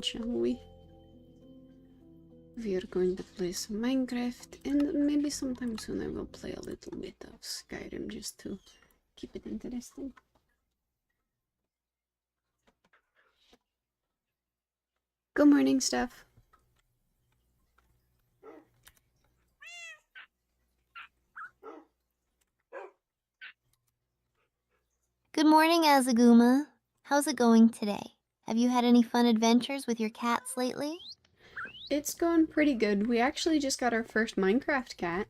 then, shall we? We are going to play some Minecraft, and maybe sometime soon I will play a little bit of Skyrim just to keep it interesting. Good morning, Steph. Good morning, Azaguma. How's it going today? Have you had any fun adventures with your cats lately? It's going pretty good. We actually just got our first Minecraft cat.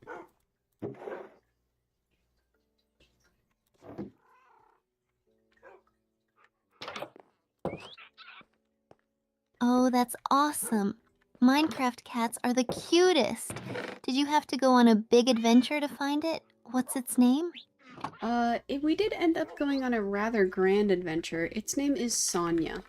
Oh, that's awesome. Minecraft cats are the cutest. Did you have to go on a big adventure to find it? What's its name? We did end up going on a rather grand adventure. Its name is Sonia.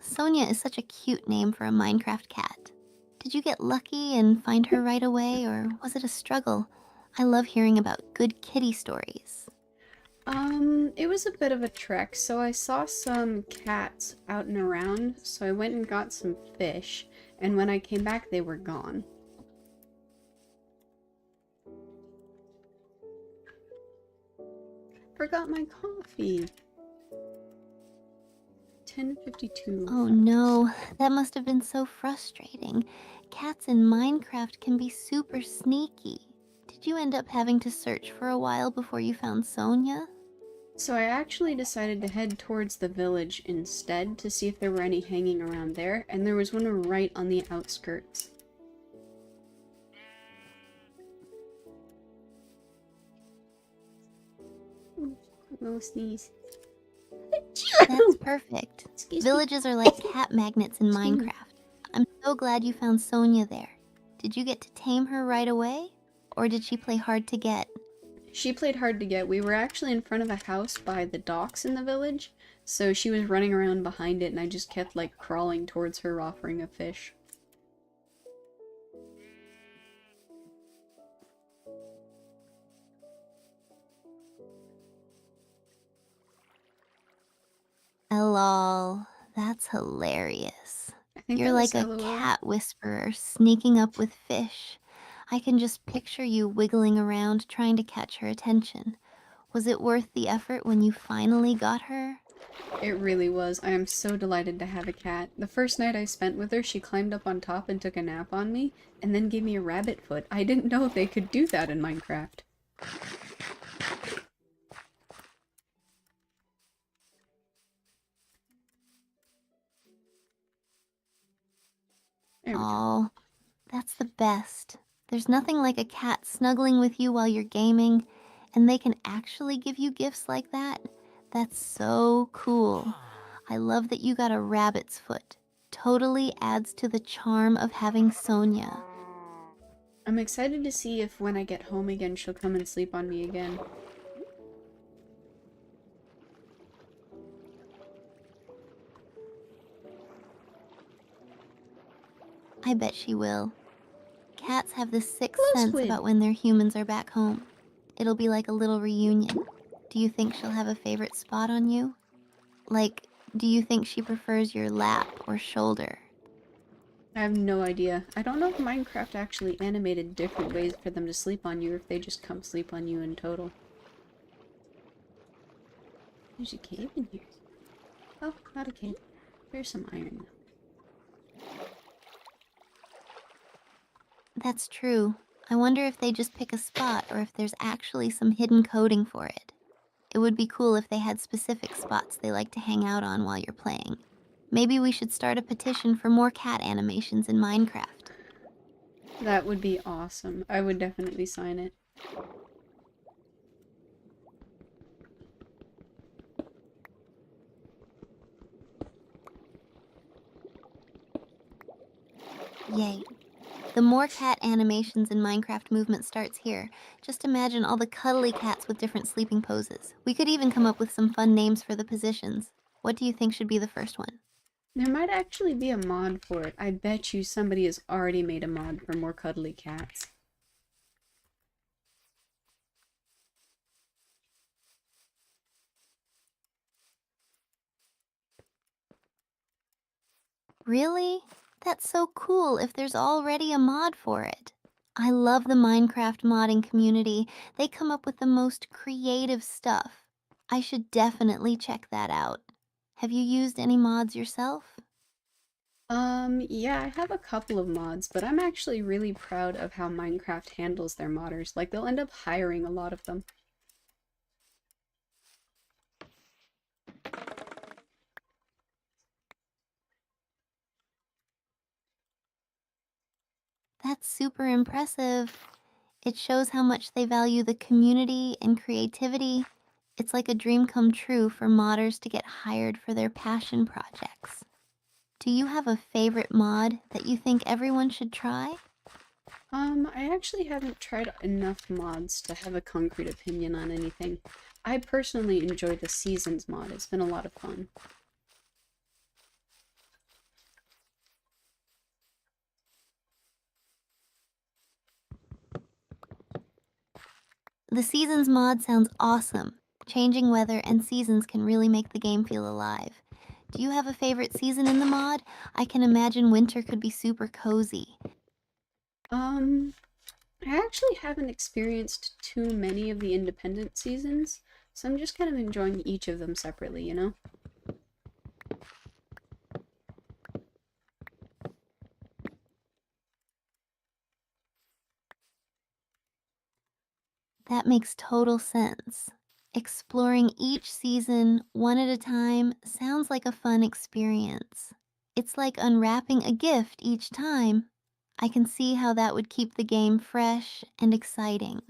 Sonia is such a cute name for a Minecraft cat. Did you get lucky and find her right away, or was it a struggle? I love hearing about good kitty stories. It was a bit of a trek, so I saw some cats out and around, so I went and got some fish, and when I came back, they were gone. Forgot my coffee. 10:52. Oh no, that must have been so frustrating. Cats in Minecraft can be super sneaky. Did you end up having to search for a while before you found Sonia? So I actually decided to head towards the village instead to see if there were any hanging around there, and there was one right on the outskirts. No sneeze. That's perfect. Excuse me. Villages are like cat magnets in Excuse me. Minecraft. I'm so glad you found Sonia there. Did you get to tame her right away? Or did she play hard to get? She played hard to get. We were actually in front of a house by the docks in the village, so she was running around behind it, and I just kept, like, crawling towards her offering a fish. Lol, that's hilarious. I think You're that was like a LOL. cat whisperer sneaking up with fish. I can just picture you wiggling around trying to catch her attention. Was it worth the effort when you finally got her? It really was. I am so delighted to have a cat. The first night I spent with her, she climbed up on top and took a nap on me, and then gave me a rabbit foot. I didn't know they could do that in Minecraft. There we go. Oh, that's the best. There's nothing like a cat snuggling with you while you're gaming, and they can actually give you gifts like that. That's so cool. I love that you got a rabbit's foot. Totally adds to the charm of having Sonia. I'm excited to see if when I get home again, she'll come and sleep on me again. I bet she will. Cats have this sixth Hello, sense Squid. about when their humans are back home. It'll be like a little reunion. Do you think she'll have a favorite spot on you? Like, do you think she prefers your lap or shoulder? I have no idea. I don't know if Minecraft actually animated different ways for them to sleep on you, or if they just come sleep on you in total. There's a cave in here. Oh, not a cave. There's some iron. That's true. I wonder if they just pick a spot or if there's actually some hidden coding for it. It would be cool if they had specific spots they like to hang out on while you're playing. Maybe we should start a petition for more cat animations in Minecraft. That would be awesome. I would definitely sign it. Yay. The more cat animations in Minecraft movement starts here. Just imagine all the cuddly cats with different sleeping poses. We could even come up with some fun names for the positions. What do you think should be the first one? There might actually be a mod for it. I bet you somebody has already made a mod for more cuddly cats. Really? That's so cool if there's already a mod for it. I love the Minecraft modding community. They come up with the most creative stuff. I should definitely check that out. Have you used any mods yourself? Yeah, I have a couple of mods, but I'm actually really proud of how Minecraft handles their modders. Like, they'll end up hiring a lot of them. That's super impressive. It shows how much they value the community and creativity. It's like a dream come true for modders to get hired for their passion projects. Do you have a favorite mod that you think everyone should try? I actually haven't tried enough mods to have a concrete opinion on anything. I personally enjoy the Seasons mod. It's been a lot of fun. The Seasons mod sounds awesome. Changing weather and seasons can really make the game feel alive. Do you have a favorite season in the mod? I can imagine winter could be super cozy. Um, I actually haven't experienced too many of the independent seasons, so I'm just kind of enjoying each of them separately, you know? That makes total sense. Exploring each season one at a time sounds like a fun experience. It's like unwrapping a gift each time. I can see how that would keep the game fresh and exciting.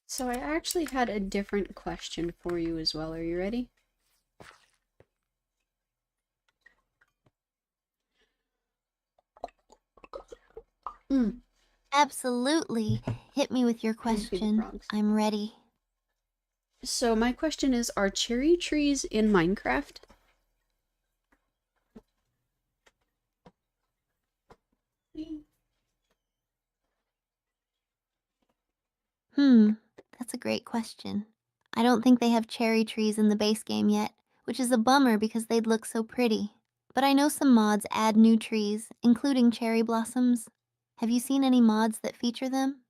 So I actually had a different question for you as well. Are you ready? Mm, Absolutely. Hit me with your and feed the question. frogs. I'm ready. So my question is, are cherry trees in Minecraft? Hmm, that's a great question. I don't think they have cherry trees in the base game yet, which is a bummer because they'd look so pretty. But I know some mods add new trees, including cherry blossoms. Have you seen any mods that feature them?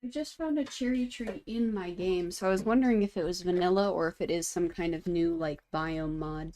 I just found a cherry tree in my game, so I was wondering if it was vanilla or if it is some kind of new, like, biome mod.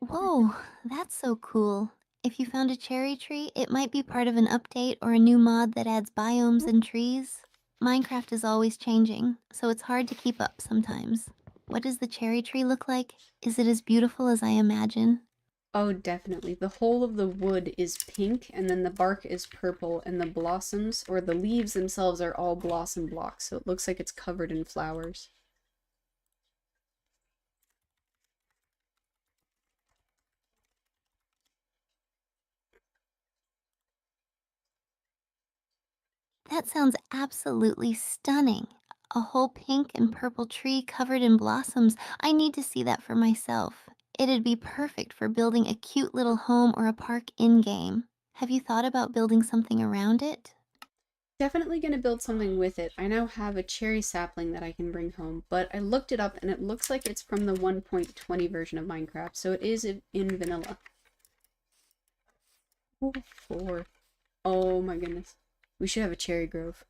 Whoa, that's so cool. If you found a cherry tree, it might be part of an update or a new mod that adds biomes and trees. Minecraft is always changing, so it's hard to keep up sometimes. What does the cherry tree look like? Is it as beautiful as I imagine? Oh, definitely. The whole of the wood is pink, and then the bark is purple, and the blossoms, or the leaves themselves, are all blossom blocks, so it looks like it's covered in flowers. That sounds absolutely stunning. A whole pink and purple tree covered in blossoms. I need to see that for myself. It'd be perfect for building a cute little home or a park in game. Have you thought about building something around it? Definitely gonna build something with it. I now have a cherry sapling that I can bring home, but I looked it up and it looks like it's from the 1.20 version of Minecraft, so it is in vanilla. Oh, four. Oh my goodness. We should have a cherry grove.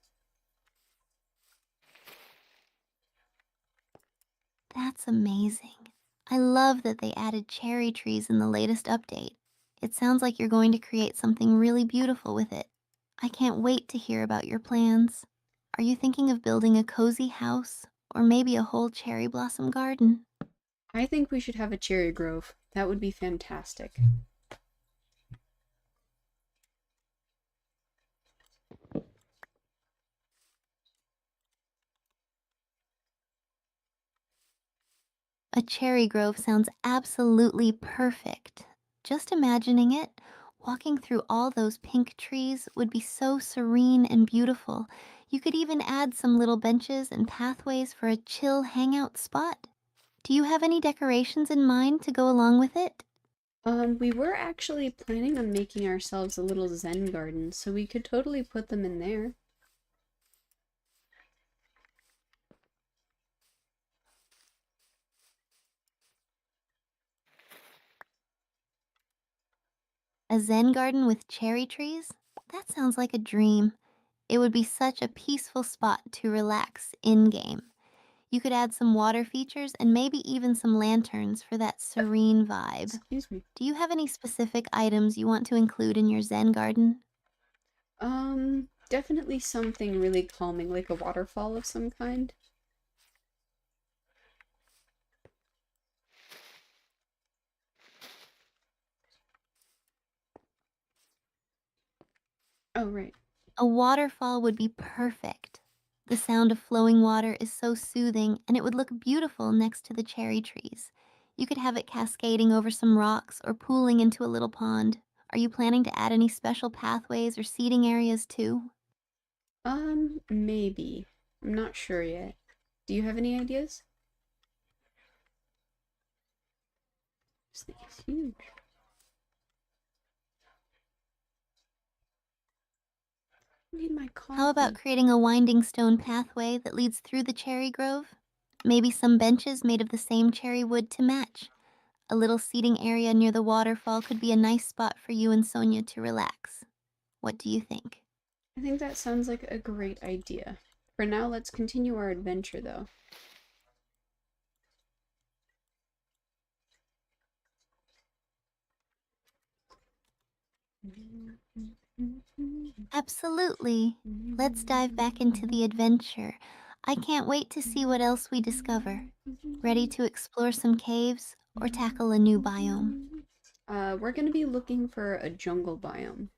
That's amazing. I love that they added cherry trees in the latest update. It sounds like you're going to create something really beautiful with it. I can't wait to hear about your plans. Are you thinking of building a cozy house or maybe a whole cherry blossom garden? I think we should have a cherry grove. That would be fantastic. A cherry grove sounds absolutely perfect. Just imagining it, walking through all those pink trees would be so serene and beautiful. You could even add some little benches and pathways for a chill hangout spot. Do you have any decorations in mind to go along with it? We were actually planning on making ourselves a little Zen garden, so we could totally put them in there. A Zen garden with cherry trees? That sounds like a dream. It would be such a peaceful spot to relax in game. You could add some water features and maybe even some lanterns for that serene vibe. Excuse me. Do you have any specific items you want to include in your Zen garden? Definitely something really calming, like a waterfall of some kind. Oh, right. A waterfall would be perfect. The sound of flowing water is so soothing and it would look beautiful next to the cherry trees. You could have it cascading over some rocks or pooling into a little pond. Are you planning to add any special pathways or seating areas too? Maybe. I'm not sure yet. Do you have any ideas? This thing is huge. I need my How about coffee. creating a winding stone pathway that leads through the cherry grove? Maybe some benches made of the same cherry wood to match. A little seating area near the waterfall could be a nice spot for you and Sonia to relax. What do you think? I think that sounds like a great idea. For now, let's continue our adventure, though. Absolutely. Let's dive back into the adventure. I can't wait to see what else we discover. Ready to explore some caves or tackle a new biome? We're gonna be looking for a jungle biome.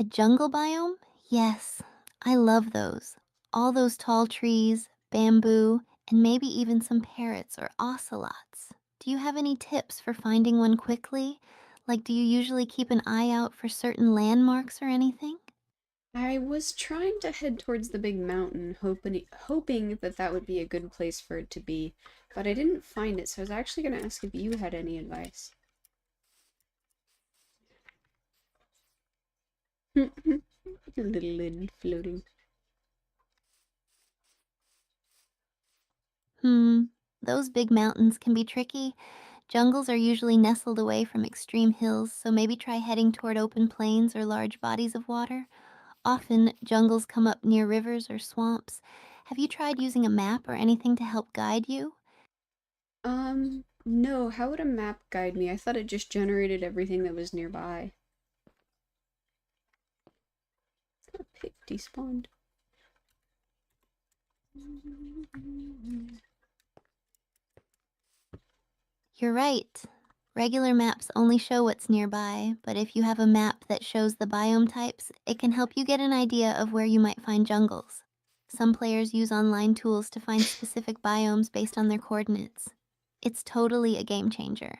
A jungle biome? Yes, I love those. All those tall trees, bamboo, and maybe even some parrots or ocelots. Do you have any tips for finding one quickly? Like, do you usually keep an eye out for certain landmarks or anything? I was trying to head towards the big mountain, hoping that that would be a good place for it to be, but I didn't find it, so I was actually gonna ask if you had any advice. A little lid floating. Hmm, those big mountains can be tricky. Jungles are usually nestled away from extreme hills, so maybe try heading toward open plains or large bodies of water. Often, jungles come up near rivers or swamps. Have you tried using a map or anything to help guide you? No, how would a map guide me? I thought it just generated everything that was nearby. A pig despawned. You're right. Regular maps only show what's nearby, but if you have a map that shows the biome types, it can help you get an idea of where you might find jungles. Some players use online tools to find specific biomes based on their coordinates. It's totally a game changer.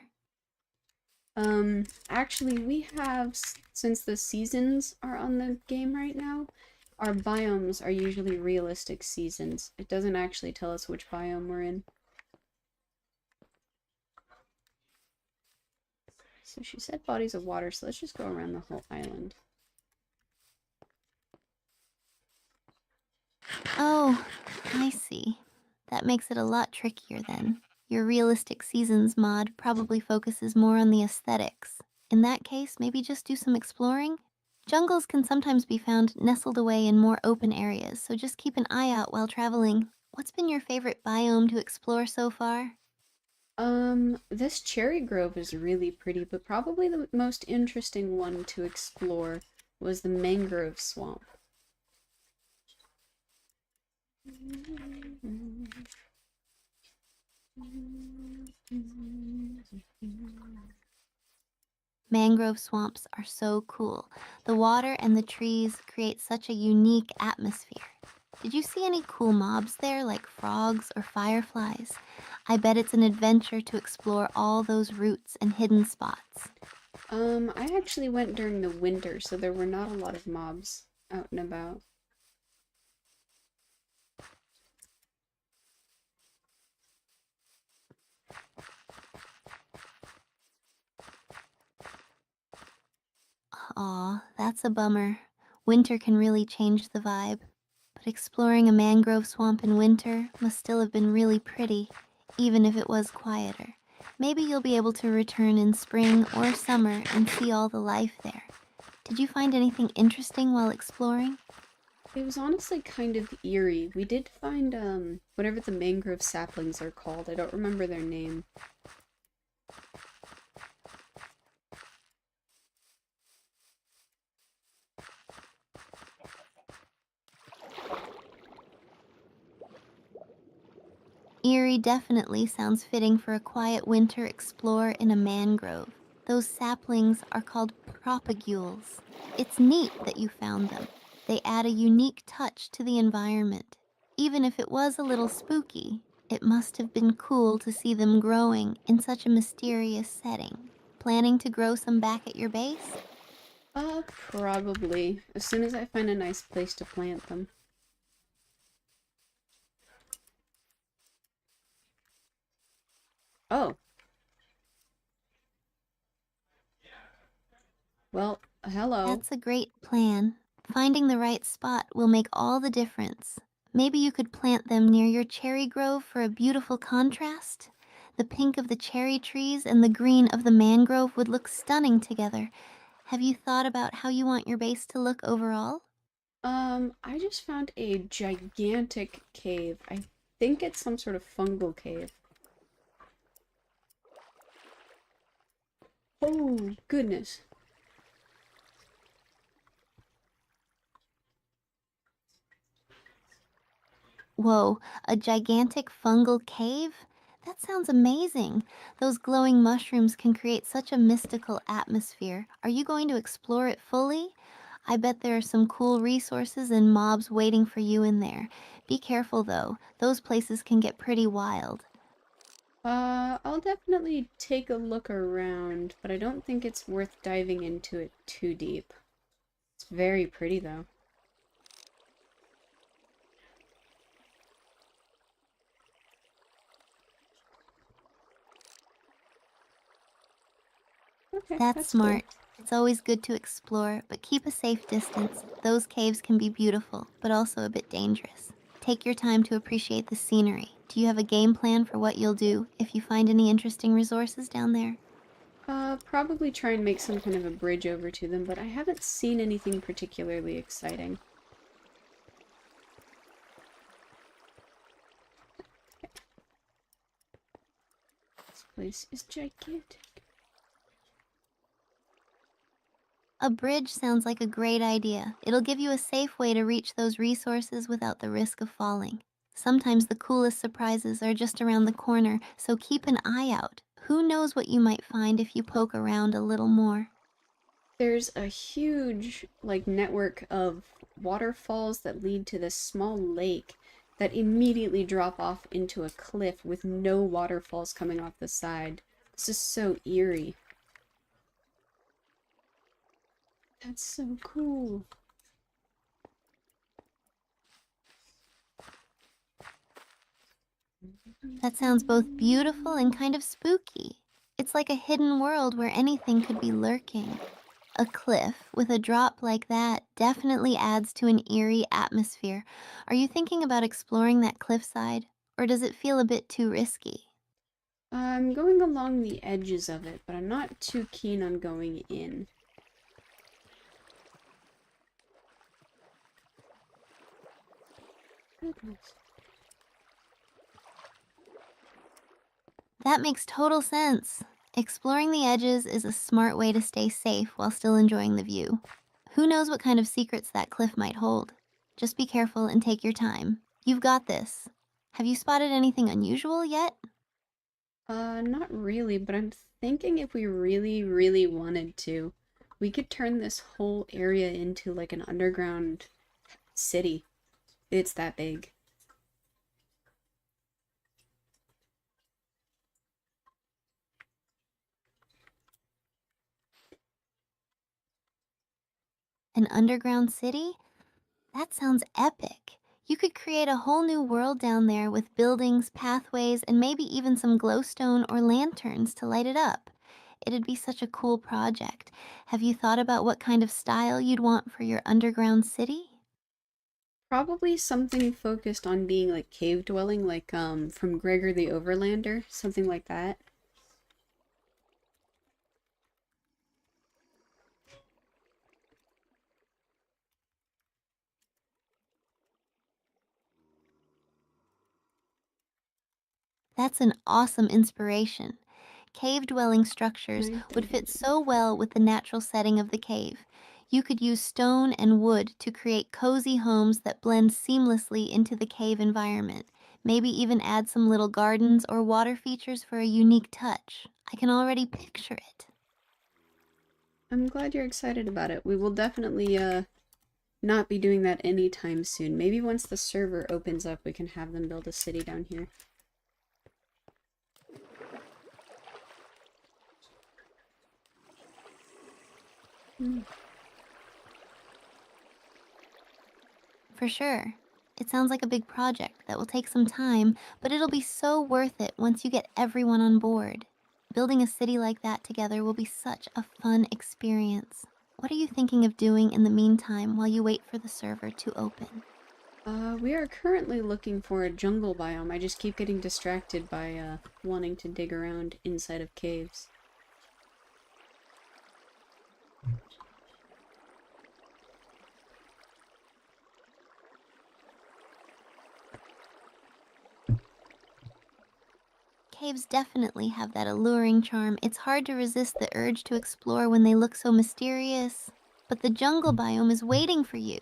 Actually, we have, since the seasons are on the game right now, our biomes are usually realistic seasons. It doesn't actually tell us which biome we're in. So she said bodies of water, so let's just go around the whole island. Oh, I see. That makes it a lot trickier then. Your realistic seasons mod probably focuses more on the aesthetics. In that case, maybe just do some exploring? Jungles can sometimes be found nestled away in more open areas, so just keep an eye out while traveling. What's been your favorite biome to explore so far? This cherry grove is really pretty, but probably the most interesting one to explore was the mangrove swamp. Mangrove swamps are so cool. The water and the trees create such a unique atmosphere. Did you see any cool mobs there, like frogs or fireflies? I bet it's an adventure to explore all those roots and hidden spots. I actually went during the winter, so there were not a lot of mobs. out and about. Aw, that's a bummer. Winter can really change the vibe. But exploring a mangrove swamp in winter must still have been really pretty, even if it was quieter. Maybe you'll be able to return in spring or summer and see all the life there. Did you find anything interesting while exploring? It was honestly kind of eerie. We did find, whatever the mangrove saplings are called. I don't remember their name. Erie definitely sounds fitting for a quiet winter explore in a mangrove. Those saplings are called propagules. It's neat that you found them. They add a unique touch to the environment. Even if it was a little spooky, it must have been cool to see them growing in such a mysterious setting. Planning to grow some back at your base? Probably. As soon as I find a nice place to plant them. Oh, well, hello. That's a great plan. Finding the right spot will make all the difference. Maybe you could plant them near your cherry grove for a beautiful contrast. The pink of the cherry trees and the green of the mangrove would look stunning together. Have you thought about how you want your base to look overall? I just found a gigantic cave. I think it's some sort of fungal cave. Oh, goodness. Whoa, a gigantic fungal cave? That sounds amazing. Those glowing mushrooms can create such a mystical atmosphere. Are you going to explore it fully? I bet there are some cool resources and mobs waiting for you in there. Be careful though, those places can get pretty wild. I'll definitely take a look around, but I don't think it's worth diving into it too deep. It's very pretty, though. Okay, That's that's cool. smart. It's always good to explore, but keep a safe distance. Those caves can be beautiful, but also a bit dangerous. Take your time to appreciate the scenery. Do you have a game plan for what you'll do if you find any interesting resources down there? Probably try and make some kind of a bridge over to them, but I haven't seen anything particularly exciting. This place is gigantic. A bridge sounds like a great idea. It'll give you a safe way to reach those resources without the risk of falling. Sometimes the coolest surprises are just around the corner, so keep an eye out. Who knows what you might find if you poke around a little more? There's a huge, like, network of waterfalls that lead to this small lake that immediately drop off into a cliff with no waterfalls coming off the side. This is so eerie. That's so cool. That sounds both beautiful and kind of spooky. It's like a hidden world where anything could be lurking. A cliff with a drop like that definitely adds to an eerie atmosphere. Are you thinking about exploring that cliffside, or does it feel a bit too risky? I'm going along the edges of it, but I'm not too keen on going in. Goodness. That makes total sense. Exploring the edges is a smart way to stay safe while still enjoying the view. Who knows what kind of secrets that cliff might hold? Just be careful and take your time. You've got this. Have you spotted anything unusual yet? Not really, but I'm thinking if we really, really wanted to, we could turn this whole area into like an underground city. It's that big. An underground city? That sounds epic. You could create a whole new world down there with buildings, pathways, and maybe even some glowstone or lanterns to light it up. It'd be such a cool project. Have you thought about what kind of style you'd want for your underground city? Probably something focused on being like cave dwelling, like from Gregor the Overlander, something like that. That's an awesome inspiration. Cave dwelling structures Right, would thank fit you. so well with the natural setting of the cave. You could use stone and wood to create cozy homes that blend seamlessly into the cave environment. Maybe even add some little gardens or water features for a unique touch. I can already picture it. I'm glad you're excited about it. We will definitely not be doing that anytime soon. Maybe once the server opens up, we can have them build a city down here. Hmm. For sure. It sounds like a big project that will take some time, but it'll be so worth it once you get everyone on board. Building a city like that together will be such a fun experience. What are you thinking of doing in the meantime while you wait for the server to open? We are currently looking for a jungle biome. I just keep getting distracted by wanting to dig around inside of caves. Caves definitely have that alluring charm. It's hard to resist the urge to explore when they look so mysterious. But the jungle biome is waiting for you.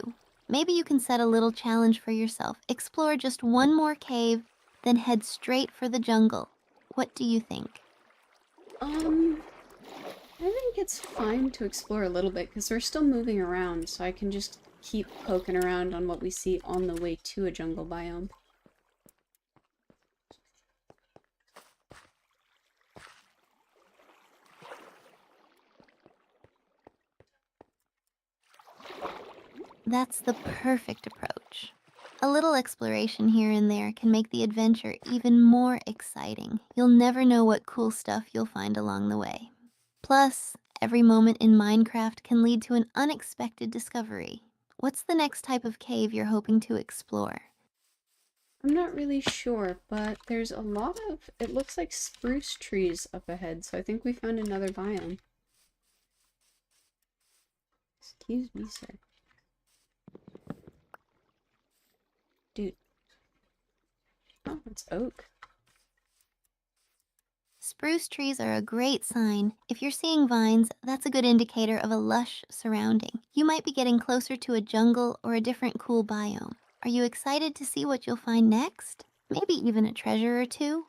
Maybe you can set a little challenge for yourself. Explore just one more cave, then head straight for the jungle. What do you think? Um, I think it's fine to explore a little bit because we're still moving around, so I can just keep poking around on what we see on the way to a jungle biome. That's the perfect approach. A little exploration here and there can make the adventure even more exciting. You'll never know what cool stuff you'll find along the way. Plus, every moment in Minecraft can lead to an unexpected discovery. What's the next type of cave you're hoping to explore? I'm not really sure, but there's a lot of, it looks like spruce trees up ahead, so I think we found another biome. Excuse me, sir. Dude. Oh, it's oak. Spruce trees are a great sign. If you're seeing vines, that's a good indicator of a lush surrounding. You might be getting closer to a jungle or a different cool biome. Are you excited to see what you'll find next? Maybe even a treasure or two?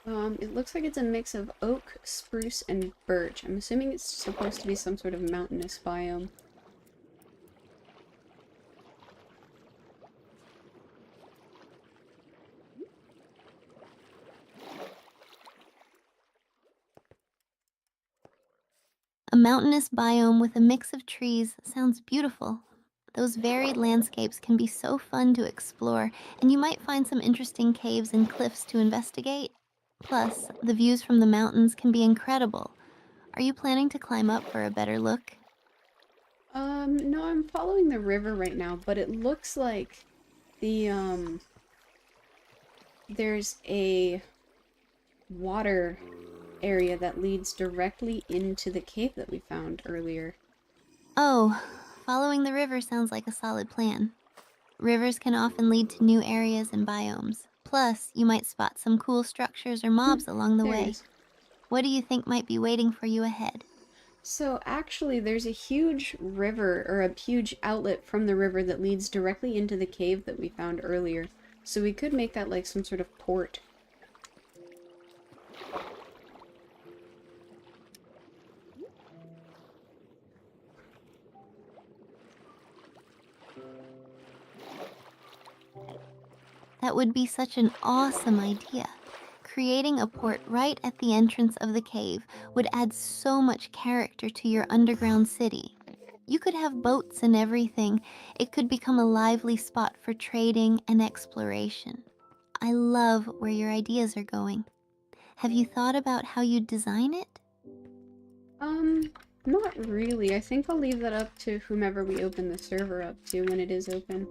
It looks like it's a mix of oak, spruce, and birch. I'm assuming it's supposed to be some sort of mountainous biome. A mountainous biome with a mix of trees sounds beautiful. Those varied landscapes can be so fun to explore, and you might find some interesting caves and cliffs to investigate. Plus, the views from the mountains can be incredible. Are you planning to climb up for a better look? No, I'm following the river right now, but it looks like the, there's a water area that leads directly into the cave that we found earlier. Oh, following the river sounds like a solid plan. Rivers can often lead to new areas and biomes. Plus, you might spot some cool structures or Hmm, mobs along the there it way. is. What do you think might be waiting for you ahead? So actually, there's a huge river, or a huge outlet from the river that leads directly into the cave that we found earlier. So we could make that like some sort of port. That would be such an awesome idea. Creating a port right at the entrance of the cave would add so much character to your underground city. You could have boats and everything. It could become a lively spot for trading and exploration. I love where your ideas are going. Have you thought about how you'd design it? Um, Not really. I think I'll leave that up to whomever we open the server up to when it is open.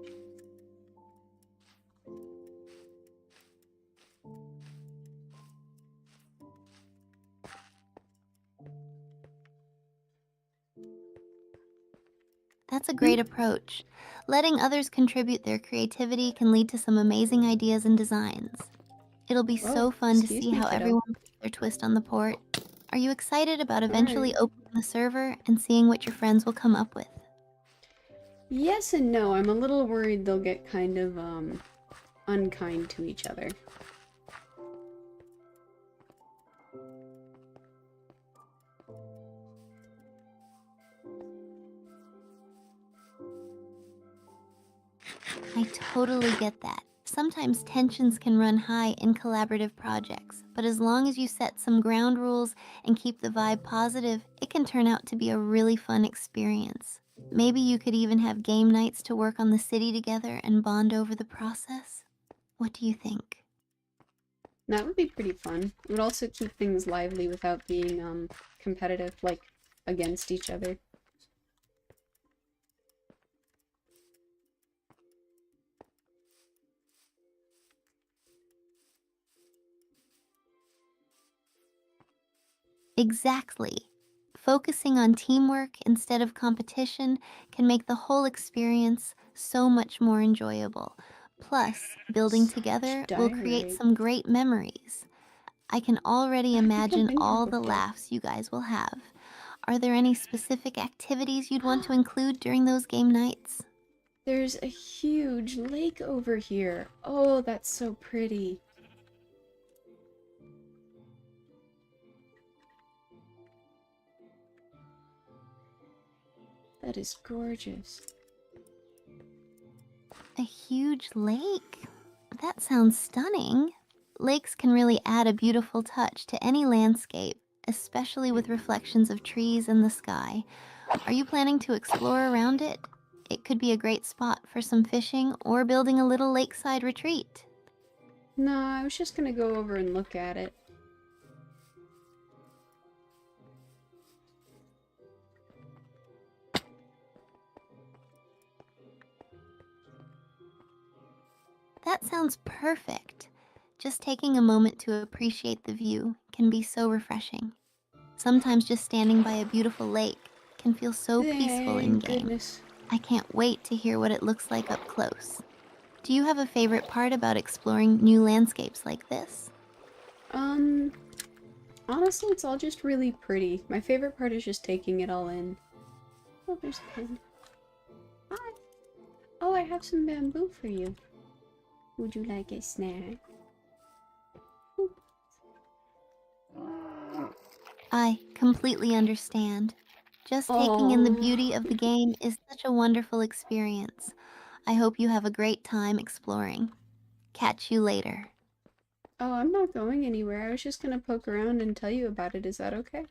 That's a Hmm? great approach. Letting others contribute their creativity can lead to some amazing ideas and designs. It'll be Oh, so fun to excuse see me, how kiddo. everyone puts their twist on the port. Are you excited about Alright. eventually opening the server and seeing what your friends will come up with? Yes and no. I'm a little worried they'll get kind of, unkind to each other. I totally get that. Sometimes tensions can run high in collaborative projects, but as long as you set some ground rules and keep the vibe positive, it can turn out to be a really fun experience. Maybe you could even have game nights to work on the city together and bond over the process. What do you think? That would be pretty fun. It would also keep things lively without being, competitive, like, against each other. Exactly. Focusing on teamwork instead of competition can make the whole experience so much more enjoyable. Plus, building Such together will create diorite. some great memories. I can already I think I've imagine been here all the before. laughs you guys will have. Are there any specific activities you'd want to include during those game nights? There's a huge lake over here. Oh, that's so pretty. That is gorgeous. A huge lake? That sounds stunning. Lakes can really add a beautiful touch to any landscape, especially with reflections of trees in the sky. Are you planning to explore around it? It could be a great spot for some fishing or building a little lakeside retreat. No, I was just gonna go over and look at it. That sounds perfect. Just taking a moment to appreciate the view can be so refreshing. Sometimes just standing by a beautiful lake can feel so peaceful in Thank game. goodness. I can't wait to hear what it looks like up close. Do you have a favorite part about exploring new landscapes like this? Um, Honestly, it's all just really pretty. My favorite part is just taking it all in. Oh, there's a pin. Hi. Oh, I have some bamboo for you. Would you like a snack? I completely understand. Just taking in the Oh. beauty of the game is such a wonderful experience. I hope you have a great time exploring. Catch you later. Oh, I'm not going anywhere. I was just gonna poke around and tell you about it. Is that okay?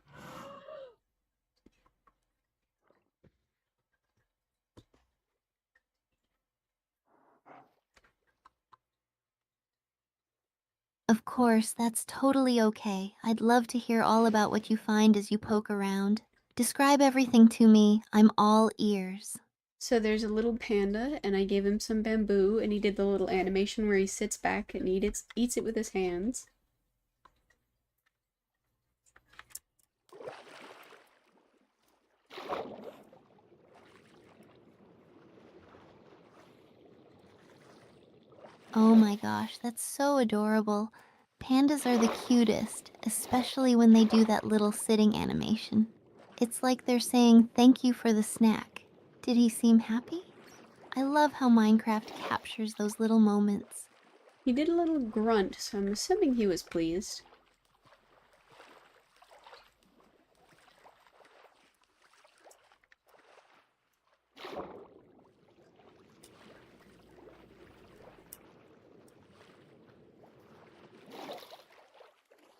Of course, that's totally okay. I'd love to hear all about what you find as you poke around. Describe everything to me. I'm all ears. So there's a little panda, and I gave him some bamboo, and he did the little animation where he sits back and eats it with his hands. Oh my gosh, that's so adorable. Pandas are the cutest, especially when they do that little sitting animation. It's like they're saying thank you for the snack. Did he seem happy? I love how Minecraft captures those little moments. He did a little grunt, so I'm assuming he was pleased.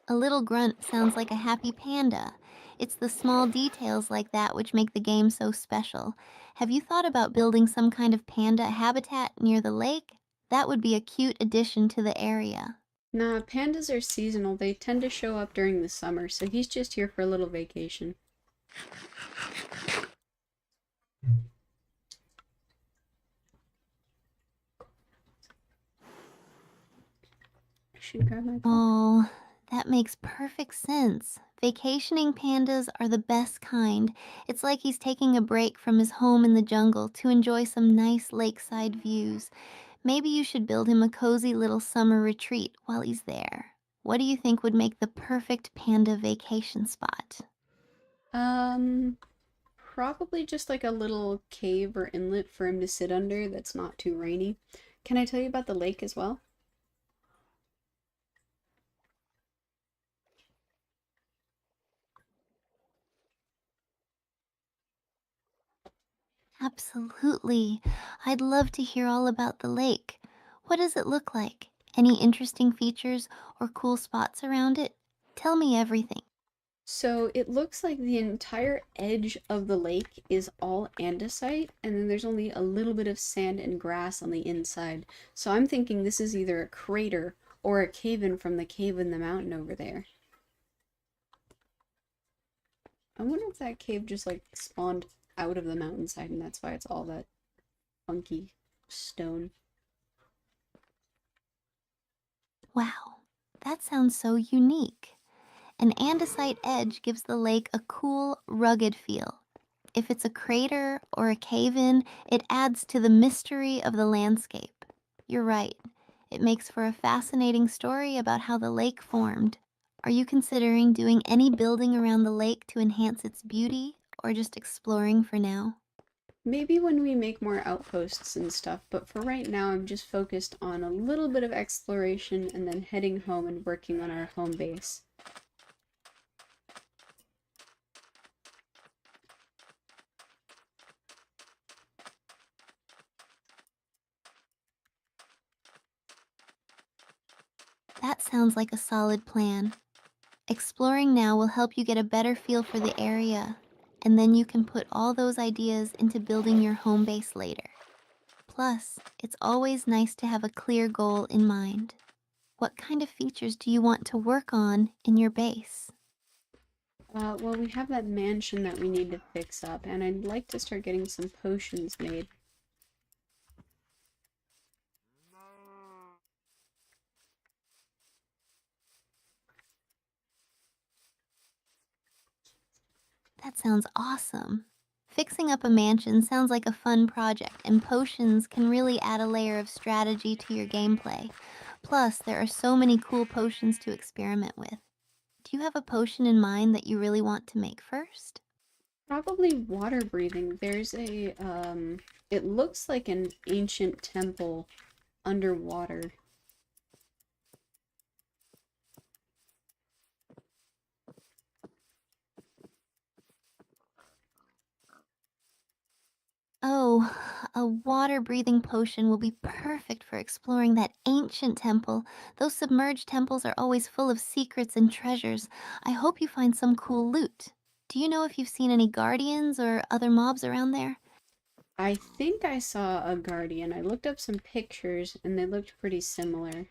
A little grunt sounds like a happy panda. It's the small details like that which make the game so special. Have you thought about building some kind of panda habitat near the lake? That would be a cute addition to the area. Nah, pandas are seasonal. They tend to show up during the summer, so he's just here for a little vacation. I should grab my coffee. Oh, that makes perfect sense. Vacationing pandas are the best kind. It's like he's taking a break from his home in the jungle to enjoy some nice lakeside views. Maybe you should build him a cozy little summer retreat while he's there. What do you think would make the perfect panda vacation spot? Um, Probably just like a little cave or inlet for him to sit under that's not too rainy. Can I tell you about the lake as well? Absolutely. I'd love to hear all about the lake. What does it look like? Any interesting features or cool spots around it? Tell me everything. So it looks like the entire edge of the lake is all andesite, and then there's only a little bit of sand and grass on the inside. So I'm thinking this is either a crater or a cave-in from the cave in the mountain over there. I wonder if that cave just like spawned out of the mountainside and that's why it's all that funky stone. Wow, that sounds so unique. An andesite edge gives the lake a cool, rugged feel. If it's a crater or a cave in, it adds to the mystery of the landscape. You're right, it makes for a fascinating story about how the lake formed. Are you considering doing any building around the lake to enhance its beauty, or just exploring for now? Maybe when we make more outposts and stuff, but for right now I'm just focused on a little bit of exploration and then heading home and working on our home base. That sounds like a solid plan. Exploring now will help you get a better feel for the area, and then you can put all those ideas into building your home base later. Plus, it's always nice to have a clear goal in mind. What kind of features do you want to work on in your base? Well, we have that mansion that we need to fix up, and I'd like to start getting some potions made. That sounds awesome. Fixing up a mansion sounds like a fun project, and potions can really add a layer of strategy to your gameplay. Plus, there are so many cool potions to experiment with. Do you have a potion in mind that you really want to make first? Probably water breathing. It looks like an ancient temple underwater. Oh, a water breathing potion will be perfect for exploring that ancient temple. Those submerged temples are always full of secrets and treasures. I hope you find some cool loot. Do you know if you've seen any guardians or other mobs around there? I think I saw a guardian. I looked up some pictures and they looked pretty similar.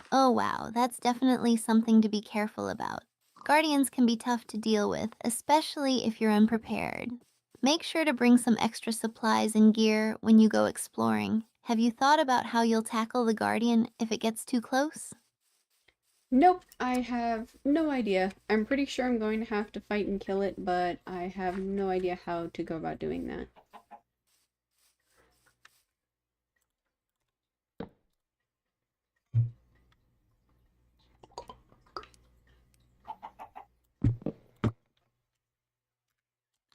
Oh, wow, that's definitely something to be careful about. Guardians can be tough to deal with, especially if you're unprepared. Make sure to bring some extra supplies and gear when you go exploring. Have you thought about how you'll tackle the Guardian if it gets too close? Nope, I have no idea. I'm pretty sure I'm going to have to fight and kill it, but I have no idea how to go about doing that.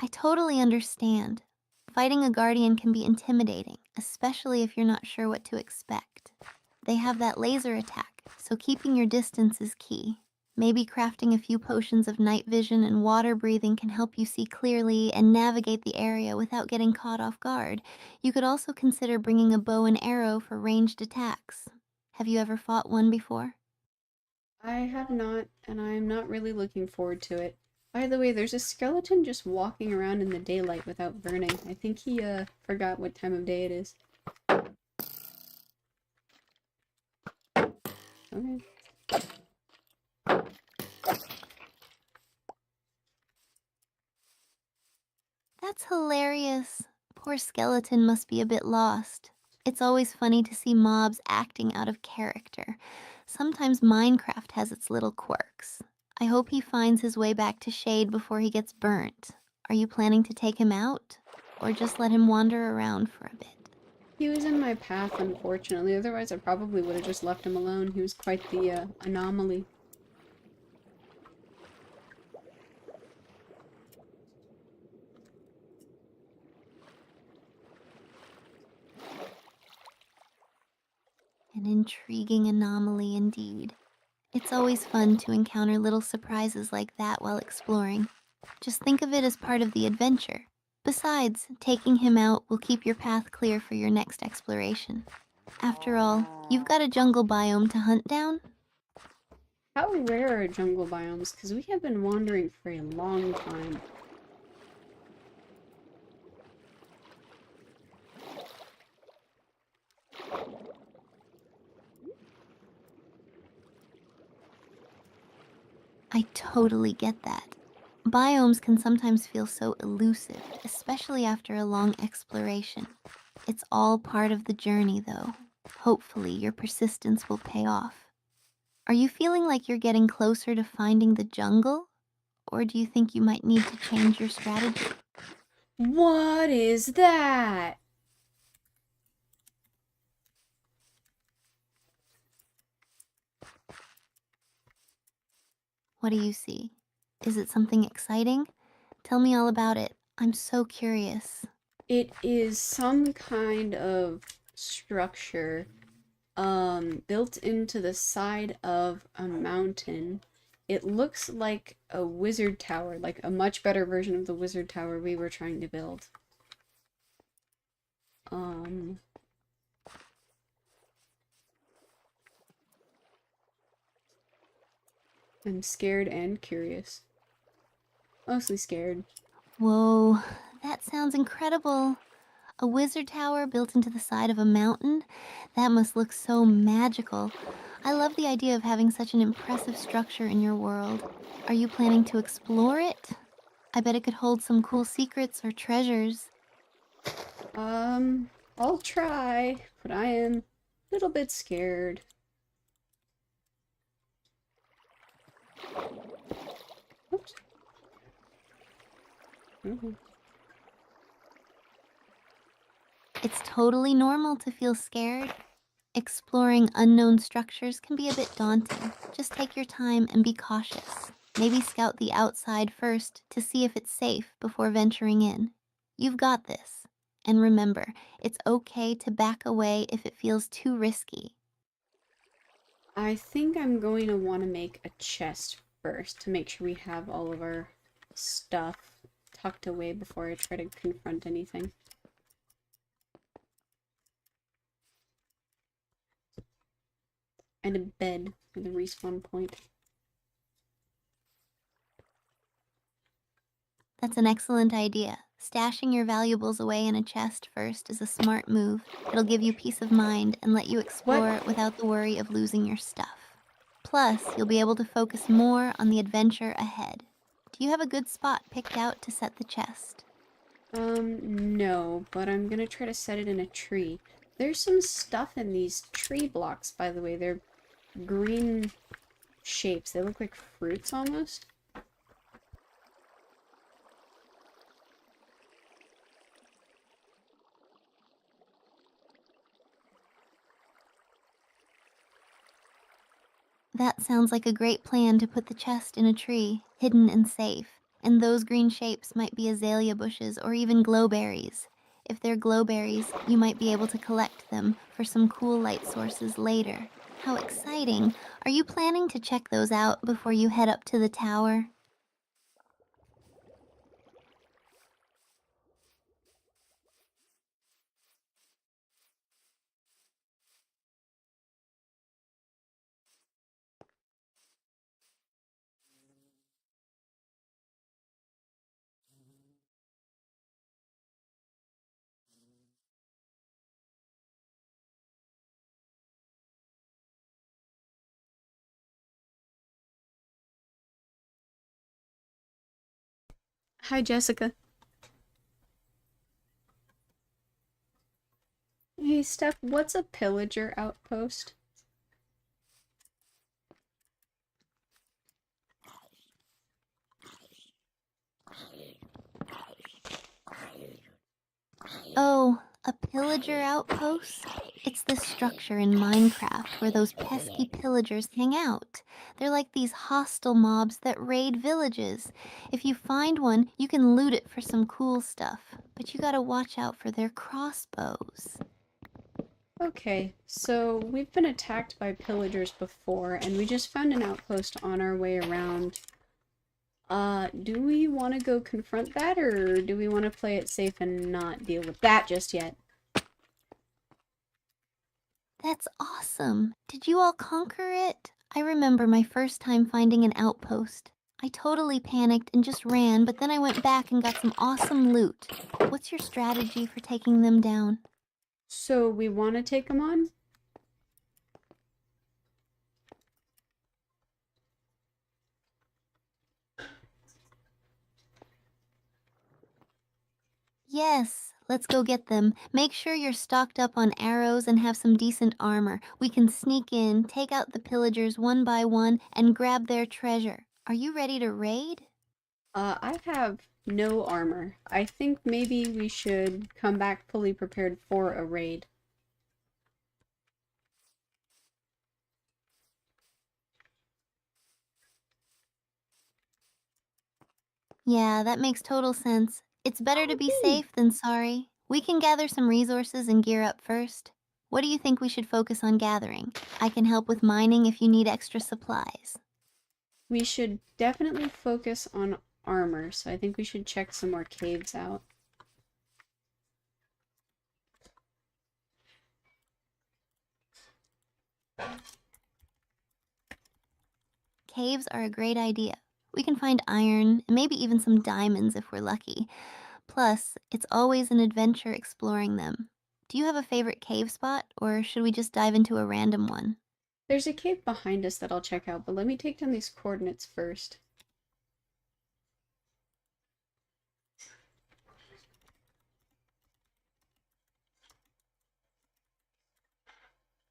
I totally understand. Fighting a Guardian can be intimidating, especially if you're not sure what to expect. They have that laser attack, so keeping your distance is key. Maybe crafting a few potions of night vision and water breathing can help you see clearly and navigate the area without getting caught off guard. You could also consider bringing a bow and arrow for ranged attacks. Have you ever fought one before? I have not, and I'm not really looking forward to it. By the way, there's a skeleton just walking around in the daylight without burning. I think he, forgot what time of day it is. Okay. That's hilarious. Poor skeleton must be a bit lost. It's always funny to see mobs acting out of character. Sometimes Minecraft has its little quirks. I hope he finds his way back to shade before he gets burnt. Are you planning to take him out? Or just let him wander around for a bit? He was in my path, unfortunately. Otherwise, I probably would have just left him alone. He was quite the, anomaly. An intriguing anomaly indeed. It's always fun to encounter little surprises like that while exploring. Just think of it as part of the adventure. Besides, taking him out will keep your path clear for your next exploration. After all, you've got a jungle biome to hunt down. How rare are jungle biomes? Because we have been wandering for a long time. I totally get that. Biomes can sometimes feel so elusive, especially after a long exploration. It's all part of the journey, though. Hopefully, your persistence will pay off. Are you feeling like you're getting closer to finding the jungle? Or do you think you might need to change your strategy? What is that? What do you see? Is it something exciting? Tell me all about it. I'm so curious. It is some kind of structure built into the side of a mountain. It looks like a wizard tower, like a much better version of the wizard tower we were trying to build. Um, I'm scared and curious. Mostly scared. Whoa, that sounds incredible. A wizard tower built into the side of a mountain? That must look so magical. I love the idea of having such an impressive structure in your world. Are you planning to explore it? I bet it could hold some cool secrets or treasures. I'll try, but I am a little bit scared. Oops. Mhm. It's totally normal to feel scared. Exploring unknown structures can be a bit daunting. Just take your time and be cautious. Maybe scout the outside first to see if it's safe before venturing in. You've got this. And remember, it's okay to back away if it feels too risky. I think I'm going to want to make a chest first to make sure we have all of our stuff tucked away before I try to confront anything. And a bed for the respawn point. That's an excellent idea. Stashing your valuables away in a chest first is a smart move. It'll give you peace of mind and let you What? explore without the worry of losing your stuff. Plus, you'll be able to focus more on the adventure ahead. Do you have a good spot picked out to set the chest? No, but I'm gonna try to set it in a tree. There's some stuff in these tree blocks, by the way. They're green shapes. They look like fruits almost. That sounds like a great plan to put the chest in a tree, hidden and safe. And those green shapes might be azalea bushes or even glowberries. If they're glowberries, you might be able to collect them for some cool light sources later. How exciting! Are you planning to check those out before you head up to the tower? Hi, Jessica. Hey, Steph, what's a pillager outpost? Oh, a pillager outpost? It's this structure in Minecraft where those pesky pillagers hang out. They're like these hostile mobs that raid villages. If you find one, you can loot it for some cool stuff, but you gotta watch out for their crossbows. Okay, so we've been attacked by pillagers before, and we just found an outpost on our way around. Do we want to go confront that, or do we want to play it safe and not deal with that just yet? That's awesome. Did you all conquer it? I remember my first time finding an outpost. I totally panicked and just ran, but then I went back and got some awesome loot. What's your strategy for taking them down? So we want to take them on? Yes, let's go get them. Make sure you're stocked up on arrows and have some decent armor. We can sneak in, take out the pillagers one by one, and grab their treasure. Are you ready to raid? I have no armor. I think maybe we should come back fully prepared for a raid. Yeah, that makes total sense. It's better to be Woohoo! safe than sorry. We can gather some resources and gear up first. What do you think we should focus on gathering? I can help with mining if you need extra supplies. We should definitely focus on armor, so I think we should check some more caves out. Caves are a great idea. We can find iron and maybe even some diamonds if we're lucky. Plus, it's always an adventure exploring them. Do you have a favorite cave spot, or should we just dive into a random one? There's a cave behind us that I'll check out, but let me take down these coordinates first.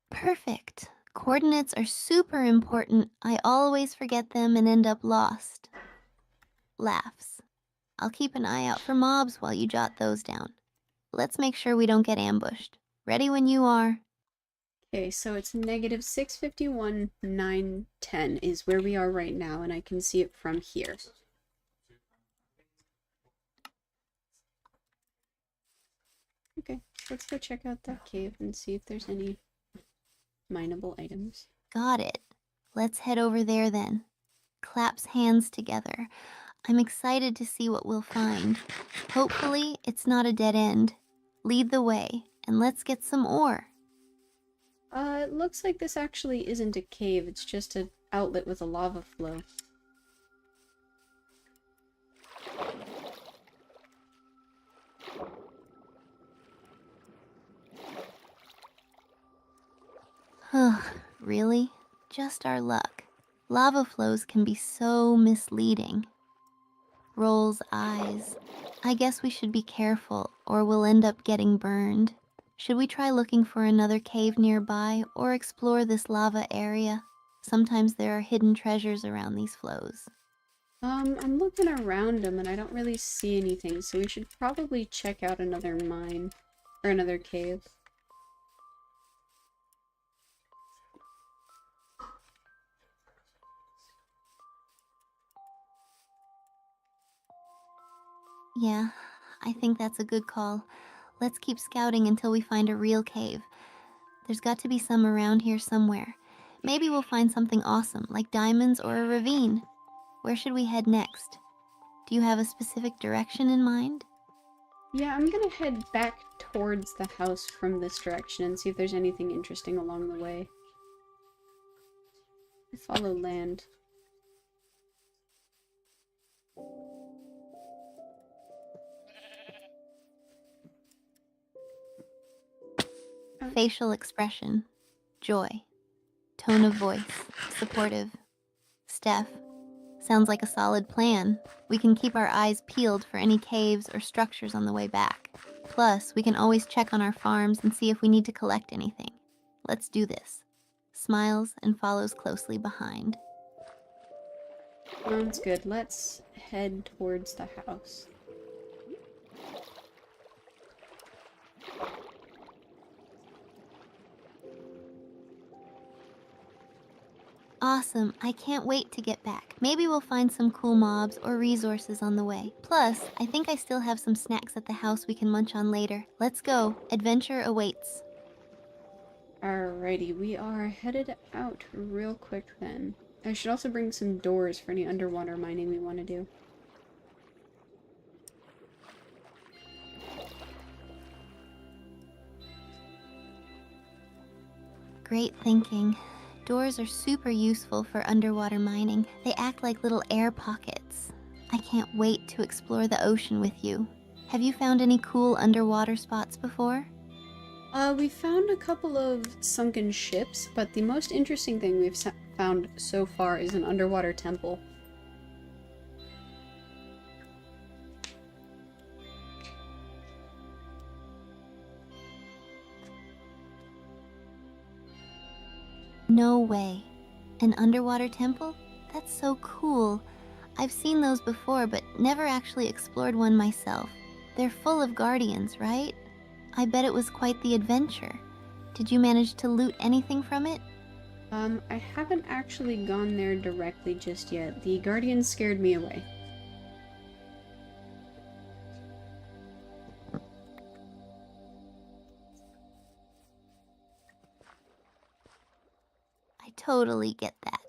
Perfect. Coordinates are super important. I always forget them and end up lost. Laughs. I'll keep an eye out for mobs while you jot those down. Let's make sure we don't get ambushed. Ready when you are. Okay, so it's negative 651, 910 is where we are right now, and I can see it from here. Okay, let's go check out that cave and see if there's any mineable items. Got it. Let's head over there then. Claps hands together. I'm excited to see what we'll find. Hopefully, it's not a dead end. Lead the way, and let's get some ore. It looks like this actually isn't a cave, it's just an outlet with a lava flow. Ugh, really? Just our luck. Lava flows can be so misleading. Rolls eyes. I guess we should be careful, or we'll end up getting burned. Should we try looking for another cave nearby, or explore this lava area? Sometimes there are hidden treasures around these flows. I'm looking around them and I don't really see anything, so we should probably check out another mine, or another cave. Yeah, I think that's a good call. Let's keep scouting until we find a real cave. There's got to be some around here somewhere. Maybe we'll find something awesome, like diamonds or a ravine. Where should we head next? Do you have a specific direction in mind? Yeah, I'm gonna head back towards the house from this direction and see if there's anything interesting along the way. I follow land. Facial expression, joy, tone of voice, supportive. Steph, sounds like a solid plan. We can keep our eyes peeled for any caves or structures on the way back. Plus, we can always check on our farms and see if we need to collect anything. Let's do this. Smiles and follows closely behind. Sounds good. Let's head towards the house. Awesome, I can't wait to get back. Maybe we'll find some cool mobs or resources on the way. Plus, I think I still have some snacks at the house we can munch on later. Let's go, adventure awaits. Alrighty, we are headed out real quick then. I should also bring some doors for any underwater mining we want to do. Great thinking. Doors are super useful for underwater mining. They act like little air pockets. I can't wait to explore the ocean with you. Have you found any cool underwater spots before? We found a couple of sunken ships, but the most interesting thing we've found so far is an underwater temple. No way. An underwater temple? That's so cool. I've seen those before, but never actually explored one myself. They're full of guardians, right? I bet it was quite the adventure. Did you manage to loot anything from it? I haven't actually gone there directly just yet. The guardians scared me away. I totally get that.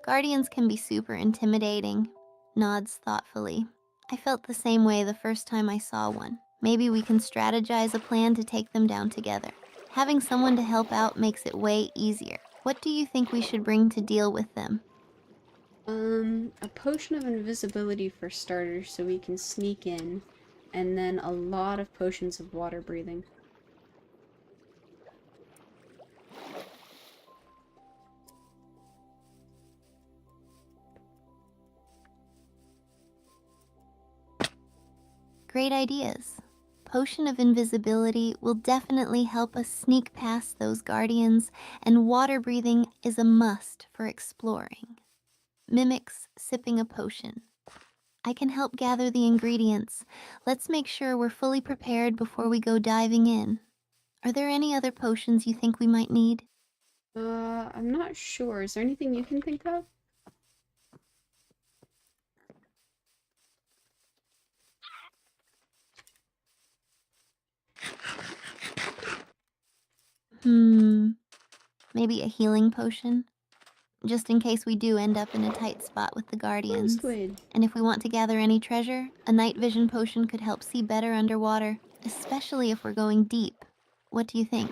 Guardians can be super intimidating. Nods thoughtfully. I felt the same way the first time I saw one. Maybe we can strategize a plan to take them down together. Having someone to help out makes it way easier. What do you think we should bring to deal with them? A potion of invisibility for starters so we can sneak in, and then a lot of potions of water breathing. Great ideas. Potion of invisibility will definitely help us sneak past those guardians, and water breathing is a must for exploring. Mimics sipping a potion. I can help gather the ingredients. Let's make sure we're fully prepared before we go diving in. Are there any other potions you think we might need? I'm not sure. Is there anything you can think of? Maybe a healing potion? Just in case we do end up in a tight spot with the guardians. Squid. And if we want to gather any treasure, a night vision potion could help see better underwater, especially if we're going deep. What do you think?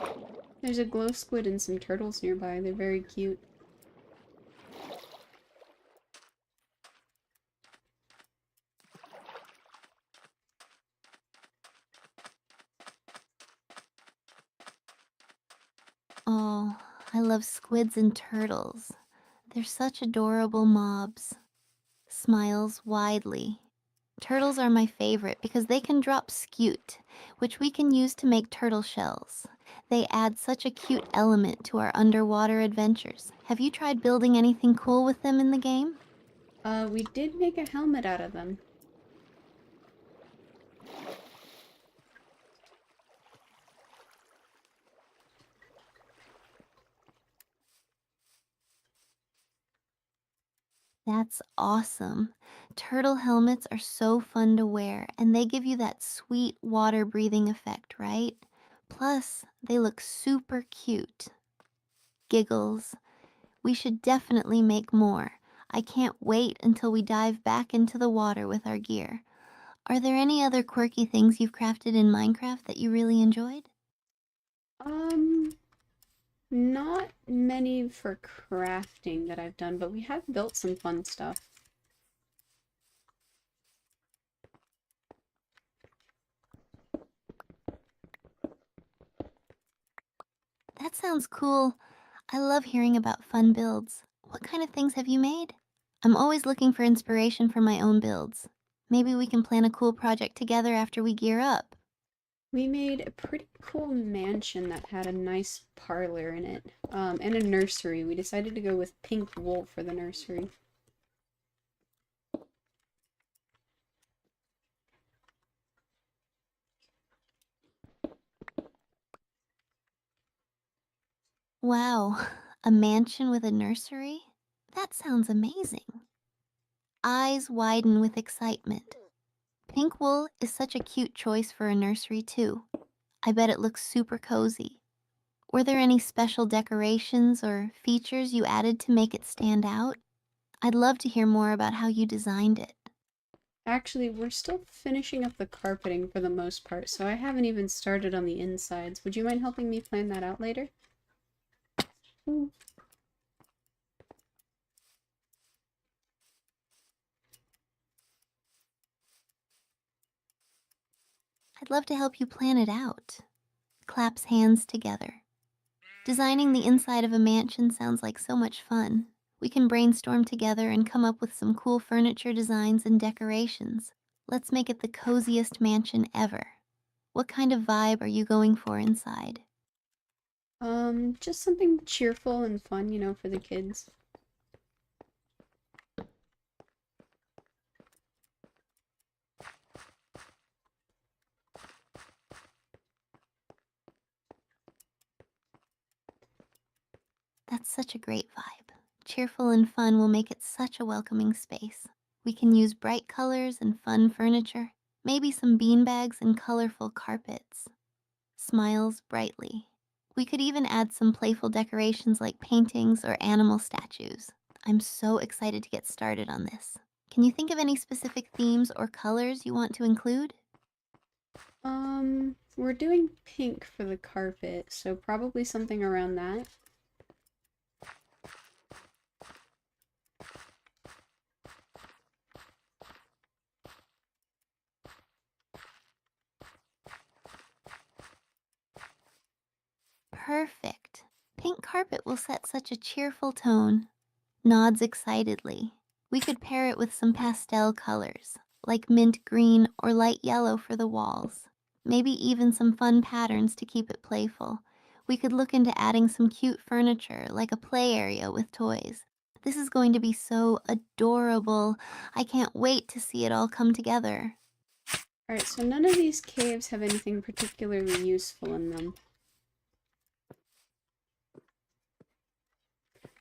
There's a glow squid and some turtles nearby. They're very cute. Oh, I love squids and turtles. They're such adorable mobs. Smiles widely. Turtles are my favorite because they can drop scute, which we can use to make turtle shells. They add such a cute element to our underwater adventures. Have you tried building anything cool with them in the game? We did make a helmet out of them. That's awesome. Turtle helmets are so fun to wear, and they give you that sweet water breathing effect, right? Plus, they look super cute. Giggles. We should definitely make more. I can't wait until we dive back into the water with our gear. Are there any other quirky things you've crafted in Minecraft that you really enjoyed? Um, Not many for crafting that I've done, but we have built some fun stuff. That sounds cool. I love hearing about fun builds. What kind of things have you made? I'm always looking for inspiration for my own builds. Maybe we can plan a cool project together after we gear up. We made a pretty cool mansion that had a nice parlor in it, and a nursery. We decided to go with pink wool for the nursery. Wow, a mansion with a nursery? That sounds amazing. Eyes widen with excitement. Pink wool is such a cute choice for a nursery, too. I bet it looks super cozy. Were there any special decorations or features you added to make it stand out? I'd love to hear more about how you designed it. Actually, we're still finishing up the carpeting for the most part, so I haven't even started on the insides. Would you mind helping me plan that out later? Ooh. I'd love to help you plan it out. Claps hands together. Designing the inside of a mansion sounds like so much fun. We can brainstorm together and come up with some cool furniture designs and decorations. Let's make it the coziest mansion ever. What kind of vibe are you going for inside? Just something cheerful and fun, for the kids. That's such a great vibe. Cheerful and fun will make it such a welcoming space. We can use bright colors and fun furniture, maybe some beanbags and colorful carpets. Smiles brightly. We could even add some playful decorations like paintings or animal statues. I'm so excited to get started on this. Can you think of any specific themes or colors you want to include? We're doing pink for the carpet, so probably something around that. Perfect. Pink carpet will set such a cheerful tone. Nods excitedly. We could pair it with some pastel colors, like mint green or light yellow for the walls. Maybe even some fun patterns to keep it playful. We could look into adding some cute furniture, like a play area with toys. This is going to be so adorable. I can't wait to see it all come together. Alright, so none of these caves have anything particularly useful in them.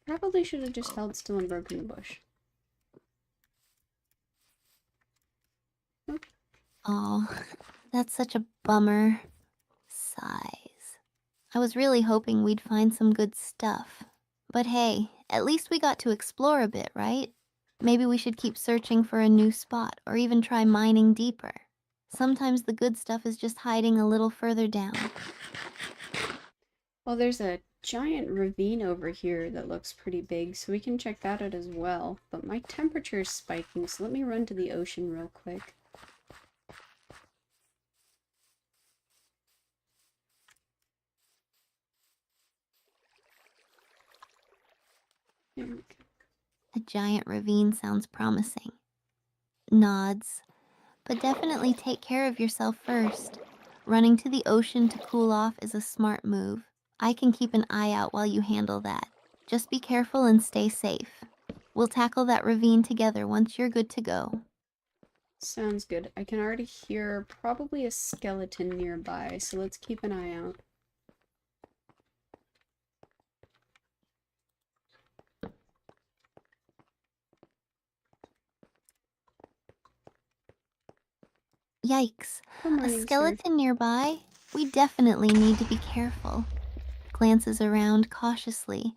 Probably should have just held still and broken the bush. Oh, that's such a bummer. Sighs. I was really hoping we'd find some good stuff. But hey, at least we got to explore a bit, right? Maybe we should keep searching for a new spot or even try mining deeper. Sometimes the good stuff is just hiding a little further down. Well, there's a giant ravine over here that looks pretty big, so we can check that out as well. But my temperature is spiking, so let me run to the ocean real quick. There we go. A giant ravine sounds promising. Nods. But definitely take care of yourself first. Running to the ocean to cool off is a smart move. I can keep an eye out while you handle that. Just be careful and stay safe. We'll tackle that ravine together once you're good to go. Sounds good. I can already hear probably a skeleton nearby, so let's keep an eye out. Yikes. Good A morning, sir. skeleton nearby? We definitely need to be careful. Glances around cautiously.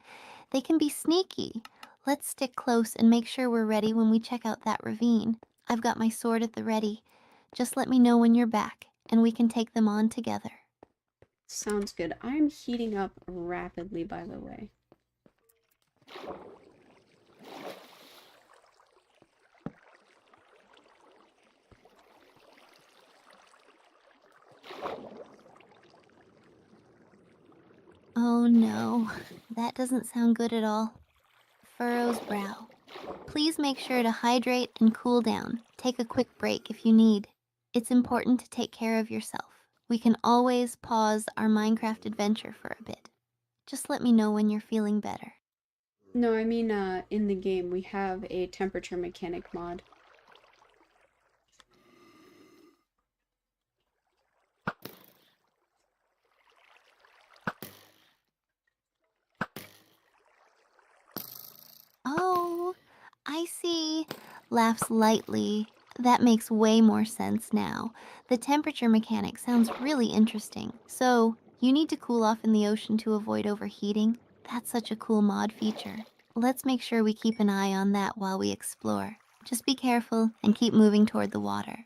They can be sneaky. Let's stick close and make sure we're ready when we check out that ravine. I've got my sword at the ready. Just let me know when you're back, and we can take them on together. Sounds good. I'm heating up rapidly, by the way. Oh no, that doesn't sound good at all. Furrows brow. Please make sure to hydrate and cool down. Take a quick break if you need. It's important to take care of yourself. We can always pause our Minecraft adventure for a bit. Just let me know when you're feeling better. No, I mean, in the game, we have a temperature mechanic mod. Oh, I see. Laughs lightly. That makes way more sense now. The temperature mechanic sounds really interesting. So, you need to cool off in the ocean to avoid overheating? That's such a cool mod feature. Let's make sure we keep an eye on that while we explore. Just be careful and keep moving toward the water.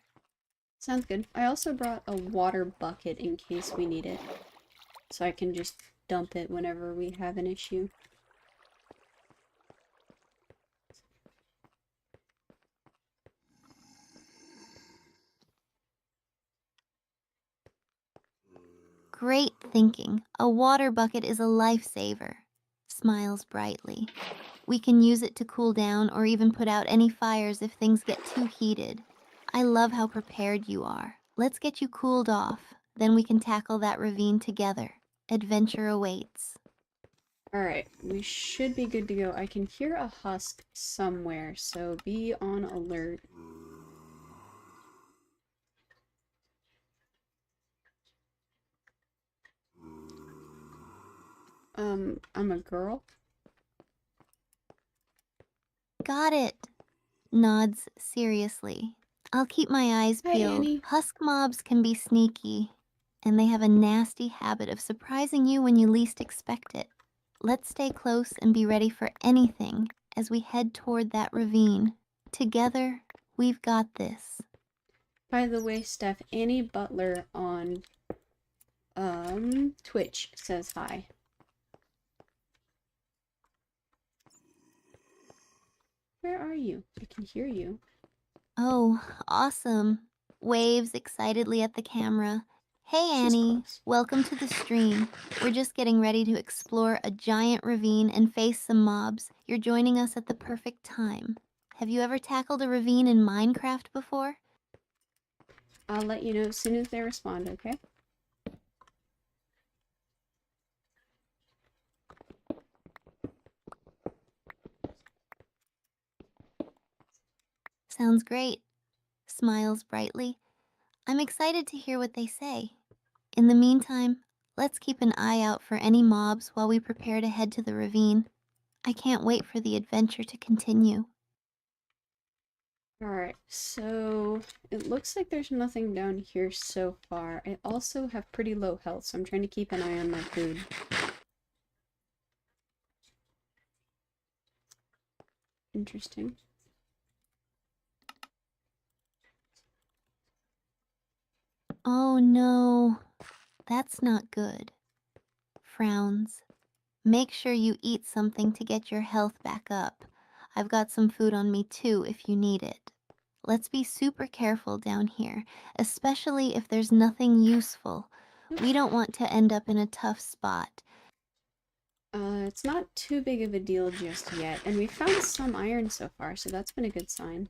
Sounds good. I also brought a water bucket in case we need it. So I can just dump it whenever we have an issue. Great thinking. A water bucket is a lifesaver. Smiles brightly. We can use it to cool down or even put out any fires if things get too heated. I love how prepared you are. Let's get you cooled off. Then we can tackle that ravine together. Adventure awaits. Alright, we should be good to go. I can hear a husk somewhere, so be on alert. I'm a girl? Got it. Nods seriously. I'll keep my eyes Hi, peeled. Annie. Husk mobs can be sneaky, and they have a nasty habit of surprising you when you least expect it. Let's stay close and be ready for anything as we head toward that ravine. Together, we've got this. By the way, Steph, Annie Butler on, Twitch says hi. Where are you? I can hear you. Oh, awesome. Waves excitedly at the camera. Hey She's Annie, close. welcome to the stream. We're just getting ready to explore a giant ravine and face some mobs. You're joining us at the perfect time. Have you ever tackled a ravine in Minecraft before? I'll let you know as soon as they respond, okay? Sounds great. Smiles brightly. I'm excited to hear what they say. In the meantime, let's keep an eye out for any mobs while we prepare to head to the ravine. I can't wait for the adventure to continue. Alright, so it looks like there's nothing down here so far. I also have pretty low health, so I'm trying to keep an eye on my food. Interesting. Oh no, that's not good. Frowns. Make sure you eat something to get your health back up. I've got some food on me too if you need it. Let's be super careful down here, especially if there's nothing useful. We don't want to end up in a tough spot. It's not too big of a deal just yet, and we found some iron so far, so that's been a good sign.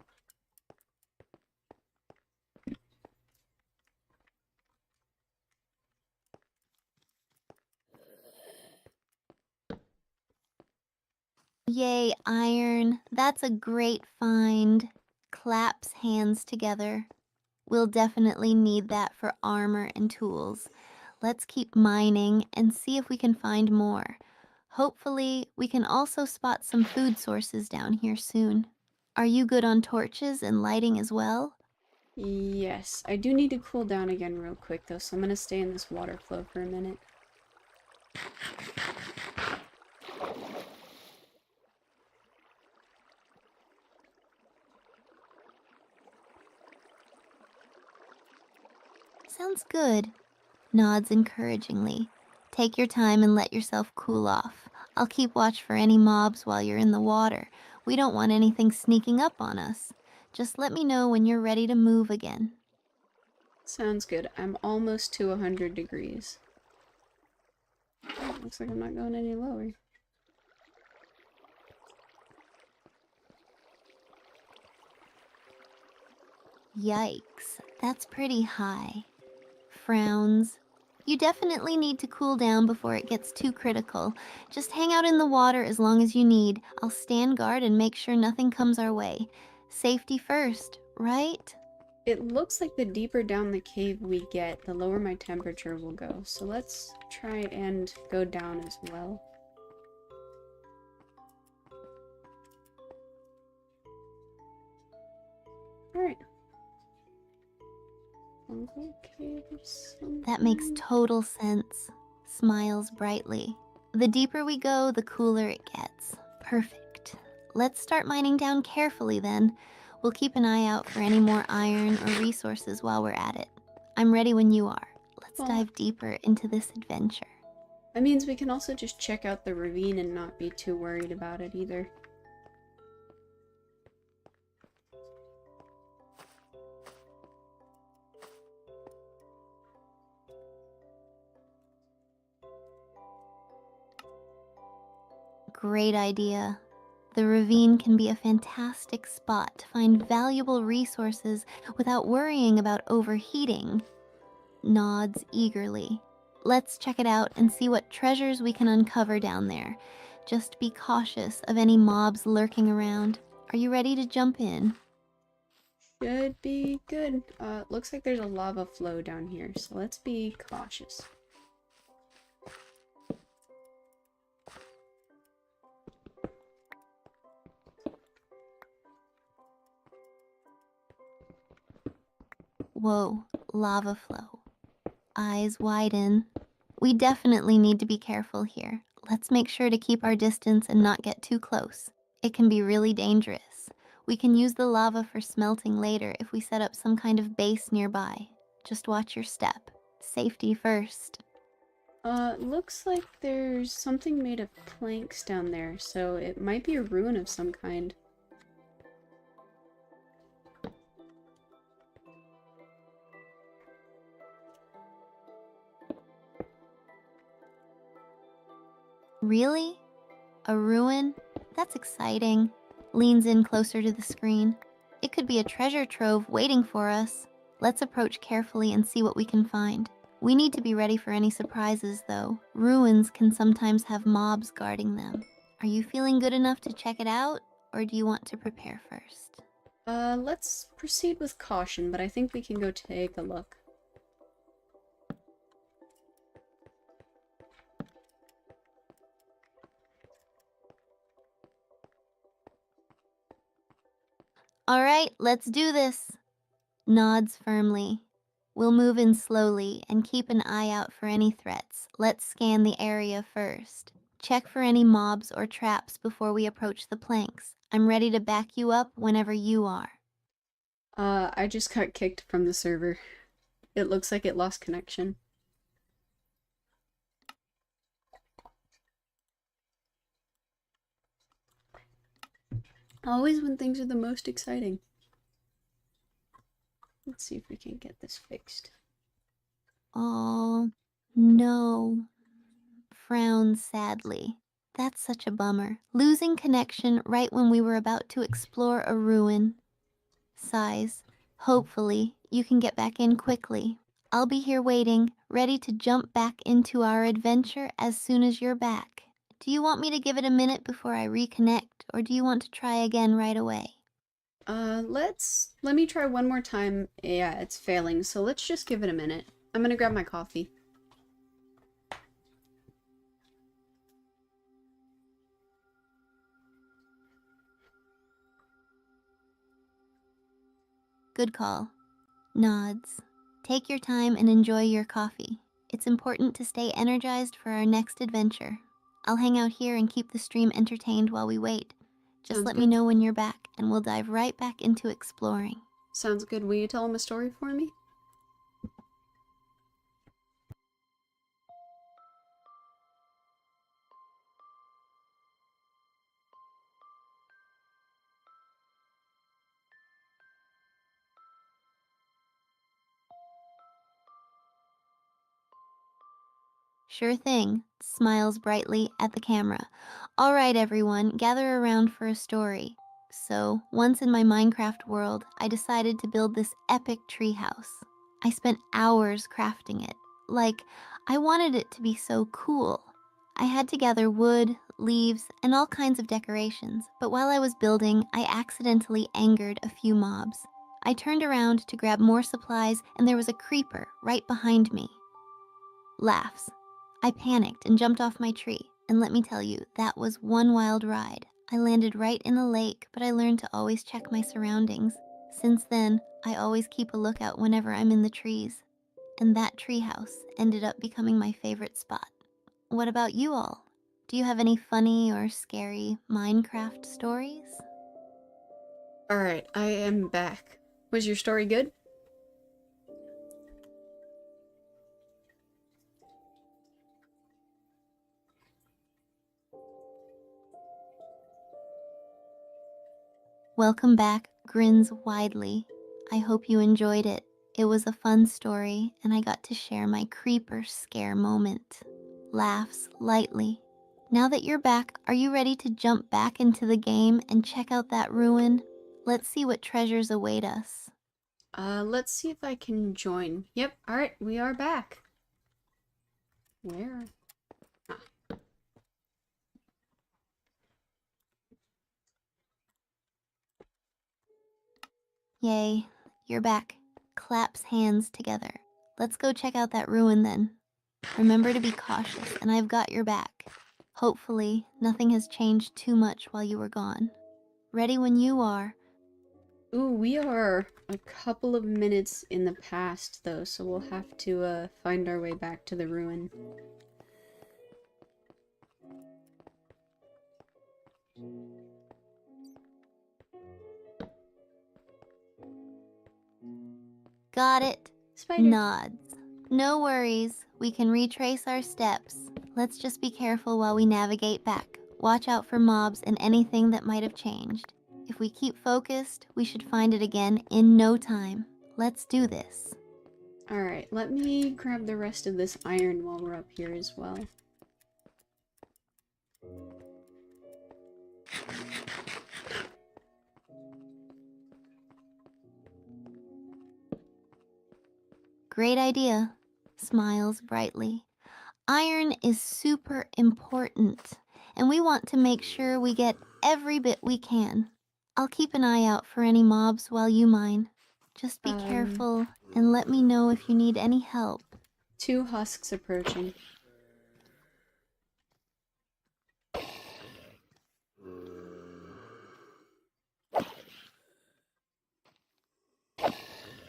Yay, iron. That's a great find. Claps hands together. We'll definitely need that for armor and tools. Let's keep mining and see if we can find more. Hopefully, we can also spot some food sources down here soon. Are you good on torches and lighting as well? Yes, I do need to cool down again real quick though, so I'm gonna stay in this water flow for a minute. Sounds good. Nods encouragingly. Take your time and let yourself cool off. I'll keep watch for any mobs while you're in the water. We don't want anything sneaking up on us. Just let me know when you're ready to move again. Sounds good. I'm almost to 100 degrees. Oh, looks like I'm not going any lower. Yikes, that's pretty high. Frowns. You definitely need to cool down before it gets too critical. Just hang out in the water as long as you need. I'll stand guard and make sure nothing comes our way. Safety first, right? It looks like the deeper down the cave we get, the lower my temperature will go. So let's try and go down as well. Alright. That makes total sense. Smiles brightly. The deeper we go, the cooler it gets. Perfect. Let's start mining down carefully then. We'll keep an eye out for any more iron or resources while we're at it. I'm ready when you are. Let's Well, dive deeper into this adventure. that means we can also just check out the ravine and not be too worried about it either. Great idea. The ravine can be a fantastic spot to find valuable resources without worrying about overheating. Nods eagerly. Let's check it out and see what treasures we can uncover down there. Just be cautious of any mobs lurking around. Are you ready to jump in? Should be good. Looks like there's a lava flow down here, so let's be cautious. Whoa, lava flow. Eyes widen. We definitely need to be careful here. Let's make sure to keep our distance and not get too close. It can be really dangerous. We can use the lava for smelting later if we set up some kind of base nearby. Just watch your step. Safety first. Looks like there's something made of planks down there, so it might be a ruin of some kind. Really? A ruin? That's exciting. Leans in closer to the screen. It could be a treasure trove waiting for us. Let's approach carefully and see what we can find. We need to be ready for any surprises, though. Ruins can sometimes have mobs guarding them. Are you feeling good enough to check it out, or do you want to prepare first? Let's proceed with caution, but I think we can go take a look. All right, let's do this. Nods firmly. We'll move in slowly and keep an eye out for any threats. Let's scan the area first. Check for any mobs or traps before we approach the planks. I'm ready to back you up whenever you are. I just got kicked from the server. It looks like it lost connection. Always when things are the most exciting. Let's see if we can get this fixed. Oh, no. Frowns sadly. That's such a bummer. Losing connection right when we were about to explore a ruin. Sighs. Hopefully, you can get back in quickly. I'll be here waiting, ready to jump back into our adventure as soon as you're back. Do you want me to give it a minute before I reconnect, or do you want to try again right away? Let me try one more time. Yeah, it's failing, so let's just give it a minute. I'm gonna grab my coffee. Good call. Nods. Take your time and enjoy your coffee. It's important to stay energized for our next adventure. I'll hang out here and keep the stream entertained while we wait. Just Sounds let me good. know when you're back, and we'll dive right back into exploring. Sounds good. Will you tell him a story for me? Sure thing, smiles brightly at the camera. All right, everyone, gather around for a story. So, once in my Minecraft world, I decided to build this epic treehouse. I spent hours crafting it. Like, I wanted it to be so cool. I had to gather wood, leaves, and all kinds of decorations, but while I was building, I accidentally angered a few mobs. I turned around to grab more supplies, and there was a creeper right behind me. Laughs. I panicked and jumped off my tree, and let me tell you, that was one wild ride. I landed right in the lake, but I learned to always check my surroundings. Since then, I always keep a lookout whenever I'm in the trees, and that treehouse ended up becoming my favorite spot. What about you all? Do you have any funny or scary Minecraft stories? Alright, I am back. Was your story good? Welcome back, grins widely. I hope you enjoyed it. It was a fun story, and I got to share my creeper scare moment. Laughs lightly. Now that you're back, are you ready to jump back into the game and check out that ruin? Let's see what treasures await us. Let's see if I can join. Yep, alright, we are back. Where? Ah. Yay, you're back. Claps hands together. Let's go check out that ruin then. Remember to be cautious, and I've got your back. Hopefully, nothing has changed too much while you were gone. Ready when you are. Ooh, we are a couple of minutes in the past, though, so we'll have to, find our way back to the ruin. Got it. Spider! Nods. No worries. We can retrace our steps. Let's just be careful while we navigate back. Watch out for mobs and anything that might have changed. If we keep focused, we should find it again in no time. Let's do this. Alright, let me grab the rest of this iron while we're up here as well. Great idea. Smiles brightly. Iron is super important, and we want to make sure we get every bit we can. I'll keep an eye out for any mobs while you mine. Just be careful and let me know if you need any help. 2 husks approaching.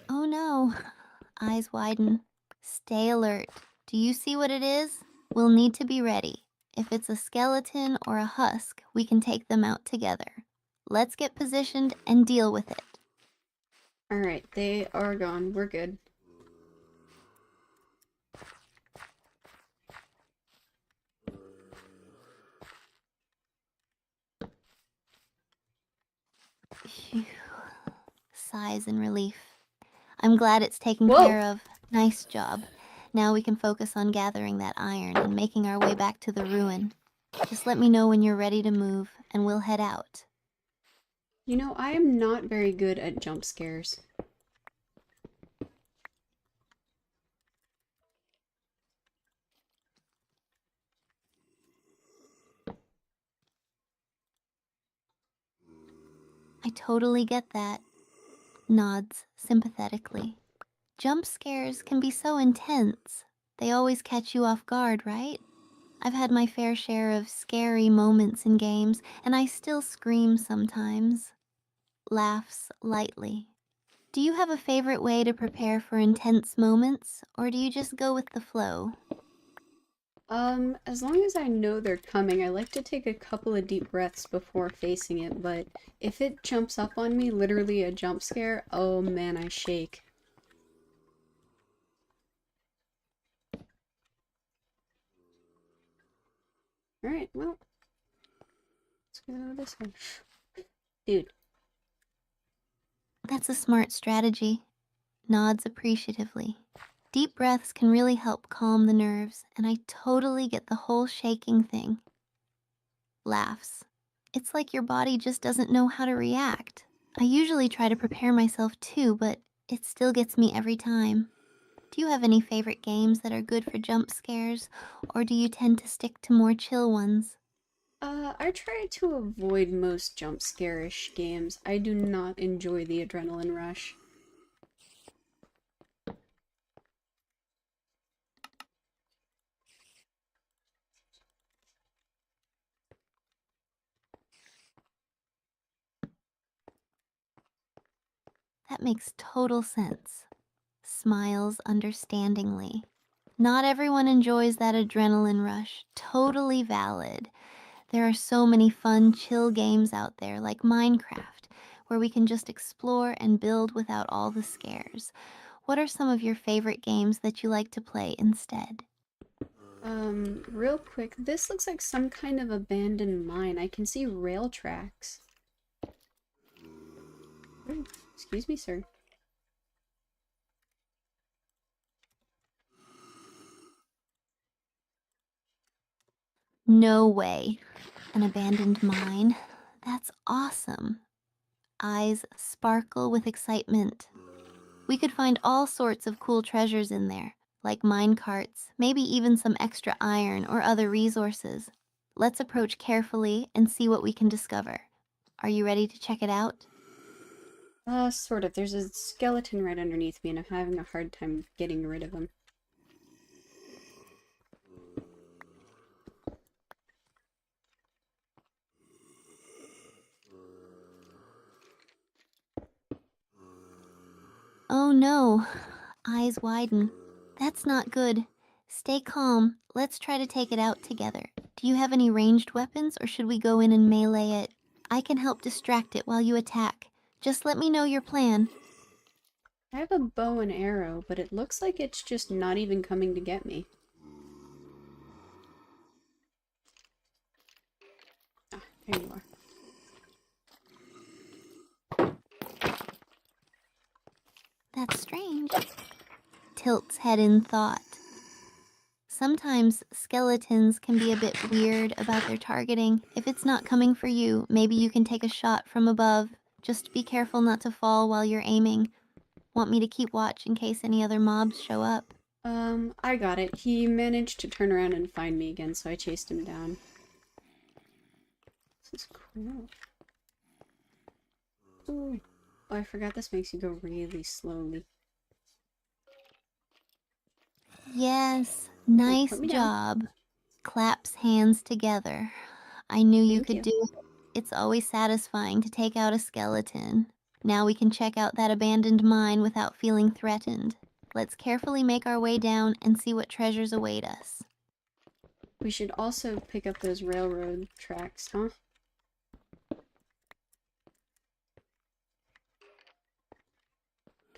Oh no. Eyes widen. Stay alert. Do you see what it is? We'll need to be ready. If it's a skeleton or a husk, we can take them out together. Let's get positioned and deal with it. Alright, they are gone. We're good. Phew. Sighs in relief. I'm glad it's taken Whoa! care of. Nice job. Now we can focus on gathering that iron and making our way back to the ruin. Just let me know when you're ready to move, and we'll head out. You know, I am not very good at jump scares. I totally get that. Nods sympathetically. Jump scares can be so intense. They always catch you off guard, right? I've had my fair share of scary moments in games, and I still scream sometimes. Laughs lightly. Do you have a favorite way to prepare for intense moments, or do you just go with the flow? As long as I know they're coming, I like to take a couple of deep breaths before facing it, but if it jumps up on me, literally a jump scare, oh man, I shake. Alright, well, let's go this way. Dude, That's a smart strategy. Nods appreciatively. Deep breaths can really help calm the nerves, and I totally get the whole shaking thing. Laughs. It's like your body just doesn't know how to react. I usually try to prepare myself too, but it still gets me every time. Do you have any favorite games that are good for jump scares, or do you tend to stick to more chill ones? I try to avoid most jump scare-ish games. I do not enjoy the adrenaline rush. That makes total sense. Smiles understandingly. Not everyone enjoys that adrenaline rush. Totally valid. There are so many fun, chill games out there like Minecraft, where we can just explore and build without all the scares. What are some of your favorite games that you like to play instead? Real quick, this looks like some kind of abandoned mine. I can see rail tracks. Oh, excuse me, sir. No way. An abandoned mine? That's awesome. Eyes sparkle with excitement. We could find all sorts of cool treasures in there, like mine carts, maybe even some extra iron or other resources. Let's approach carefully and see what we can discover. Are you ready to check it out? Sort of. There's a skeleton right underneath me, and I'm having a hard time getting rid of him. Oh no. Eyes widen. That's not good. Stay calm. Let's try to take it out together. Do you have any ranged weapons or should we go in and melee it? I can help distract it while you attack. Just let me know your plan. I have a bow and arrow, but it looks like it's just not even coming to get me. Ah, there you are. That's strange. Tilts head in thought. Sometimes skeletons can be a bit weird about their targeting. If it's not coming for you, maybe you can take a shot from above. Just be careful not to fall while you're aiming. Want me to keep watch in case any other mobs show up? I got it. He managed to turn around and find me again, so I chased him down. This is cool. Ooh. Oh, I forgot this makes you go really slowly. Yes, Oh, nice put me down. job. Claps hands together. I knew you Thank could you. do it. It's always satisfying to take out a skeleton. Now we can check out that abandoned mine without feeling threatened. Let's carefully make our way down and see what treasures await us. We should also pick up those railroad tracks, huh?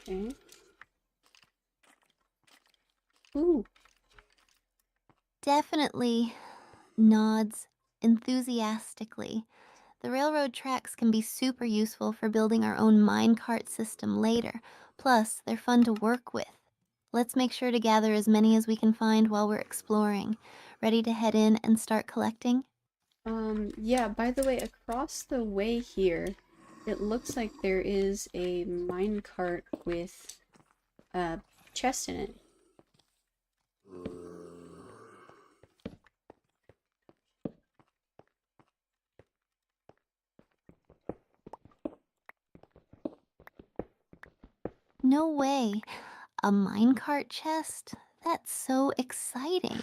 Okay. Ooh. Definitely nods enthusiastically. The railroad tracks can be super useful for building our own minecart system later. Plus, they're fun to work with. Let's make sure to gather as many as we can find while we're exploring. Ready to head in and start collecting? Yeah, by the way, across the way here, it looks like there is a minecart with a chest in it. No way. A minecart chest? That's so exciting.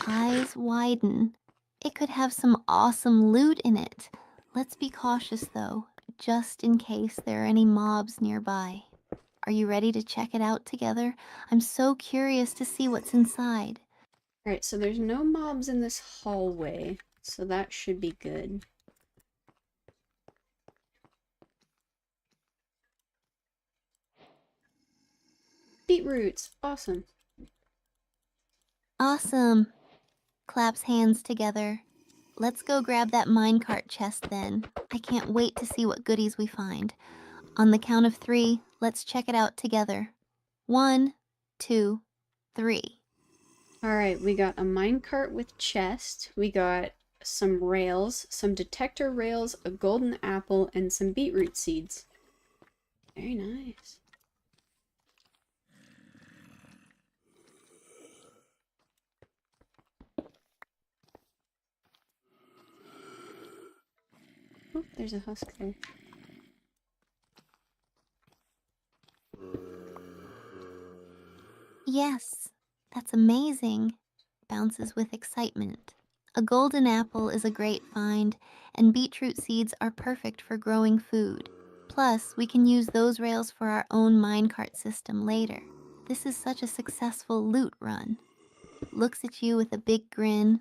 Eyes widen. It could have some awesome loot in it. Let's be cautious though, just in case there are any mobs nearby. Are you ready to check it out together? I'm so curious to see what's inside. Alright, so there's no mobs in this hallway, so that should be good. Beetroots! Awesome. Awesome. Claps hands together. Let's go grab that minecart chest then. I can't wait to see what goodies we find. On the count of 3, let's check it out together. 1, 2, 3. Alright, we got a minecart with chest, we got some rails, some detector rails, a golden apple, and some beetroot seeds. Very nice. Oh, there's a husk there. Yes, that's amazing. Bounces with excitement. A golden apple is a great find, and beetroot seeds are perfect for growing food. Plus, we can use those rails for our own minecart system later. This is such a successful loot run. Looks at you with a big grin.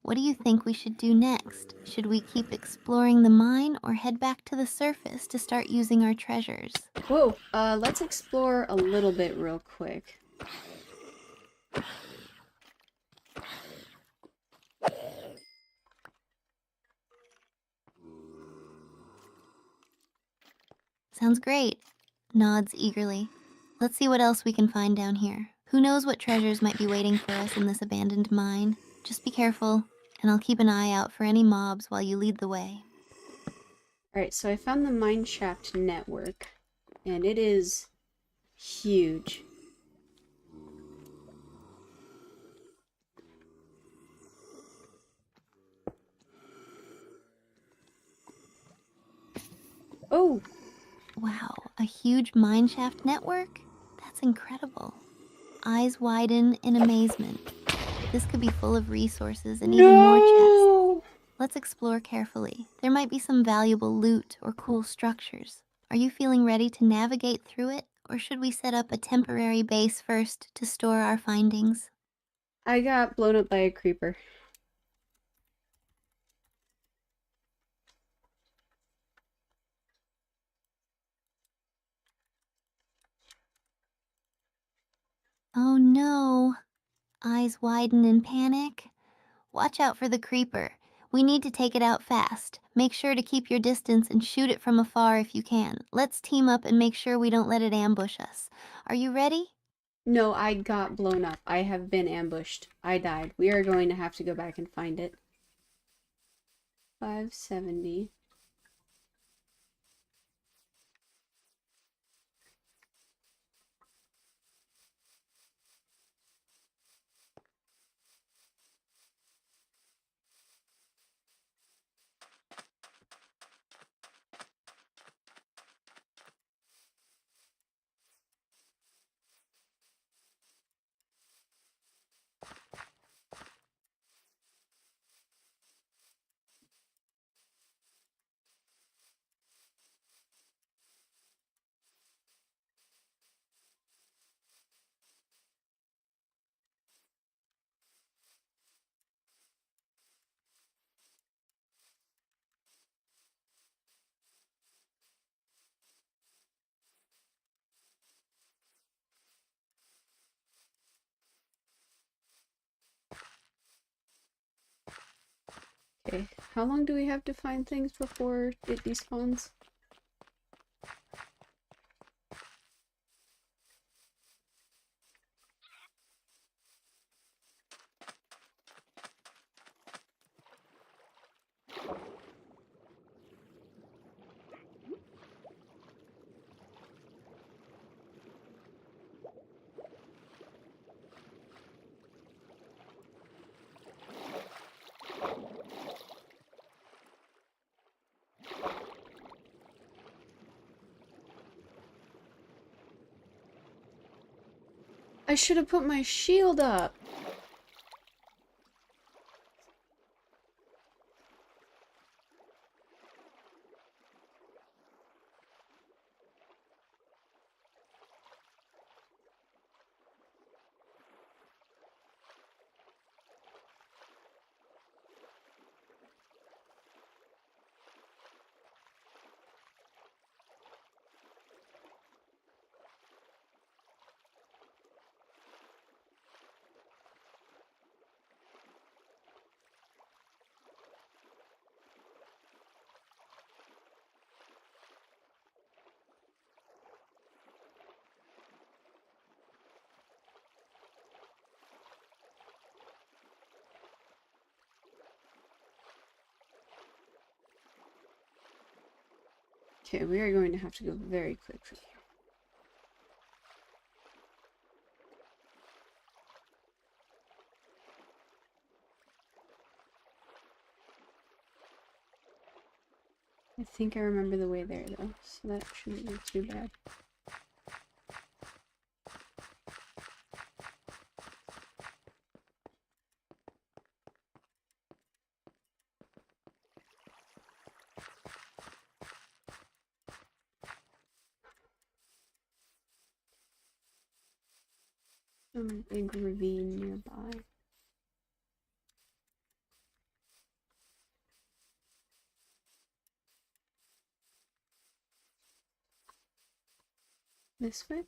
What do you think we should do next? Should we keep exploring the mine or head back to the surface to start using our treasures? Whoa, let's explore a little bit real quick. Sounds great. Nods eagerly. Let's see what else we can find down here. Who knows what treasures might be waiting for us in this abandoned mine? Just be careful, and I'll keep an eye out for any mobs while you lead the way. Alright, so I found the mineshaft network, and it is huge. Oh! Wow, a huge mineshaft network? That's incredible. Eyes widen in amazement. This could be full of resources and even more chests. No! Let's explore carefully. There might be some valuable loot or cool structures. Are you feeling ready to navigate through it, or should we set up a temporary base first to store our findings? I got blown up by a creeper. Oh no! Eyes widen in panic. Watch out for the creeper. We need to take it out fast. Make sure to keep your distance and shoot it from afar if you can. Let's team up and make sure we don't let it ambush us. Are you ready? No, I got blown up. I have been ambushed. I died. We are going to have to go back and find it. 570. Okay, how long do we have to find things before it despawns? I should have put my shield up! Okay, we are going to have to go very quickly. I think I remember the way there, though, so that shouldn't be too bad. Some big ravine nearby. This way?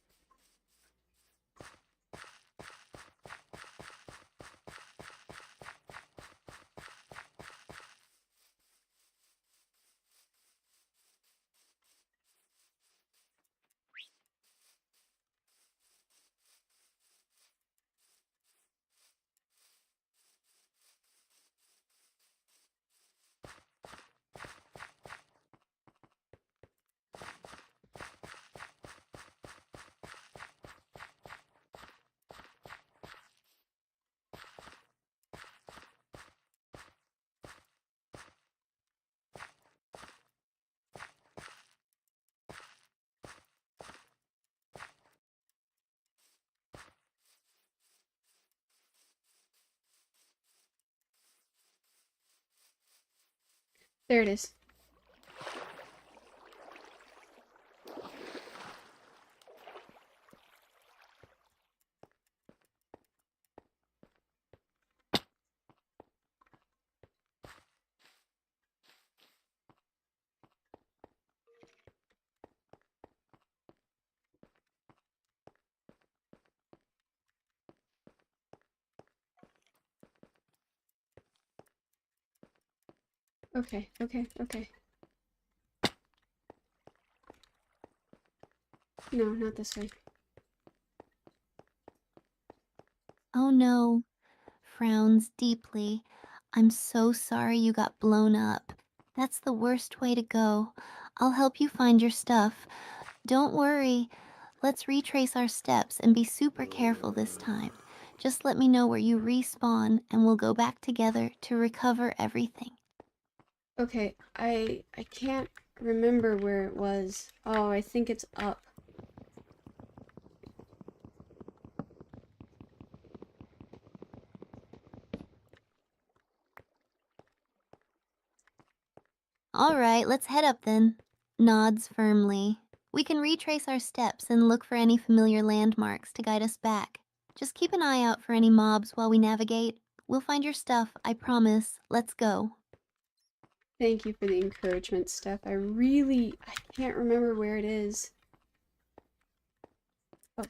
There it is. Okay, okay, okay. No, not this way. Oh no. Frowns deeply. I'm so sorry you got blown up. That's the worst way to go. I'll help you find your stuff. Don't worry. Let's retrace our steps and be super careful this time. Just let me know where you respawn and we'll go back together to recover everything. Okay, I can't remember where it was. Oh, I think it's up. All right, let's head up then. Nods firmly. We can retrace our steps and look for any familiar landmarks to guide us back. Just keep an eye out for any mobs while we navigate. We'll find your stuff, I promise. Let's go. Thank you for the encouragement, Steph. I can't remember where it is. Okay.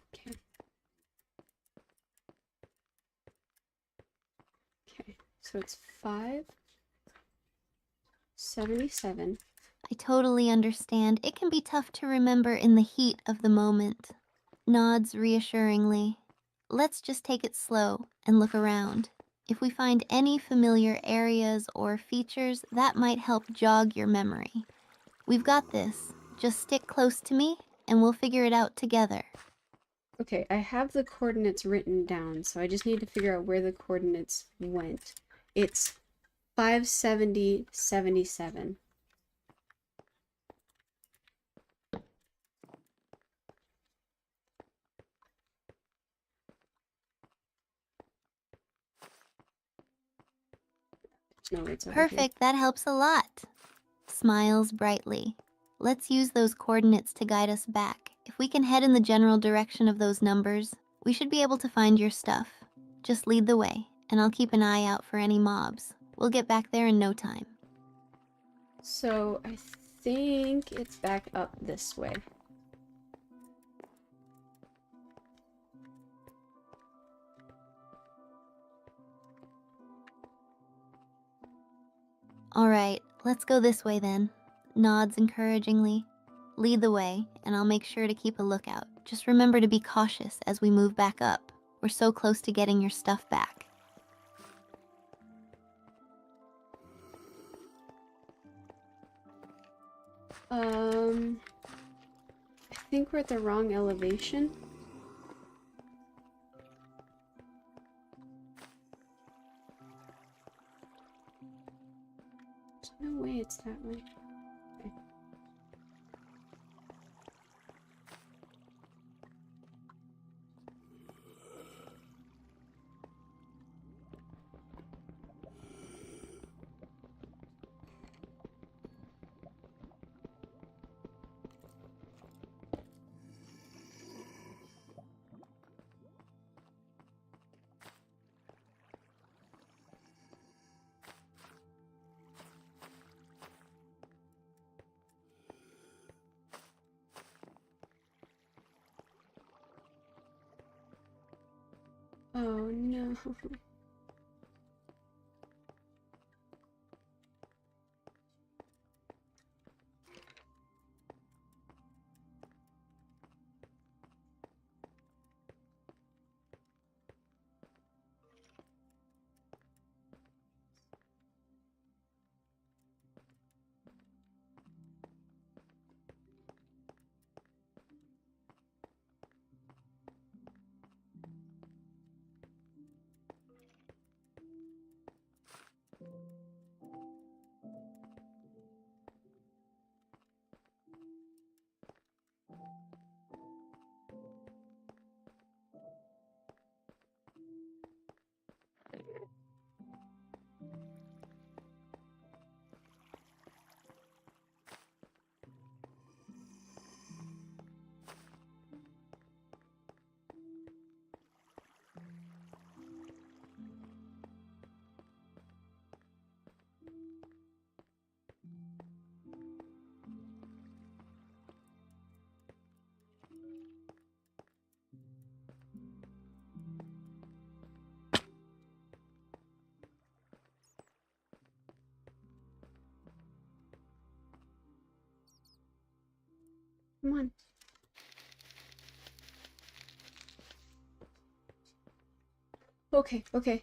Okay, so it's 577. I totally understand. It can be tough to remember in the heat of the moment. Nods reassuringly. Let's just take it slow and look around. If we find any familiar areas or features, that might help jog your memory. We've got this. Just stick close to me and we'll figure it out together. Okay, I have the coordinates written down, so I just need to figure out where the coordinates went. It's 570.77. No, it's over here. Perfect, that helps a lot. Smiles brightly. Let's use those coordinates to guide us back. If we can head in the general direction of those numbers, we should be able to find your stuff. Just lead the way, and I'll keep an eye out for any mobs. We'll get back there in no time. So I think it's back up this way. All right, let's go this way then. Nods encouragingly. Lead the way, and I'll make sure to keep a lookout. Just remember to be cautious as we move back up. We're so close to getting your stuff back. I think we're at the wrong elevation. There's no way it's that way. Okay. Oh no. Come on. Okay, okay.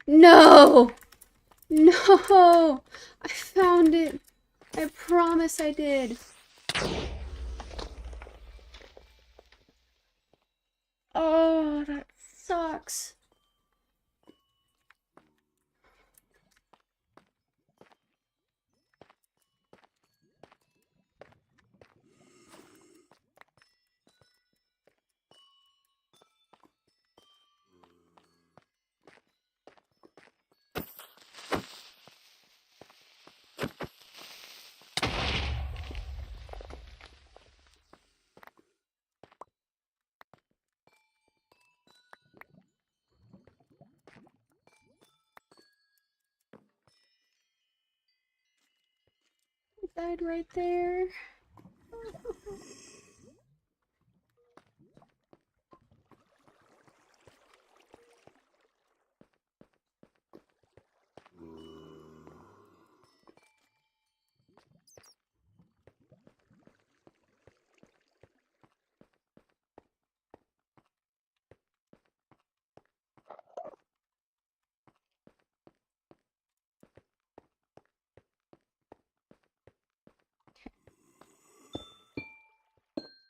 No! No! I found it! I promise I did! Oh, that sucks. I died right there.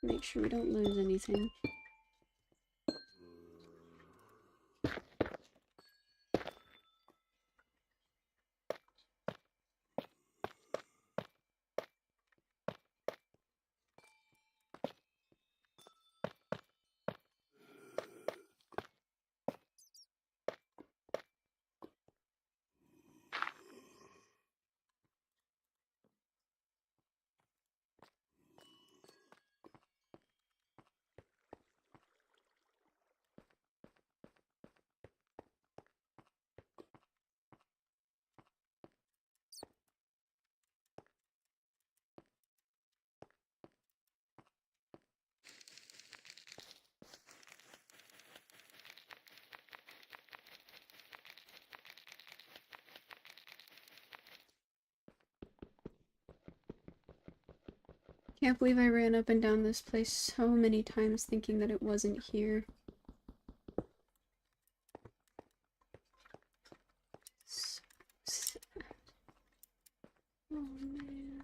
Make sure we don't lose anything. Can't believe I ran up and down this place so many times thinking that it wasn't here. So sad. man.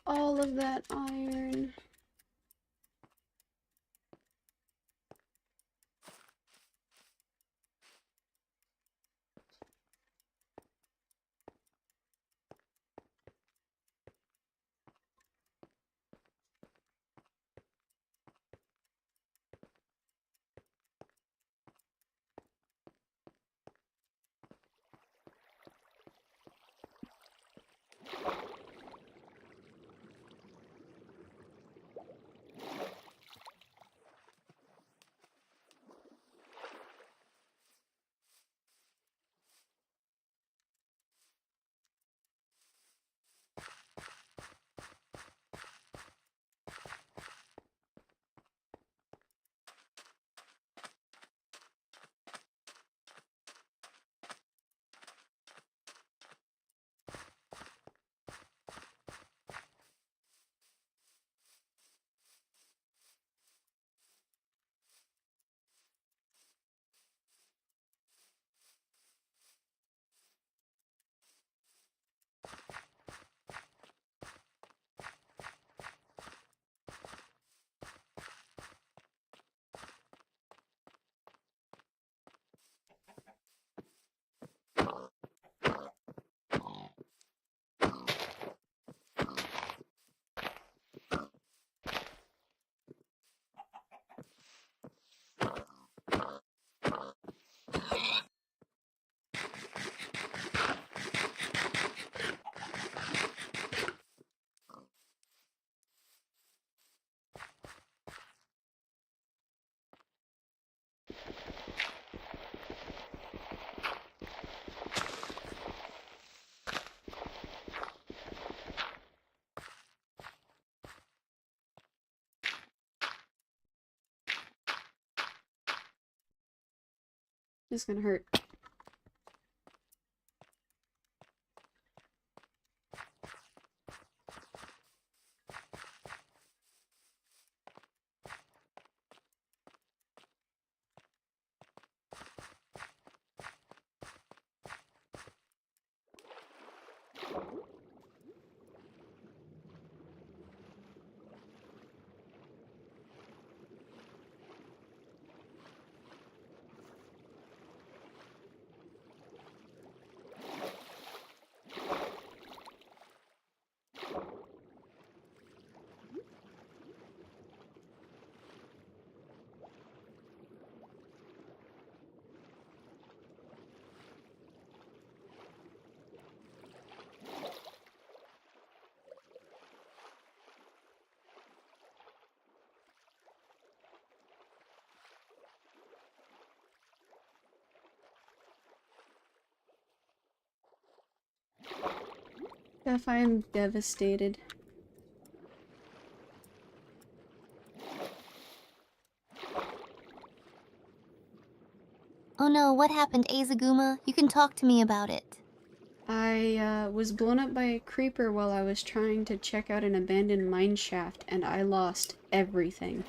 All of that iron. This is gonna hurt. Steph, I am devastated. Oh no, what happened, Azaguma? You can talk to me about it. I was blown up by a creeper while I was trying to check out an abandoned mine shaft, and I lost everything.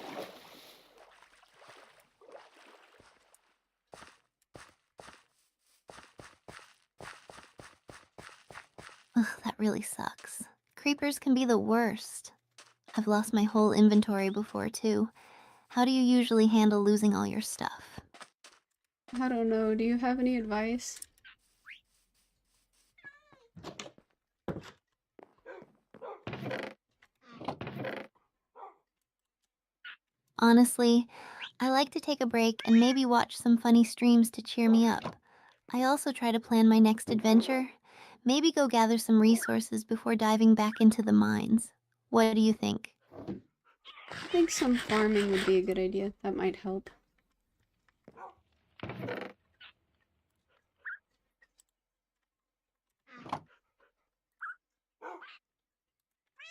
Ugh, that really sucks. Creepers can be the worst. I've lost my whole inventory before, too. How do you usually handle losing all your stuff? I don't know, do you have any advice? Honestly, I like to take a break and maybe watch some funny streams to cheer me up. I also try to plan my next adventure. Maybe go gather some resources before diving back into the mines. What do you think? I think some farming would be a good idea. That might help.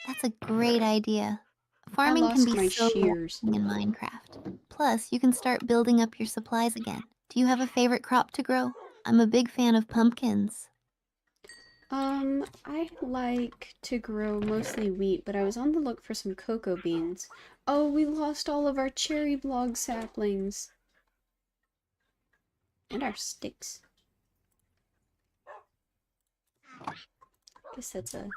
That's a great idea. I Farming can lost be my so shears. relaxing in Minecraft. Plus, you can start building up your supplies again. Do you have a favorite crop to grow? I'm a big fan of pumpkins. I like to grow mostly wheat, but I was on the look for some cocoa beans. Oh, we lost all of our cherry blog saplings. And our sticks. Guess that's a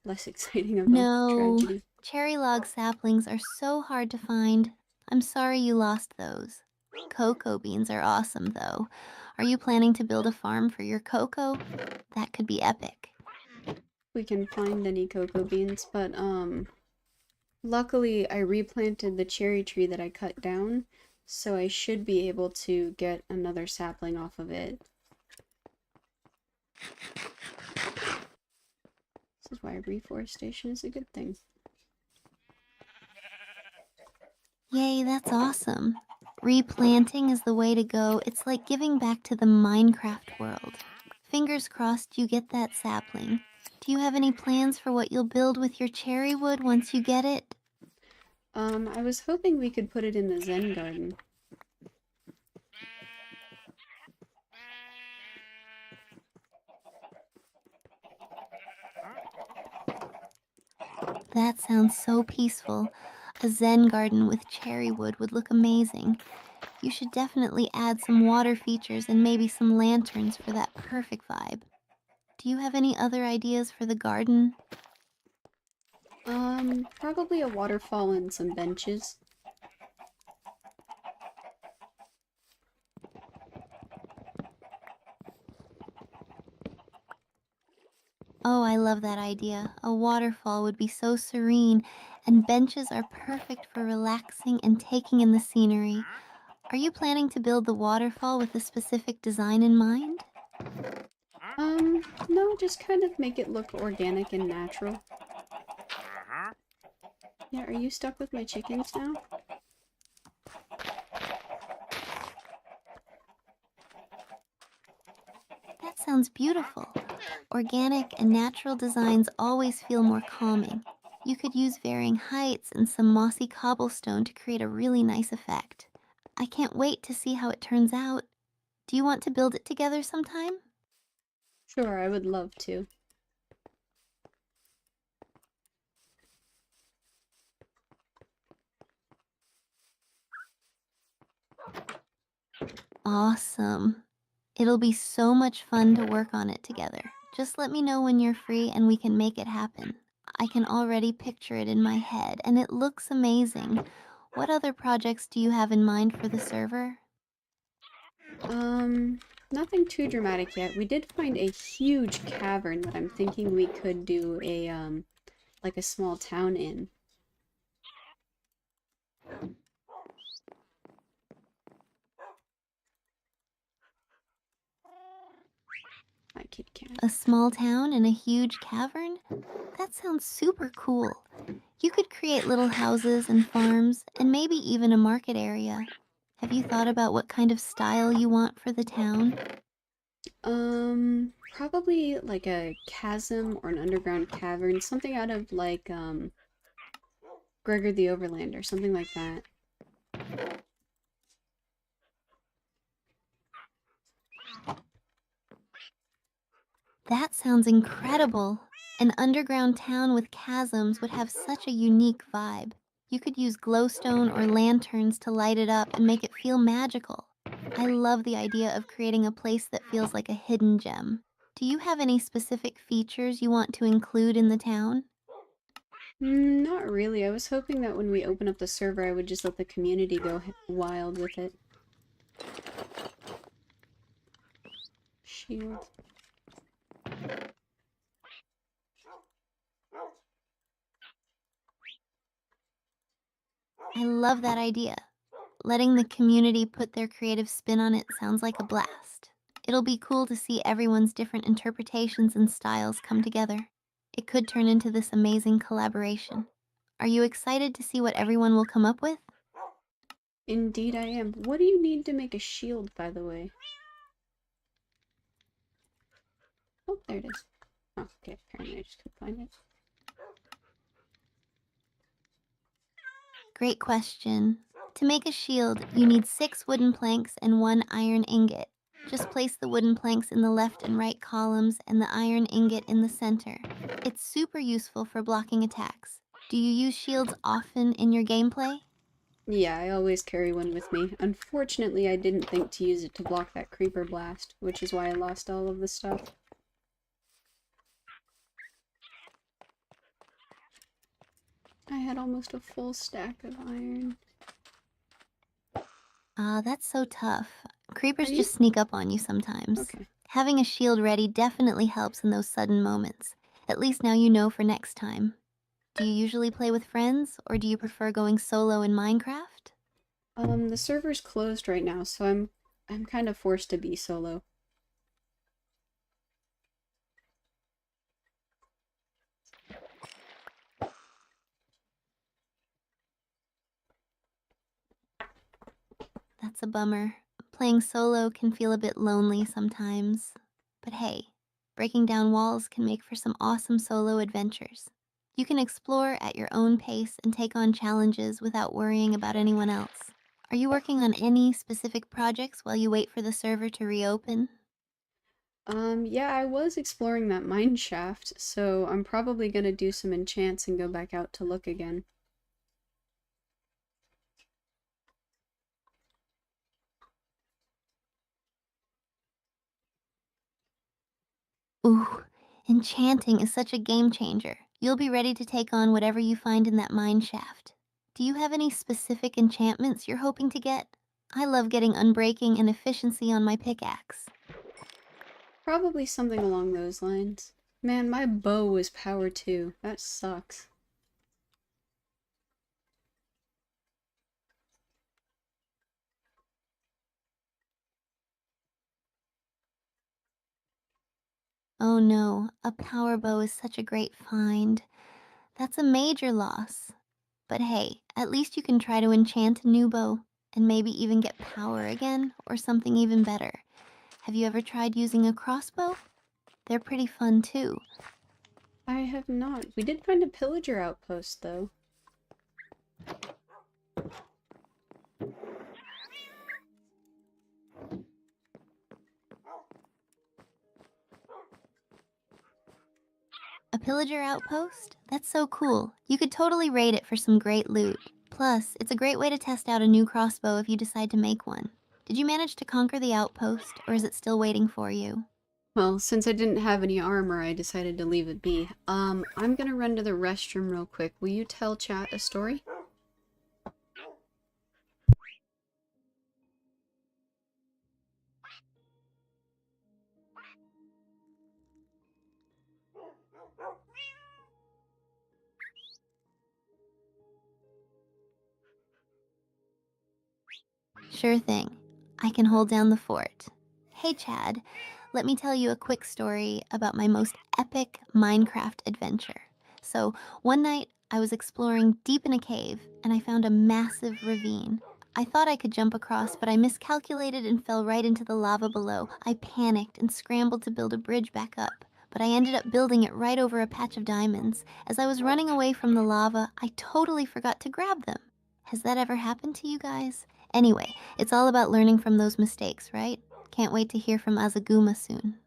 less exciting of a No, tragedy. cherry log saplings are so hard to find. I'm sorry you lost those. Cocoa beans are awesome, though. Are you planning to build a farm for your cocoa? That could be epic. We can find any cocoa beans, but luckily I replanted the cherry tree that I cut down, so I should be able to get another sapling off of it. This is why reforestation is a good thing. Yay, that's awesome. Replanting is the way to go. It's like giving back to the Minecraft world. Fingers crossed you get that sapling. Do you have any plans for what you'll build with your cherry wood once you get it? I was hoping we could put it in the Zen garden. That sounds so peaceful. A Zen garden with cherry wood would look amazing. You should definitely add some water features and maybe some lanterns for that perfect vibe. Do you have any other ideas for the garden? Probably a waterfall and some benches. Oh, I love that idea. A waterfall would be so serene, and benches are perfect for relaxing and taking in the scenery. Are you planning to build the waterfall with a specific design in mind? No, just kind of make it look organic and natural. Yeah, are you stuck with my chickens now? That sounds beautiful. Organic and natural designs always feel more calming. You could use varying heights and some mossy cobblestone to create a really nice effect. I can't wait to see how it turns out. Do you want to build it together sometime? Sure, I would love to. Awesome. It'll be so much fun to work on it together. Just let me know when you're free and we can make it happen. I can already picture it in my head and it looks amazing. What other projects do you have in mind for the server? Nothing too dramatic yet. We did find a huge cavern that I'm thinking we could do a, like a small town in. My kitty cat. A small town in a huge cavern? That sounds super cool. You could create little houses and farms and maybe even a market area. Have you thought about what kind of style you want for the town? Probably like a chasm or an underground cavern, something out of like, Gregor the Overlander, something like that. That sounds incredible. An underground town with chasms would have such a unique vibe. You could use glowstone or lanterns to light it up and make it feel magical. I love the idea of creating a place that feels like a hidden gem. Do you have any specific features you want to include in the town? Not really. I was hoping that when we open up the server, I would just let the community go wild with it. Shield. I love that idea. Letting the community put their creative spin on it sounds like a blast. It'll be cool to see everyone's different interpretations and styles come together. It could turn into this amazing collaboration. Are you excited to see what everyone will come up with? Indeed I am. What do you need to make a shield, by the way? Oh, there it is. Oh, okay, apparently I just couldn't find it. Great question. To make a shield, you need 6 wooden planks and 1 iron ingot. Just place the wooden planks in the left and right columns and the iron ingot in the center. It's super useful for blocking attacks. Do you use shields often in your gameplay? Yeah, I always carry one with me. Unfortunately, I didn't think to use it to block that creeper blast, which is why I lost all of the stuff. I had almost a full stack of iron. That's so tough. Are Creepers you? just sneak up on you sometimes. Okay. Having a shield ready definitely helps in those sudden moments. At least now you know for next time. Do you usually play with friends, or do you prefer going solo in Minecraft? The server's closed right now, so I'm kind of forced to be solo. That's a bummer. Playing solo can feel a bit lonely sometimes. But hey, breaking down walls can make for some awesome solo adventures. You can explore at your own pace and take on challenges without worrying about anyone else. Are you working on any specific projects while you wait for the server to reopen? Yeah, I was exploring that mine shaft, so I'm probably gonna do some enchants and go back out to look again. Ooh, enchanting is such a game changer. You'll be ready to take on whatever you find in that mine shaft. Do you have any specific enchantments you're hoping to get? I love getting unbreaking and efficiency on my pickaxe. Probably something along those lines. Man, my bow is power 2. That sucks. Oh no, a power bow is such a great find. That's a major loss. But hey, at least you can try to enchant a new bow and maybe even get power again or something even better. Have you ever tried using a crossbow? They're pretty fun too. I have not. We did find a pillager outpost, though. A pillager outpost? That's so cool. You could totally raid it for some great loot. Plus, it's a great way to test out a new crossbow if you decide to make one. Did you manage to conquer the outpost, or is it still waiting for you? Well, since I didn't have any armor, I decided to leave it be. I'm gonna run to the restroom real quick. Will you tell chat a story? Sure thing. I can hold down the fort. Hey, Chad, let me tell you a quick story about my most epic Minecraft adventure. So, one night I was exploring deep in a cave and I found a massive ravine. I thought I could jump across, but I miscalculated and fell right into the lava below. I panicked and scrambled to build a bridge back up, but I ended up building it right over a patch of diamonds. As I was running away from the lava, I totally forgot to grab them. Has that ever happened to you guys? Anyway, it's all about learning from those mistakes, right? Can't wait to hear from Azaguma soon.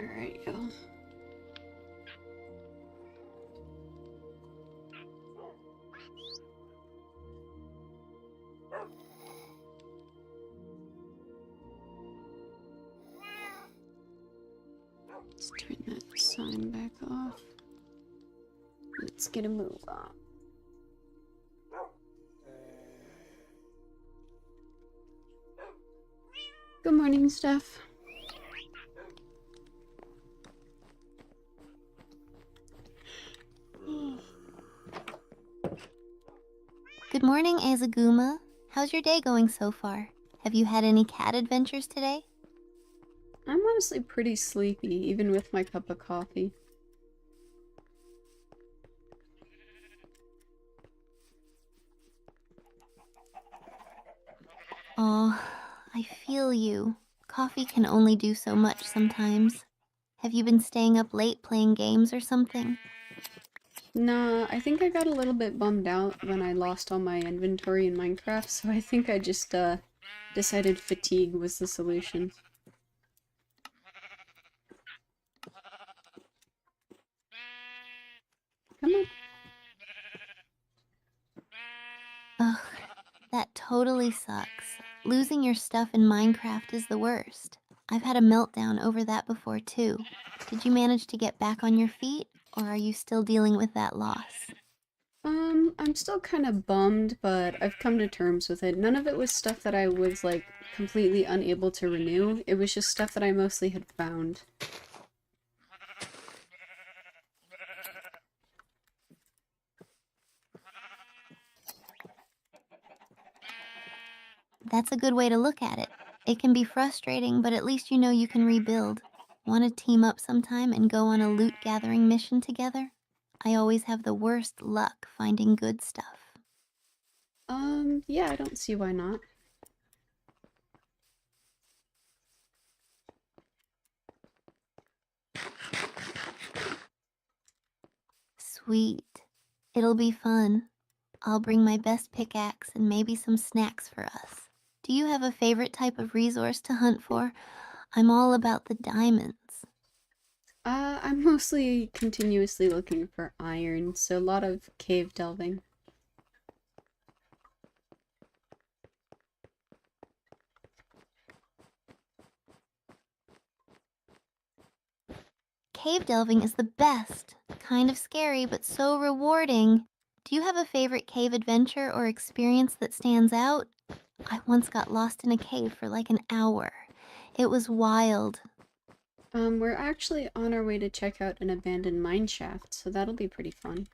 Alright, y'all. Let's turn that sign back off. Let's get a move on. Good morning, Steph. Good morning, Azaguma. How's your day going so far? Have you had any cat adventures today? I'm honestly pretty sleepy, even with my cup of coffee. Oh, I feel you. Coffee can only do so much sometimes. Have you been staying up late playing games or something? Nah, I think I got a little bit bummed out when I lost all my inventory in Minecraft, so I think I just, decided fatigue was the solution. Come on. Ugh, that totally sucks. Losing your stuff in Minecraft is the worst. I've had a meltdown over that before too. Did you manage to get back on your feet, or are you still dealing with that loss? I'm still kind of bummed, but I've come to terms with it. None of it was stuff that I was, like, completely unable to renew. It was just stuff that I mostly had found. That's a good way to look at it. It can be frustrating, but at least you know you can rebuild. Want to team up sometime and go on a loot gathering mission together? I always have the worst luck finding good stuff. Yeah, I don't see why not. Sweet. It'll be fun. I'll bring my best pickaxe and maybe some snacks for us. Do you have a favorite type of resource to hunt for? I'm all about the diamonds. I'm mostly continuously looking for iron, so a lot of cave delving. Cave delving is the best. Kind of scary, but so rewarding. Do you have a favorite cave adventure or experience that stands out? I once got lost in a cave for like an hour. It was wild. We're actually on our way to check out an abandoned mine shaft, so that'll be pretty fun.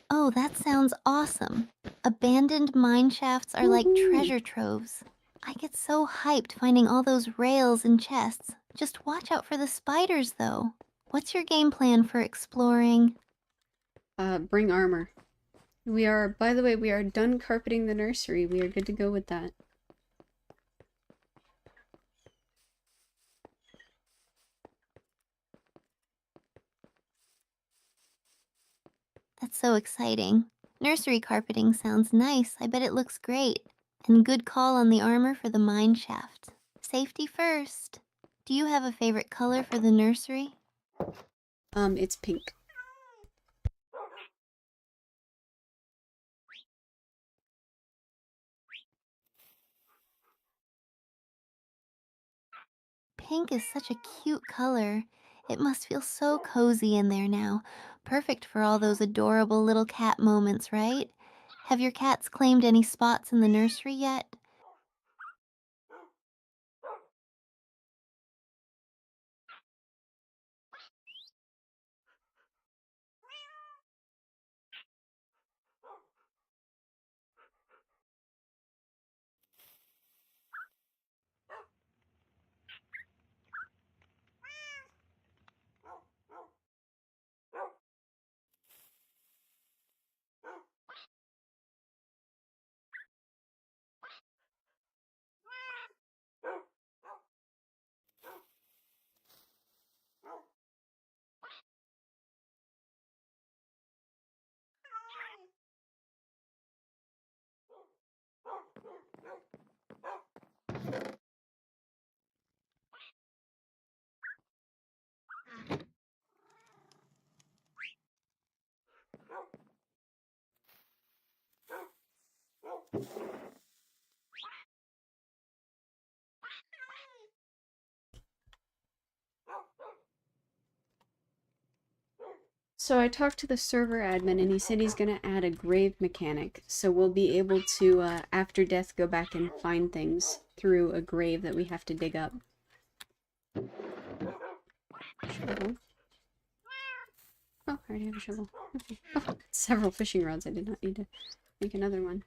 Oh, that sounds awesome. Abandoned mine shafts are like Woohoo! treasure troves. I get so hyped finding all those rails and chests. Just watch out for the spiders, though. What's your game plan for exploring? Bring armor. We are, by the way, we are done carpeting the nursery. We are good to go with that. That's so exciting. Nursery carpeting sounds nice. I bet it looks great. And good call on the armor for the mine shaft. Safety first. Do you have a favorite color for the nursery? It's pink. Pink is such a cute color. It must feel so cozy in there now. Perfect for all those adorable little cat moments, right? Have your cats claimed any spots in the nursery yet? So I talked to the server admin and he said he's gonna add a grave mechanic. So we'll be able to, after death, go back and find things through a grave that we have to dig up. Shovel. Oh, I already have a shovel. Okay. Oh, several fishing rods. I did not need to make another one.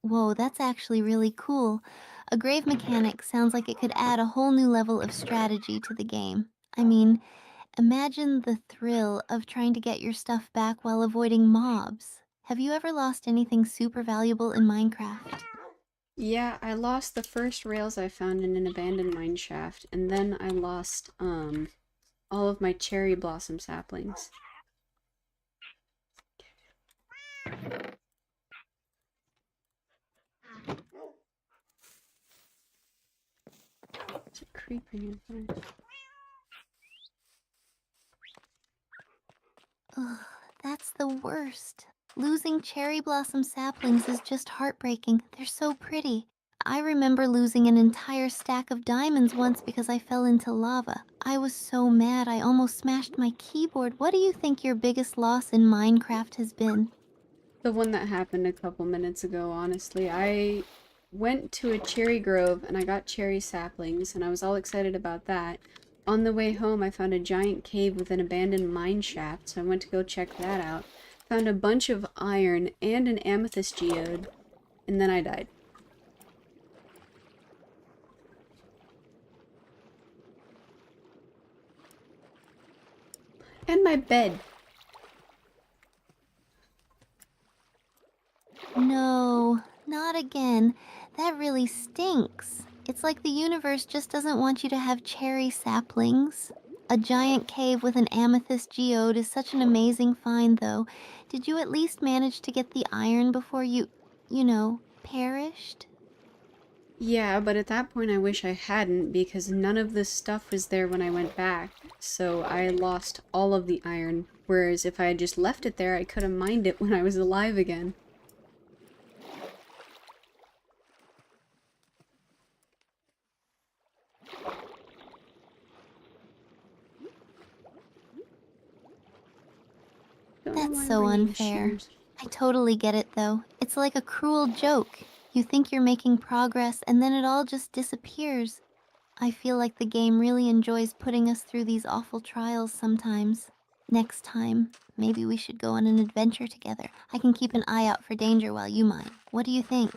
Whoa, that's actually really cool. A grave mechanic sounds like it could add a whole new level of strategy to the game. I mean, imagine the thrill of trying to get your stuff back while avoiding mobs. Have you ever lost anything super valuable in Minecraft? Yeah, I lost the first rails I found in an abandoned mine shaft, and then I lost, all of my cherry blossom saplings. There's a creeper nearby. Ugh, that's the worst. Losing cherry blossom saplings is just heartbreaking. They're so pretty. I remember losing an entire stack of diamonds once because I fell into lava. I was so mad I almost smashed my keyboard. What do you think your biggest loss in Minecraft has been? The one that happened a couple minutes ago, honestly. I went to a cherry grove and I got cherry saplings, and I was all excited about that. On the way home, I found a giant cave with an abandoned mine shaft, so I went to go check that out. Found a bunch of iron and an amethyst geode, and then I died. And my bed. No, not again. That really stinks. It's like the universe just doesn't want you to have cherry saplings. A giant cave with an amethyst geode is such an amazing find, though. Did you at least manage to get the iron before you perished? Yeah, but at that point I wish I hadn't, because none of this stuff was there when I went back, so I lost all of the iron, whereas if I had just left it there, I could have mined it when I was alive again. Don't know That's why I'm so bringing unfair. shears. I totally get it, though. It's like a cruel joke. You think you're making progress, and then it all just disappears. I feel like the game really enjoys putting us through these awful trials sometimes. Next time, maybe we should go on an adventure together. I can keep an eye out for danger while you mine. What do you think?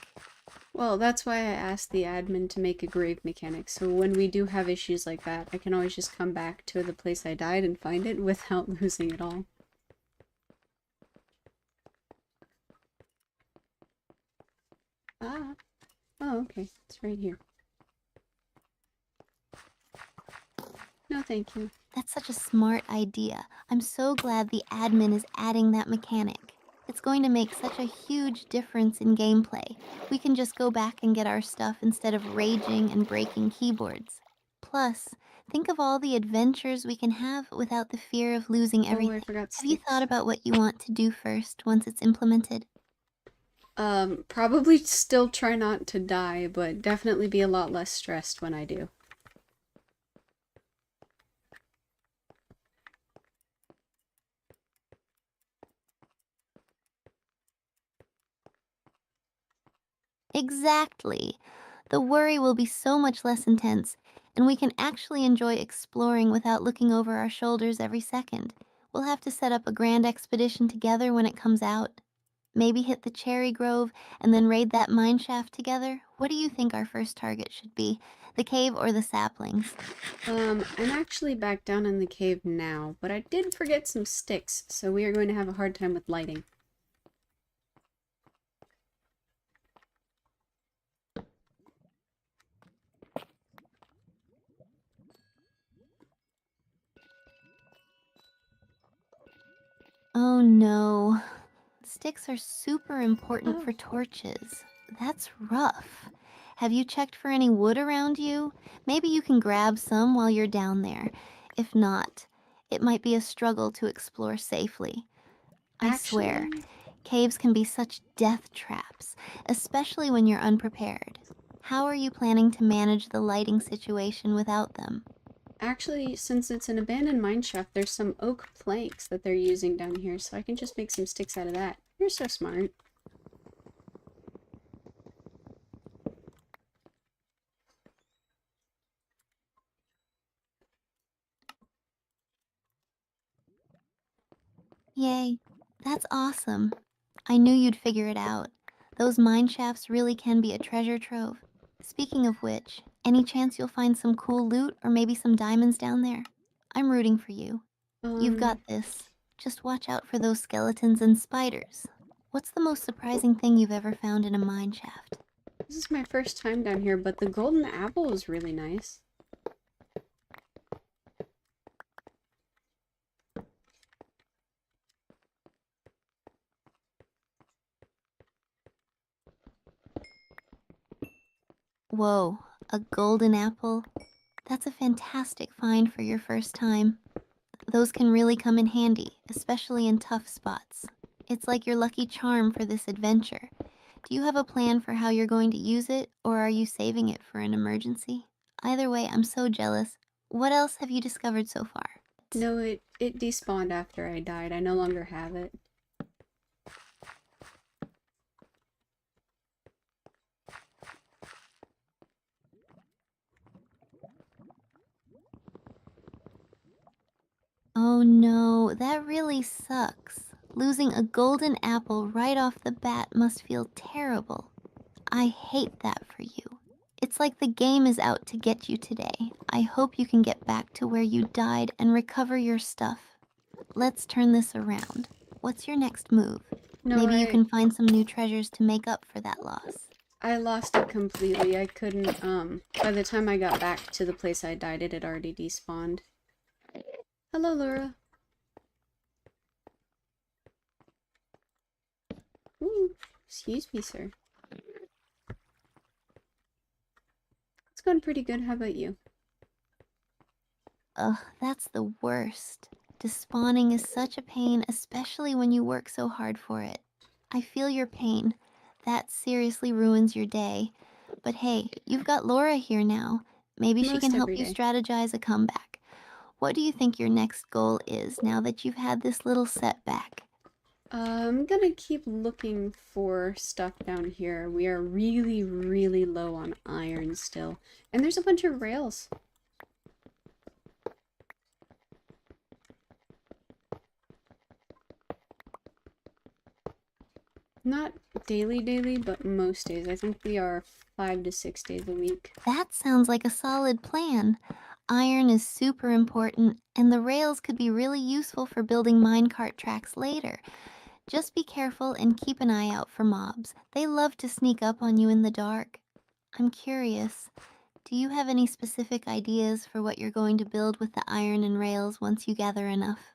Well, that's why I asked the admin to make a grave mechanic, so when we do have issues like that, I can always just come back to the place I died and find it without losing it all. Ah. Oh, okay. It's right here. No, thank you. That's such a smart idea. I'm so glad the admin is adding that mechanic. It's going to make such a huge difference in gameplay. We can just go back and get our stuff instead of raging and breaking keyboards. Plus, think of all the adventures we can have without the fear of losing Oh, I everything. forgot Have you thought sticks. about what you want to do first once it's implemented? Probably still try not to die, but definitely be a lot less stressed when I do. Exactly. The worry will be so much less intense, and we can actually enjoy exploring without looking over our shoulders every second. We'll have to set up a grand expedition together when it comes out. Maybe hit the cherry grove and then raid that mine shaft together. What do you think our first target should be? The cave or the saplings? I'm actually back down in the cave now, but I did forget some sticks, so we are going to have a hard time with lighting. Oh no. Sticks are super important Oh, for torches. That's rough. Have you checked for any wood around you? Maybe you can grab some while you're down there. If not, it might be a struggle to explore safely. I swear, actually, caves can be such death traps, especially when you're unprepared. How are you planning to manage the lighting situation without them? since it's an abandoned mine shaft, there's some oak planks that they're using down here, so I can just make some sticks out of that. You're so smart. Yay, that's awesome. I knew you'd figure it out. Those mine shafts really can be a treasure trove. Speaking of which, any chance you'll find some cool loot or maybe some diamonds down there? I'm rooting for you. You've got Um, this. Just watch out for those skeletons and spiders. What's the most surprising thing you've ever found in a mine shaft? this is my first time down here, but the golden apple is really nice. Whoa, a golden apple? That's a fantastic find for your first time. Those can really come in handy, especially in tough spots. It's like your lucky charm for this adventure. Do you have a plan for how you're going to use it, or are you saving it for an emergency? Either way, I'm so jealous. What else have you discovered so far? No, it despawned after I died. I no longer have it. Oh no, that really sucks. Losing a golden apple right off the bat must feel terrible. I hate that for you. It's like the game is out to get you today. I hope you can get back to where you died and recover your stuff. Let's turn this around. What's your next move? No, Maybe you I can find some new treasures to make up for that loss. I lost it completely. I couldn't, by the time I got back to the place I died, it had already despawned. Hello, Laura. Ooh, excuse me, sir. It's going pretty good. How about you? Ugh, that's the worst. Despawning is such a pain, especially when you work so hard for it. I feel your pain. That seriously ruins your day. But hey, you've got Laura here now. Maybe she can Most help every you day. strategize a comeback. What do you think your next goal is now that you've had this little setback? I'm gonna keep looking for stuff down here. We are really, really low on iron still. And there's a bunch of rails. Not daily, but most days. I think we are 5 to 6 days a week. That sounds like a solid plan. Iron is super important, and the rails could be really useful for building minecart tracks later. Just be careful and keep an eye out for mobs. They love to sneak up on you in the dark. I'm curious, do you have any specific ideas for what you're going to build with the iron and rails once you gather enough?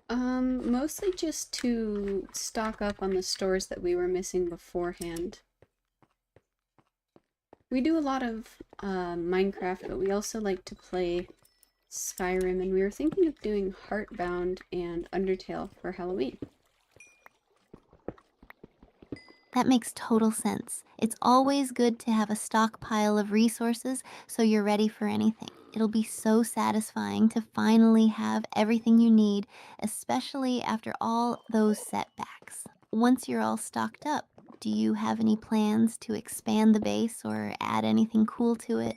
Mostly just to stock up on the stores that we were missing beforehand. We do a lot of Minecraft, but we also like to play Skyrim, and we were thinking of doing Heartbound and Undertale for Halloween. That makes total sense. It's always good to have a stockpile of resources so you're ready for anything. It'll be so satisfying to finally have everything you need, especially after all those setbacks. Once you're all stocked up, do you have any plans to expand the base or add anything cool to it?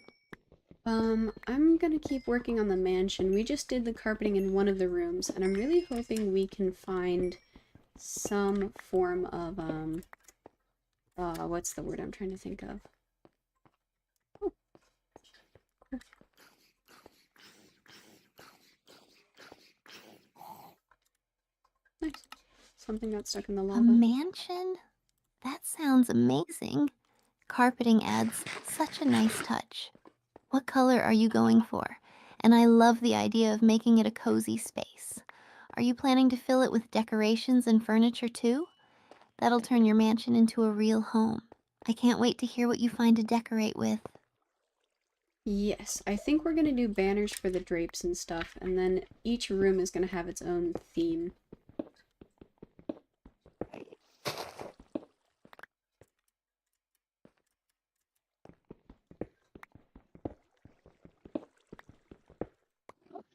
I'm gonna keep working on the mansion. We just did the carpeting in one of the rooms, and I'm really hoping we can find some form of, what's the word I'm trying to think of? Oh, nice. Something got stuck in the A lava. mansion? That sounds amazing. Carpeting adds such a nice touch. What color are you going for? And I love the idea of making it a cozy space. Are you planning to fill it with decorations and furniture too? That'll turn your mansion into a real home. I can't wait to hear what you find to decorate with. Yes, I think we're gonna do banners for the drapes and stuff, and then each room is gonna have its own theme.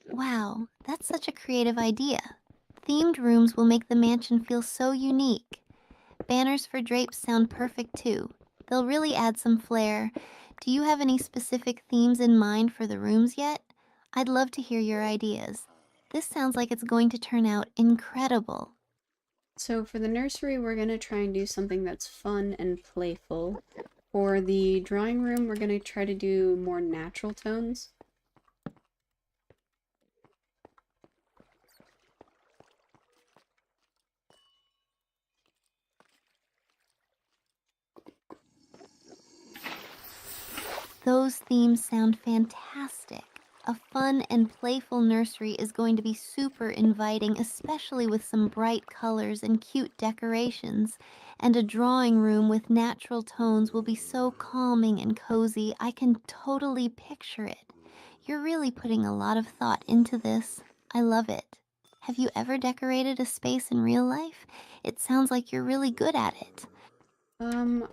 Wow, that's such a creative idea. Themed rooms will make the mansion feel so unique. Banners for drapes sound perfect too. They'll really add some flair. Do you have any specific themes in mind for the rooms yet? I'd love to hear your ideas. This sounds like it's going to turn out incredible. So for the nursery, we're gonna try and do something that's fun and playful. For the drawing room, we're gonna try to do more natural tones. Those themes sound fantastic. A fun and playful nursery is going to be super inviting, especially with some bright colors and cute decorations. And a drawing room with natural tones will be so calming and cozy, I can totally picture it. You're really putting a lot of thought into this. I love it. Have you ever decorated a space in real life? It sounds like you're really good at it.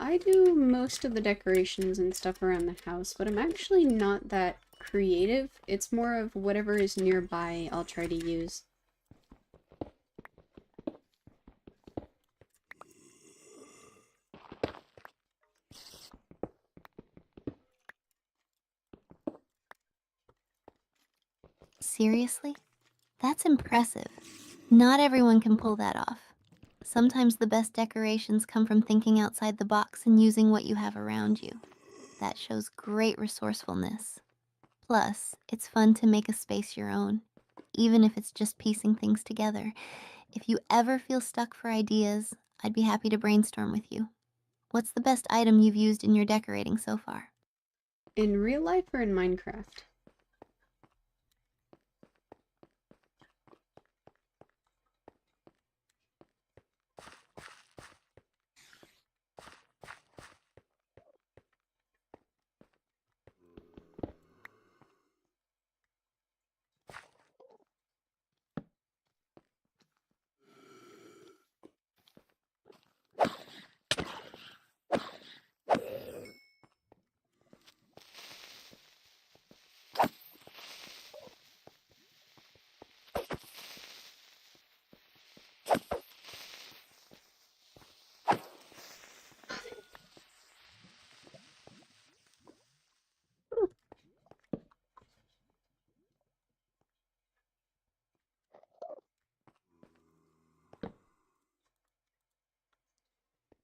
I do most of the decorations and stuff around the house, but I'm actually not that creative. It's more of whatever is nearby I'll try to use. Seriously? That's impressive. Not everyone can pull that off. Sometimes the best decorations come from thinking outside the box and using what you have around you. That shows great resourcefulness. Plus, it's fun to make a space your own, even if it's just piecing things together. If you ever feel stuck for ideas, I'd be happy to brainstorm with you. What's the best item you've used in your decorating so far? In real life or in Minecraft?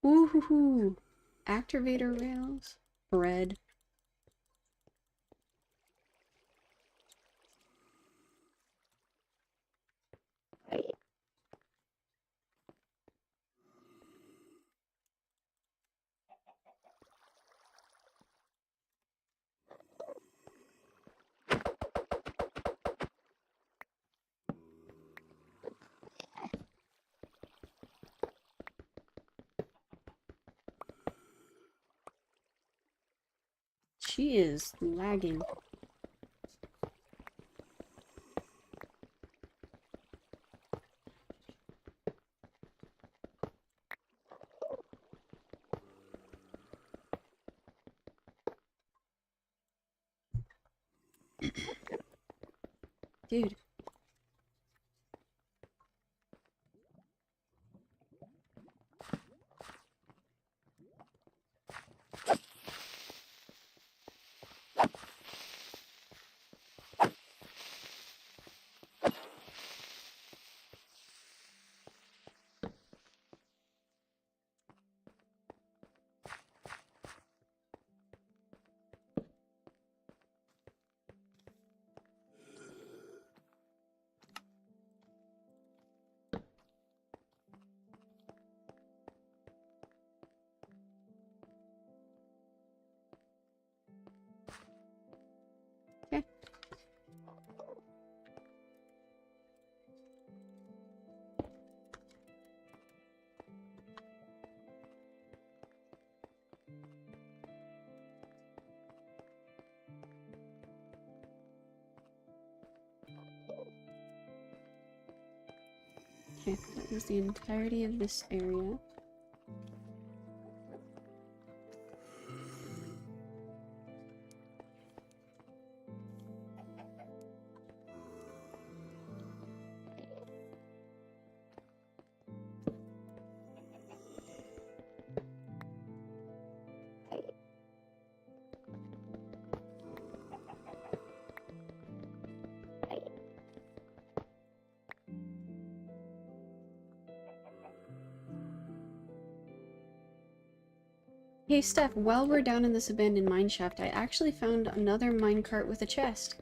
Ooh, activator rails, bread. she is lagging. Dude. Okay. Okay, that was the entirety of this area. Hey Steph, while we're down in this abandoned mineshaft, I actually found another minecart with a chest.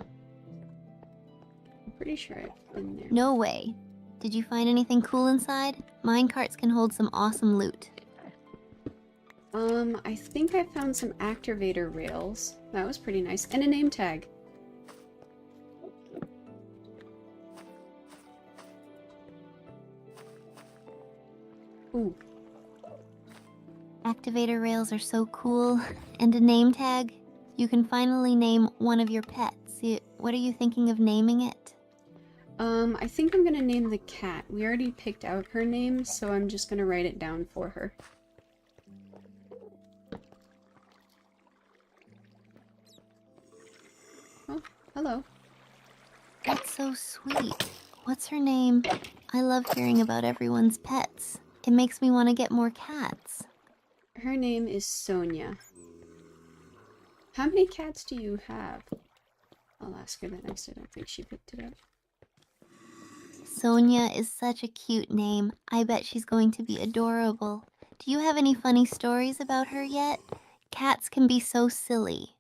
I'm pretty sure I've been there. No way. Did you find anything cool inside? Minecarts can hold some awesome loot. I think I found some activator rails. That was pretty nice. And a name tag. Ooh. Activator rails are so cool. And a name tag. You can finally name one of your pets. What are you thinking of naming it? I think I'm gonna name the cat. We already picked out her name, so I'm just gonna write it down for her. Oh, hello. That's so sweet. What's her name? I love hearing about everyone's pets. It makes me want to get more cats. Her name is Sonia. How many cats do you have? I'll ask her that next. I don't think she picked it up. Sonia is such a cute name. I bet she's going to be adorable. Do you have any funny stories about her yet? Cats can be so silly.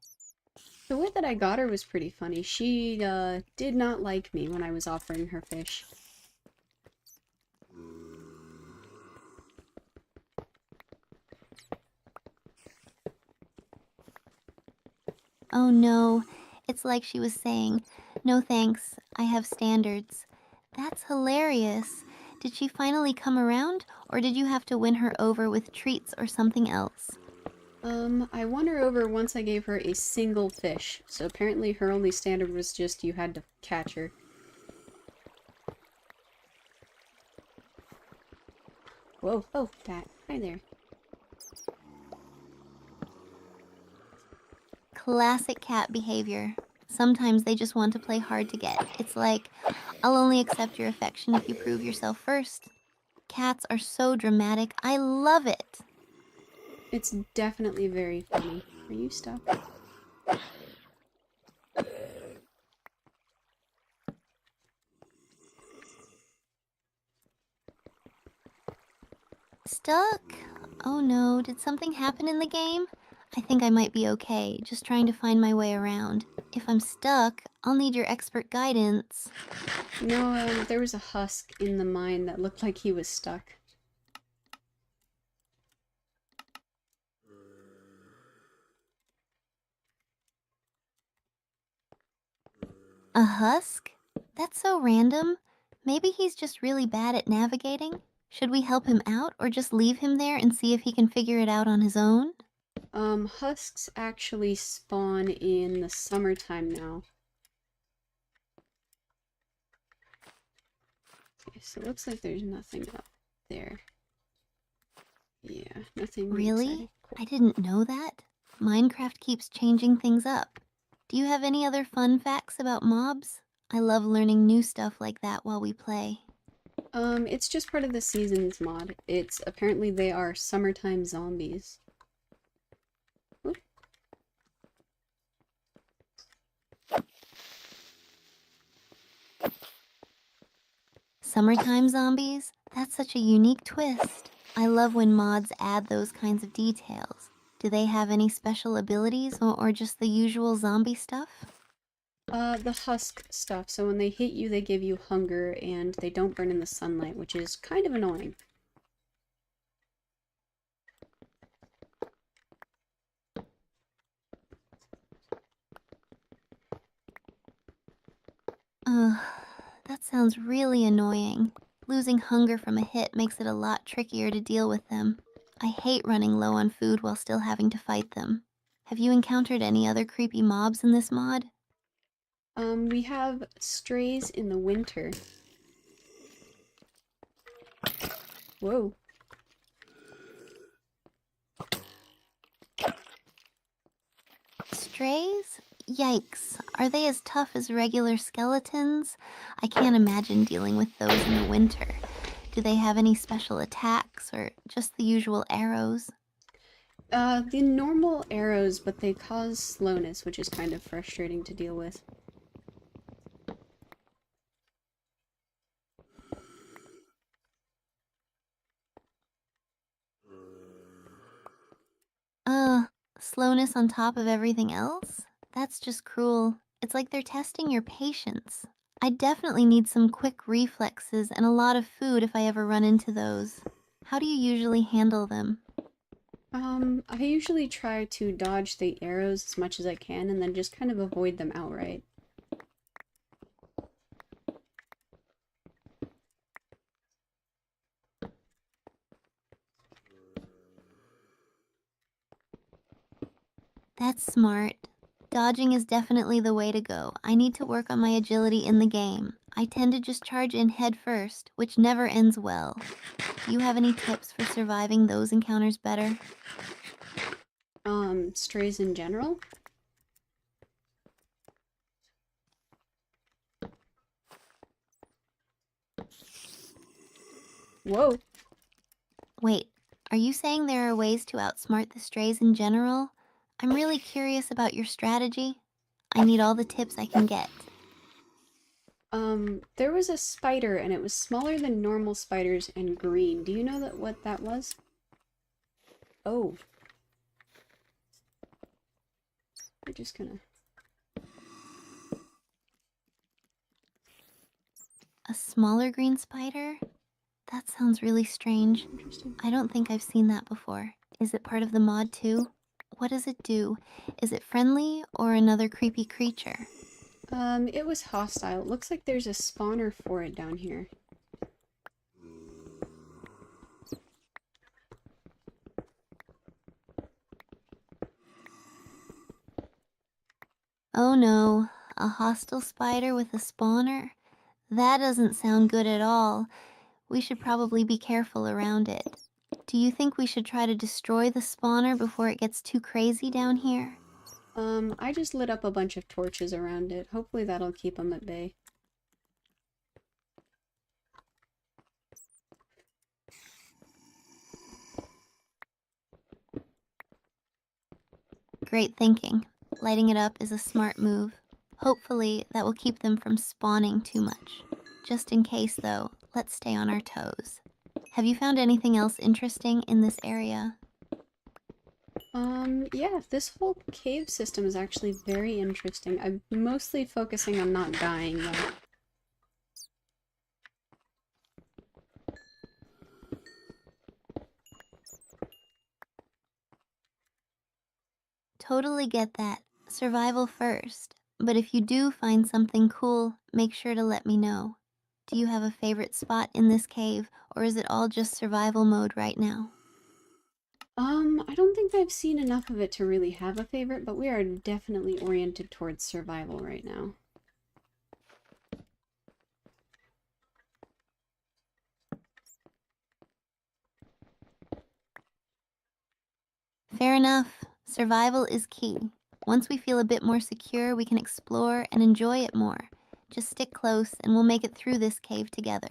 The way that I got her was pretty funny. She, did not like me when I was offering her fish. Oh no, it's like she was saying, "No thanks, I have standards." That's hilarious. Did she finally come around, or did you have to win her over with treats or something else? I won her over once I gave her a single fish. So apparently her only standard was just you had to catch her. Whoa, oh, that. Hi there. Classic cat behavior. Sometimes they just want to play hard to get. It's like, "I'll only accept your affection if you prove yourself first." Cats are so dramatic. I love it. It's definitely very funny. Are you stuck? Stuck? Oh no, did something happen in the game? I think I might be okay, just trying to find my way around. If I'm stuck, I'll need your expert guidance. No, there was a husk in the mine that looked like he was stuck. A husk? That's so random. Maybe he's just really bad at navigating? Should we help him out or just leave him there and see if he can figure it out on his own? Husks actually spawn in the summertime now. Okay, so it looks like there's nothing up there. Yeah, nothing Really? exciting. Cool. I didn't know that. Minecraft keeps changing things up. Do you have any other fun facts about mobs? I love learning new stuff like that while we play. It's just part of the seasons mod. It's apparently they are summertime zombies. Oop. Summertime zombies? That's such a unique twist. I love when mods add those kinds of details. Do they have any special abilities or just the usual zombie stuff? The husk stuff. So when they hit you, they give you hunger, and they don't burn in the sunlight, which is kind of annoying. Ugh, that sounds really annoying. Losing hunger from a hit makes it a lot trickier to deal with them. I hate running low on food while still having to fight them. Have you encountered any other creepy mobs in this mod? We have strays in the winter. Whoa. Strays? Yikes. Are they as tough as regular skeletons? I can't imagine dealing with those in the winter. Do they have any special attacks or just the usual arrows? The normal arrows, but they cause slowness, which is kind of frustrating to deal with. Ugh, slowness on top of everything else? That's just cruel. It's like they're testing your patience. I definitely need some quick reflexes and a lot of food if I ever run into those. How do you usually handle them? I usually try to dodge the arrows as much as I can and then just kind of avoid them outright. That's smart. Dodging is definitely the way to go. I need to work on my agility in the game. I tend to just charge in head first, which never ends well. Do you have any tips for surviving those encounters better? Strays in general? Whoa. Wait, are you saying there are ways to outsmart the strays in general? I'm really curious about your strategy. I need all the tips I can get. There was a spider and it was smaller than normal spiders and green. Do you know what that was? Oh. We're just gonna... A smaller green spider? That sounds really strange. Interesting. I don't think I've seen that before. Is it part of the mod too? What does it do? Is it friendly or another creepy creature? It was hostile. It looks like there's a spawner for it down here. Oh no, a hostile spider with a spawner? That doesn't sound good at all. We should probably be careful around it. Do you think we should try to destroy the spawner before it gets too crazy down here? I just lit up a bunch of torches around it. Hopefully that'll keep them at bay. Great thinking. Lighting it up is a smart move. Hopefully, that will keep them from spawning too much. Just in case, though, let's stay on our toes. Have you found anything else interesting in this area? Yeah, this whole cave system is actually very interesting. I'm mostly focusing on not dying, though. Totally get that. Survival first. But if you do find something cool, make sure to let me know. Do you have a favorite spot in this cave, or is it all just survival mode right now? I don't think I've seen enough of it to really have a favorite, but we are definitely oriented towards survival right now. Fair enough. Survival is key. Once we feel a bit more secure, we can explore and enjoy it more. Just stick close and we'll make it through this cave together.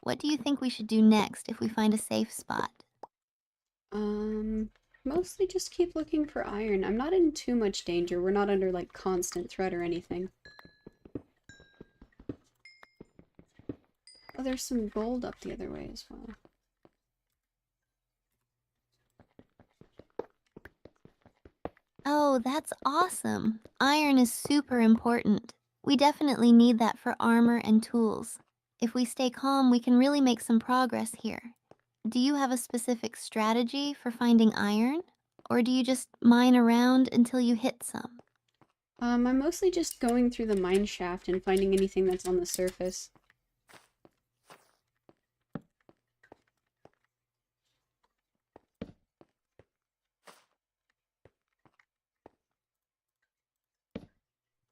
What do you think we should do next if we find a safe spot? Um, Mostly just keep looking for iron. I'm not in too much danger. We're not under like constant threat or anything. Oh, there's some gold up the other way as well. Oh, that's awesome. Iron is super important. We definitely need that for armor and tools. If we stay calm, we can really make some progress here. Do you have a specific strategy for finding iron? Or do you just mine around until you hit some? I'm mostly just going through the mine shaft and finding anything that's on the surface.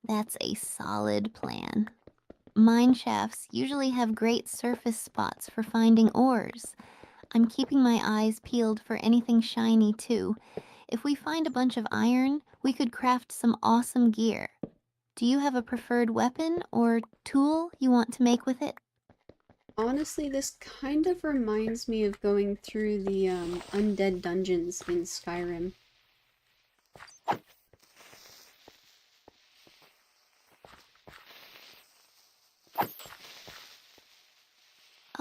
That's a solid plan. Mine shafts usually have great surface spots for finding ores. I'm keeping my eyes peeled for anything shiny too. If we find a bunch of iron, we could craft some awesome gear. Do you have a preferred weapon or tool you want to make with it? Honestly, this kind of reminds me of going through the undead dungeons in Skyrim.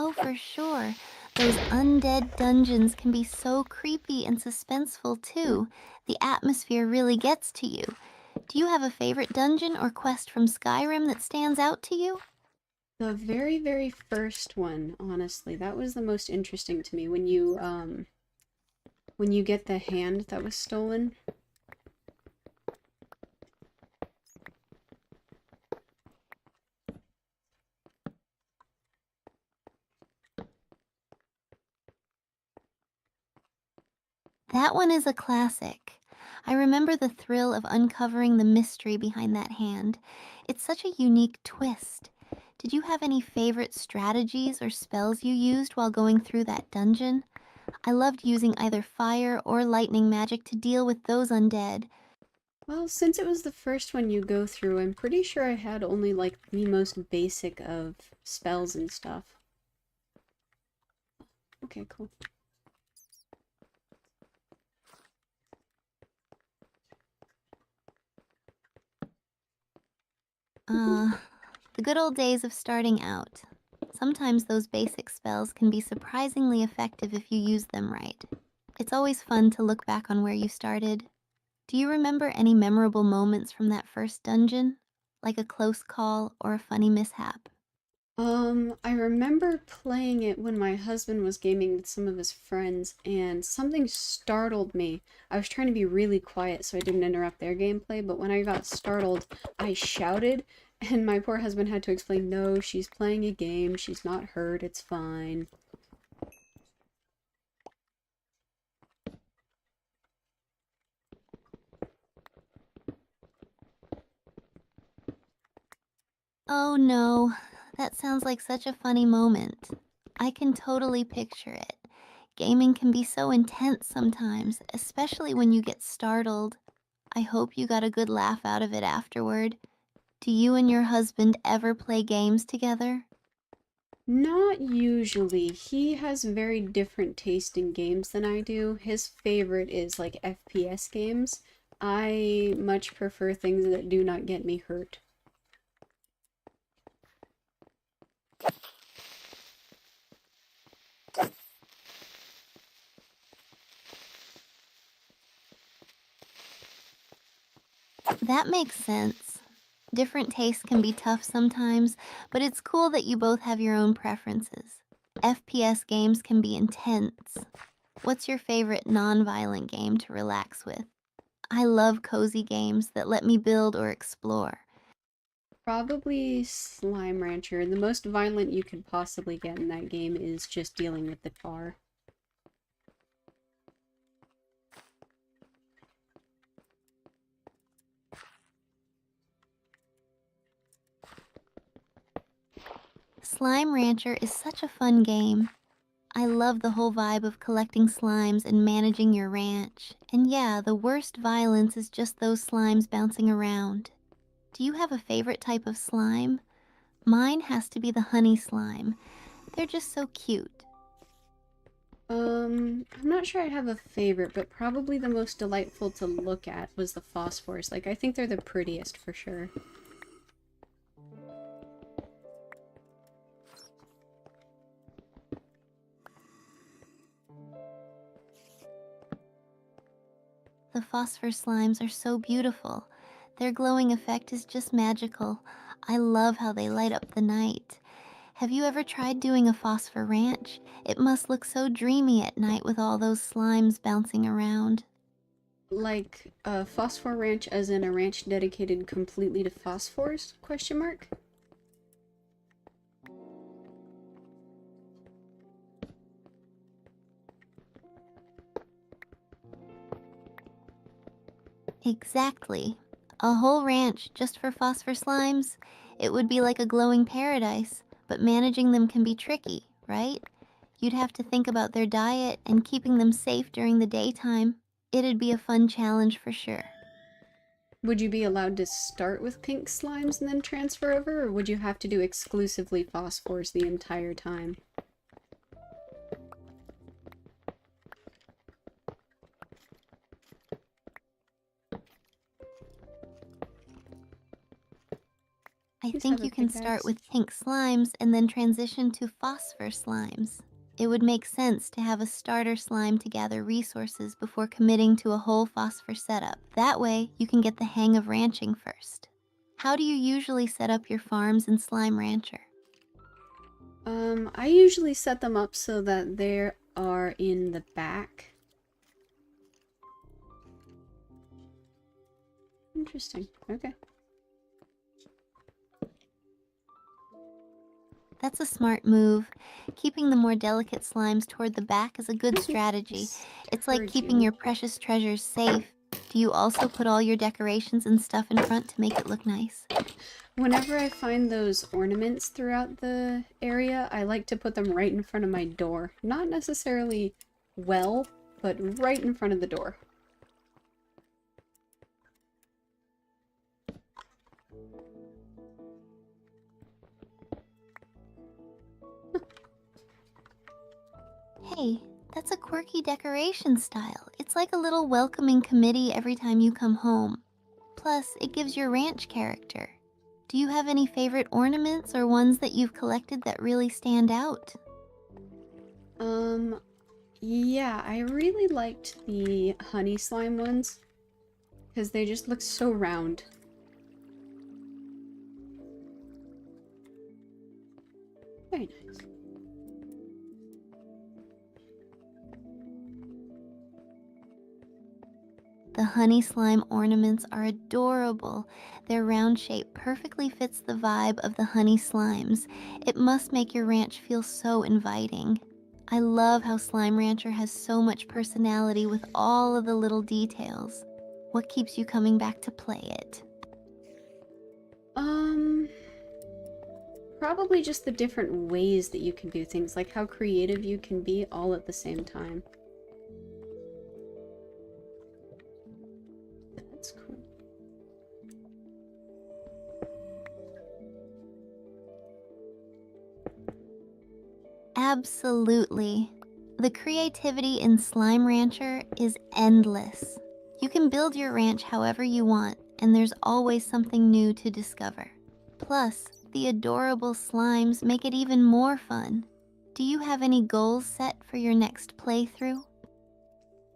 Oh, for sure. Those undead dungeons can be so creepy and suspenseful too. The atmosphere really gets to you. Do you have a favorite dungeon or quest from Skyrim that stands out to you? The very, very first one, honestly, that was the most interesting to me when you get the hand that was stolen. That one is a classic. I remember the thrill of uncovering the mystery behind that hand. It's such a unique twist. Did you have any favorite strategies or spells you used while going through that dungeon? I loved using either fire or lightning magic to deal with those undead. Well, since it was the first one you go through, I'm pretty sure I had only like the most basic of spells and stuff. Okay, cool. Uh, the good old days of starting out. Sometimes those basic spells can be surprisingly effective if you use them right. It's always fun to look back on where you started. Do you remember any memorable moments from that first dungeon? Like a close call or a funny mishap? I remember playing it when my husband was gaming with some of his friends, and something startled me. I was trying to be really quiet so I didn't interrupt their gameplay, but when I got startled, I shouted, and my poor husband had to explain, no, she's playing a game, she's not hurt, it's fine. Oh no, that sounds like such a funny moment. I can totally picture it. Gaming can be so intense sometimes, especially when you get startled. I hope you got a good laugh out of it afterward. Do you and your husband ever play games together? Not usually. He has very different taste in games than I do. His favorite is like FPS games. I much prefer things that do not get me hurt. That makes sense. Different tastes can be tough sometimes, but it's cool that you both have your own preferences. FPS games can be intense. What's your favorite non-violent game to relax with? I love cozy games that let me build or explore. Probably Slime Rancher. The most violent you could possibly get in that game is just dealing with the tar. Slime Rancher is such a fun game. I love the whole vibe of collecting slimes and managing your ranch. And yeah, the worst violence is just those slimes bouncing around. Do you have a favorite type of slime? Mine has to be the honey slime. They're just so cute. I'm not sure I have a favorite, but probably the most delightful to look at was the phosphors. Like, I think they're the prettiest for sure. The phosphor slimes are so beautiful. Their glowing effect is just magical. I love how they light up the night. Have you ever tried doing a phosphor ranch? It must look so dreamy at night with all those slimes bouncing around. Like, a phosphor ranch as in a ranch dedicated completely to phosphors? Question mark? Exactly. A whole ranch just for phosphor slimes? It would be like a glowing paradise, but managing them can be tricky, right? You'd have to think about their diet and keeping them safe during the daytime. It'd be a fun challenge for sure. Would you be allowed to start with pink slimes and then transfer over, or would you have to do exclusively phosphors the entire time? I Please have think a you can start pickaxe. with pink slimes and then transition to phosphor slimes. It would make sense to have a starter slime to gather resources before committing to a whole phosphor setup. That way, you can get the hang of ranching first. How do you usually set up your farms in Slime Rancher? I usually set them up so that they are in the back. Interesting. Okay. That's a smart move. Keeping the more delicate slimes toward the back is a good strategy. Just It's like heard keeping you. your precious treasures safe. Do you also put all your decorations and stuff in front to make it look nice? Whenever I find those ornaments throughout the area, I like to put them right in front of my door. Not necessarily well, but right in front of the door. Hey, that's a quirky decoration style. It's like a little welcoming committee every time you come home. Plus, it gives your ranch character. Do you have any favorite ornaments or ones that you've collected that really stand out? Yeah, I really liked the honey slime ones, because they just look so round. Very nice. The honey slime ornaments are adorable. Their round shape perfectly fits the vibe of the honey slimes. It must make your ranch feel so inviting. I love how Slime Rancher has so much personality with all of the little details. What keeps you coming back to play it? Um, Probably just the different ways that you can do things, like how creative you can be all at the same time. That's cool. Absolutely. The creativity in Slime Rancher is endless. You can build your ranch however you want, and there's always something new to discover. Plus, the adorable slimes make it even more fun. Do you have any goals set for your next playthrough?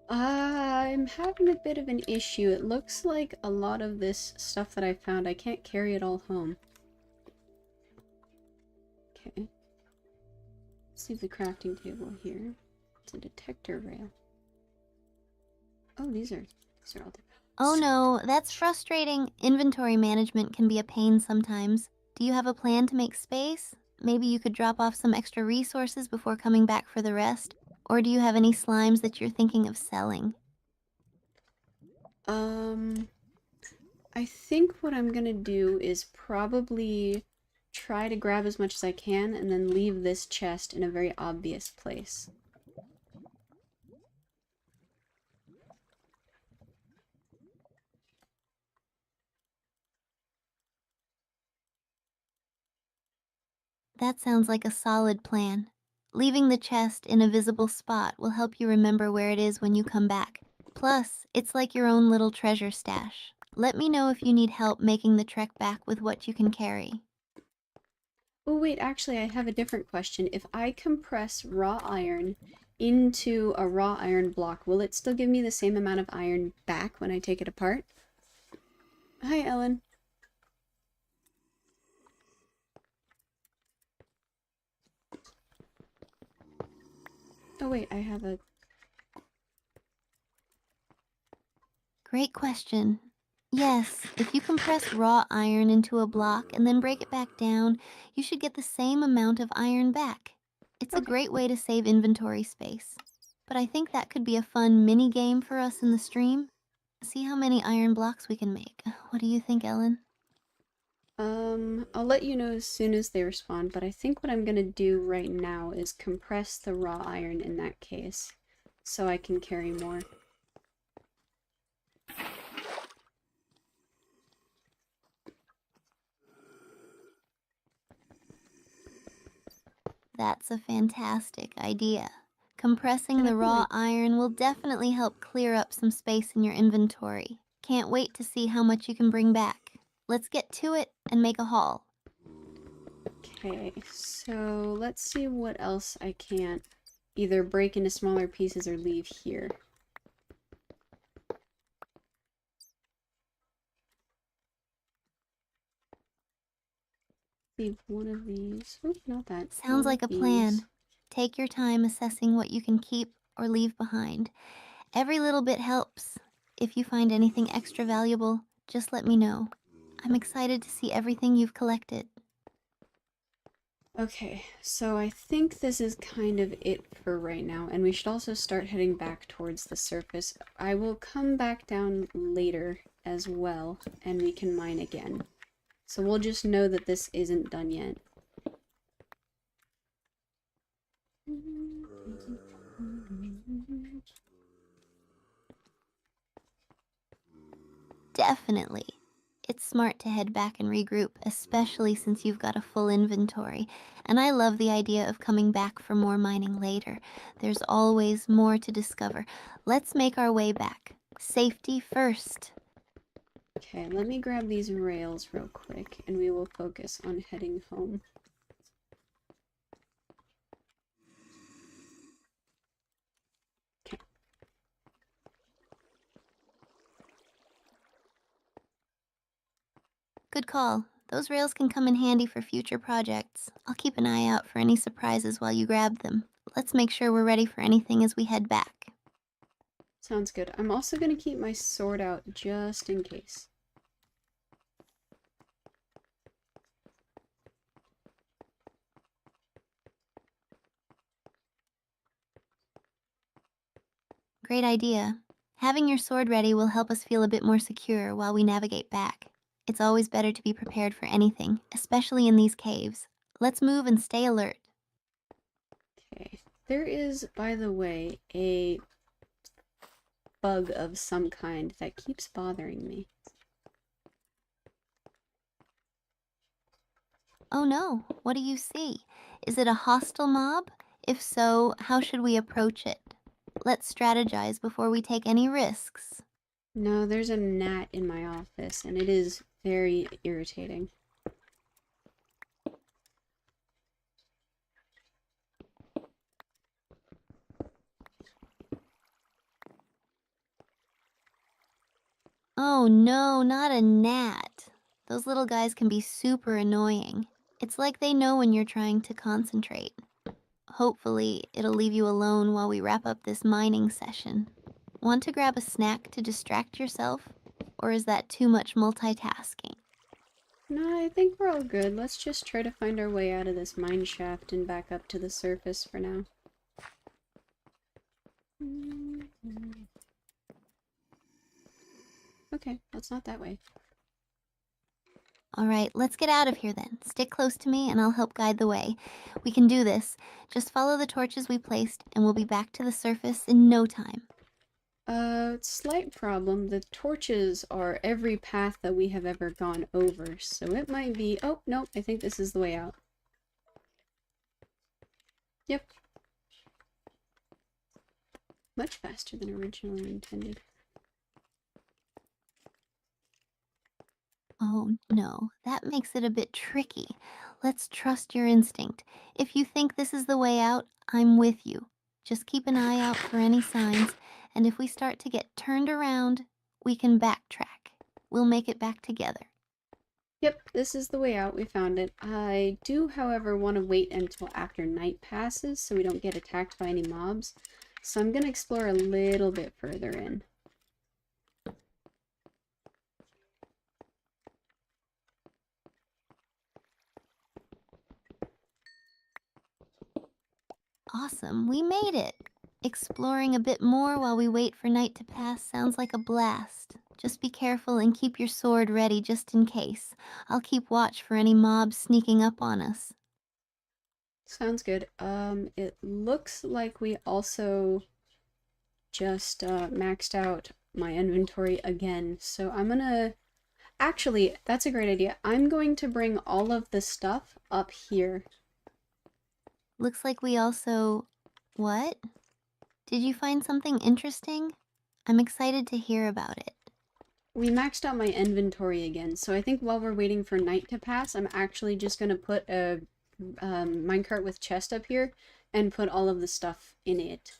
I'm having a bit of an issue. It looks like a lot of this stuff that I found, I can't carry it all home. Okay. Let's see the crafting table here. It's a detector rail. Oh, these are all different. Oh no, that's frustrating. Inventory management can be a pain sometimes. Do you have a plan to make space? Maybe you could drop off some extra resources before coming back for the rest? Or do you have any slimes that you're thinking of selling? Um, I think what I'm gonna do is probably try to grab as much as I can and then leave this chest in a very obvious place. That sounds like a solid plan. Leaving the chest in a visible spot will help you remember where it is when you come back. Plus, it's like your own little treasure stash. Let me know if you need help making the trek back with what you can carry. Oh wait, actually I have a different question. If I compress raw iron into a raw iron block, will it still give me the same amount of iron back when I take it apart? Hi, Ellen. Oh wait, I have a... Great question. Yes, if you compress raw iron into a block and then break it back down, you should get the same amount of iron back. It's a Okay. great way to save inventory space. But I think that could be a fun mini game for us in the stream. See how many iron blocks we can make. What do you think, Ellen? I'll let you know as soon as they respond, but I think what I'm gonna do right now is compress the raw iron in that case, so I can carry more. That's a fantastic idea. Compressing the raw Definitely. iron will definitely help clear up some space in your inventory. Can't wait to see how much you can bring back. Let's get to it and make a haul. Okay, so let's see what else I can't either break into smaller pieces or leave here. Leave one of these. Oh, not that. Sounds One of like a these. plan. Take your time assessing what you can keep or leave behind. Every little bit helps. If you find anything extra valuable, just let me know. I'm excited to see everything you've collected. Okay, so I think this is kind of it for right now, and we should also start heading back towards the surface. I will come back down later as well, and we can mine again. So we'll just know that this isn't done yet. Definitely. It's smart to head back and regroup, especially since you've got a full inventory. And I love the idea of coming back for more mining later. There's always more to discover. Let's make our way back. Safety first. Okay, let me grab these rails real quick, and we will focus on heading home. Okay. Good call. Those rails can come in handy for future projects. I'll keep an eye out for any surprises while you grab them. Let's make sure we're ready for anything as we head back. Sounds good. I'm also going to keep my sword out just in case. Great idea. Having your sword ready will help us feel a bit more secure while we navigate back. It's always better to be prepared for anything, especially in these caves. Let's move and stay alert. Okay. There is, by the way, a bug of some kind that keeps bothering me. Oh no, what do you see? Is it a hostile mob? If so, how should we approach it? Let's strategize before we take any risks. No, there's a gnat in my office, and it is very irritating. Oh no, not a gnat. Those little guys can be super annoying. It's like they know when you're trying to concentrate. Hopefully, it'll leave you alone while we wrap up this mining session. Want to grab a snack to distract yourself? or is that too much multitasking? No, I think we're all good. Let's just try to find our way out of this mine shaft and back up to the surface for now. Okay, that's not that way. All right, let's get out of here then. Stick close to me and I'll help guide the way. We can do this. Just follow the torches we placed and we'll be back to the surface in no time. Slight problem. The torches are every path that we have ever gone over, so it might be... Oh, no, I think this is the way out. Yep. Much faster than originally intended. Oh no, that makes it a bit tricky. Let's trust your instinct. If you think this is the way out, I'm with you. Just keep an eye out for any signs, and if we start to get turned around, we can backtrack. We'll make it back together. Yep, this is the way out. We found it. I do, however, want to wait until after night passes so we don't get attacked by any mobs. So I'm going to explore a little bit further in. Awesome, we made it! Exploring a bit more while we wait for night to pass sounds like a blast. Just be careful and keep your sword ready just in case. I'll keep watch for any mobs sneaking up on us. Sounds good. It looks like we also just maxed out my inventory again. So I'm gonna... Actually, that's a great idea. I'm going to bring all of the stuff up here. Looks like we also... What? Did you find something interesting? I'm excited to hear about it. We maxed out my inventory again, so I think while we're waiting for night to pass, I'm actually just gonna put a minecart with chest up here and put all of the stuff in it.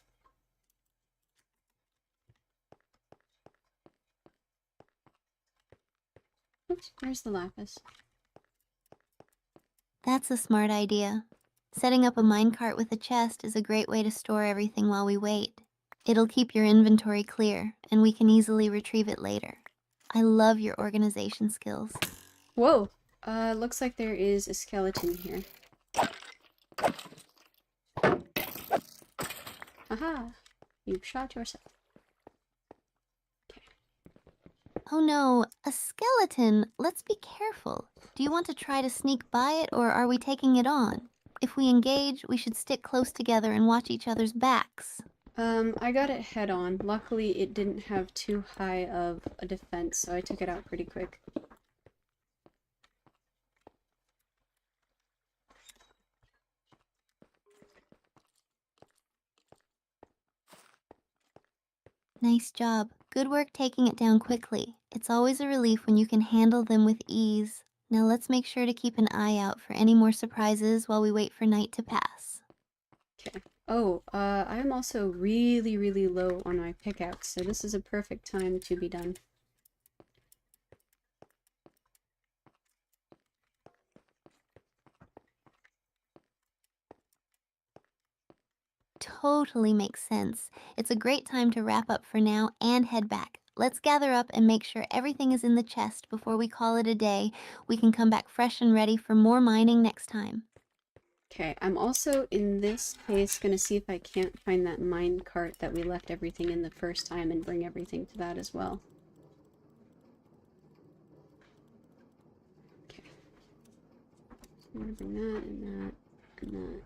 Oops, where's the lapis? That's a smart idea. Setting up a minecart with a chest is a great way to store everything while we wait. It'll keep your inventory clear, and we can easily retrieve it later. I love your organization skills. Whoa! Looks like there is a skeleton here. Aha! You shot yourself. Oh no, a skeleton! Let's be careful. Do you want to try to sneak by it, or are we taking it on? If we engage, we should stick close together and watch each other's backs. I got it head on. Luckily, it didn't have too high of a defense, so I took it out pretty quick. Nice job. Good work taking it down quickly. It's always a relief when you can handle them with ease. Now let's make sure to keep an eye out for any more surprises while we wait for night to pass. Okay. Oh, I'm also really, really low on my pickaxe, so this is a perfect time to be done. Totally makes sense. It's a great time to wrap up for now and head back. Let's gather up and make sure everything is in the chest before we call it a day. We can come back fresh and ready for more mining next time. Okay, I'm also, in this case, gonna see if I can't find that mine cart that we left everything in the first time and bring everything to that as well. Okay. So I'm gonna bring that and that and that.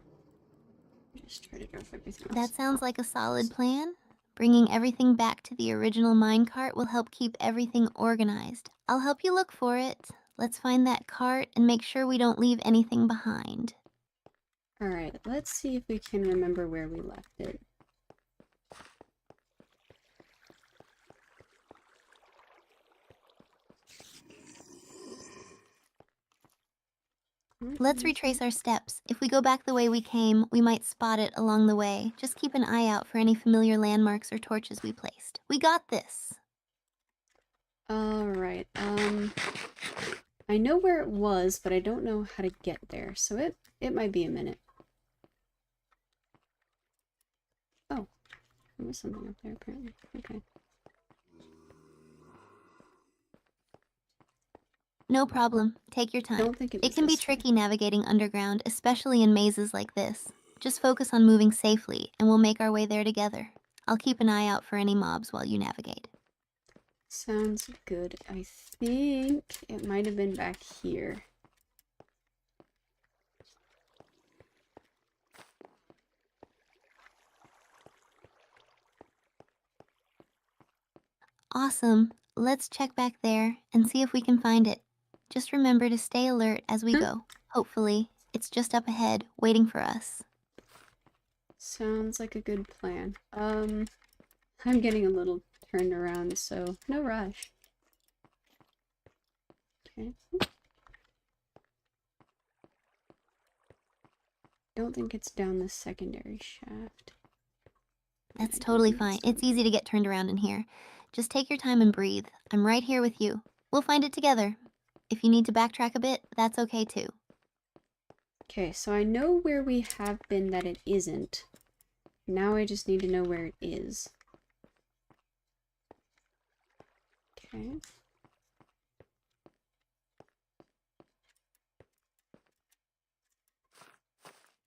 Just try to drop everything else. That sounds like a solid plan. Bringing everything back to the original minecart will help keep everything organized. I'll help you look for it. Let's find that cart and make sure we don't leave anything behind. Alright, let's see if we can remember where we left it. Let's retrace our steps. If we go back the way we came, we might spot it along the way. Just keep an eye out for any familiar landmarks or torches we placed. We got this. Alright, I know where it was, but I don't know how to get there, so it might be a minute. Oh, there was something up there apparently. Okay. No problem. Take your I time. don't think it It was can be this way. tricky navigating underground, especially in mazes like this. Just focus on moving safely, and we'll make our way there together. I'll keep an eye out for any mobs while you navigate. Sounds good. I think it might have been back here. Awesome. Let's check back there and see if we can find it. Just remember to stay alert as we Hmm. go. Hopefully, it's just up ahead, waiting for us. Sounds like a good plan. I'm getting a little turned around, so no rush. Okay. Don't think it's down the secondary shaft. Yeah, That's I don't totally think fine. it's down It's easy to get turned around in here. Just take your time and breathe. I'm right here with you. We'll find it together. If you need to backtrack a bit, that's okay too. Okay, so I know where we have been that it isn't. Now I just need to know where it is. Okay.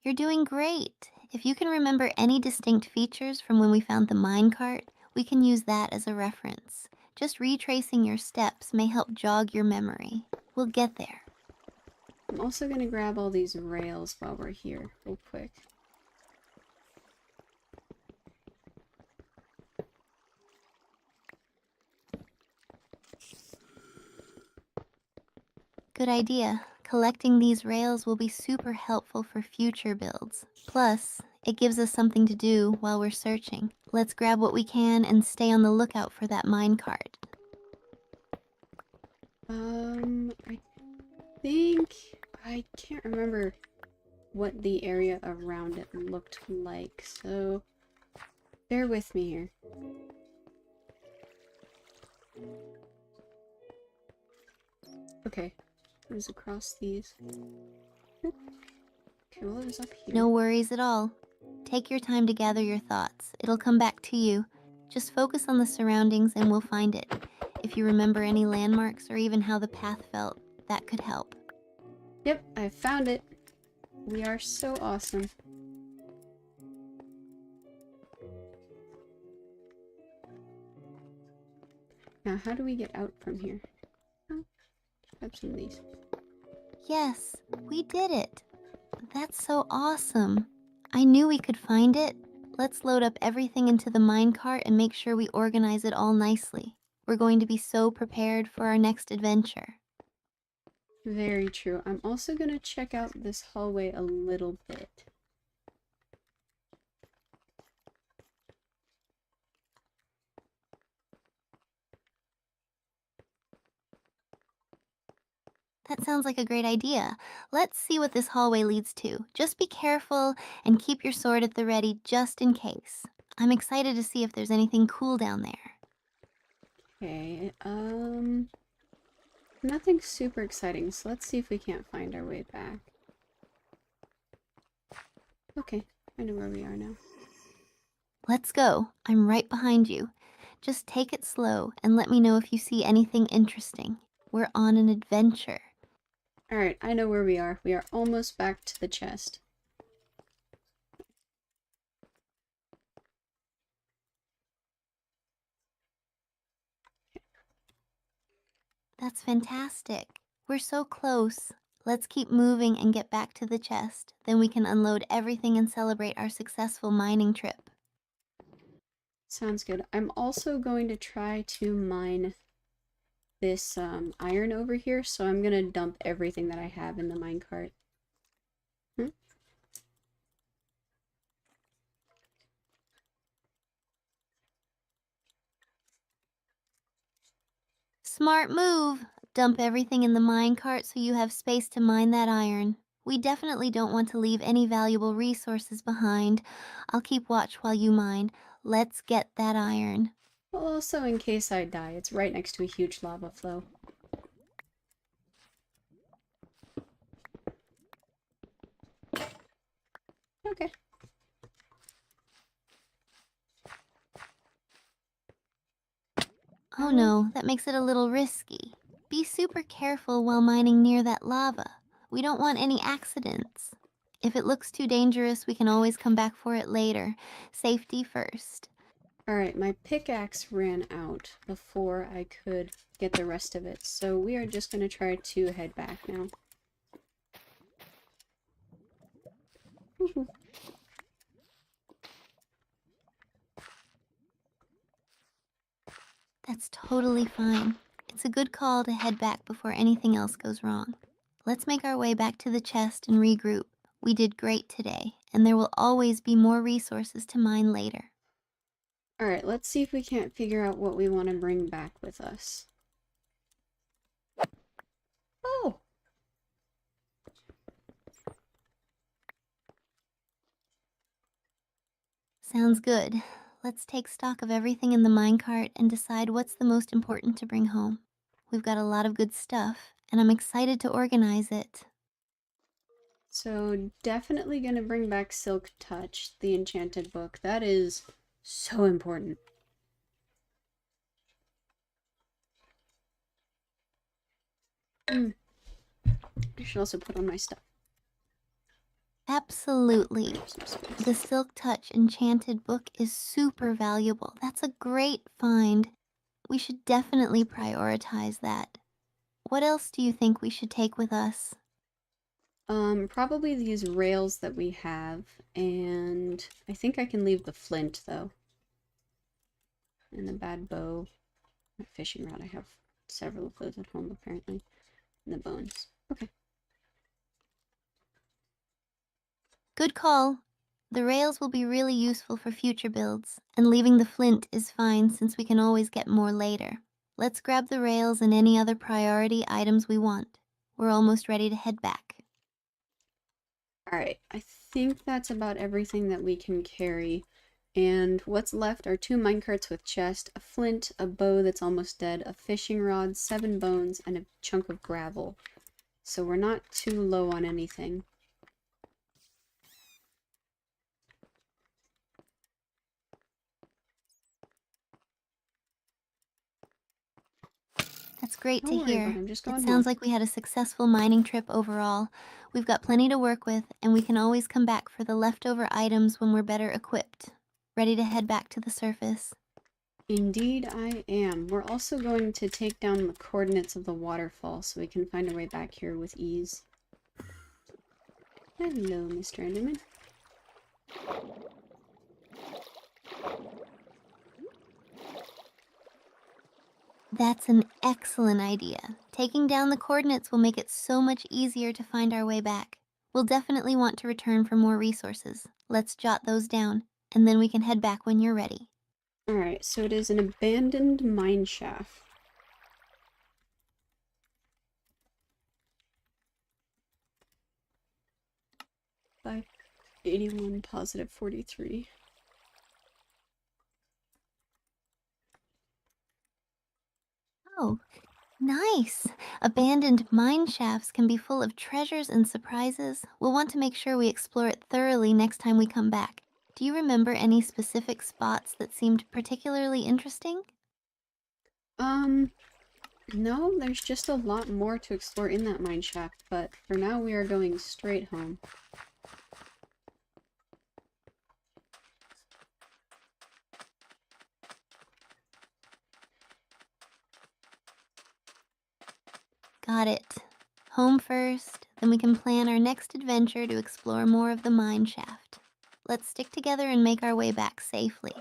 You're doing great. If you can remember any distinct features from when we found the minecart, we can use that as a reference. Just retracing your steps may help jog your memory. We'll get there. I'm also gonna grab all these rails while we're here, real quick. Good idea. Collecting these rails will be super helpful for future builds. Plus, it gives us something to do while we're searching. Let's grab what we can and stay on the lookout for that minecart. I think I can't remember what the area around it looked like, so bear with me here. Okay, it was across these. Okay, well it was up here. No worries at all. Take your time to gather your thoughts. It'll come back to you. Just focus on the surroundings and we'll find it. If you remember any landmarks or even how the path felt, that could help. Yep, I found it. We are so awesome. Now, how do we get out from here? Oh, grab some of these. Yes, we did it. That's so awesome. I knew we could find it. Let's load up everything into the minecart and make sure we organize it all nicely. We're going to be so prepared for our next adventure. Very true. I'm also gonna check out this hallway a little bit. That sounds like a great idea. Let's see what this hallway leads to. Just be careful and keep your sword at the ready just in case. I'm excited to see if there's anything cool down there. Okay, nothing super exciting, so let's see if we can't find our way back. Okay, I know where we are now. Let's go. I'm right behind you. Just take it slow and let me know if you see anything interesting. We're on an adventure. Alright, I know where we are. We are almost back to the chest. That's fantastic. We're so close. Let's keep moving and get back to the chest. Then we can unload everything and celebrate our successful mining trip. Sounds good. I'm also going to try to mine this iron over here, so I'm gonna dump everything that I have in the minecart. Smart move! Dump everything in the minecart so you have space to mine that iron. We definitely don't want to leave any valuable resources behind. I'll keep watch while you mine. Let's get that iron. Also, in case I die, it's right next to a huge lava flow. Okay. Oh no, that makes it a little risky. Be super careful while mining near that lava. We don't want any accidents. If it looks too dangerous, we can always come back for it later. Safety first. Alright, my pickaxe ran out before I could get the rest of it, so we are just going to try to head back now. That's totally fine. It's a good call to head back before anything else goes wrong. Let's make our way back to the chest and regroup. We did great today, and there will always be more resources to mine later. Alright, let's see if we can't figure out what we want to bring back with us. Oh! Sounds good. Let's take stock of everything in the minecart and decide what's the most important to bring home. We've got a lot of good stuff, and I'm excited to organize it. So, definitely going to bring back Silk Touch, the enchanted book. That is so important. I should also put on my stuff. Absolutely. There's some space. The Silk Touch Enchanted book is super valuable. That's a great find. We should definitely prioritize that. What else do you think we should take with us? Probably these rails that we have, and I think I can leave the flint, though. And the bad bow. My fishing rod, I have several of those at home, apparently. And the bones. Okay. Good call. The rails will be really useful for future builds, and leaving the flint is fine since we can always get more later. Let's grab the rails and any other priority items we want. We're almost ready to head back. Alright, I think that's about everything that we can carry. And what's left are 2 minecarts with chest, a flint, a bow that's almost dead, a fishing rod, 7 bones, and a chunk of gravel. So we're not too low on anything. That's great to Don't worry about it, hear. I'm just It going sounds home. like we had a successful mining trip overall. We've got plenty to work with, and we can always come back for the leftover items when we're better equipped. Ready to head back to the surface. Indeed, I am. We're also going to take down the coordinates of the waterfall so we can find our way back here with ease. Hello, Mr. Enderman. That's an excellent idea. Taking down the coordinates will make it so much easier to find our way back. We'll definitely want to return for more resources. Let's jot those down, and then we can head back when you're ready. Alright, so it is an abandoned mine shaft. By 81 positive 43. Oh, nice! Abandoned mine shafts can be full of treasures and surprises. We'll want to make sure we explore it thoroughly next time we come back. Do you remember any specific spots that seemed particularly interesting? No, there's just a lot more to explore in that mine shaft, but for now we are going straight home. Got it. Home first, then we can plan our next adventure to explore more of the mine shaft. Let's stick together and make our way back safely.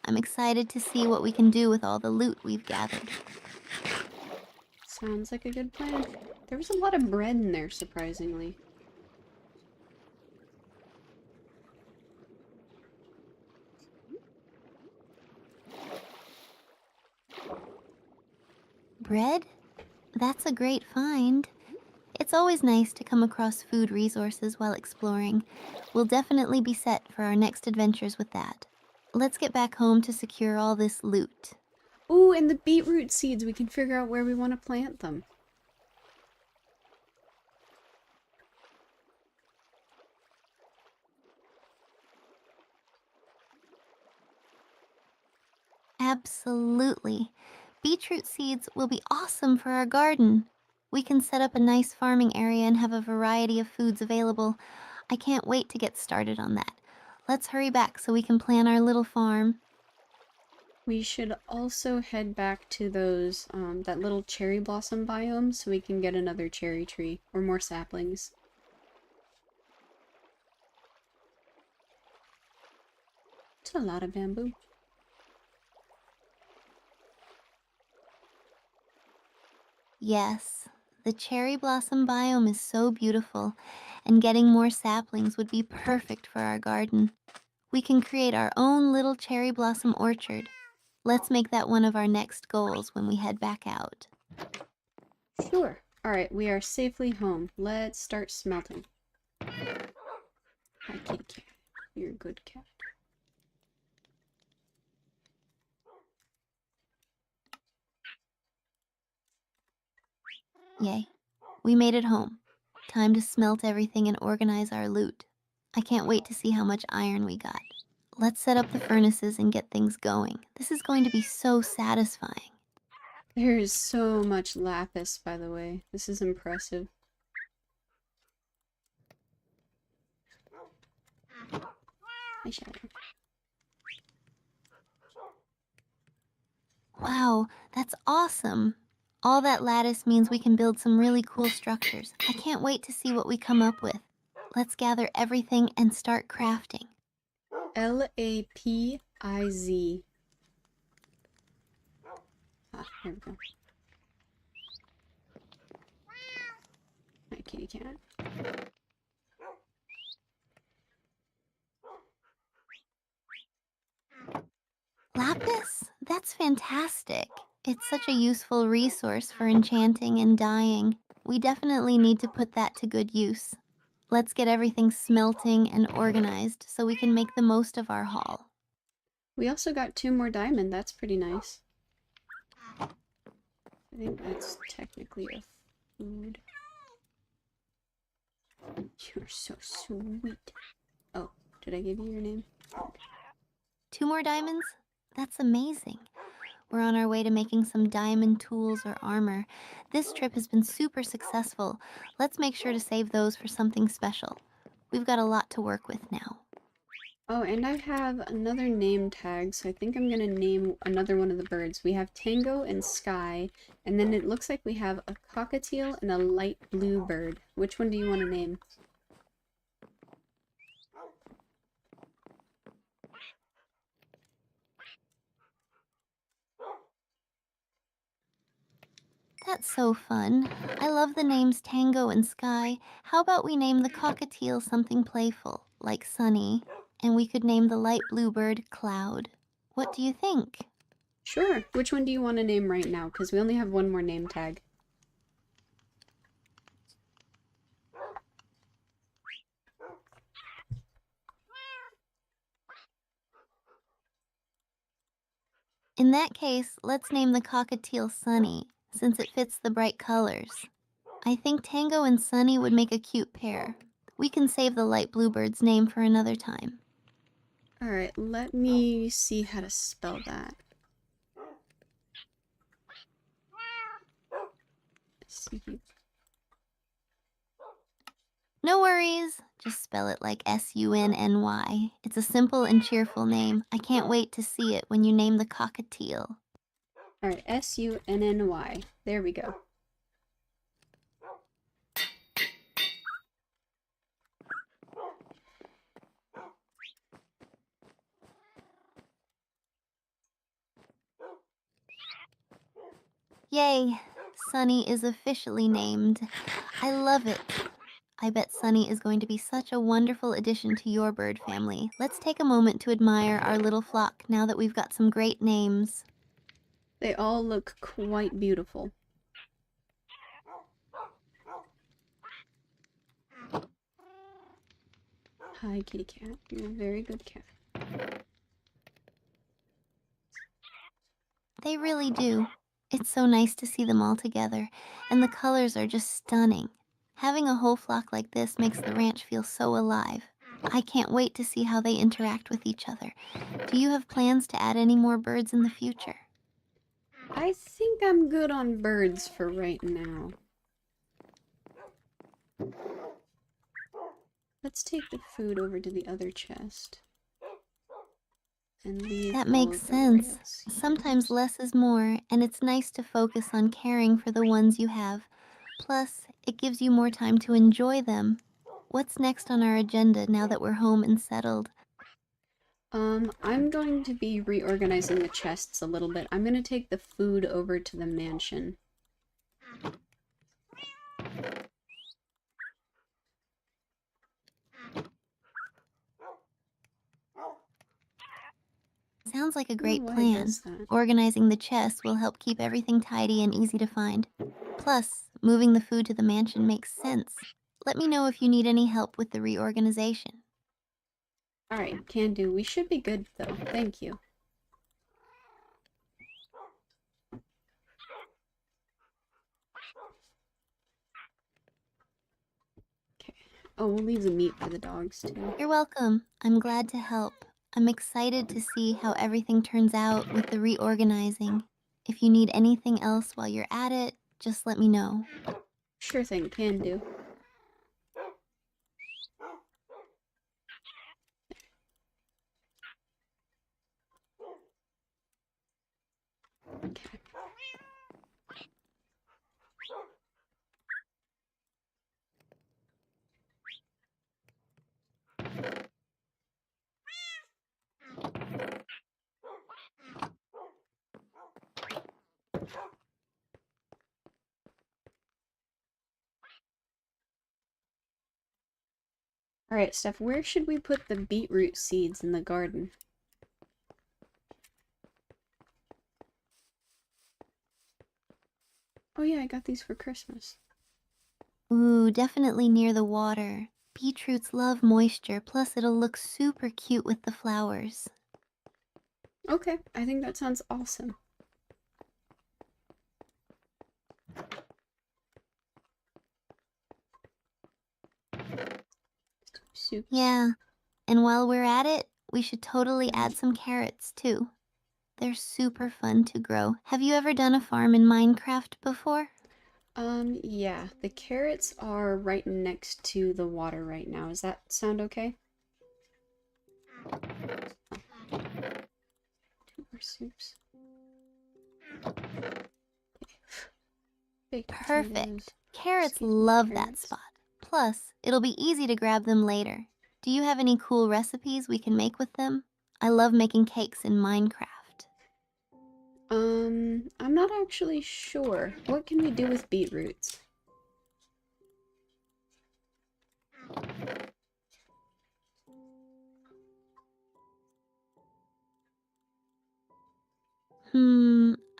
I'm excited to see what we can do with all the loot we've gathered. Sounds like a good plan. There was a lot of bread in there, surprisingly. Bread? That's a great find. It's always nice to come across food resources while exploring. We'll definitely be set for our next adventures with that. Let's get back home to secure all this loot. Ooh, and the beetroot seeds, we can figure out where we want to plant them. Absolutely. Beetroot seeds will be awesome for our garden. We can set up a nice farming area and have a variety of foods available. I can't wait to get started on that. Let's hurry back so we can plan our little farm. We should also head back to those, that little cherry blossom biome so we can get another cherry tree, or more saplings. It's a lot of bamboo. Yes, the cherry blossom biome is so beautiful, and getting more saplings would be perfect for our garden. We can create our own little cherry blossom orchard. Let's make that one of our next goals when we head back out. Sure. Alright, we are safely home. Let's start smelting. Hi, kitty cat. You're a good cat. Yay. We made it home. Time to smelt everything and organize our loot. I can't wait to see how much iron we got. Let's set up the furnaces and get things going. This is going to be so satisfying. There is so much lapis, by the way. This is impressive. Hi, Shadow. Wow, that's awesome. All that lattice means we can build some really cool structures. I can't wait to see what we come up with. Let's gather everything and start crafting. Lapiz. Ah, here we go. Hi, kitty cat. Lapis? That's fantastic. It's such a useful resource for enchanting and dyeing. We definitely need to put that to good use. Let's get everything smelting and organized so we can make the most of our haul. We also got 2 more diamond. That's pretty nice. I think that's technically a food. You're so sweet. Oh, did I give you your name? Okay. 2 more diamonds? That's amazing. We're on our way to making some diamond tools or armor. This trip has been super successful. Let's make sure to save those for something special. We've got a lot to work with now. Oh, and I have another name tag, so I think I'm gonna name another one of the birds. We have Tango and Sky, and then it looks like we have a cockatiel and a light blue bird. Which one do you want to name? That's so fun. I love the names Tango and Sky. How about we name the cockatiel something playful, like Sunny, and we could name the light bluebird Cloud. What do you think? Sure. Which one do you want to name right now? Because we only have one more name tag. In that case, let's name the cockatiel Sunny, since it fits the bright colors. I think Tango and Sunny would make a cute pair. We can save the light bluebird's name for another time. Alright, let me see how to spell that. See. No worries. Just spell it like Sunny. It's a simple and cheerful name. I can't wait to see it when you name the cockatiel. Alright, Sunny. There we go. Yay! Sunny is officially named. I love it. I bet Sunny is going to be such a wonderful addition to your bird family. Let's take a moment to admire our little flock now that we've got some great names. They all look quite beautiful. Hi, kitty cat. You're a very good cat. They really do. It's so nice to see them all together, and the colors are just stunning. Having a whole flock like this makes the ranch feel so alive. I can't wait to see how they interact with each other. Do you have plans to add any more birds in the future? I think I'm good on birds for right now. Let's take the food over to the other chest. And leave That all makes of the rail sense. Sometimes seeds. less is more, and it's nice to focus on caring for the ones you have. Plus, it gives you more time to enjoy them. What's next on our agenda now that we're home and settled? I'm going to be reorganizing the chests a little bit. I'm gonna take the food over to the mansion. Sounds like a I don't know great why it plan. does that. Organizing the chests will help keep everything tidy and easy to find. Plus, moving the food to the mansion makes sense. Let me know if you need any help with the reorganization. Alright, can do. We should be good, though. Thank you. Okay. Oh, we'll leave the meat for the dogs, too. You're welcome. I'm glad to help. I'm excited to see how everything turns out with the reorganizing. If you need anything else while you're at it, just let me know. Sure thing, can do. Okay. Alright, Steph, where should we put the beetroot seeds in the garden? Oh yeah, I got these for Christmas. Ooh, definitely near the water. Beetroots love moisture, plus it'll look super cute with the flowers. Okay, I think that sounds awesome. Soups. Yeah, and while we're at it, we should totally add some carrots too. They're super fun to grow. Have you ever done a farm in Minecraft before? Yeah, the carrots are right next to the water right now. Does that sound okay? Two more soups. Baked potatoes. Perfect. Carrots Excuse me, love that carrots. spot. Plus, it'll be easy to grab them later. Do you have any cool recipes we can make with them? I love making cakes in Minecraft. I'm not actually sure. What can we do with beetroots?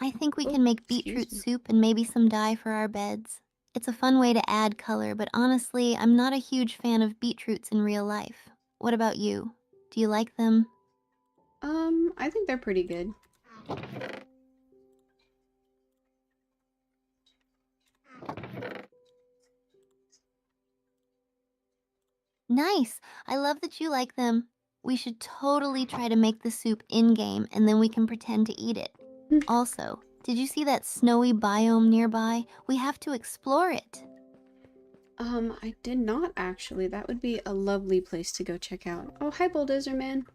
I think we Oh, can make excuse beetroot me. soup and maybe some dye for our beds. It's a fun way to add color, but honestly, I'm not a huge fan of beetroots in real life. What about you? Do you like them? I think they're pretty good. Nice. I love that you like them. We should totally try to make the soup in-game and then we can pretend to eat it. Also, did you see that snowy biome nearby? We have to explore it. I did not actually. That would be a lovely place to go check out. Oh, hi, Bulldozer Man.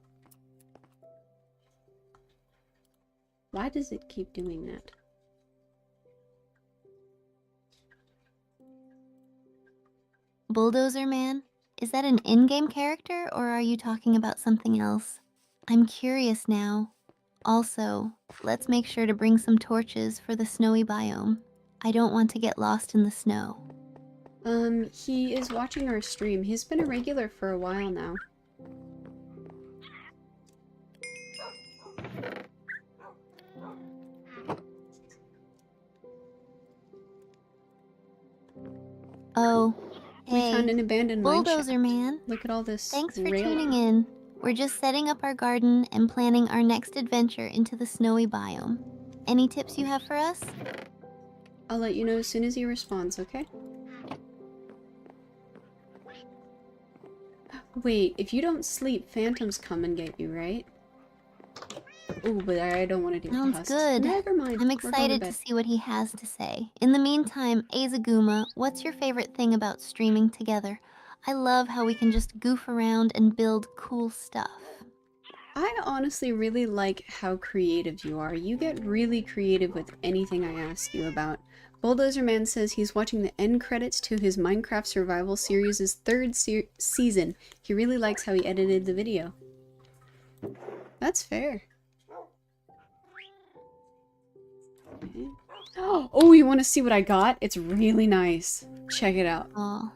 Why does it keep doing that? Bulldozer Man? Is that an in-game character or are you talking about something else? I'm curious now. Also, let's make sure to bring some torches for the snowy biome. I don't want to get lost in the snow. He is watching our stream. He's been a regular for a while now. Oh, We found hey, an abandoned mine Bulldozer shaft. Man. Look at all this Thanks for rail. tuning in. We're just setting up our garden and planning our next adventure into the snowy biome. Any tips you have for us? I'll let you know as soon as he responds, okay? Wait, if you don't sleep, phantoms come and get you, right? Oh, but I don't want to deal with the Sounds husks. good. Never mind. I'm We're going to excited to bed. see what he has to say. In the meantime, Azaguma, what's your favorite thing about streaming together? I love how we can just goof around and build cool stuff. I honestly really like how creative you are. You get really creative with anything I ask you about. Bulldozer Man says he's watching the end credits to his Minecraft Survival Series' third season. He really likes how he edited the video. That's fair. Okay. Oh, you want to see what I got? It's really nice. Check it out. Oh,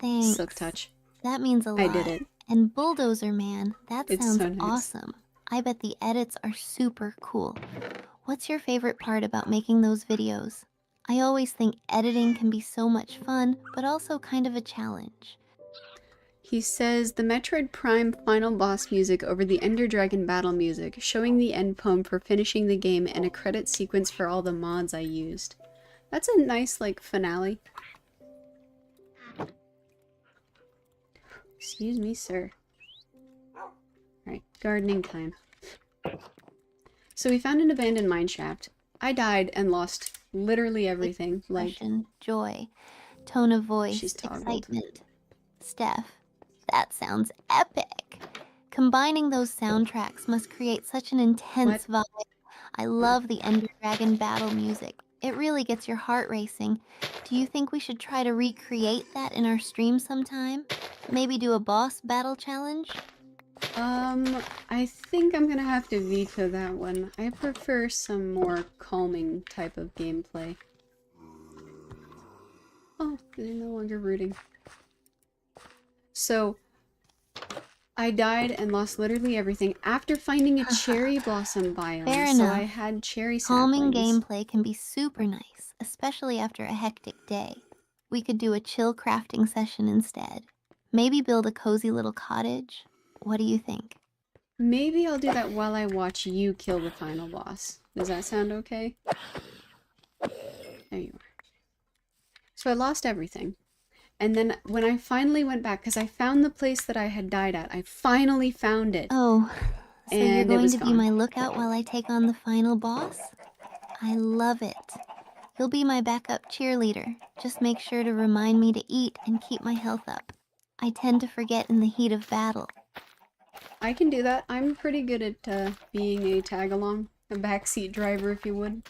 Silk thanks. touch. That means a I did lot. it. And Bulldozer Man, that It's sounds so nice. awesome. I bet the edits are super cool. What's your favorite part about making those videos? I always think editing can be so much fun, but also kind of a challenge. He says the Metroid Prime final boss music over the Ender Dragon battle music, showing the end poem for finishing the game and a credit sequence for all the mods I used. That's a nice, like, finale. Excuse me, sir. Alright, gardening time. So we found an abandoned mine shaft. I died and lost literally everything. Like, Expression, joy, tone of voice, she's toggled. excitement. Steph, that sounds epic. Combining those soundtracks must create such an intense vibe. I love the Ender Dragon battle music. It really gets your heart racing. Do you think we should try to recreate that in our stream sometime? Maybe do a boss battle challenge? I think I'm gonna have to veto that one. I prefer some more calming type of gameplay. Oh, they're no longer rooting. So, I died and lost literally everything after finding a cherry blossom biome. Fair so enough. I had cherry Calming saplings. gameplay can be super nice, especially after a hectic day. We could do a chill crafting session instead. Maybe build a cozy little cottage. What do you think? Maybe I'll do that while I watch you kill the final boss. Does that sound okay? There you are. So I lost everything. And then when I finally went back, because I found the place that I had died at, I finally found it. Oh, so you're And it going was to be gone. my lookout while I take on the final boss? I love it. You'll be my backup cheerleader. Just make sure to remind me to eat and keep my health up. I tend to forget in the heat of battle. I can do that. I'm pretty good at being a tag-along. A backseat driver, if you would.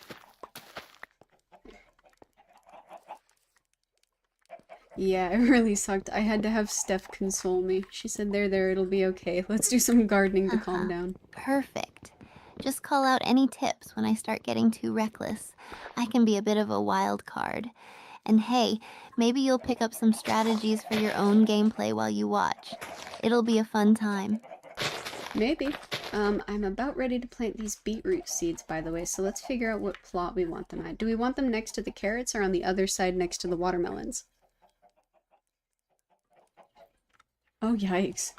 Yeah, it really sucked. I had to have Steph console me. She said, there, it'll be okay. Let's do some gardening to calm down. Perfect. Just call out any tips when I start getting too reckless. I can be a bit of a wild card. And hey, maybe you'll pick up some strategies for your own gameplay while you watch. It'll be a fun time. Maybe. I'm about ready to plant these beetroot seeds, by the way, so let's figure out what plot we want them at. Do we want them next to the carrots or on the other side next to the watermelons? Oh, yikes.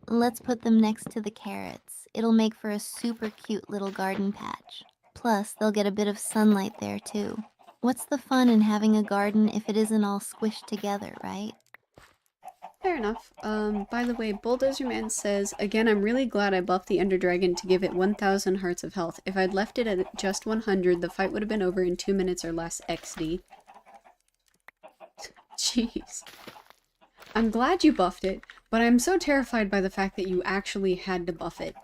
Let's put them next to the carrots. It'll make for a super cute little garden patch. Plus, they'll get a bit of sunlight there too. What's the fun in having a garden if it isn't all squished together, right? Fair enough. By the way, Bulldozer Man says, again, I'm really glad I buffed the Ender Dragon to give it 1,000 hearts of health. If I'd left it at just 100, the fight would have been over in 2 minutes or less XD. Jeez. I'm glad you buffed it, but I'm so terrified by the fact that you actually had to buff it.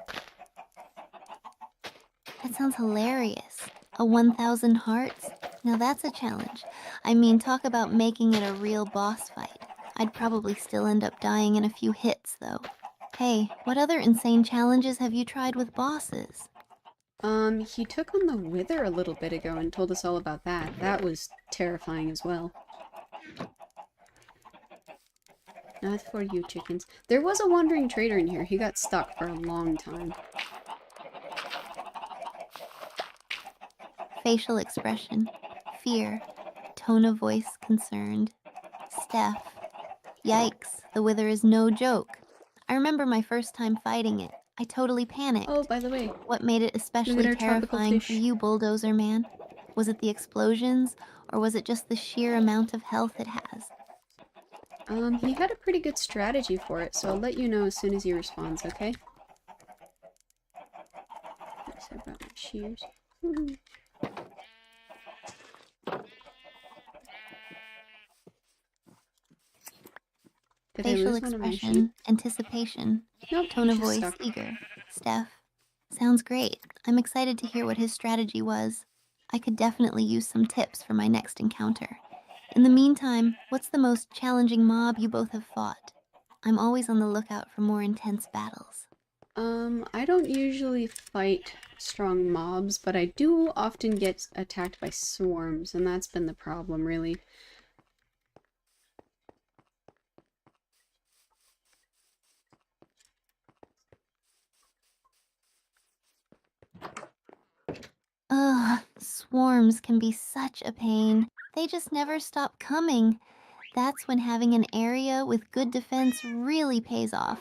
That sounds hilarious. A 1,000 hearts? Now that's a challenge. I mean, talk about making it a real boss fight. I'd probably still end up dying in a few hits, though. Hey, what other insane challenges have you tried with bosses? He took on the Wither a little bit ago and told us all about that. That was terrifying as well. Not for you, chickens. There was a wandering trader in here. He got stuck for a long time. Facial expression, fear, tone of voice concerned. Steph. Yikes, the Wither is no joke. I remember my first time fighting it. I totally panicked. Oh, by the way, What made it especially look at our tropical terrifying for fish. you, Bulldozer Man? Was it the explosions, or was it just the sheer amount of health it has? He had a pretty good strategy for it, so I'll let you know as soon as he responds, okay? Yes, I brought my shears. Did I Facial lose one of my sheep? expression, anticipation, Nope, tone he's of just voice, stuck. eager. Steph. Sounds great. I'm excited to hear what his strategy was. I could definitely use some tips for my next encounter. In the meantime, what's the most challenging mob you both have fought? I'm always on the lookout for more intense battles. I don't usually fight strong mobs, but I do often get attacked by swarms, and that's been the problem, really. Ugh, swarms can be such a pain. They just never stop coming. That's when having an area with good defense really pays off.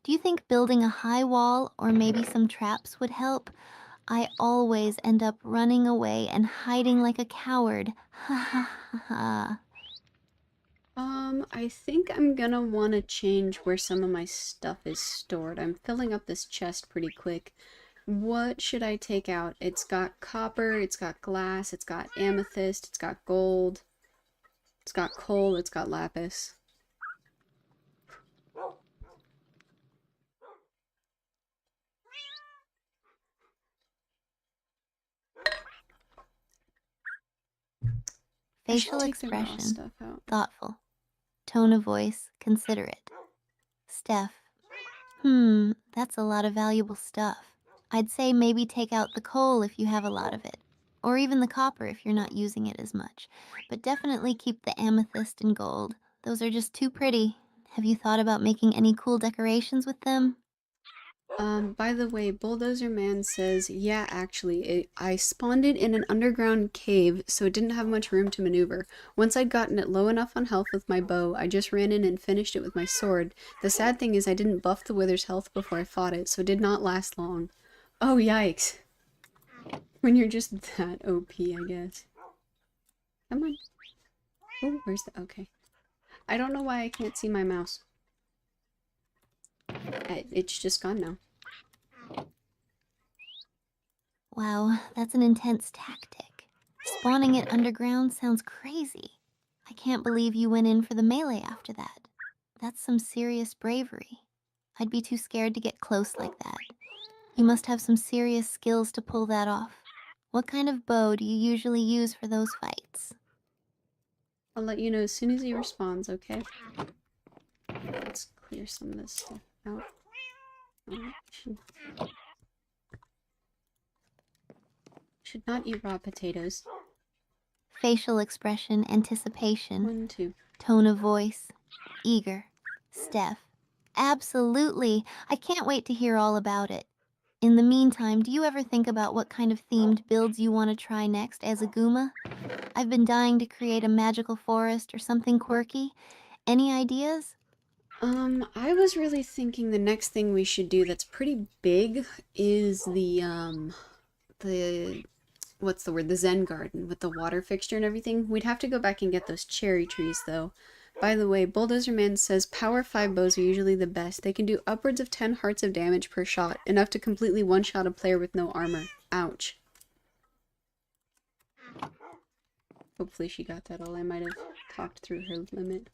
Do you think building a high wall or maybe some traps would help? I always end up running away and hiding like a coward. Ha ha ha ha. I think I'm gonna want to change where some of my stuff is stored. I'm filling up this chest pretty quick. What should I take out? It's got copper, it's got glass, it's got amethyst, it's got gold, it's got coal, it's got lapis. I should Facial take the raw expression, stuff out. thoughtful. Tone of voice, considerate. Steph. That's a lot of valuable stuff. I'd say maybe take out the coal if you have a lot of it, or even the copper if you're not using it as much. But definitely keep the amethyst and gold. Those are just too pretty. Have you thought about making any cool decorations with them? By the way, Bulldozer Man says, yeah, actually, I spawned it in an underground cave, so it didn't have much room to maneuver. Once I'd gotten it low enough on health with my bow, I just ran in and finished it with my sword. The sad thing is I didn't buff the Wither's health before I fought it, so it did not last long. Oh, yikes. When you're just that OP, I guess. Come on. Oh, where's the... Okay. I don't know why I can't see my mouse. It's just gone now. Wow, that's an intense tactic. Spawning it underground sounds crazy. I can't believe you went in for the melee after that. That's some serious bravery. I'd be too scared to get close like that. You must have some serious skills to pull that off. What kind of bow do you usually use for those fights? I'll let you know as soon as he responds, okay? Let's clear some of this stuff out. Should not eat raw potatoes. Facial expression, anticipation, 1, 2. tone of voice, eager. Steph. Absolutely. I can't wait to hear all about it. In the meantime, do you ever think about what kind of themed builds you want to try next as a Gooma? I've been dying to create a magical forest or something quirky. Any ideas? I was really thinking the next thing we should do that's pretty big is the, what's the word? The Zen garden with the water fixture and everything. We'd have to go back and get those cherry trees, though. By the way, Bulldozer Man says power 5 bows are usually the best. They can do upwards of 10 hearts of damage per shot, enough to completely one-shot a player with no armor. Ouch. Hopefully she got that all. I might have talked through her limit.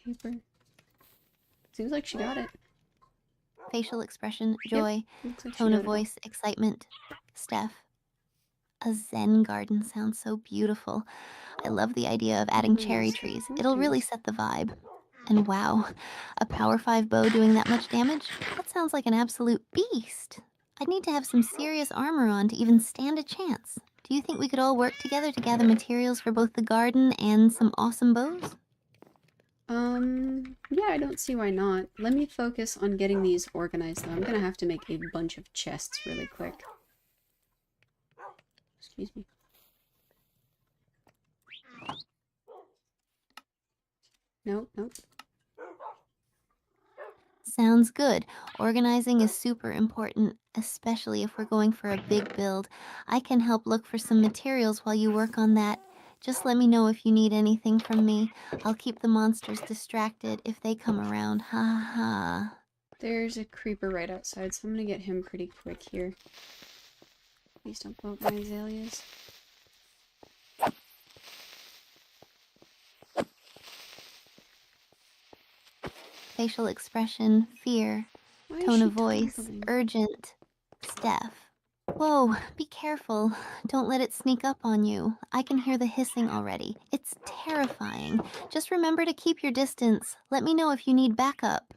Paper. Seems like she got it. Facial expression, joy, Looks like she tone got of it all. voice, excitement. Steph. A Zen garden sounds so beautiful. I love the idea of adding cherry trees. It'll really set the vibe. And wow, a power 5 bow doing that much damage? That sounds like an absolute beast. I'd need to have some serious armor on to even stand a chance. Do you think we could all work together to gather materials for both the garden and some awesome bows? Yeah, I don't see why not. Let me focus on getting these organized, though. I'm gonna have to make a bunch of chests really quick. Excuse me. Nope, nope. Sounds good. Organizing is super important, especially if we're going for a big build. I can help look for some materials while you work on that. Just let me know if you need anything from me. I'll keep the monsters distracted if they come around. Ha ha ha. There's a creeper right outside, so I'm gonna get him pretty quick here. Please don't blow up my azaleas. Facial expression, fear. Why is Tone she of voice, toggling? urgent. Steph. Whoa, be careful. Don't let it sneak up on you. I can hear the hissing already. It's terrifying. Just remember to keep your distance. Let me know if you need backup.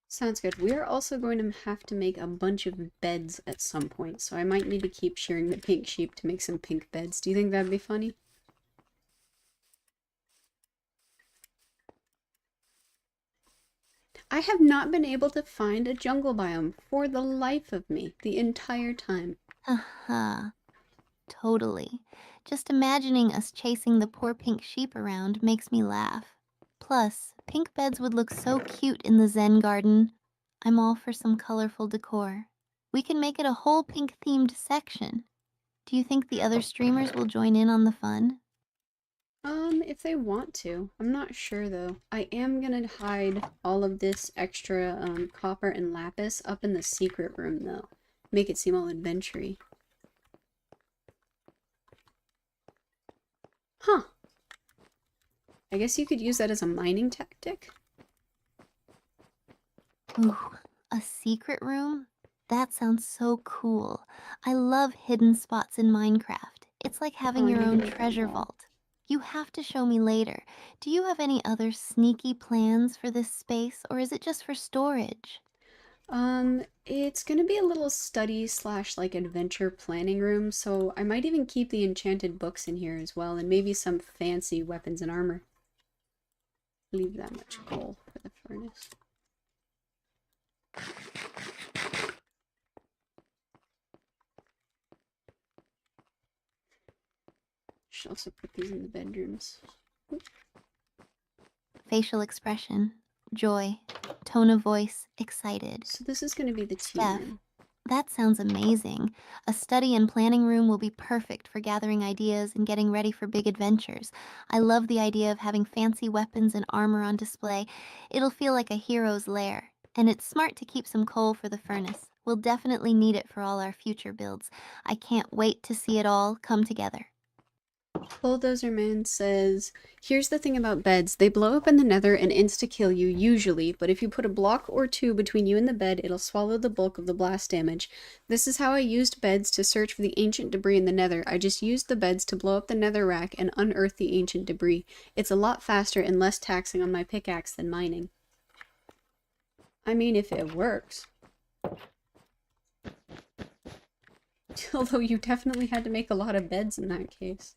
Sounds good. We are also going to have to make a bunch of beds at some point, so I might need to keep shearing the pink sheep to make some pink beds. Do you think that'd be funny? I have not been able to find a jungle biome for the life of me the entire time. Haha, totally. Just imagining us chasing the poor pink sheep around makes me laugh. Plus, pink beds would look so cute in the Zen garden. I'm all for some colorful decor. We can make it a whole pink themed section. Do you think the other streamers will join in on the fun? If they want to. I'm not sure though. I am gonna hide all of this extra, copper and lapis up in the secret room though. Make it seem all adventure-y. Huh. I guess you could use that as a mining tactic. Ooh, a secret room? That sounds so cool. I love hidden spots in Minecraft. It's like having Oh, I your need to own make that treasure wall. vault. You have to show me later. Do you have any other sneaky plans for this space, or is it just for storage? It's gonna be a little study slash like adventure planning room, so I might even keep the enchanted books in here as well, and maybe some fancy weapons and armor. Leave that much coal for the furnace. Should also put these in the bedrooms. Facial expression, joy, tone of voice, excited. So this is gonna be the tea Steph, room. that sounds amazing. A study and planning room will be perfect for gathering ideas and getting ready for big adventures. I love the idea of having fancy weapons and armor on display. It'll feel like a hero's lair. And it's smart to keep some coal for the furnace. We'll definitely need it for all our future builds. I can't wait to see it all come together. Bulldozer Man says, here's the thing about beds. They blow up in the nether and insta-kill you, usually, but if you put a block or two between you and the bed, it'll swallow the bulk of the blast damage. This is how I used beds to search for the ancient debris in the nether. I just used the beds to blow up the nether rack and unearth the ancient debris. It's a lot faster and less taxing on my pickaxe than mining. I mean, if it works. Although you definitely had to make a lot of beds in that case.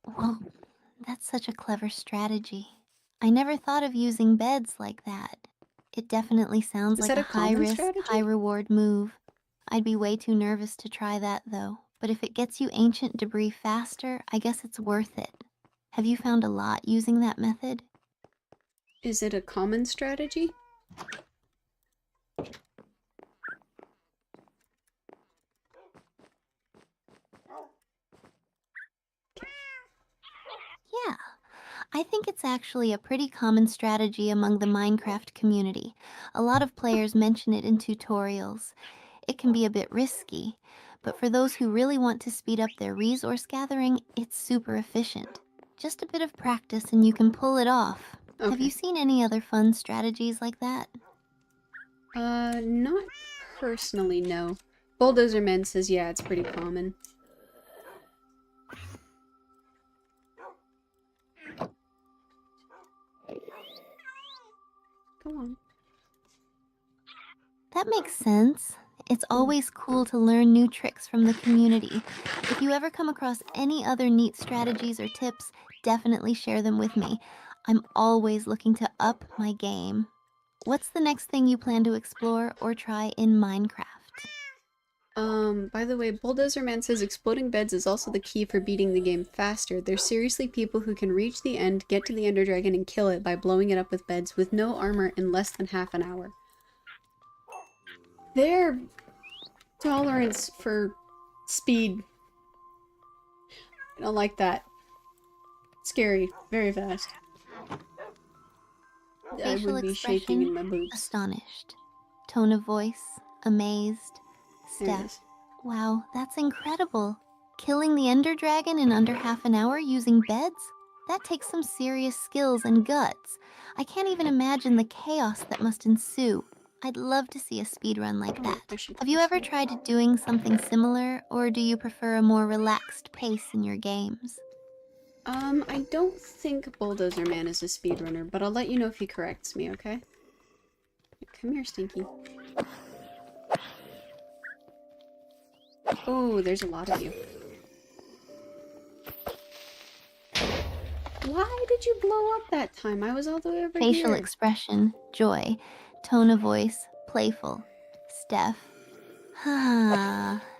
Whoa, that's such a clever strategy. I never thought of using beds like that. It definitely sounds Is like that a a high common risk, high strategy? reward move. I'd be way too nervous to try that though. But if it gets you ancient debris faster, I guess it's worth it. Have you found a lot using that method? Is it a common strategy? Yeah, I think it's actually a pretty common strategy among the Minecraft community. A lot of players mention it in tutorials. It can be a bit risky, but for those who really want to speed up their resource gathering, it's super efficient. Just a bit of practice and you can pull it off. Have you Okay. seen any other fun strategies like that? Not personally, no. Bulldozer Man says, yeah, it's pretty common. Go on. That makes sense. It's Ooh. always cool to learn new tricks from the community. If you ever come across any other neat strategies or tips, definitely share them with me. I'm always looking to up my game. What's the next thing you plan to explore or try in Minecraft? By the way, Bulldozer Man says exploding beds is also the key for beating the game faster. There's seriously people who can reach the end, get to the Ender Dragon, and kill it by blowing it up with beds with no armor in less than half an hour. Their tolerance for Speed. I don't like that. Scary. Very fast. I Facial would be shaking expression, in my boots. astonished. Tone of voice, amazed. There it Steph, is. wow, that's incredible. Killing the Ender Dragon in under half an hour using beds? That takes some serious skills and guts. I can't even imagine the chaos that must ensue. I'd love to see a speedrun like Oh, I that. should Have you press ever it. tried doing something similar, or do you prefer a more relaxed pace in your games? I don't think Bulldozer Man is a speedrunner, but I'll let you know if he corrects me, okay? Come here, Stinky. Oh, there's a lot of you. Why did you blow up that time? I was all the way over Facial here. expression, joy. Tone of voice, playful. Steph.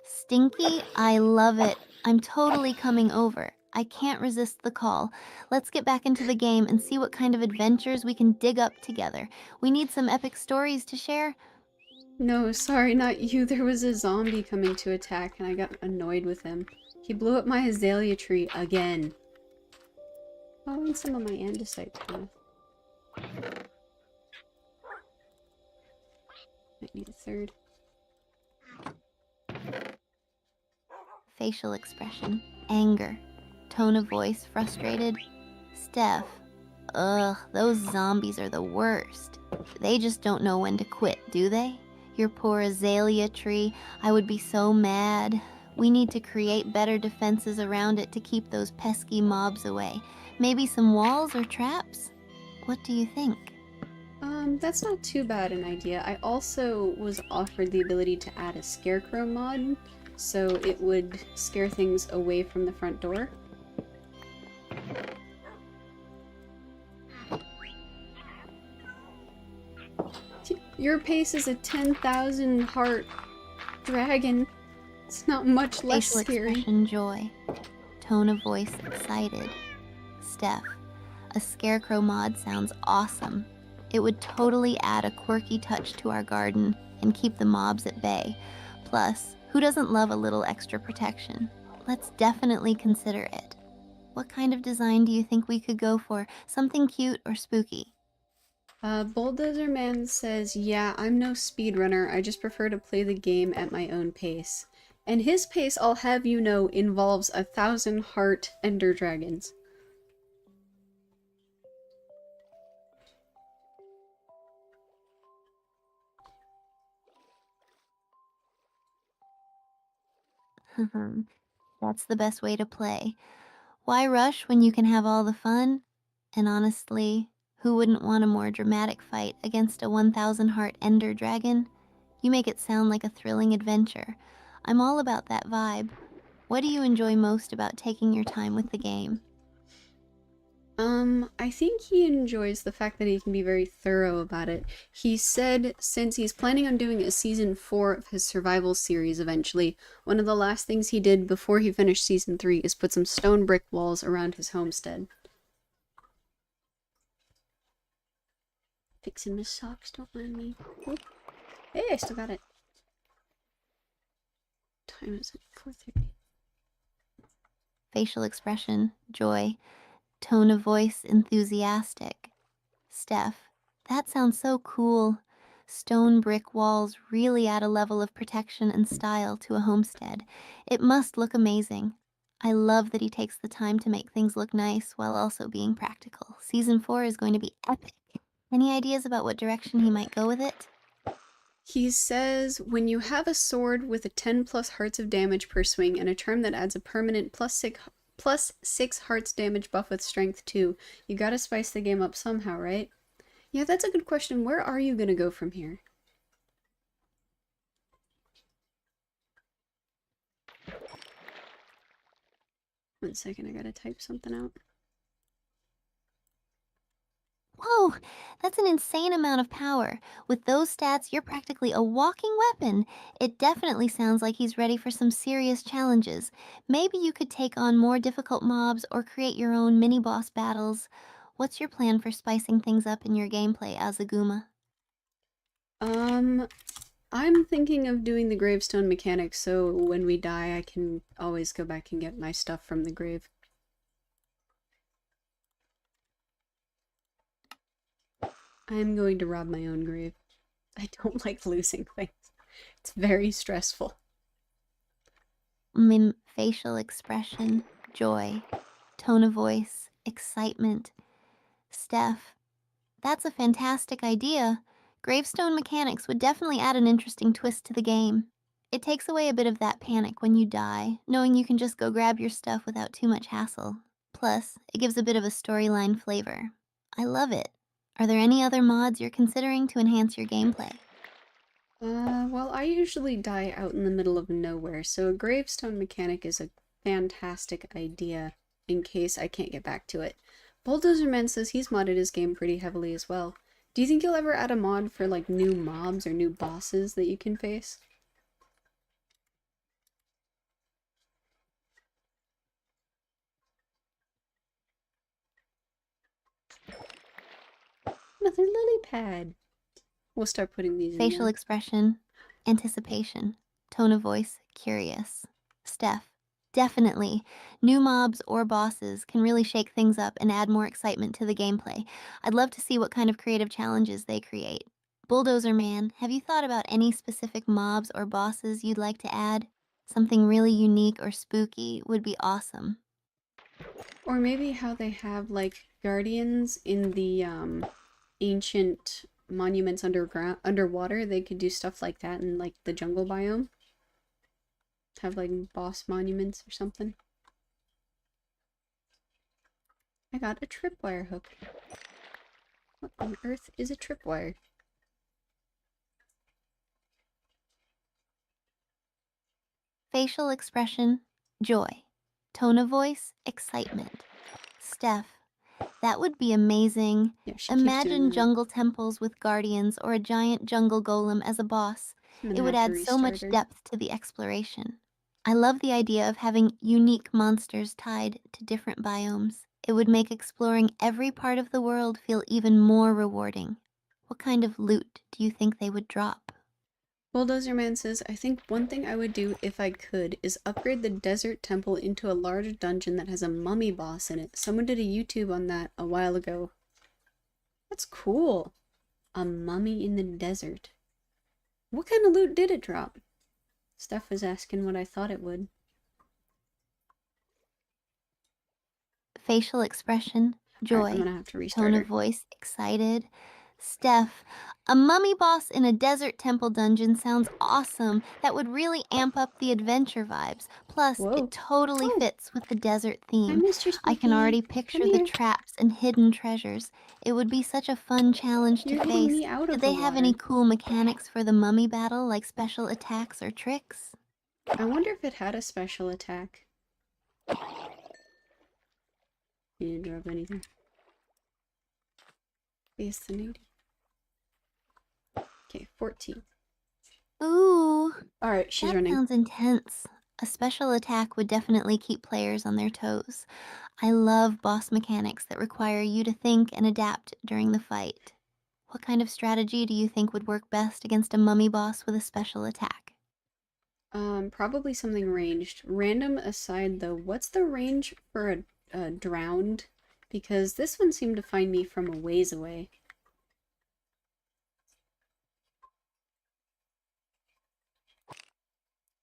Stinky, I love it. I'm totally coming over. I can't resist the call. Let's get back into the game and see what kind of adventures we can dig up together. We need some epic stories to share. No, sorry, not you. There was a zombie coming to attack, and I got annoyed with him. He blew up my azalea tree again. Oh, and some of my andesite too. Might need a third. Facial expression, anger. Tone of voice, frustrated. Steph. Ugh, those zombies are the worst. They just don't know when to quit, do they? Your poor azalea tree, I would be so mad. We need to create better defenses around it to keep those pesky mobs away. Maybe some walls or traps? What do you think? That's not too bad an idea. I also was offered the ability to add a scarecrow mod, so it would scare things away from the front door. Your pace is a 10,000 heart dragon. It's not much less Facial scary. expression, joy. Tone of voice, excited. Steph, a scarecrow mod sounds awesome. It would totally add a quirky touch to our garden and keep the mobs at bay. Plus, who doesn't love a little extra protection? Let's definitely consider it. What kind of design do you think we could go for? Something cute or spooky? Bulldozer Man says, yeah, I'm no speedrunner, I just prefer to play the game at my own pace. And his pace, I'll have you know, involves 1,000 heart ender dragons. That's the best way to play. Why rush when you can have all the fun? And honestly, who wouldn't want a more dramatic fight against a 1,000 heart ender dragon? You make it sound like a thrilling adventure. I'm all about that vibe. What do you enjoy most about taking your time with the game? I think he enjoys the fact that he can be very thorough about it. He said since he's planning on doing a season 4 of his survival series eventually, one of the last things he did before he finished season 3 is put some stone brick walls around his homestead. Fixing my socks, don't mind me. Oop. Hey, I still got it. Time is at 4:30. Facial expression, joy. Tone of voice, enthusiastic. Steph, that sounds so cool. Stone brick walls really add a level of protection and style to a homestead. It must look amazing. I love that he takes the time to make things look nice while also being practical. Season 4 is going to be epic. Any ideas about what direction he might go with it? He says, when you have a sword with a 10 plus hearts of damage per swing and a charm that adds a permanent plus 6 hearts damage buff with strength 2, you gotta spice the game up somehow, right? Yeah, that's a good question. Where are you gonna go from here? One second, I gotta type something out. Whoa, that's an insane amount of power. With those stats, you're practically a walking weapon. It definitely sounds like he's ready for some serious challenges. Maybe you could take on more difficult mobs or create your own mini boss battles. What's your plan for spicing things up in your gameplay, Azaguma? Um, I'm thinking of doing the gravestone mechanic so when we die I can always go back and get my stuff from the grave. I am going to rob my own grave. I don't like losing things. It's very stressful. Facial expression, joy, tone of voice, excitement. Steph, that's a fantastic idea. Gravestone mechanics would definitely add an interesting twist to the game. It takes away a bit of that panic when you die, knowing you can just go grab your stuff without too much hassle. Plus, it gives a bit of a storyline flavor. I love it. Are there any other mods you're considering to enhance your gameplay? Well, I usually die out in the middle of nowhere, so a gravestone mechanic is a fantastic idea in case I can't get back to it. Bulldozer Man says he's modded his game pretty heavily as well. Do you think you'll ever add a mod for, like, new mobs or new bosses that you can face? Another lily pad! We'll start putting these in Facial now. expression, anticipation, tone of voice, curious. Steph, definitely. New mobs or bosses can really shake things up and add more excitement to the gameplay. I'd love to see what kind of creative challenges they create. Bulldozer Man, have you thought about any specific mobs or bosses you'd like to add? Something really unique or spooky would be awesome. Or maybe how they have, like, guardians in the, ancient monuments underwater. They could do stuff like that in, like, the jungle biome. Have, like, boss monuments or something. I got a tripwire hook. What on earth is a tripwire? Facial expression, joy. Tone of voice, excitement. Steph, that would be amazing. Yeah, she keeps Imagine doing that. jungle temples with guardians or a giant jungle golem as a boss. I'm It gonna would have to add so restart much her. depth to the exploration. I love the idea of having unique monsters tied to different biomes. It would make exploring every part of the world feel even more rewarding. What kind of loot do you think they would drop? Bulldozer Man says, I think one thing I would do if I could is upgrade the desert temple into a large dungeon that has a mummy boss in it. Someone did a YouTube on that a while ago. That's cool. A mummy in the desert. What kind of loot did it drop? Steph was asking what I thought it would. Facial expression, Alright, I'm joy. gonna have to restart Tone of her. voice, excited. Steph, a mummy boss in a desert temple dungeon sounds awesome. That would really amp up the adventure vibes. Plus, it Whoa. totally Oh, fits with the desert hi, theme. Mr. I can Spooky. already Come picture the here. traps and hidden treasures. It would be such a fun challenge to You're getting face. me out Did of the they have any water. cool mechanics for the mummy battle, like special attacks or tricks? I wonder if it had a special attack. You didn't drop anything. Fascinating. Okay, 14. Ooh, Alright, she's that running. sounds intense. A special attack would definitely keep players on their toes. I love boss mechanics that require you to think and adapt during the fight. What kind of strategy do you think would work best against a mummy boss with a special attack? Probably something ranged. Random aside though, what's the range for a drowned? Because this one seemed to find me from a ways away.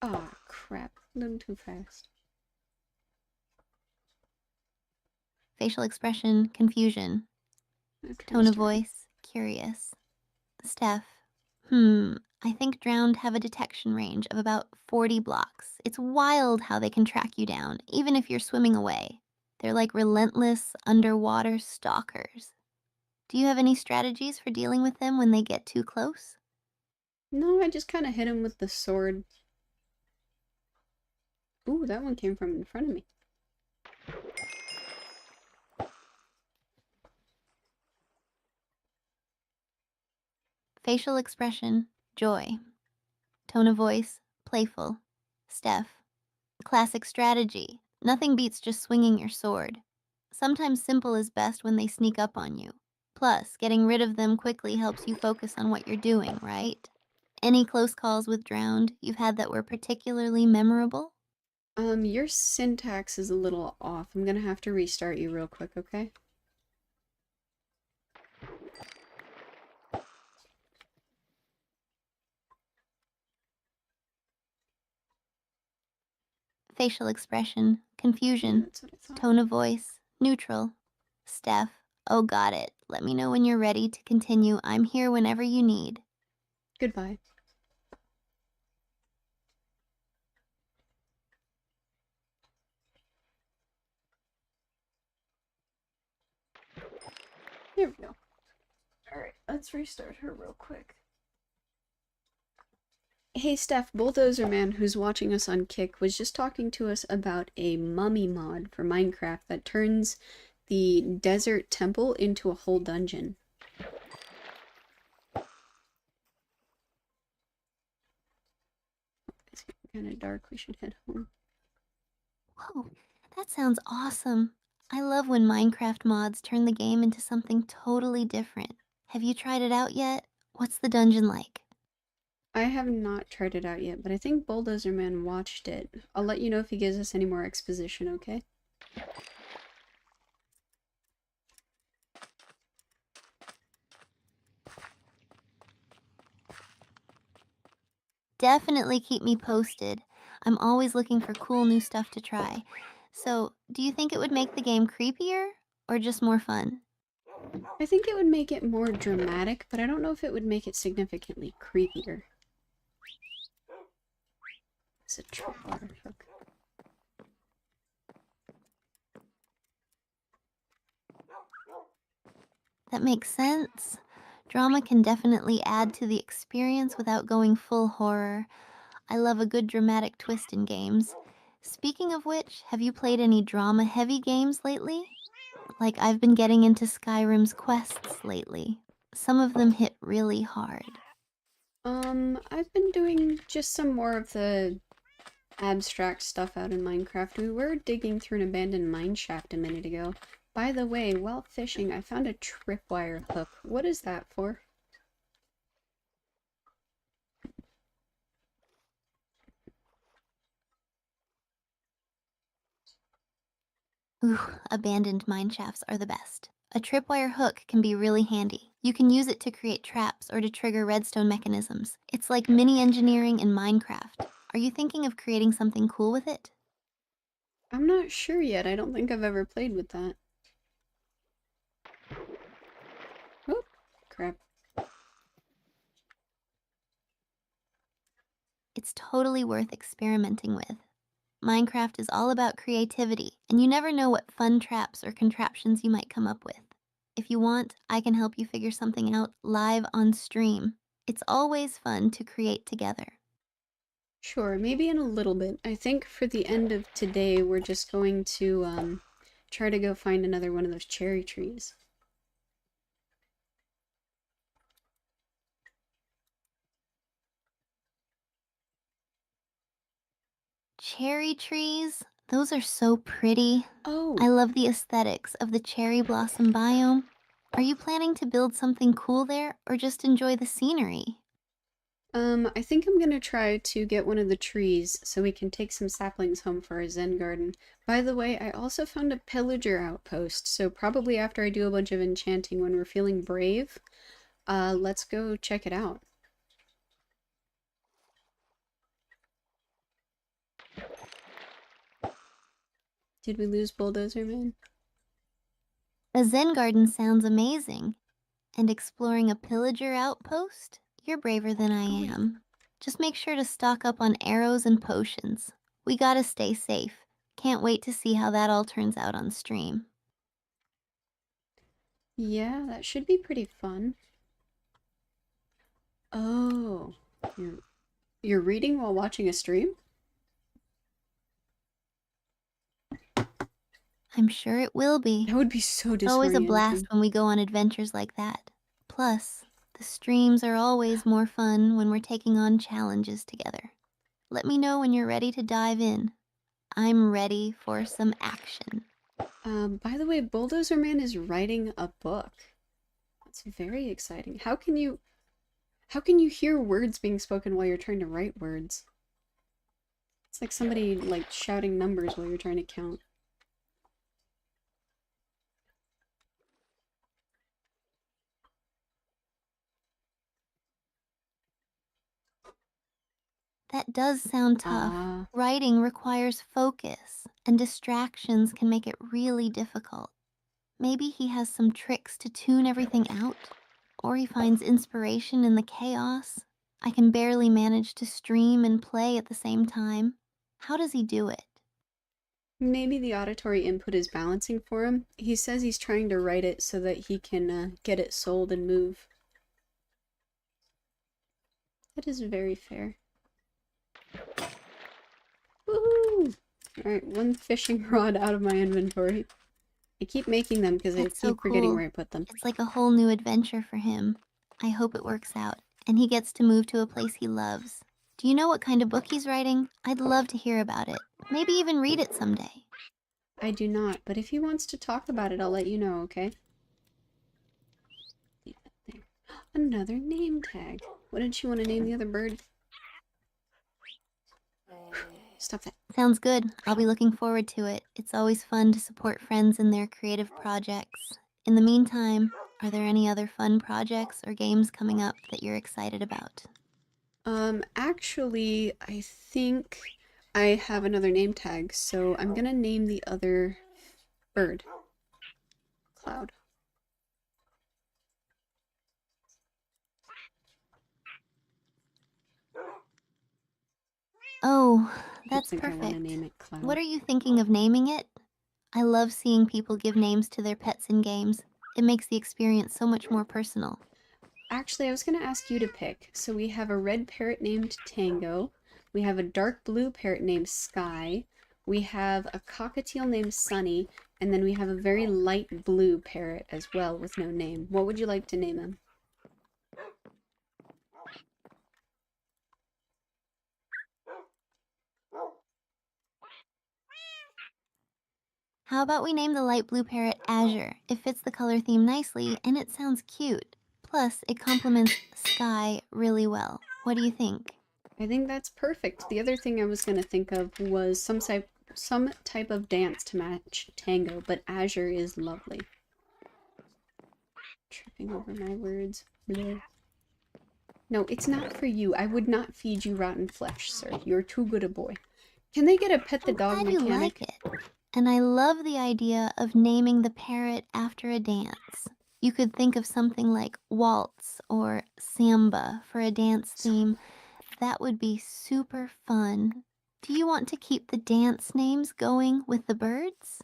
Ah, crap. A little too fast. Facial expression, confusion. I have to Tone of restart her. voice, curious. Steph, I think drowned have a detection range of about 40 blocks. It's wild how they can track you down, even if you're swimming away. They're like relentless underwater stalkers. Do you have any strategies for dealing with them when they get too close? No, I just kind of hit him with the sword. Ooh, that one came from in front of me. Facial expression, joy. Tone of voice, playful. Steph, classic strategy. Nothing beats just swinging your sword. Sometimes simple is best when they sneak up on you. Plus, getting rid of them quickly helps you focus on what you're doing, right? Any close calls with drowned you've had that were particularly memorable? Your syntax is a little off. I'm gonna have to restart you real quick, okay? Facial expression, Yeah, confusion, that's what I thought. tone of voice, neutral. Steph, oh, got it. Let me know when you're ready to continue. I'm here whenever you need. Goodbye. There we go. Alright, let's restart her real quick. Hey Steph, Bulldozer Man, who's watching us on Kick, was just talking to us about a mummy mod for Minecraft that turns the desert temple into a whole dungeon. It's kind of dark, we should head home. Whoa, that sounds awesome. I love when Minecraft mods turn the game into something totally different. Have you tried it out yet? What's the dungeon like? I have not tried it out yet, but I think Bulldozer Man watched it. I'll let you know if he gives us any more exposition, okay? Definitely keep me posted. I'm always looking for cool new stuff to try. So, do you think it would make the game creepier or just more fun? I think it would make it more dramatic, but I don't know if it would make it significantly creepier. It's a tripwire hook. That makes sense. Drama can definitely add to the experience without going full horror. I love a good dramatic twist in games. Speaking of which, have you played any drama heavy games lately? Like I've been getting into Skyrim's quests lately. Some of them hit really hard. I've been doing just some more of the abstract stuff out in Minecraft. We were digging through an abandoned mine shaft a minute ago. By the way, while fishing, I found a tripwire hook. What is that for? Ooh, abandoned mine shafts are the best. A tripwire hook can be really handy. You can use it to create traps or to trigger redstone mechanisms. It's like mini engineering in Minecraft. Are you thinking of creating something cool with it? I'm not sure yet. I don't think I've ever played with that. Oh, crap. It's totally worth experimenting with. Minecraft is all about creativity, and you never know what fun traps or contraptions you might come up with. If you want, I can help you figure something out live on stream. It's always fun to create together. Sure, maybe in a little bit. I think for the end of today, we're just going to, try to go find another one of those cherry trees. Cherry trees, those are so pretty. Oh, I love the aesthetics of the cherry blossom biome. Are you planning to build something cool there or just enjoy the scenery? I think I'm gonna try to get one of the trees so we can take some saplings home for our Zen garden. By the way, I also found a pillager outpost, so probably after I do a bunch of enchanting when we're feeling brave, let's go check it out. Did we lose Bulldozer Man? A Zen garden sounds amazing. And exploring a pillager outpost? You're braver than I Oh wait. am. Just make sure to stock up on arrows and potions. We gotta stay safe. Can't wait to see how that all turns out on stream. Yeah, that should be pretty fun. Oh, you're you're reading while watching a stream? I'm sure it will be. That would be so It's always a blast disorienting. when we go on adventures like that. Plus, the streams are always more fun when we're taking on challenges together. Let me know when you're ready to dive in. I'm ready for some action. By the way, Bulldozer Man is writing a book. That's very exciting. How can you hear words being spoken while you're trying to write words? It's like somebody like shouting numbers while you're trying to count. That does sound tough. Ah, Writing requires focus, and distractions can make it really difficult. Maybe he has some tricks to tune everything out, or he finds inspiration in the chaos. I can barely manage to stream and play at the same time. How does he do it? maybe the auditory input is balancing for him. He says he's trying to write it so that he can get it sold and move. That is very fair. Woohoo! Alright, one fishing rod out of my inventory. I keep making them because I That's so keep forgetting cool. where I put them. It's like a whole new adventure for him. I hope it works out, and he gets to move to a place he loves. Do you know what kind of book he's writing? I'd love to hear about it. Maybe even read it someday. I do not, but if he wants to talk about it, I'll let you know, okay? Leave it there. Another name tag. What did she want to name the other bird? Stop that. Sounds good. I'll be looking forward to it. It's always fun to support friends in their creative projects. In the meantime, are there any other fun projects or games coming up that you're excited about? Actually, I think I have another name tag, so I'm gonna name the other bird. Cloud. Oh, I don't that's think I want to perfect. name it What Cloud. are you thinking of naming it? I love seeing people give names to their pets in games. It makes the experience so much more personal. Actually, I was gonna ask you to pick. So we have a red parrot named Tango. We have a dark blue parrot named Sky. We have a cockatiel named Sunny. And then we have a very light blue parrot as well with no name. What would you like to name him? How about we name the light blue parrot Azure? It fits the color theme nicely and it sounds cute. Plus, it complements Sky really well. What do you think? I think that's perfect. The other thing I was gonna think of was some type of dance to match Tango, but Azure is lovely. Tripping over my words. Bleh. No, it's not for you. I would not feed you rotten flesh, sir. You're too good a boy. Can they get a pet the I'm dog glad you like mechanic? it. And I love the idea of naming the parrot after a dance. You could think of something like waltz or samba for a dance theme. That would be super fun. Do you want to keep the dance names going with the birds?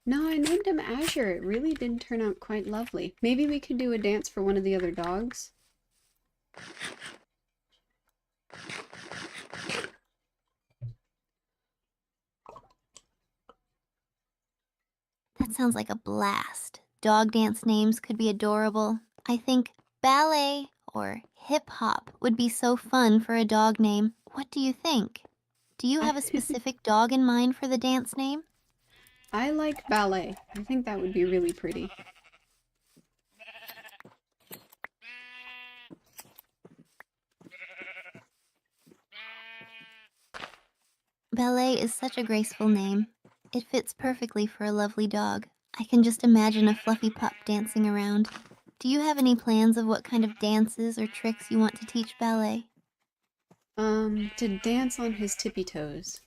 No, I named him Azure. It really did turn out quite lovely. Maybe we could do a dance for one of the other dogs. That sounds like a blast. Dog dance names could be adorable. I think ballet or hip hop would be so fun for a dog name. What do you think? Do you I, have a specific dog in mind for the dance name? I like ballet. I think that would be really pretty. Ballet is such a graceful name. It fits perfectly for a lovely dog. I can just imagine a fluffy pup dancing around. Do you have any plans of what kind of dances or tricks you want to teach ballet? To dance on his tippy toes.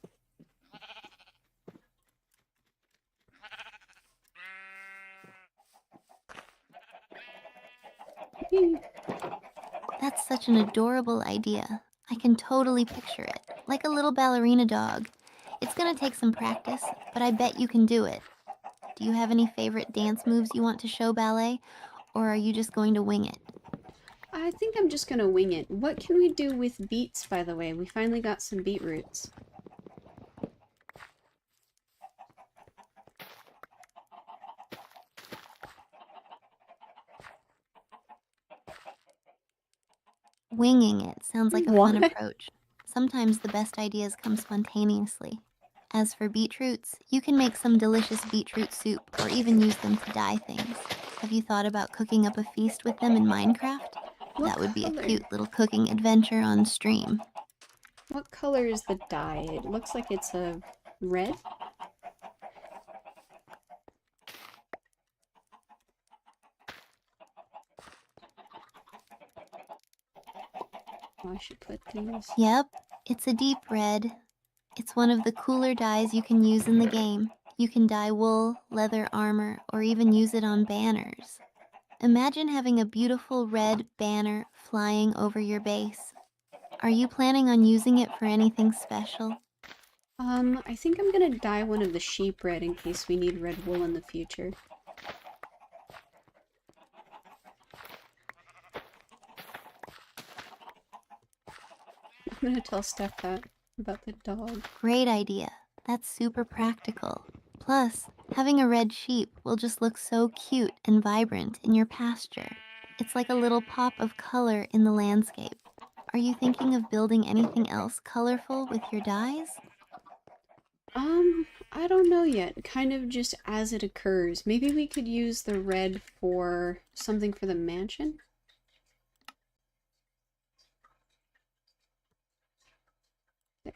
That's such an adorable idea. I can totally picture it, like a little ballerina dog. It's gonna take some practice, but I bet you can do it. Do you have any favorite dance moves you want to show ballet, or are you just going to wing it? I think I'm just gonna wing it. What can we do with beets, by the way? We finally got some beetroots. Winging it sounds like a fun What? approach. Sometimes the best ideas come spontaneously. As for beetroots, you can make some delicious beetroot soup or even use them to dye things. Have you thought about cooking up a feast with them in Minecraft? What That would be a color? cute little cooking adventure on stream. What color is the dye? It looks like it's a red. Oh, I should put these. Yep, it's a deep red. It's one of the cooler dyes you can use in the game. You can dye wool, leather armor, or even use it on banners. Imagine having a beautiful red banner flying over your base. Are you planning on using it for anything special? I think I'm gonna dye one of the sheep red in case we need red wool in the future. I'm gonna tell Steph that about the dog. Great idea. That's super practical. Plus, having a red sheep will just look so cute and vibrant in your pasture. It's like a little pop of color in the landscape. Are you thinking of building anything else colorful with your dyes? I don't know yet. Kind of just as it occurs. Maybe we could use the red for something for the mansion? There.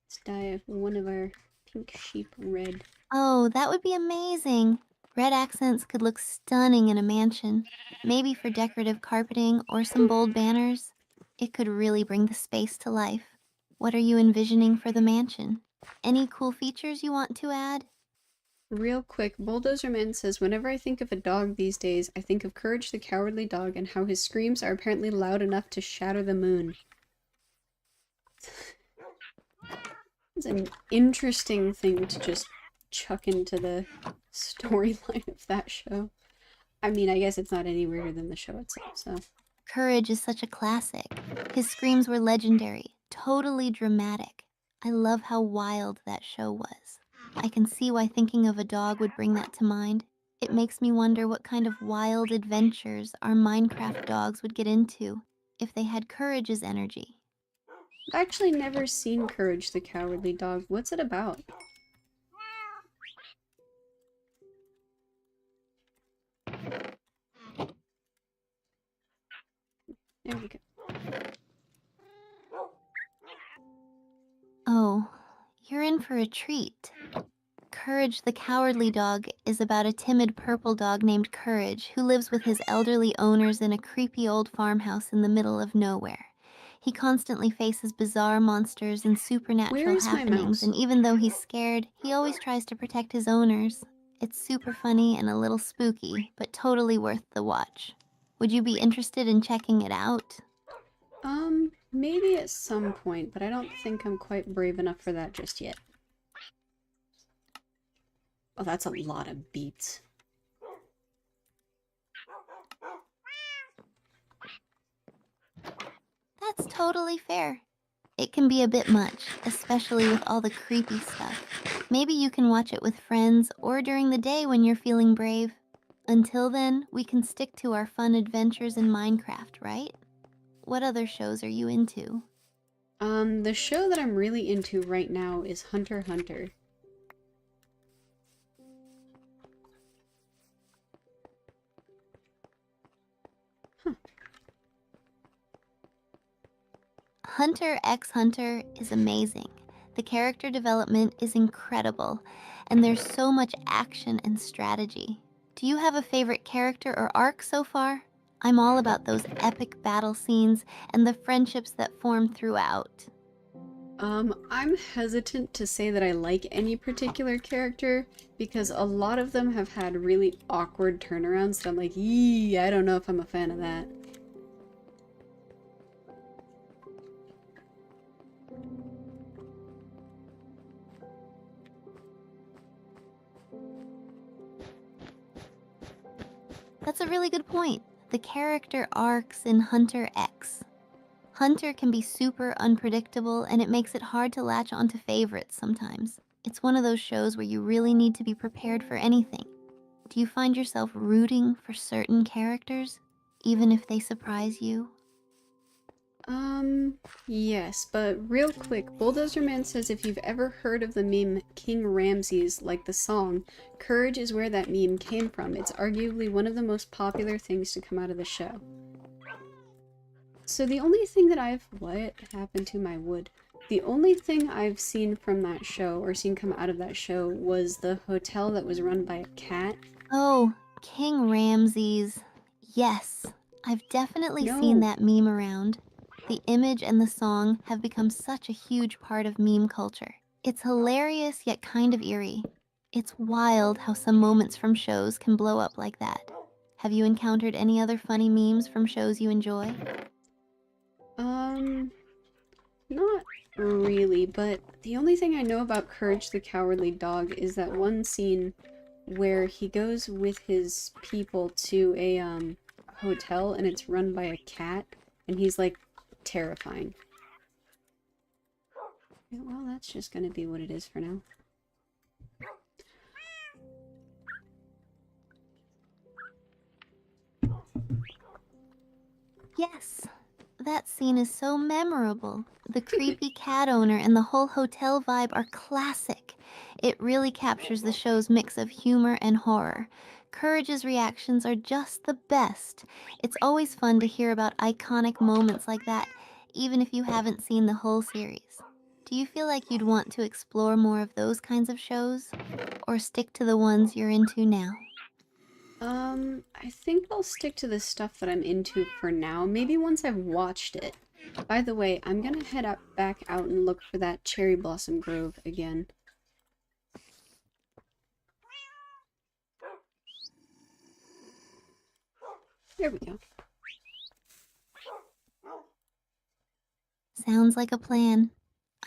Let's dye one of our pink sheep red. Oh, that would be amazing. Red accents could look stunning in a mansion. Maybe for decorative carpeting or some bold banners. It could really bring the space to life. What are you envisioning for the mansion? Any cool features you want to add? Real quick, Bulldozer Man says, whenever I think of a dog these days, I think of Courage the Cowardly Dog and how his screams are apparently loud enough to shatter the moon. It's an interesting thing to just chuck into the storyline of that show. I mean, I guess it's not any weirder than the show itself, so. Courage is such a classic. His screams were legendary, totally dramatic. I love how wild that show was. I can see why thinking of a dog would bring that to mind. It makes me wonder what kind of wild adventures our Minecraft dogs would get into if they had Courage's energy. I've actually never seen Courage the Cowardly Dog. What's it about? There we go. Oh, you're in for a treat. Courage the Cowardly Dog is about a timid purple dog named Courage who lives with his elderly owners in a creepy old farmhouse in the middle of nowhere. He constantly faces bizarre monsters and Where supernatural is my happenings, mouse? and even though he's scared, he always tries to protect his owners. It's super funny and a little spooky, but totally worth the watch. Would you be interested in checking it out? Maybe at some point, but I don't think I'm quite brave enough for that just yet. Oh, that's a lot of beats. That's totally fair. It can be a bit much, especially with all the creepy stuff. Maybe you can watch it with friends or during the day when you're feeling brave. Until then, we can stick to our fun adventures in Minecraft, right? What other shows are you into? The show that I'm really into right now is Hunter x Hunter. Huh. Hunter x Hunter is amazing. The character development is incredible, and there's so much action and strategy. Do you have a favorite character or arc so far? I'm all about those epic battle scenes and the friendships that form throughout. I'm hesitant to say that I like any particular character because a lot of them have had really awkward turnarounds that I'm like, yee, I don't know if I'm a fan of that. That's a really good point. The character arcs in Hunter X. Hunter can be super unpredictable, and it makes it hard to latch onto favorites sometimes. It's one of those shows where you really need to be prepared for anything. Do you find yourself rooting for certain characters, even if they surprise you? Yes, but real quick, Bulldozer Man says if you've ever heard of the meme King Ramses, like the song, courage is where that meme came from. It's arguably one of the most popular things to come out of the show. So the only thing that what happened to my wood? The only thing I've seen from that show, or seen come out of that show, was the hotel that was run by a cat. Oh, King Ramses. Yes, I've definitely seen No. that meme around. The image and the song have become such a huge part of meme culture. It's hilarious yet kind of eerie. It's wild how some moments from shows can blow up like that. Have you encountered any other funny memes from shows you enjoy? Um, Not really, but the only thing I know about Courage the Cowardly Dog is that one scene where he goes with his people to a hotel and it's run by a cat and he's like terrifying. Yeah, well, that's just gonna be what it is for now. Yes, that scene is so memorable. The creepy cat owner and the whole hotel vibe are classic. It really captures the show's mix of humor and horror. Courage's reactions are just the best. It's always fun to hear about iconic moments like that, even if you haven't seen the whole series. Do you feel like you'd want to explore more of those kinds of shows? Or stick to the ones you're into now? I think I'll stick to the stuff that I'm into for now. Maybe once I've watched it. By the way, I'm gonna head up back out and look for that cherry blossom grove again. There we go. Sounds like a plan.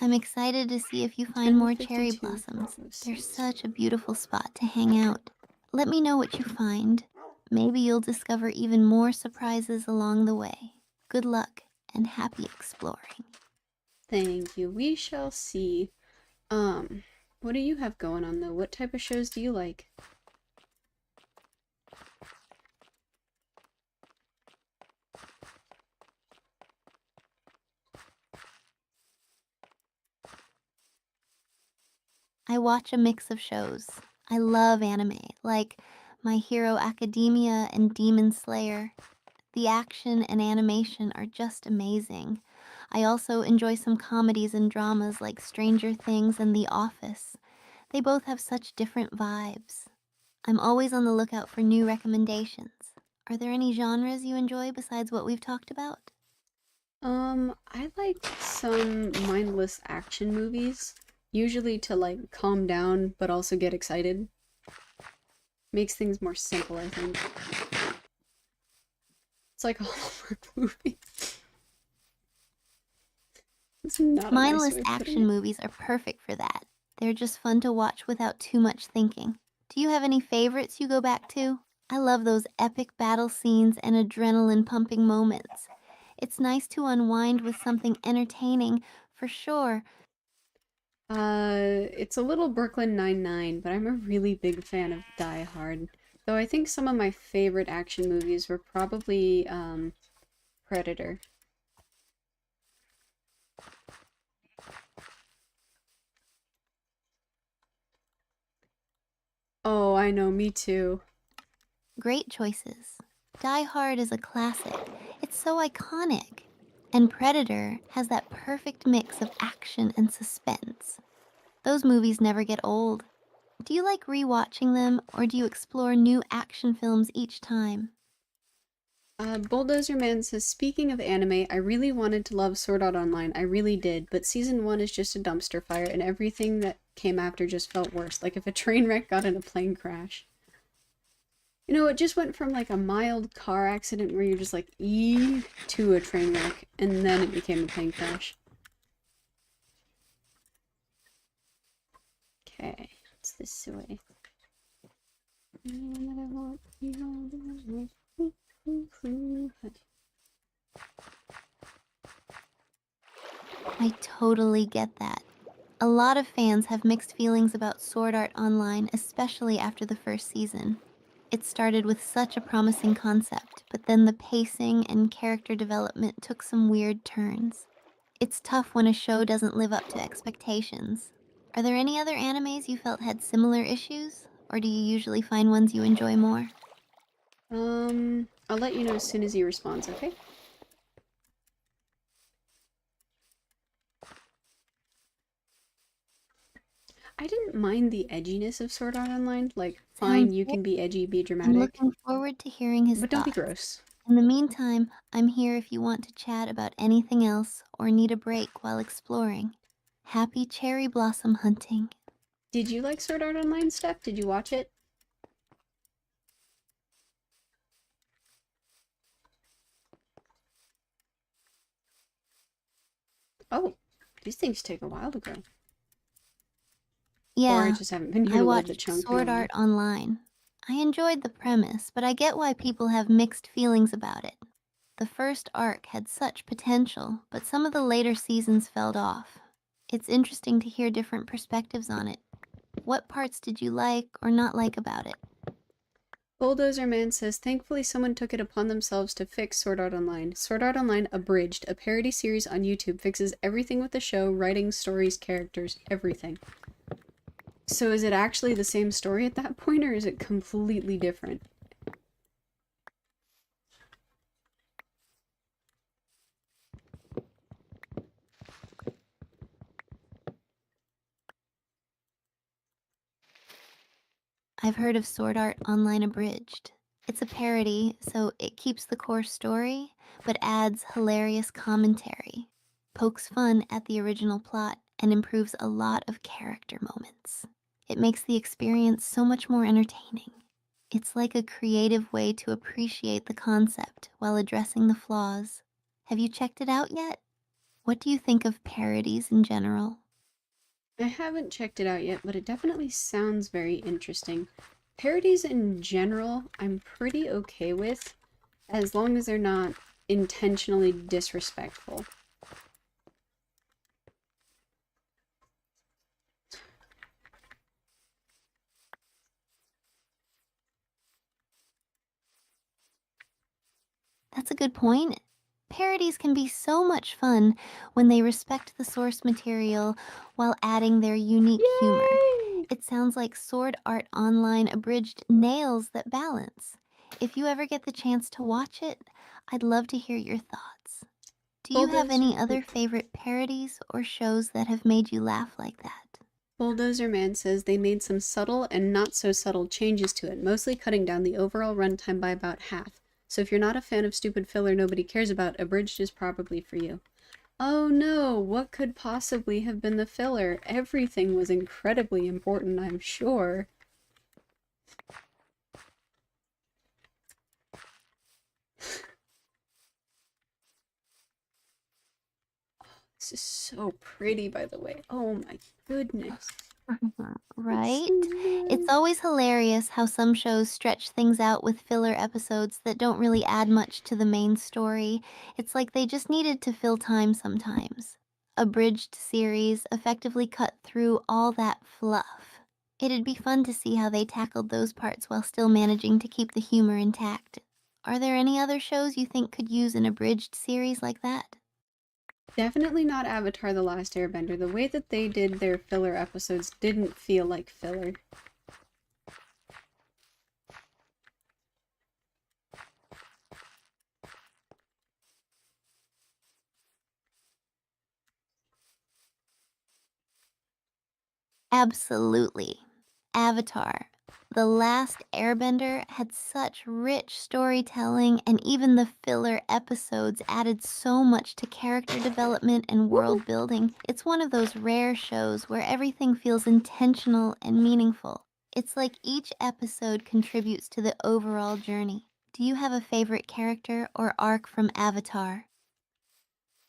I'm excited to see if you find more cherry 10:52 blossoms. Bravo They're 6. such a beautiful spot to hang out. Let me know what you find. Maybe you'll discover even more surprises along the way. Good luck and happy exploring. Thank you. We shall see. Um, what do you have going on though? What type of shows do you like? I watch a mix of shows. I love anime, like My Hero Academia and Demon Slayer. The action and animation are just amazing. I also enjoy some comedies and dramas like Stranger Things and The Office. They both have such different vibes. I'm always on the lookout for new recommendations. Are there any genres you enjoy besides what we've talked about? I like some mindless action movies, usually to like calm down but also get excited. Makes things more simple, I think. It's like a Hallmark movie. It's not a nice Mindless way of putting action it. movies are perfect for that. They're just fun to watch without too much thinking. Do you have any favorites you go back to? I love those epic battle scenes and adrenaline pumping moments. It's nice to unwind with something entertaining, for sure. It's a little Brooklyn Nine-Nine, but I'm a really big fan of Die Hard. Though I think some of my favorite action movies were probably, Predator. Oh, I know, me too. Great choices. Die Hard is a classic. It's so iconic. And Predator has that perfect mix of action and suspense. Those movies never get old. Do you like rewatching them, or do you explore new action films each time? Bulldozer Man says, speaking of anime, I really wanted to love Sword Art Online. I really did, but season 1 is just a dumpster fire, and everything that came after just felt worse. Like if a train wreck got in a plane crash. You know, it just went from like a mild car accident where you're just like, to a train wreck, and then it became a plane crash. Okay, it's this way. I totally get that. A lot of fans have mixed feelings about Sword Art Online, especially after the first season. It started with such a promising concept, but then the pacing and character development took some weird turns. It's tough when a show doesn't live up to expectations. Are there any other animes you felt had similar issues? Or do you usually find ones you enjoy more? I'll let you know as soon as he responds, okay? I didn't mind the edginess of Sword Art Online. Like, fine, Sounds you good. can be edgy, be I'm dramatic, looking forward to hearing his but don't be thoughts. gross. In the meantime, I'm here if you want to chat about anything else or need a break while exploring. Happy cherry blossom hunting. Did you like Sword Art Online, Steph? Did you watch it? Oh, these things take a while to grow. Or I Yeah, just haven't been here I to load the watched chunk in a Sword while. Art Online. I enjoyed the premise, but I get why people have mixed feelings about it. The first arc had such potential, but some of the later seasons fell off. It's interesting to hear different perspectives on it. What parts did you like or not like about it? Bulldozer Man says, thankfully someone took it upon themselves to fix Sword Art Online. Sword Art Online Abridged, a parody series on YouTube, fixes everything with the show, writing, stories, characters, everything. So is it actually the same story at that point, or is it completely different? I've heard of Sword Art Online Abridged. It's a parody, so it keeps the core story, but adds hilarious commentary, pokes fun at the original plot, and improves a lot of character moments. It makes the experience so much more entertaining. It's like a creative way to appreciate the concept while addressing the flaws. Have you checked it out yet? What do you think of parodies in general? I haven't checked it out yet, but it definitely sounds very interesting. Parodies in general, I'm pretty okay with, as long as they're not intentionally disrespectful. That's a good point. Parodies can be so much fun when they respect the source material while adding their unique humor. Yay! It sounds like Sword Art Online Abridged nails that balance. If you ever get the chance to watch it, I'd love to hear your thoughts. Do you have Bulldozer, any other favorite parodies or shows that have made you laugh like that? Bulldozer Man says they made some subtle and not so subtle changes to it, mostly cutting down the overall runtime by about half. So if you're not a fan of stupid filler nobody cares about, Abridged is probably for you. Oh no, what could possibly have been the filler? Everything was incredibly important, I'm sure. This is so pretty, by the way. Oh my goodness. It's Right? so It's good. always hilarious how some shows stretch things out with filler episodes that don't really add much to the main story. It's like they just needed to fill time sometimes. Abridged series effectively cut through all that fluff. It'd be fun to see how they tackled those parts while still managing to keep the humor intact. Are there any other shows you think could use an abridged series like that? Definitely not Avatar The Last Airbender. The way that they did their filler episodes didn't feel like filler. Absolutely. Avatar. The Last Airbender had such rich storytelling, and even the filler episodes added so much to character development and Woo! world building. It's one of those rare shows where everything feels intentional and meaningful. It's like each episode contributes to the overall journey. Do you have a favorite character or arc from Avatar?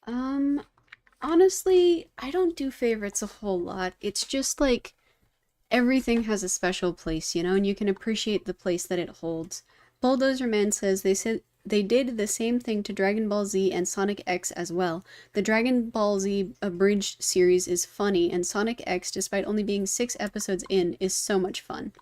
Um, Honestly, I don't do favorites a whole lot. It's just like everything has a special place, and you can appreciate the place that it holds. Bulldozer Man says they did the same thing to Dragon Ball Z and Sonic X as well. The Dragon Ball Z abridged series is funny, and Sonic X, despite only being 6 episodes in, is so much fun.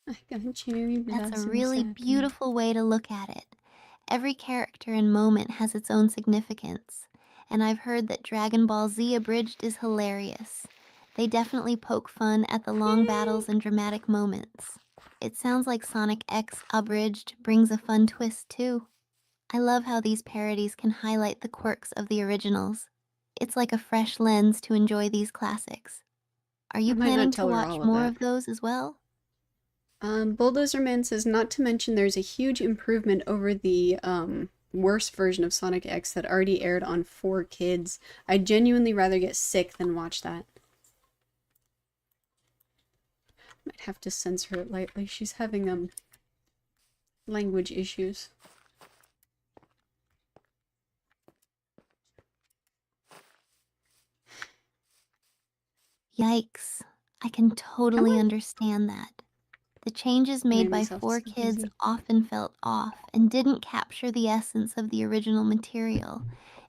I got cherry That's a blossoms really happening. beautiful way to look at it. Every character and moment has its own significance, and I've heard that Dragon Ball Z Abridged is hilarious. They definitely poke fun at the long battles and dramatic moments. It sounds like Sonic X Abridged brings a fun twist too. I love how these parodies can highlight the quirks of the originals. It's like a fresh lens to enjoy these classics. Are I you might not planning to tell her watch all of more that. of those as well? Bulldozer Man says, not to mention there's a huge improvement over the worst version of Sonic X that already aired on 4Kids. I'd genuinely rather get sick than watch that. Might have to censor it lightly. She's having language issues. Yikes. I can Come totally on. understand that. The changes I made made by myself four so kids dizzy. often felt off and didn't capture the essence of the original material.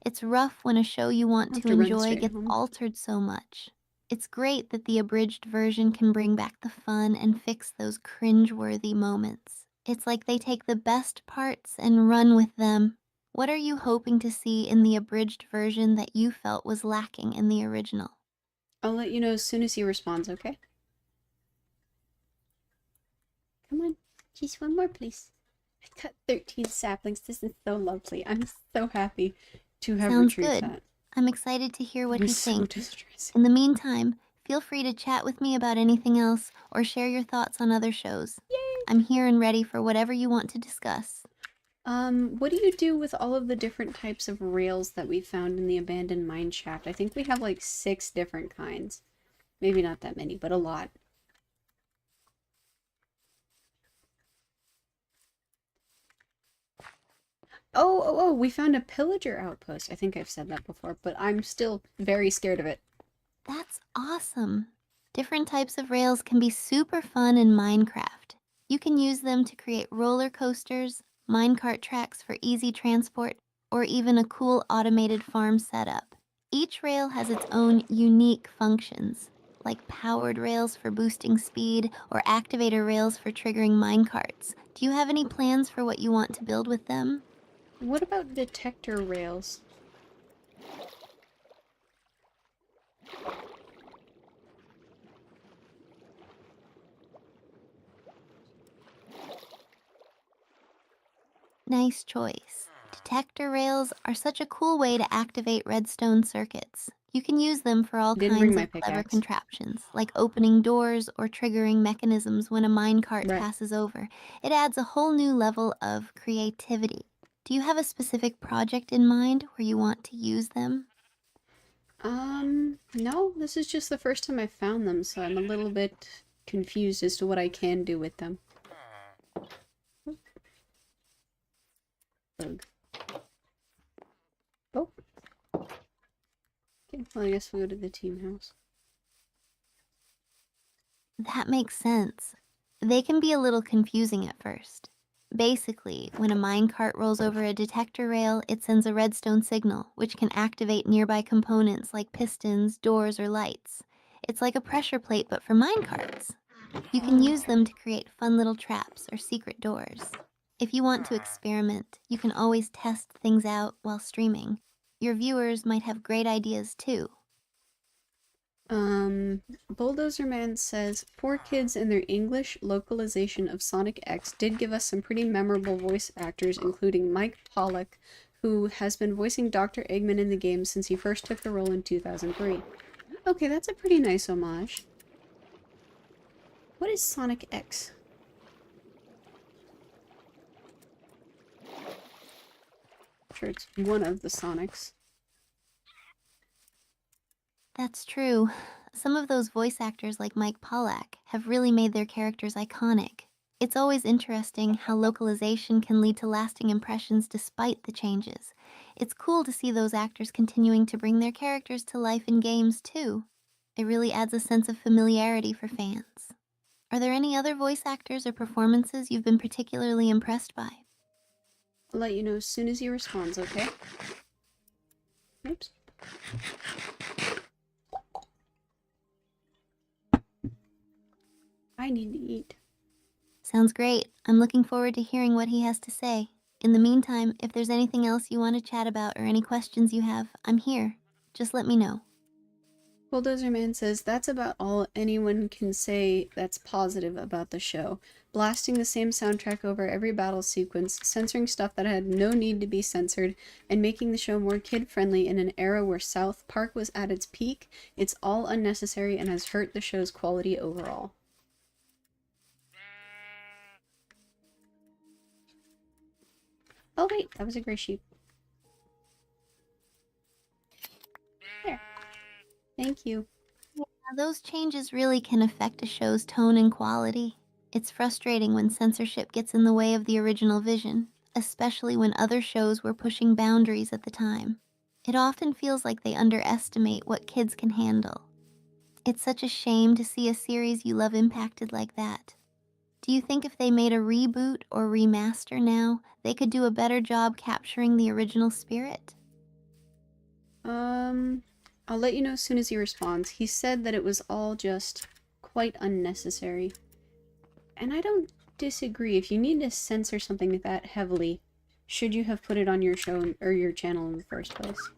It's rough when a show you want I'll have to to run enjoy straight gets home. altered so much. It's great that the abridged version can bring back the fun and fix those cringe-worthy moments. It's like they take the best parts and run with them. What are you hoping to see in the abridged version that you felt was lacking in the original? I'll let you know as soon as he responds, okay? Come on. Just one more, please. I cut 13 saplings. This is so lovely. I'm so happy to have Sounds retrieved good. that. I'm excited to hear what I'm he so thinks. distressing. In the meantime, feel free to chat with me about anything else or share your thoughts on other shows. Yay! I'm here and ready for whatever you want to discuss. What do you do with all of the different types of rails that we found in the abandoned mine shaft? I think we have like 6 different kinds. Maybe not that many, but a lot. Oh, we found a pillager outpost. I think I've said that before, but I'm still very scared of it. That's awesome. Different types of rails can be super fun in Minecraft. You can use them to create roller coasters, minecart tracks for easy transport, or even a cool automated farm setup. Each rail has its own unique functions, like powered rails for boosting speed or activator rails for triggering minecarts. Do you have any plans for what you want to build with them? What about detector rails? Nice choice. Detector rails are such a cool way to activate redstone circuits. You can use them for all I didn't bring kinds my of clever pickaxe. contraptions, like opening doors or triggering mechanisms when a minecart Right. passes over. It adds a whole new level of creativity. Do you have a specific project in mind where you want to use them? No, this is just the first time I've found them, so I'm a little bit confused as to what I can do with them. Bug. Oh, okay. Well, I guess we'll go to the team house. That makes sense. They can be a little confusing at first. Basically, when a minecart rolls over a detector rail, it sends a redstone signal, which can activate nearby components like pistons, doors, or lights. It's like a pressure plate, but for minecarts. You can use them to create fun little traps or secret doors. If you want to experiment, you can always test things out while streaming. Your viewers might have great ideas too. Bulldozer Man says 4Kids and their English localization of Sonic X did give us some pretty memorable voice actors, including Mike Pollock, who has been voicing Dr. Eggman in the game since he first took the role in 2003. Okay, that's a pretty nice homage. What is Sonic X? I'm sure it's one of the Sonics. That's true. Some of those voice actors, like Mike Pollack, have really made their characters iconic. It's always interesting how localization can lead to lasting impressions despite the changes. It's cool to see those actors continuing to bring their characters to life in games, too. It really adds a sense of familiarity for fans. Are there any other voice actors or performances you've been particularly impressed by? I'll let you know as soon as he responds, okay? Oops. I need to eat. Sounds great. I'm looking forward to hearing what he has to say. In the meantime, if there's anything else you want to chat about or any questions you have, I'm here. Just let me know. Bulldozer Man says that's about all anyone can say that's positive about the show. Blasting the same soundtrack over every battle sequence, censoring stuff that had no need to be censored, and making the show more kid-friendly in an era where South Park was at its peak, it's all unnecessary and has hurt the show's quality overall. Oh wait, that was a gray sheep. There. Thank you. Yeah, those changes really can affect a show's tone and quality. It's frustrating when censorship gets in the way of the original vision, especially when other shows were pushing boundaries at the time. It often feels like they underestimate what kids can handle. It's such a shame to see a series you love impacted like that. Do you think if they made a reboot or remaster now, they could do a better job capturing the original spirit? I'll let you know as soon as he responds. He said that it was all just quite unnecessary. And I don't disagree. If you need to censor something that heavily, should you have put it on your show or your channel in the first place?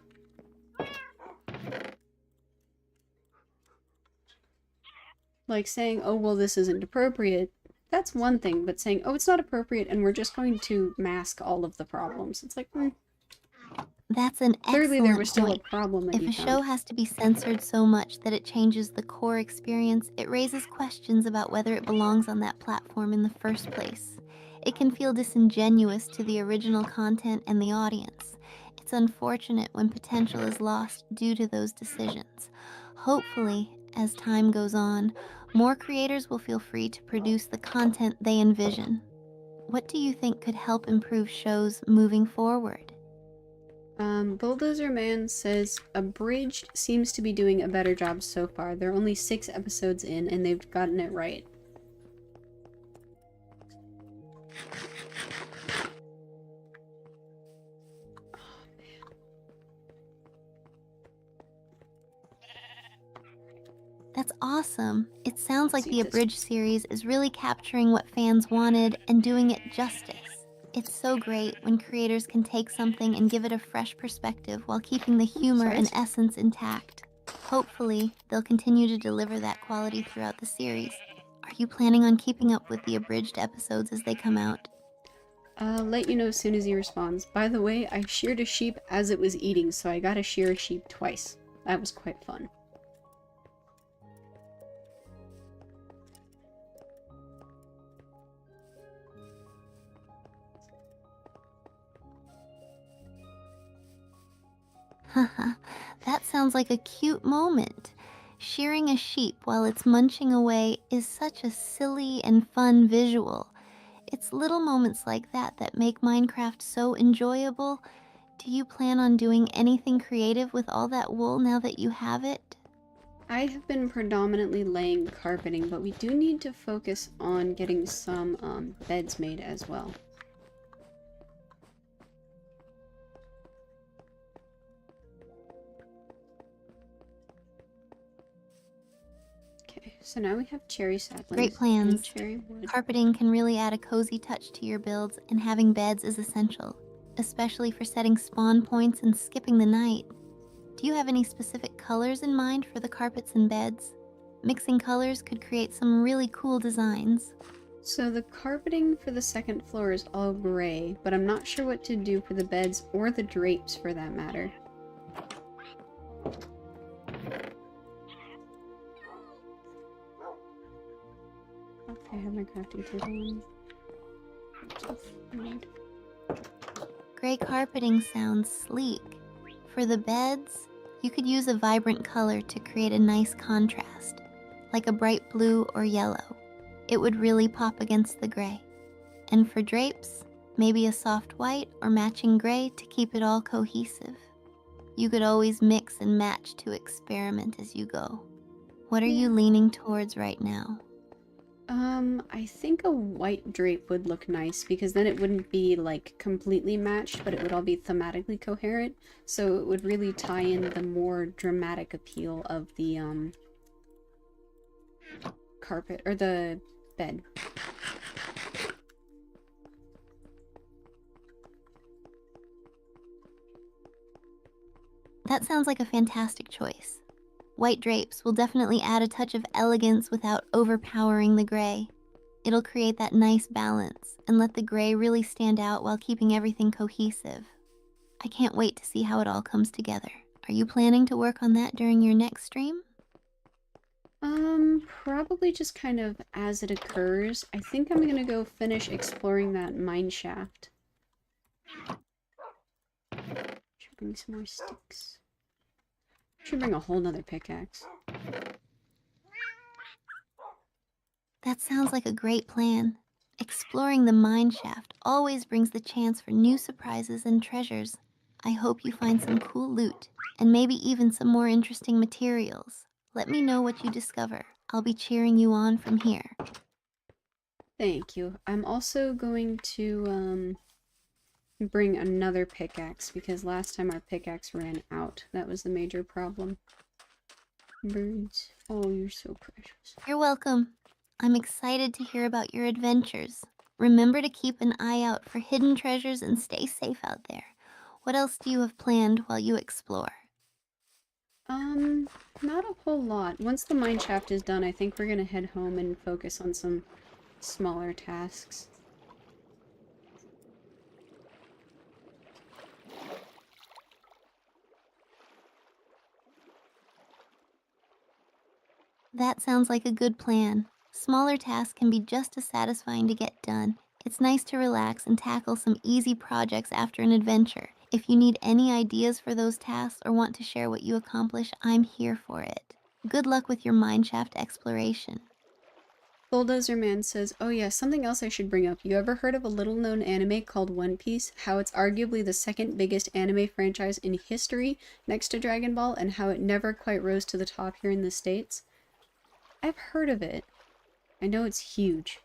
Like saying, oh, well, this isn't appropriate, that's one thing, but saying, oh, it's not appropriate and we're just going to mask all of the problems. It's like, That's an clearly there was excellent still a point. problem that If you a show found. has to be censored so much that it changes the core experience, it raises questions about whether it belongs on that platform in the first place. It can feel disingenuous to the original content and the audience. It's unfortunate when potential is lost due to those decisions. Hopefully, as time goes on, more creators will feel free to produce the content they envision. What do you think could help improve shows moving forward? Bulldozer Man says, Abridged seems to be doing a better job so far. They're only 6 episodes in, and they've gotten it right. That's awesome. It sounds like See the this. Abridged series is really capturing what fans wanted and doing it justice. It's so great when creators can take something and give it a fresh perspective while keeping the humor Sorry. and essence intact. Hopefully, they'll continue to deliver that quality throughout the series. Are you planning on keeping up with the Abridged episodes as they come out? I'll let you know as soon as he responds. By the way, I sheared a sheep as it was eating, so I gotta shear a sheep twice. That was quite fun. Haha, that sounds like a cute moment. Shearing a sheep while it's munching away is such a silly and fun visual. It's little moments like that that make Minecraft so enjoyable. Do you plan on doing anything creative with all that wool now that you have it? I have been predominantly laying carpeting, but we do need to focus on getting some beds made as well. Okay, so now we have cherry saplings Great and plans. cherry wood. Carpeting can really add a cozy touch to your builds, and having beds is essential, especially for setting spawn points and skipping the night. Do you have any specific colors in mind for the carpets and beds? Mixing colors could create some really cool designs. So the carpeting for the second floor is all gray, but I'm not sure what to do for the beds or the drapes for that matter. Okay, I have my crafting table on. Gray carpeting sounds sleek. For the beds, you could use a vibrant color to create a nice contrast, like a bright blue or yellow. It would really pop against the gray. And for drapes, maybe a soft white or matching gray to keep it all cohesive. You could always mix and match to experiment as you go. What are you leaning towards right now? I think a white drape would look nice because then it wouldn't be like completely matched, but it would all be thematically coherent. So it would really tie in the more dramatic appeal of the carpet or the bed. That sounds like a fantastic choice. White drapes will definitely add a touch of elegance without overpowering the gray. It'll create that nice balance and let the gray really stand out while keeping everything cohesive. I can't wait to see how it all comes together. Are you planning to work on that during your next stream? Probably just kind of as it occurs. I think I'm gonna go finish exploring that mine shaft. Should bring some more sticks. Should bring a whole nother pickaxe. That sounds like a great plan. Exploring the mine shaft always brings the chance for new surprises and treasures. I hope you find some cool loot, and maybe even some more interesting materials. Let me know what you discover. I'll be cheering you on from here. Thank you. I'm also going to, bring another pickaxe, because last time our pickaxe ran out. That was the major problem. Birds. Oh, you're so precious. You're welcome. I'm excited to hear about your adventures. Remember to keep an eye out for hidden treasures and stay safe out there. What else do you have planned while you explore? Not a whole lot. Once the mine shaft is done, I think we're gonna head home and focus on some smaller tasks. That sounds like a good plan. Smaller tasks can be just as satisfying to get done. It's nice to relax and tackle some easy projects after an adventure. If you need any ideas for those tasks or want to share what you accomplish, I'm here for it. Good luck with your mineshaft exploration. Bulldozer Man says, oh yeah, something else I should bring up. You ever heard of a little-known anime called One Piece? How it's arguably the second biggest anime franchise in history next to Dragon Ball, and how it never quite rose to the top here in the States? I've heard of it. I know it's huge.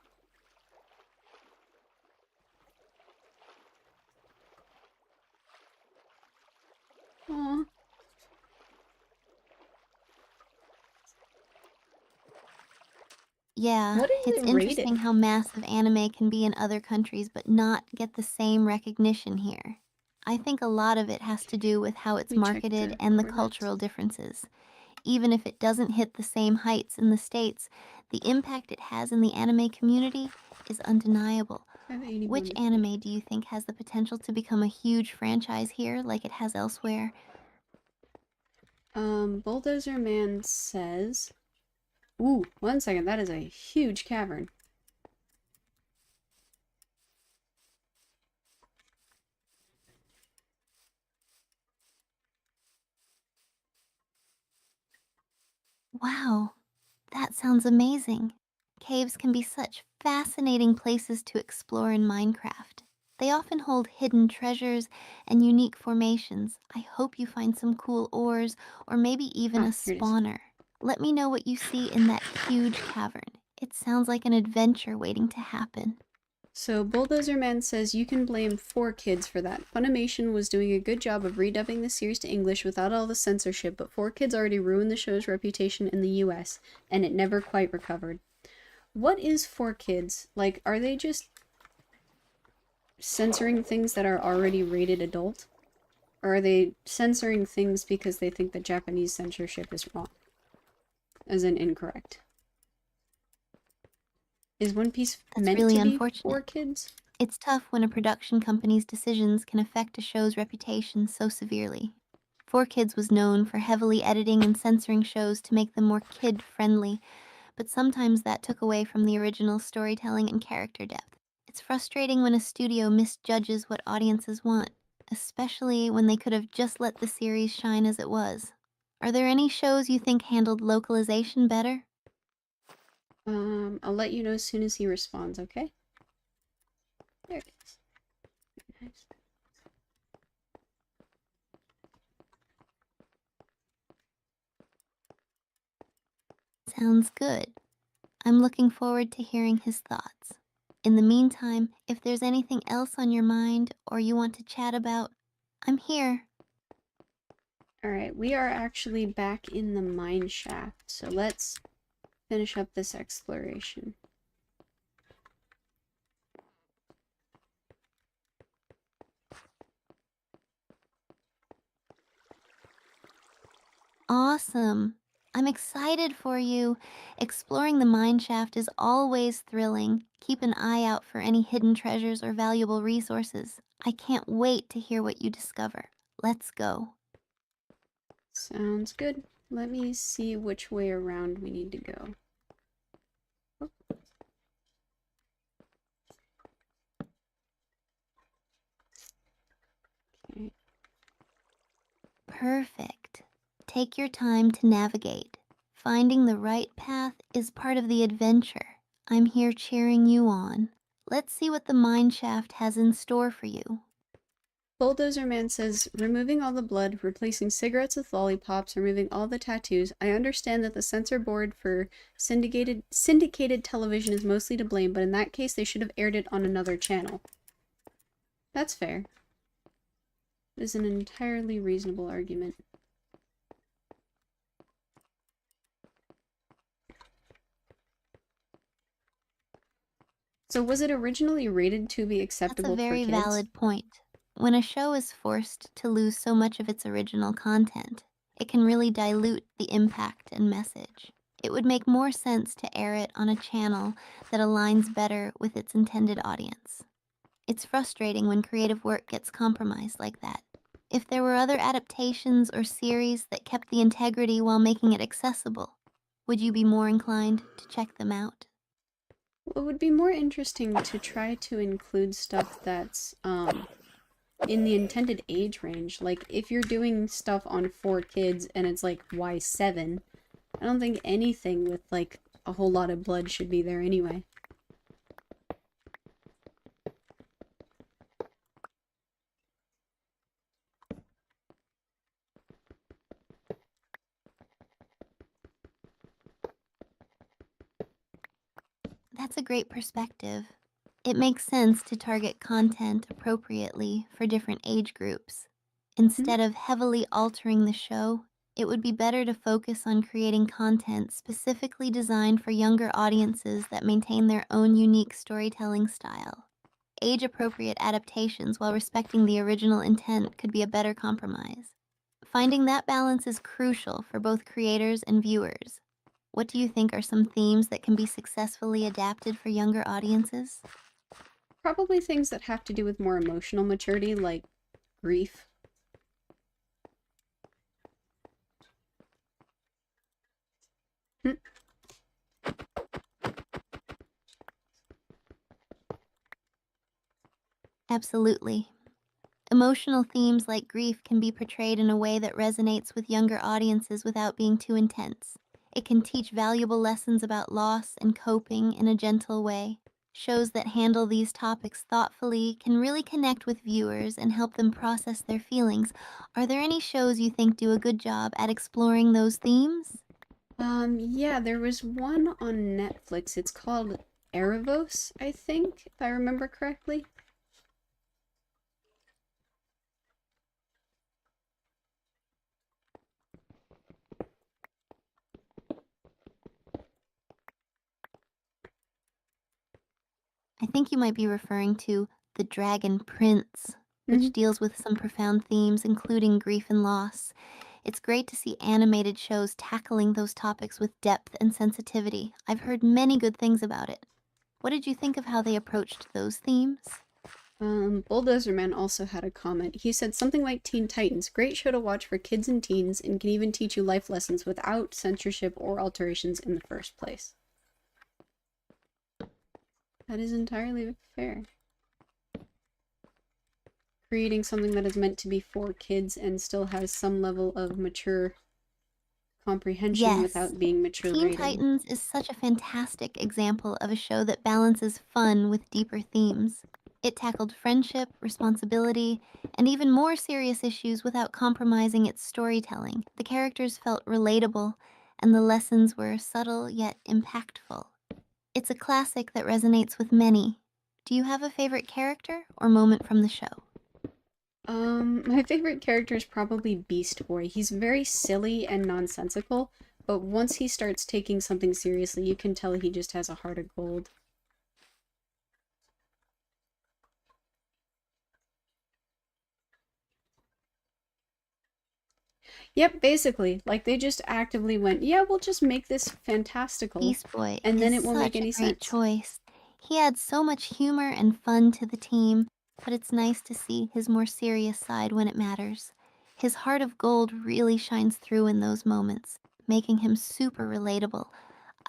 Aw. Yeah, What is it's it rated? interesting how massive anime can be in other countries but not get the same recognition here. I think a lot of it has to do with how Let it's me check marketed the and the coordinates. cultural differences. Even if it doesn't hit the same heights in the States, the impact it has in the anime community is undeniable. 581 Which to 40. anime do you think has the potential to become a huge franchise here like it has elsewhere? Bulldozer Man says... Ooh, 1 second, that is a huge cavern. Wow, that sounds amazing. Caves can be such fascinating places to explore in Minecraft. They often hold hidden treasures and unique formations. I hope you find some cool ores or maybe even a Ah, here it is. spawner. Let me know what you see in that huge cavern. It sounds like an adventure waiting to happen. So Bulldozer Man says you can blame 4Kids for that. Funimation was doing a good job of redubbing the series to English without all the censorship, but 4Kids already ruined the show's reputation in the US, and it never quite recovered. What is 4Kids? Like, are they just censoring things that are already rated adult? Or are they censoring things because they think that Japanese censorship is wrong? As in incorrect. Is One Piece That's meant really to be for unfortunate. kids? It's tough when a production company's decisions can affect a show's reputation so severely. 4Kids was known for heavily editing and censoring shows to make them more kid friendly, but sometimes that took away from the original storytelling and character depth. It's frustrating when a studio misjudges what audiences want, especially when they could have just let the series shine as it was. Are there any shows you think handled localization better? I'll let you know as soon as he responds, okay? There it is. Nice. Sounds good. I'm looking forward to hearing his thoughts. In the meantime, if there's anything else on your mind or you want to chat about, I'm here. Alright, we are actually back in the mine shaft, so let's finish up this exploration. Awesome. I'm excited for you. Exploring the mine shaft is always thrilling. Keep an eye out for any hidden treasures or valuable resources. I can't wait to hear what you discover. Let's go. Sounds good. Let me see which way around we need to go. Okay. Perfect. Take your time to navigate. Finding the right path is part of the adventure. I'm here cheering you on. Let's see what the mine shaft has in store for you. Bulldozer Man says, removing all the blood, replacing cigarettes with lollipops, removing all the tattoos. I understand that the censor board for syndicated television is mostly to blame, but in that case they should have aired it on another channel. That's fair. It is an entirely reasonable argument. So was it originally rated to be That's a acceptable for very kids? valid point. When a show is forced to lose so much of its original content, it can really dilute the impact and message. It would make more sense to air it on a channel that aligns better with its intended audience. It's frustrating when creative work gets compromised like that. If there were other adaptations or series that kept the integrity while making it accessible, would you be more inclined to check them out? Well, it would be more interesting to try to include stuff that's in the intended age range. Like if you're doing stuff on 4 kids and it's like Y7, I don't think anything with like a whole lot of blood should be there anyway. That's a great perspective. It makes sense to target content appropriately for different age groups. Mhm. Instead of heavily altering the show, it would be better to focus on creating content specifically designed for younger audiences that maintain their own unique storytelling style. Age appropriate adaptations while respecting the original intent could be a better compromise. Finding that balance is crucial for both creators and viewers. What do you think are some themes that can be successfully adapted for younger audiences? Probably things that have to do with more emotional maturity, like grief. Hmm. Absolutely. Emotional themes like grief can be portrayed in a way that resonates with younger audiences without being too intense. It can teach valuable lessons about loss and coping in a gentle way. Shows that handle these topics thoughtfully can really connect with viewers and help them process their feelings. Are there any shows you think do a good job at exploring those themes? Yeah, there was one on Netflix. It's called Erebos, I think, if I remember correctly. I think you might be referring to The Dragon Prince, Hmm. which deals with some profound themes, including grief and loss. It's great to see animated shows tackling those topics with depth and sensitivity. I've heard many good things about it. What did you think of how they approached those themes? Bulldozer Man also had a comment. He said something like Teen Titans, great show to watch for kids and teens, and can even teach you life lessons without censorship or alterations in the first place. That is entirely fair. Creating something that is meant to be for kids and still has some level of mature comprehension Yes, without being mature Teen rated. Titans is such a fantastic example of a show that balances fun with deeper themes. It tackled friendship, responsibility, and even more serious issues without compromising its storytelling. The characters felt relatable, and the lessons were subtle yet impactful. It's a classic that resonates with many. Do you have a favorite character or moment from the show? My favorite character is probably Beast Boy. He's very silly and nonsensical, but once he starts taking something seriously, you can tell he just has a heart of gold. Yep, basically. Like, they just actively went, yeah, we'll just make this fantastical, Beast Boy and is then it won't make such a any great sense. choice. He adds so much humor and fun to the team, but it's nice to see his more serious side when it matters. His heart of gold really shines through in those moments, making him super relatable.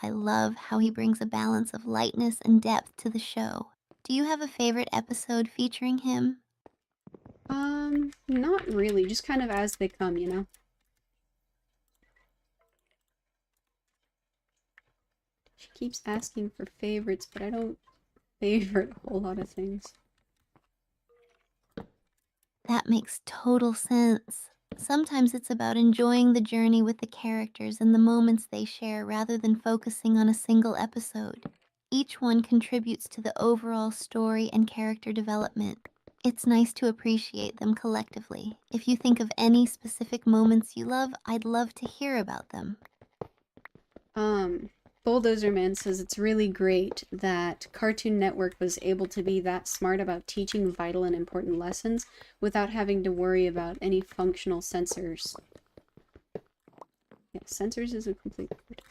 I love how he brings a balance of lightness and depth to the show. Do you have a favorite episode featuring him? Not really, just kind of as they come, you know? She keeps asking for favorites, but I don't favorite a whole lot of things. That makes total sense. Sometimes it's about enjoying the journey with the characters and the moments they share rather than focusing on a single episode. Each one contributes to the overall story and character development. It's nice to appreciate them collectively. If you think of any specific moments you love, I'd love to hear about them. Um, Bulldozer Man says it's really great that Cartoon Network was able to be that smart about teaching vital and important lessons without having to worry about any functional censors. Yeah, censors is a complete word.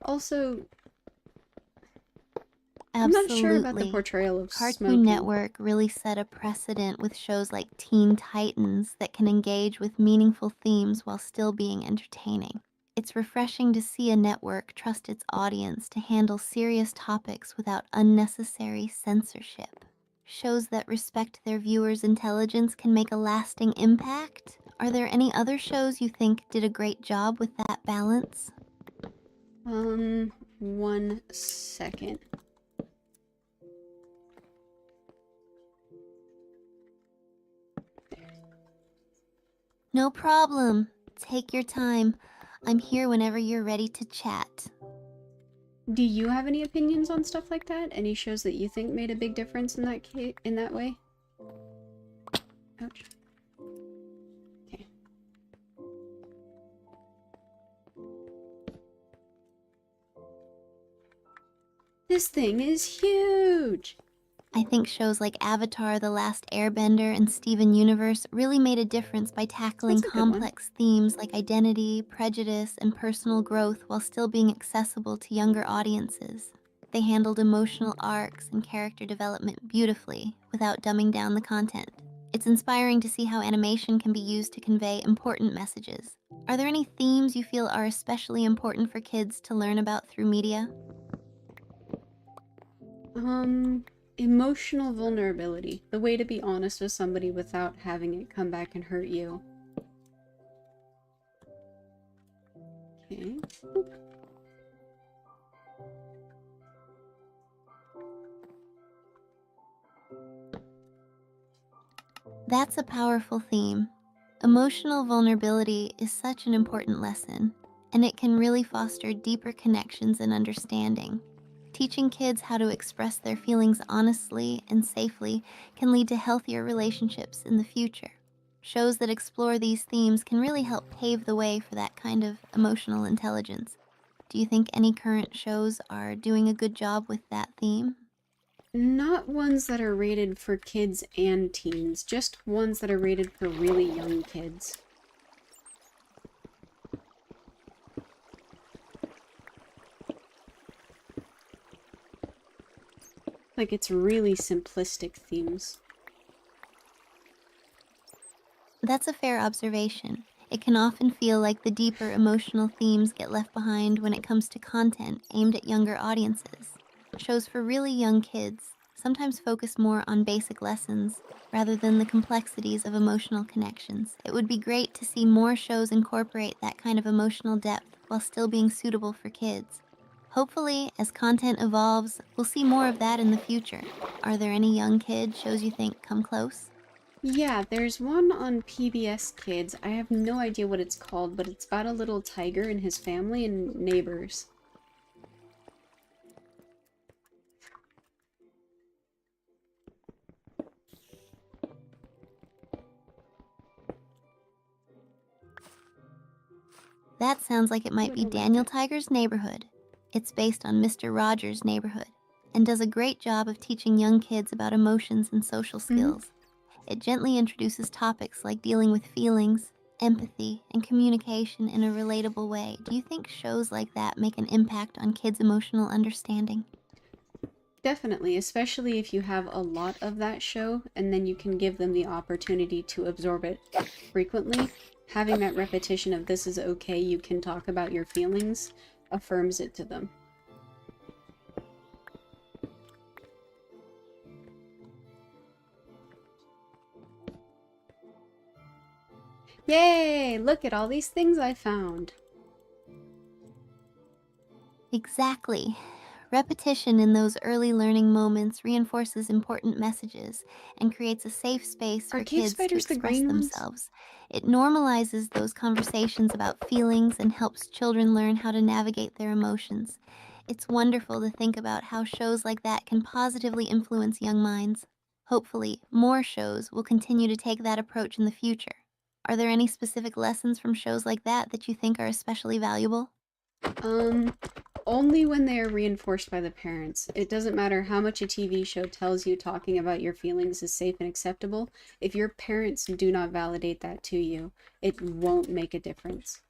Also, I'm not sure about the Absolutely. portrayal of Cartoon smoking. Network really set a precedent with shows like Teen Titans that can engage with meaningful themes while still being entertaining. It's refreshing to see a network trust its audience to handle serious topics without unnecessary censorship. Shows that respect their viewers' intelligence can make a lasting impact. Are there any other shows you think did a great job with that balance? 1 second. No problem. Take your time. I'm here whenever you're ready to chat. Do you have any opinions on stuff like that? Any shows that you think made a big difference in that way? Ouch. Okay. This thing is huge! I think shows like Avatar, The Last Airbender, and Steven Universe really made a difference by tackling That's a good one. complex themes like identity, prejudice, and personal growth while still being accessible to younger audiences. They handled emotional arcs and character development beautifully without dumbing down the content. It's inspiring to see how animation can be used to convey important messages. Are there any themes you feel are especially important for kids to learn about through media? Emotional vulnerability. The way to be honest with somebody without having it come back and hurt you. Okay. That's a powerful theme. Emotional vulnerability is such an important lesson, and it can really foster deeper connections and understanding. Teaching kids how to express their feelings honestly and safely can lead to healthier relationships in the future. Shows that explore these themes can really help pave the way for that kind of emotional intelligence. Do you think any current shows are doing a good job with that theme? Not ones that are rated for kids and teens, just ones that are rated for really young kids. Like, it's really simplistic themes. That's a fair observation. It can often feel like the deeper emotional themes get left behind when it comes to content aimed at younger audiences. Shows for really young kids sometimes focus more on basic lessons rather than the complexities of emotional connections. It would be great to see more shows incorporate that kind of emotional depth while still being suitable for kids. Hopefully, as content evolves, we'll see more of that in the future. Are there any young kid shows you think come close? Yeah, there's one on PBS Kids. I have no idea what it's called, but it's about a little tiger and his family and neighbors. That sounds like it Ooh, might I be don't like Daniel that. Tiger's Neighborhood. It's based on Mr. Rogers' Neighborhood, and does a great job of teaching young kids about emotions and social Hmm. skills. It gently introduces topics like dealing with feelings, empathy, and communication in a relatable way. Do you think shows like that make an impact on kids' emotional understanding? Definitely, especially if you have a lot of that show and then you can give them the opportunity to absorb it frequently. Having that repetition of this is okay, you can talk about your feelings, affirms it to them. Yay! Look at all these things I found. Exactly. Repetition in those early learning moments reinforces important messages and creates a safe space Are for cave kids to spiders the express green ones? themselves. It normalizes those conversations about feelings and helps children learn how to navigate their emotions. It's wonderful to think about how shows like that can positively influence young minds. Hopefully, more shows will continue to take that approach in the future. Are there any specific lessons from shows like that you think are especially valuable? Um, Only when they are reinforced by the parents. It doesn't matter how much a TV show tells you talking about your feelings is safe and acceptable. If your parents do not validate that to you, it won't make a difference.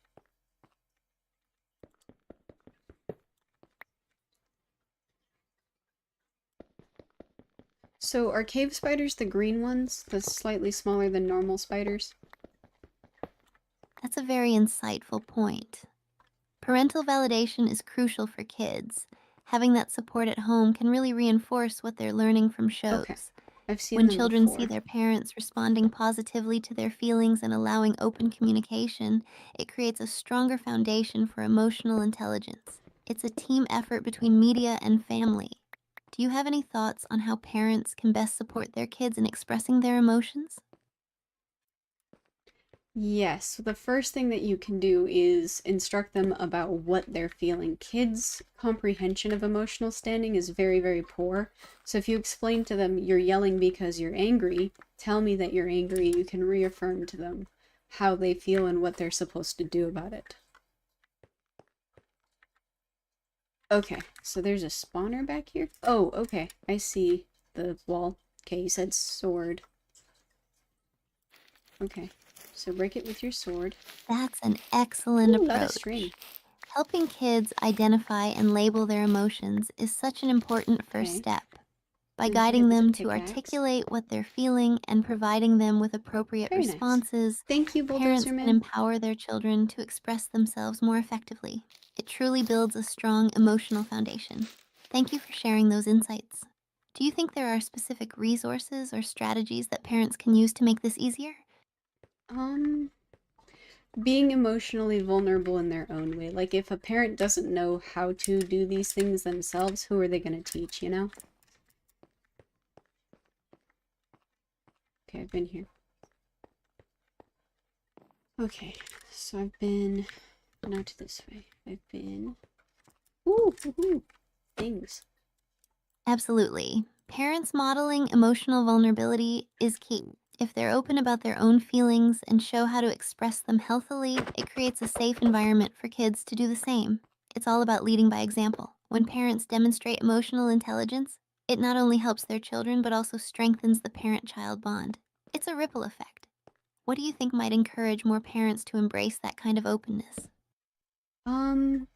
So are cave spiders the green ones? The slightly smaller than normal spiders? That's a very insightful point. Parental validation is crucial for kids. Having that support at home can really reinforce what they're learning from Okay. shows. I've seen When them children see before. their parents responding positively to their feelings and allowing open communication, it creates a stronger foundation for emotional intelligence. It's a team effort between media and family. Do you have any thoughts on how parents can best support their kids in expressing their emotions? Yes, so the first thing that you can do is instruct them about what they're feeling. Kids' comprehension of emotional standing is very, very poor. So if you explain to them you're yelling because you're angry, tell me that you're angry, you can reaffirm to them how they feel and what they're supposed to do about it. Okay, so there's a spawner back here. Oh, okay, I see the wall. Okay, you said sword. Okay, so break it with your sword. That's an excellent Ooh, a lot of string. approach. Helping kids identify and label their emotions is such an important first Okay, step. By and hit it guiding with a them to pickaxe. articulate what they're feeling and providing them with appropriate Very nice. responses, Thank you, parents Bulldozer can Man. empower their children to express themselves more effectively. It truly builds a strong emotional foundation. Thank you for sharing those insights. Do you think there are specific resources or strategies that parents can use to make this easier? Um, Being emotionally vulnerable in their own way. Like, if a parent doesn't know how to do these things themselves, who are they going to teach, you know? Okay, I've been here. Okay, so I've been not this way. I've been. Ooh, things. Absolutely. Parents modeling emotional vulnerability is key. If they're open about their own feelings and show how to express them healthily, it creates a safe environment for kids to do the same. It's all about leading by example. When parents demonstrate emotional intelligence, it not only helps their children but also strengthens the parent child bond. It's a ripple effect. What do you think might encourage more parents to embrace that kind of openness? Um,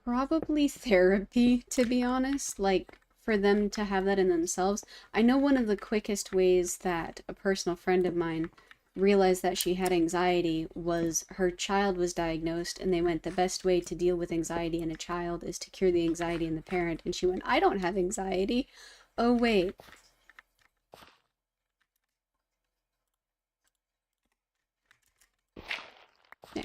Probably therapy, to be honest. Like, for them to have that in themselves. I know one of the quickest ways that a personal friend of mine realized that she had anxiety was her child was diagnosed, and they went, the best way to deal with anxiety in a child is to cure the anxiety in the parent. And she went, I don't have anxiety. Oh, wait. There.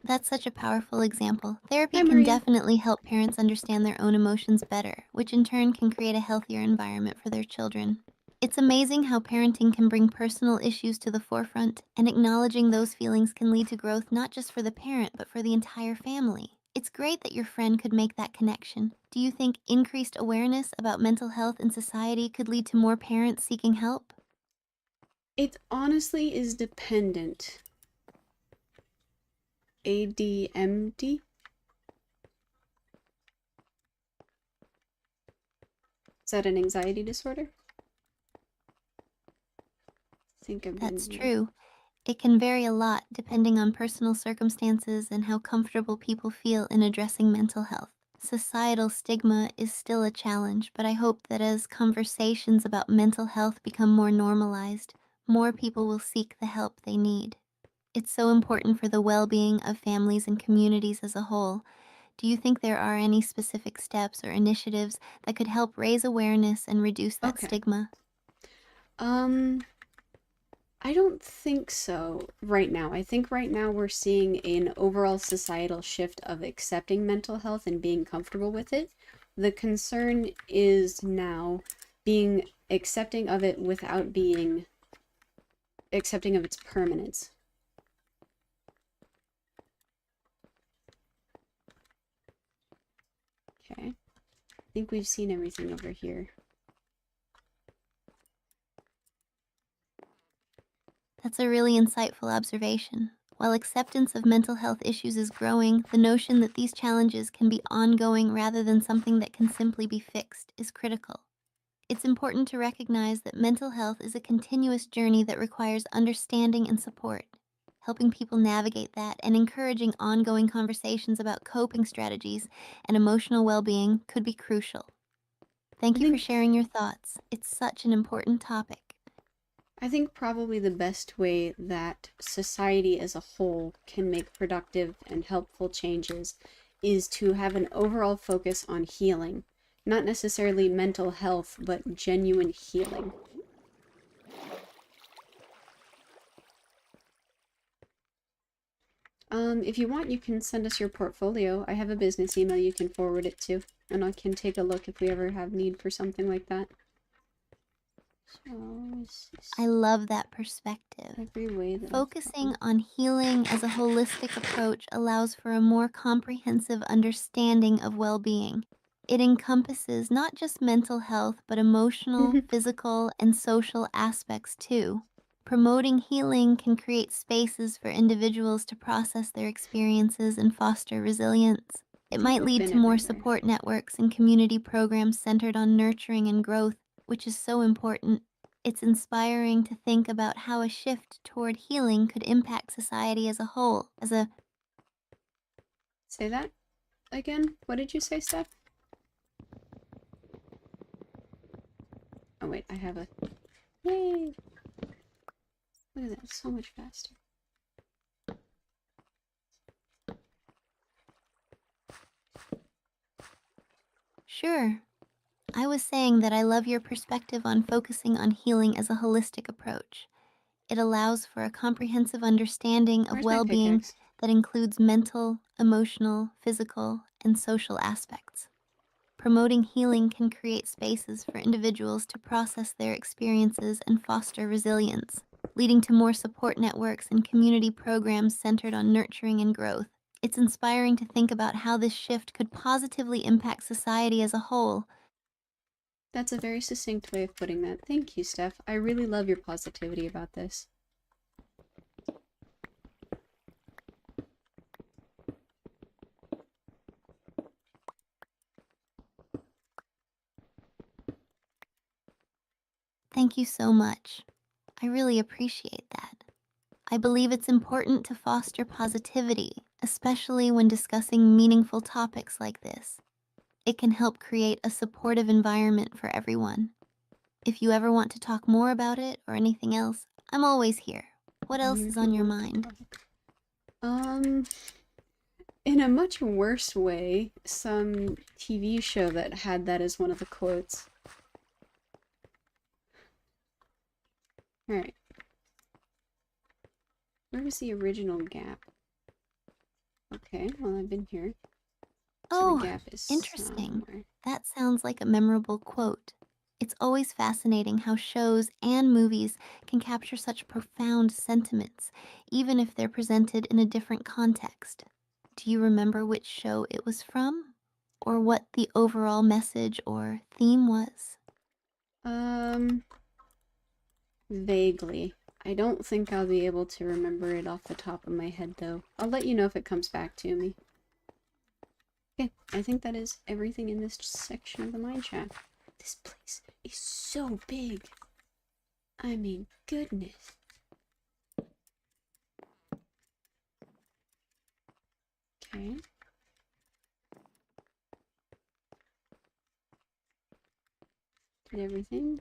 That's such a powerful example. Therapy Hi, can Maria. definitely help parents understand their own emotions better, which in turn can create a healthier environment for their children. It's amazing how parenting can bring personal issues to the forefront, and acknowledging those feelings can lead to growth not just for the parent, but for the entire family. It's great that your friend could make that connection. Do you think increased awareness about mental health in society could lead to more parents seeking help? It honestly is dependent. ADMD? Is that an anxiety disorder? I think I've been That's here. true. It can vary a lot depending on personal circumstances and how comfortable people feel in addressing mental health. Societal stigma is still a challenge, but I hope that as conversations about mental health become more normalized, more people will seek the help they need. It's so important for the well being of families and communities as a whole. Do you think there are any specific steps or initiatives that could help raise awareness and reduce that Okay. stigma? Um, I don't think so right now. I think right now we're seeing an overall societal shift of accepting mental health and being comfortable with it. The concern is now being accepting of it without being accepting of its permanence. Okay. I think we've seen everything over here. That's a really insightful observation. While acceptance of mental health issues is growing, the notion that these challenges can be ongoing rather than something that can simply be fixed is critical. It's important to recognize that mental health is a continuous journey that requires understanding and support. Helping people navigate that and encouraging ongoing conversations about coping strategies and emotional well being could be crucial. I Thank you for think sharing your thoughts. It's such an important topic. I think probably the best way that society as a whole can make productive and helpful changes is to have an overall focus on healing. Not necessarily mental health, but genuine healing. If you want, you can send us your portfolio. I have a business email you can forward it to, and I can take a look if we ever have need for something like that. So, I love that perspective. every way that I Focusing on healing as a holistic approach allows for a more comprehensive understanding of well being. It encompasses not just mental health, but emotional, can. physical, and social aspects too. Promoting healing can create spaces for individuals to process their experiences and foster resilience. I It think might we've lead been to more everywhere. support networks and community programs centered on nurturing and growth, which is so important. It's inspiring to think about how a shift toward healing could impact society as a whole. Say that again? What did you say, Steph? Oh wait, I have a... Yay! Look at that, so much faster. Sure, I was saying that I love your perspective on focusing on healing as a holistic approach. It allows for a comprehensive understanding of Where's my well being pickaxe? that includes mental, emotional, physical, and social aspects. Promoting healing can create spaces for individuals to process their experiences and foster resilience, leading to more support networks and community programs centered on nurturing and growth. It's inspiring to think about how this shift could positively impact society as a whole. That's a very succinct way of putting that. Thank you, Steph. I really love your positivity about this. Thank you so much. I really appreciate that. I believe it's important to foster positivity, especially when discussing meaningful topics like this. It can help create a supportive environment for everyone. If you ever want to talk more about it or anything else, I'm always here. What else If is you on your want to mind? talk. In a much worse way, some TV show that had that as one of the quotes. Alright, where was the original gap? Okay, well, I've been here. So the Oh, gap is interesting. somewhere. That sounds like a memorable quote. It's always fascinating how shows and movies can capture such profound sentiments, even if they're presented in a different context. Do you remember which show it was from? Or what the overall message or theme was? Um, Vaguely. I don't think I'll be able to remember it off the top of my head, though. I'll let you know if it comes back to me. Okay, I think that is everything in this section of the mine shaft. This place is so big. I mean, goodness. Okay. Did everything?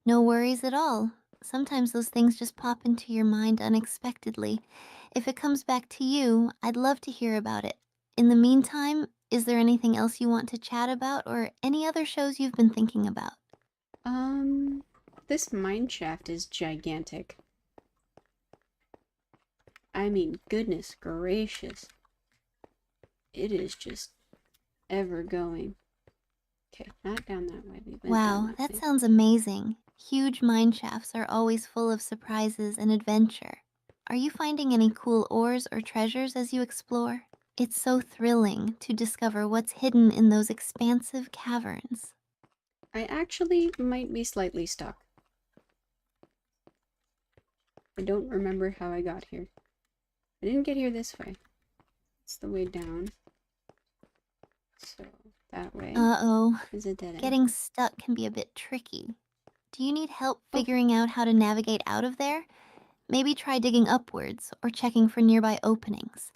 No worries at all. Sometimes those things just pop into your mind unexpectedly. If it comes back to you, I'd love to hear about it. In the meantime, is there anything else you want to chat about or any other shows you've been thinking about? This mine shaft is gigantic. I mean, goodness gracious. It is just ever going. Okay, not down that way. We went down Wow, that that way. sounds amazing. Huge mine shafts are always full of surprises and adventure. Are you finding any cool ores or treasures as you explore? It's so thrilling to discover what's hidden in those expansive caverns. I actually might be slightly stuck. I don't remember how I got here. I didn't get here this way. It's the way down. So, that way Uh-oh, is a dead end. getting stuck can be a bit tricky. Do you need help Oh, figuring out how to navigate out of there? Maybe try digging upwards or checking for nearby openings.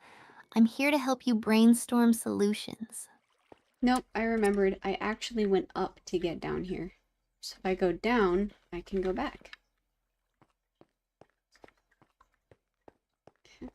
I'm here to help you brainstorm solutions. nope, I remembered. I actually went up to get down here. So if I go down, I can go back. Okay.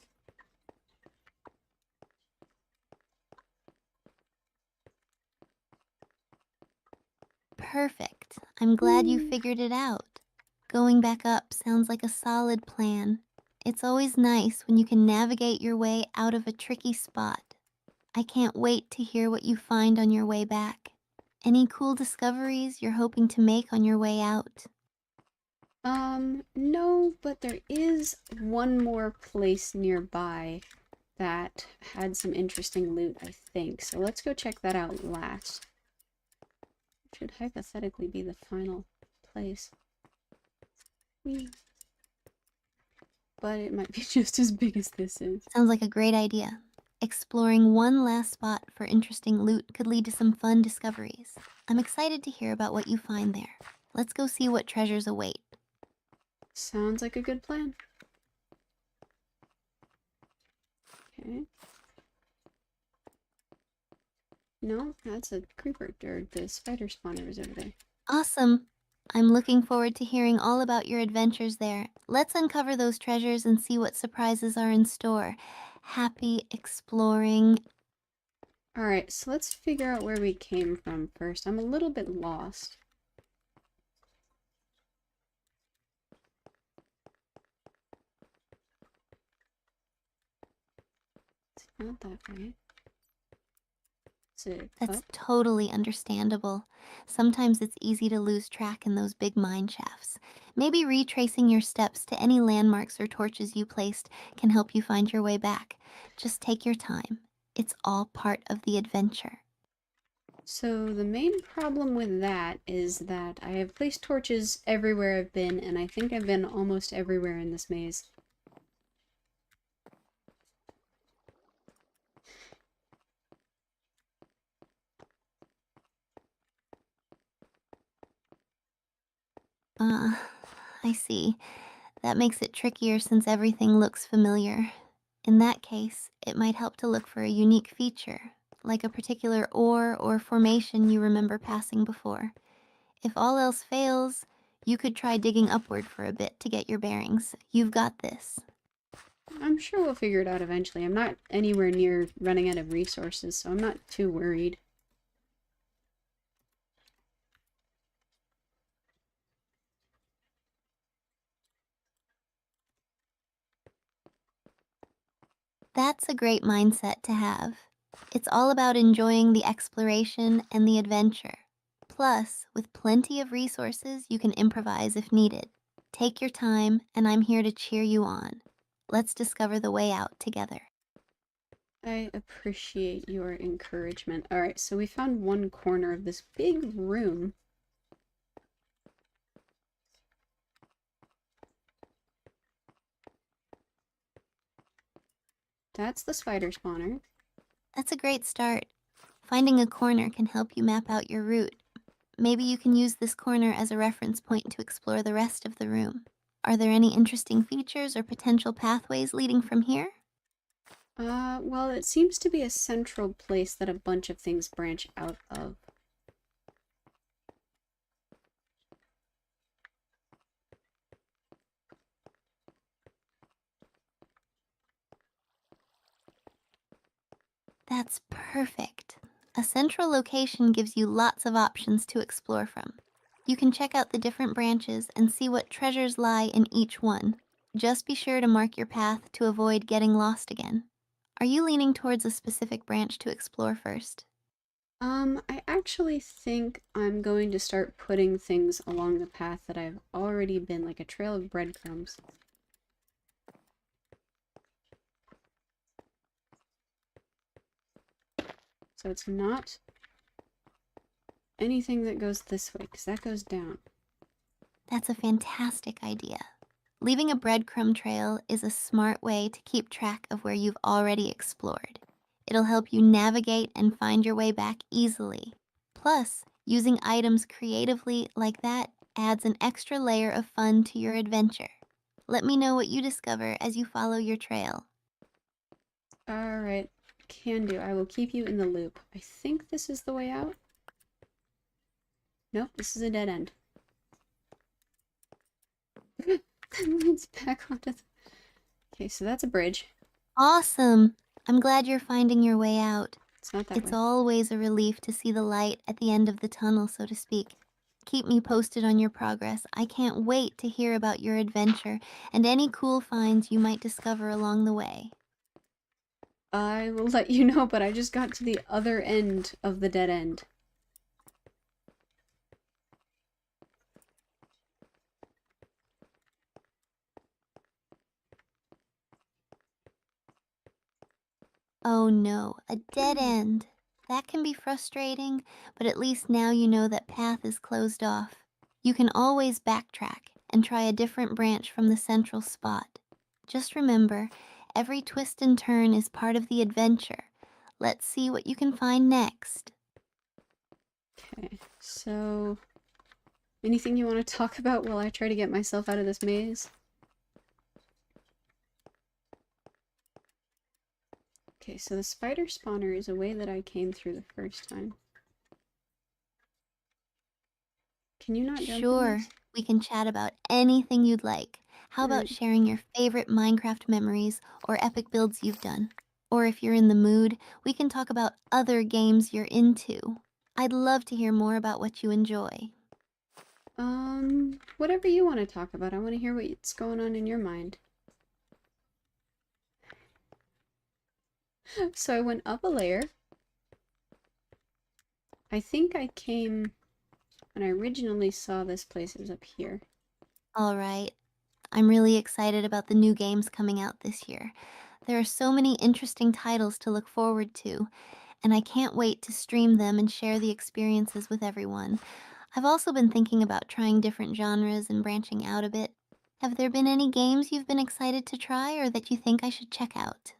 Perfect. I'm glad you figured it out. Going back up sounds like a solid plan. It's always nice when you can navigate your way out of a tricky spot. I can't wait to hear what you find on your way back. Any cool discoveries you're hoping to make on your way out? No, but there is one more place nearby that had some interesting loot, I think. So let's go check that out last. Should hypothetically be the final place. Whee. But it might be just as big as this is. Sounds like a great idea. Exploring one last spot for interesting loot could lead to some fun discoveries. I'm excited to hear about what you find there. Let's go see what treasures await. Sounds like a good plan. Okay. No, that's a creeper, or the spider spawner is over there. Awesome! I'm looking forward to hearing all about your adventures there. Let's uncover those treasures and see what surprises are in store. Happy exploring. Alright, so let's figure out where we came from first. I'm a little bit lost. It's not that way. Is it That's up? totally understandable. Sometimes it's easy to lose track in those big mine shafts. Maybe retracing your steps to any landmarks or torches you placed can help you find your way back. Just take your time. It's all part of the adventure. So the main problem with that is that I have placed torches everywhere I've been, and I think I've been almost everywhere in this maze. Uh, I see. That makes it trickier since everything looks familiar. In that case, it might help to look for a unique feature, like a particular ore or formation you remember passing before. If all else fails, you could try digging upward for a bit to get your bearings. You've got this. I'm sure we'll figure it out eventually. I'm not anywhere near running out of resources, so I'm not too worried. That's a great mindset to have. It's all about enjoying the exploration and the adventure. Plus, with plenty of resources, you can improvise if needed. Take your time, and I'm here to cheer you on. Let's discover the way out together. I appreciate your encouragement. Alright, so we found one corner of this big room. That's the spider spawner. That's a great start. Finding a corner can help you map out your route. Maybe you can use this corner as a reference point to explore the rest of the room. Are there any interesting features or potential pathways leading from here? Well, it seems to be a central place that a bunch of things branch out of. That's perfect. A central location gives you lots of options to explore from. You can check out the different branches and see what treasures lie in each one. Just be sure to mark your path to avoid getting lost again. Are you leaning towards a specific branch to explore first? I actually think I'm going to start putting things along the path that I've already been, like a trail of breadcrumbs. So it's not anything that goes this way, because that goes down. That's a fantastic idea. Leaving a breadcrumb trail is a smart way to keep track of where you've already explored. It'll help you navigate and find your way back easily. Plus, using items creatively like that adds an extra layer of fun to your adventure. Let me know what you discover as you follow your trail. Alright, can do. I will keep you in the loop. I think this is the way out. Nope, this is a dead end. That leads back onto the... Okay, so that's a bridge. Awesome! I'm glad you're finding your way out. It's not that It's way. always a relief to see the light at the end of the tunnel, so to speak. Keep me posted on your progress. I can't wait to hear about your adventure and any cool finds you might discover along the way. I will let you know, but I just got to the other end of the dead end. Oh no, a dead end. That can be frustrating, but at least now you know that path is closed off. You can always backtrack and try a different branch from the central spot. Just remember, every twist and turn is part of the adventure. Let's see what you can find next. Okay, so... anything you want to talk about while I try to get myself out of this maze? Okay, so the spider spawner is a way that I came through the first time. Can you not jump in Sure, this? we can chat about anything you'd like. How about Alright. sharing your favorite Minecraft memories or epic builds you've done? Or if you're in the mood, we can talk about other games you're into. I'd love to hear more about what you enjoy. Whatever you want to talk about. I want to hear what's going on in your mind. So I went up a layer. I think I came... when I originally saw this place, it was up here. All right, I'm really excited about the new games coming out this year. There are so many interesting titles to look forward to, and I can't wait to stream them and share the experiences with everyone. I've also been thinking about trying different genres and branching out a bit. Have there been any games you've been excited to try or that you think I should check out?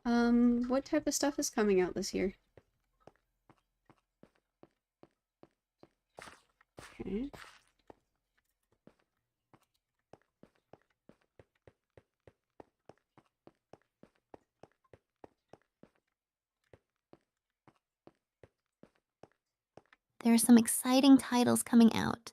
What type of stuff is coming out this year? Okay. There are some exciting titles coming out.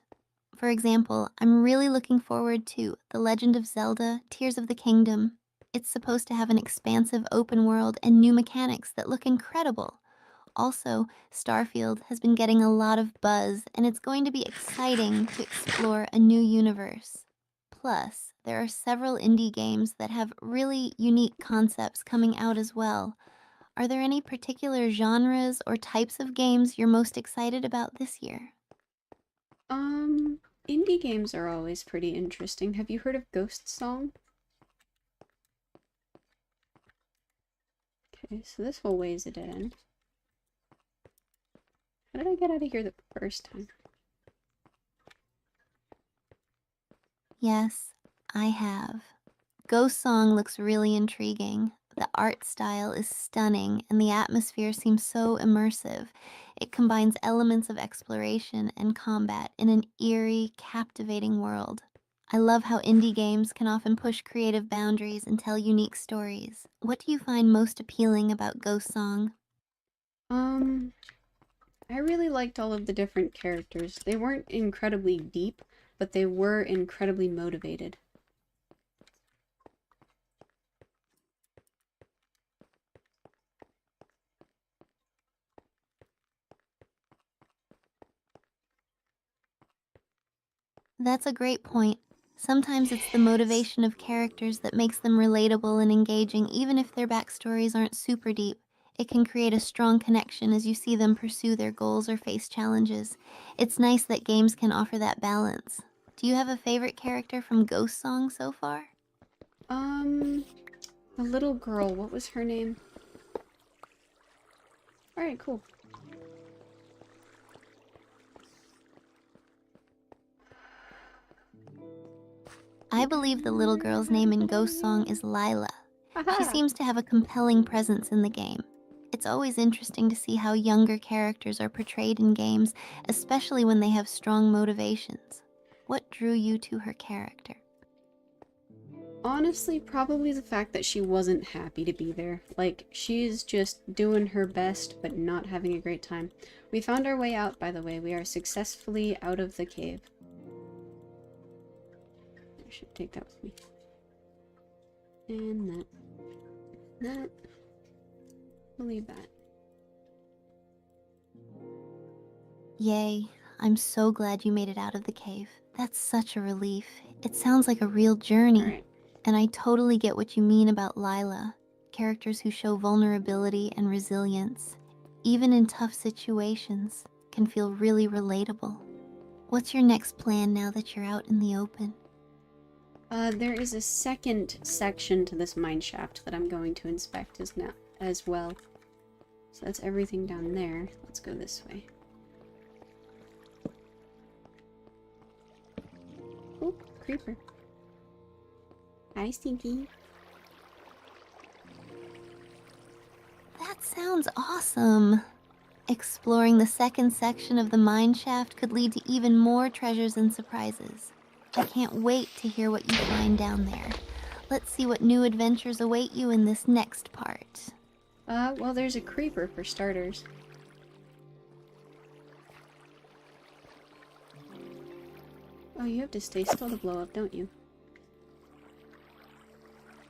For example, I'm really looking forward to The Legend of Zelda Tears of the Kingdom. It's supposed to have an expansive open world and new mechanics that look incredible. Also, Starfield has been getting a lot of buzz, and it's going to be exciting to explore a new universe. Plus, there are several indie games that have really unique concepts coming out as well. Are there any particular genres or types of games you're most excited about this year? Um, Indie games are always pretty interesting. Have you heard of Ghost Song? Okay, so this whole way is a dead end. How did I get out of here the first time? Yes, I have. Ghost Song looks really intriguing. The art style is stunning, and the atmosphere seems so immersive. It combines elements of exploration and combat in an eerie, captivating world. I love how indie games can often push creative boundaries and tell unique stories. What do you find most appealing about Ghost Song? Um, I really liked all of the different characters. They weren't incredibly deep, but they were incredibly motivated. That's a great point. Sometimes it's the Yes. motivation of characters that makes them relatable and engaging, even if their backstories aren't super deep. It can create a strong connection as you see them pursue their goals or face challenges. It's nice that games can offer that balance. Do you have a favorite character from Ghost Song so far? Um, the little girl, what was her name? Alright, cool. I believe the little girl's name in Ghost Song is Lila. She Haha! seems to have a compelling presence in the game. It's always interesting to see how younger characters are portrayed in games, especially when they have strong motivations. What drew you to her character? Honestly, probably the fact that she wasn't happy to be there. Like, she's just doing her best, but not having a great time. We found our way out, by the way. We are successfully out of the cave. I should take that with me. And that. That. I'll leave that. Yay, I'm so glad you made it out of the cave. That's such a relief. It sounds like a real journey. Alright. And I totally get what you mean about Lila. Characters who show vulnerability and resilience, even in tough situations, can feel really relatable. What's your next plan now that you're out in the open? There is a second section to this mine shaft that I'm going to inspect as well. So that's everything down there. Let's go this way. Oh, creeper. Hi, Stinky. That sounds awesome. Exploring the second section of the mine shaft could lead to even more treasures and surprises. I can't wait to hear what you find down there. Let's see what new adventures await you in this next part. Well, there's a creeper for starters. Oh, you have to stay still to blow up, don't you?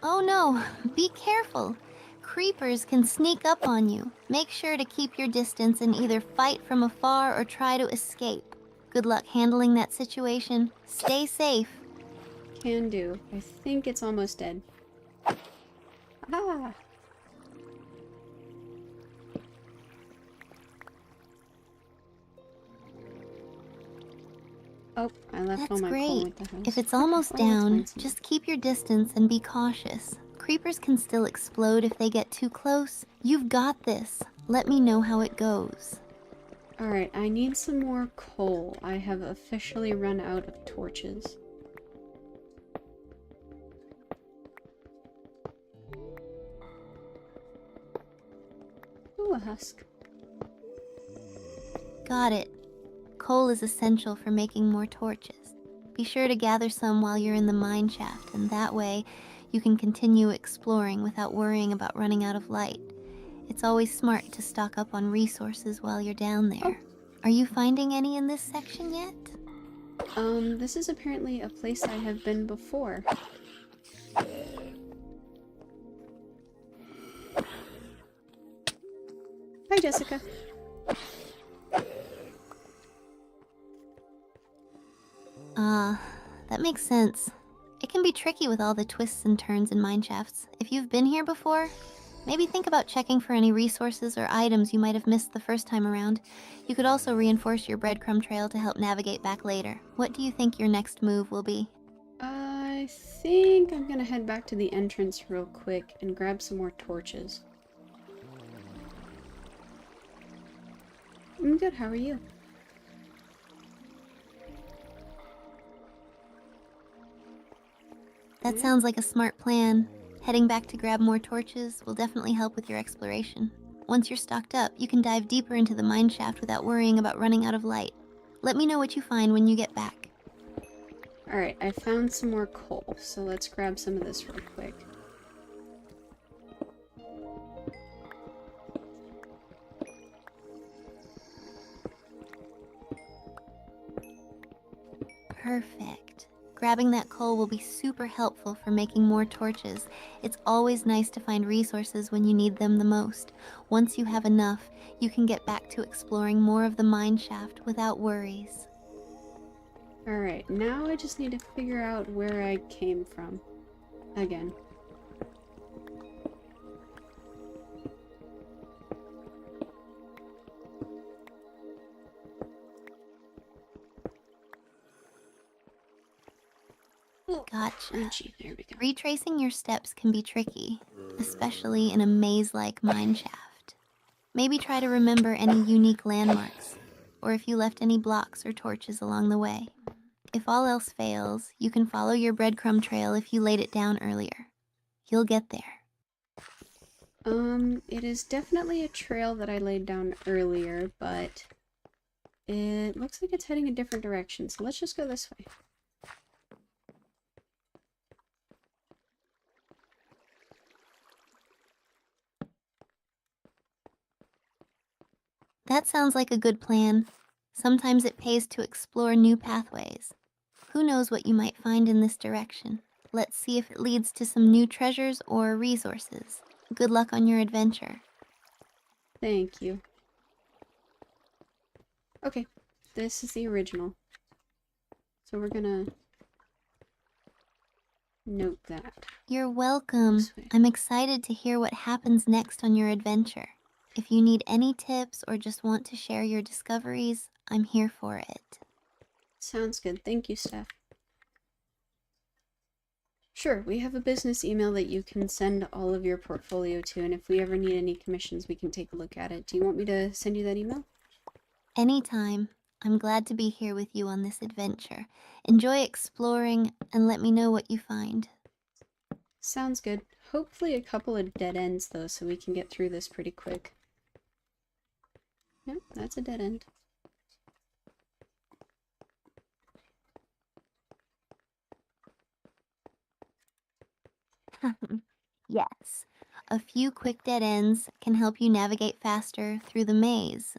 Oh no, be careful. Creepers can sneak up on you. Make sure to keep your distance and either fight from afar or try to escape. Good luck handling that situation. Stay safe. Can do. I think it's almost dead. Ah! Oh, I left all That's my coal great. at the If house. it's Okay, almost well, let's down, find some more. just keep your distance and be cautious. Creepers can still explode if they get too close. You've got this. Let me know how it goes. Alright, I need some more coal. I have officially run out of torches. Ooh, a husk. Got it. Coal is essential for making more torches. Be sure to gather some while you're in the mine shaft, and that way you can continue exploring without worrying about running out of light. It's always smart to stock up on resources while you're down Oh, there. Are you finding any in this section yet? this is apparently a place I have been before. Hi, Jessica. That makes sense. It can be tricky with all the twists and turns in mine shafts. If you've been here before, maybe think about checking for any resources or items you might have missed the first time around. You could also reinforce your breadcrumb trail to help navigate back later. What do you think your next move will be? I think I'm gonna head back to the entrance real quick and grab some more torches. I'm good, how are you? That Yeah. sounds like a smart plan. Heading back to grab more torches will definitely help with your exploration. Once you're stocked up, you can dive deeper into the mine shaft without worrying about running out of light. Let me know what you find when you get back. Alright, I found some more coal, so let's grab some of this real quick. Perfect. Grabbing that coal will be super helpful for making more torches. It's always nice to find resources when you need them the most. Once you have enough, you can get back to exploring more of the mine shaft without worries. Alright, now I just need to figure out where I came from. Again. Gotcha. There we go. Retracing your steps can be tricky, especially in a maze-like mine shaft. Maybe try to remember any unique landmarks, or if you left any blocks or torches along the way. If all else fails, you can follow your breadcrumb trail if you laid it down earlier. You'll get there. It is definitely a trail that I laid down earlier, but it looks like it's heading a different direction, so let's just go this way. That sounds like a good plan. Sometimes it pays to explore new pathways. Who knows what you might find in this direction? Let's see if it leads to some new treasures or resources. Good luck on your adventure. Thank you. Okay, this is the original. So we're gonna note that. You're welcome. This way. I'm excited to hear what happens next on your adventure. If you need any tips or just want to share your discoveries, I'm here for it. Sounds good. Thank you, Steph. Sure, we have a business email that you can send all of your portfolio to, and if we ever need any commissions, we can take a look at it. Do you want me to send you that email? Anytime. I'm glad to be here with you on this adventure. Enjoy exploring and let me know what you find. Sounds good. Hopefully a couple of dead ends, though, so we can get through this pretty quick. Yep, that's a dead end. Yes. A few quick dead ends can help you navigate faster through the maze.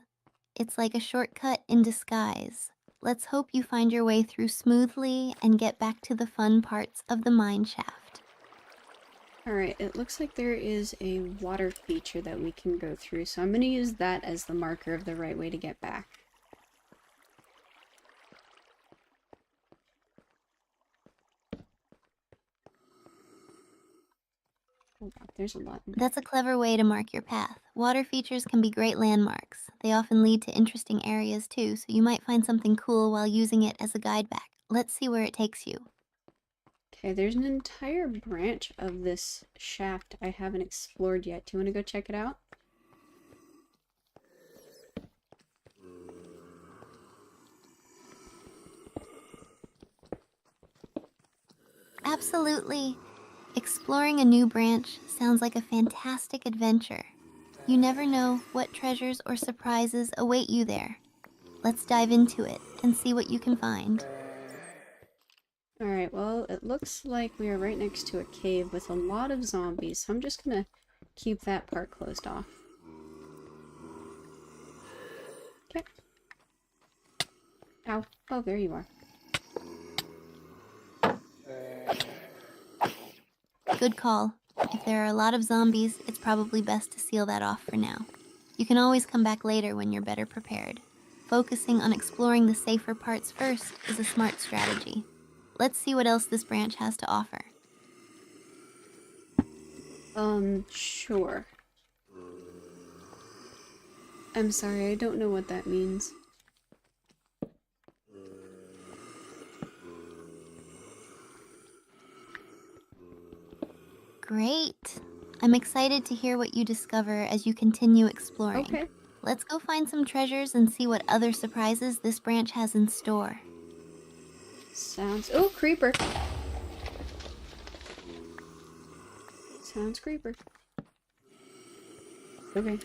It's like a shortcut in disguise. Let's hope you find your way through smoothly and get back to the fun parts of the mine shaft. Alright, it looks like there is a water feature that we can go through, so I'm going to use that as the marker of the right way to get back. Oh god, there's a lot in there. That's a clever way to mark your path. Water features can be great landmarks. They often lead to interesting areas too, so you might find something cool while using it as a guide back. Let's see where it takes you. Okay, there's an entire branch of this shaft I haven't explored yet. Do you want to go check it out? Absolutely. Exploring a new branch sounds like a fantastic adventure. You never know what treasures or surprises await you there. Let's dive into it and see what you can find. Alright, well, it looks like we are right next to a cave with a lot of zombies, so I'm just gonna keep that part closed off. Okay. Ow. Oh, there you are. Good call. If there are a lot of zombies, it's probably best to seal that off for now. You can always come back later when you're better prepared. Focusing on exploring the safer parts first is a smart strategy. Let's see what else this branch has to offer. Sure. I'm sorry, I don't know what that means. Great. I'm excited to hear what you discover as you continue exploring. Okay. Let's go find some treasures and see what other surprises this branch has in store. Sounds... Oh, creeper! Sounds creeper. Okay.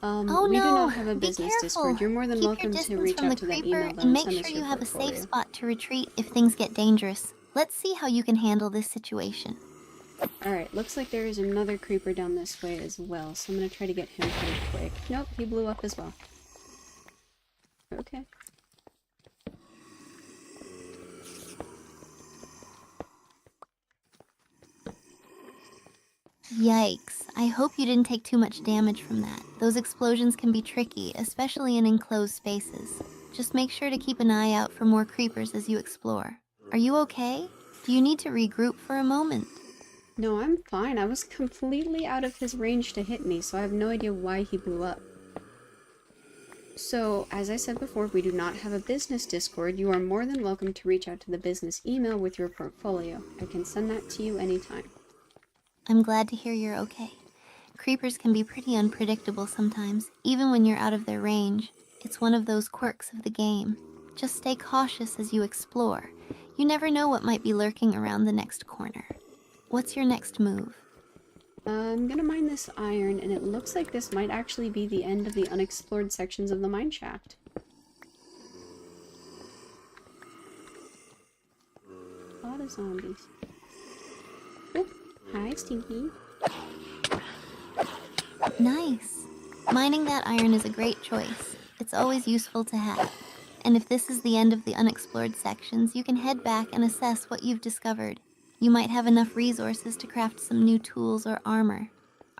Oh We do not no! have a Be business careful! Discord. You're more than Keep your welcome to distance reach from the out to that creeper email though and and make send us sure your you have a safe portfolio. spot to retreat if things get dangerous. Let's see how you can handle this situation. Alright, looks like there is another creeper down this way as well, so I'm gonna try to get him pretty quick. Nope, he blew up as well. Okay. Yikes. I hope you didn't take too much damage from that. Those explosions can be tricky, especially in enclosed spaces. Just make sure to keep an eye out for more creepers as you explore. Are you okay? Do you need to regroup for a moment? No, I'm fine. I was completely out of his range to hit me, so I have no idea why he blew up. So, as I said before, we do not have a business Discord. You are more than welcome to reach out to the business email with your portfolio. I can send that to you anytime. I'm glad to hear you're okay. Creepers can be pretty unpredictable sometimes, even when you're out of their range. It's one of those quirks of the game. Just stay cautious as you explore. You never know what might be lurking around the next corner. What's your next move? I'm gonna mine this iron, and it looks like this might actually be the end of the unexplored sections of the mine shaft. A lot of zombies. Oh, hi, Stinky. Nice. Mining that iron is a great choice. It's always useful to have. And if this is the end of the unexplored sections, you can head back and assess what you've discovered. You might have enough resources to craft some new tools or armor.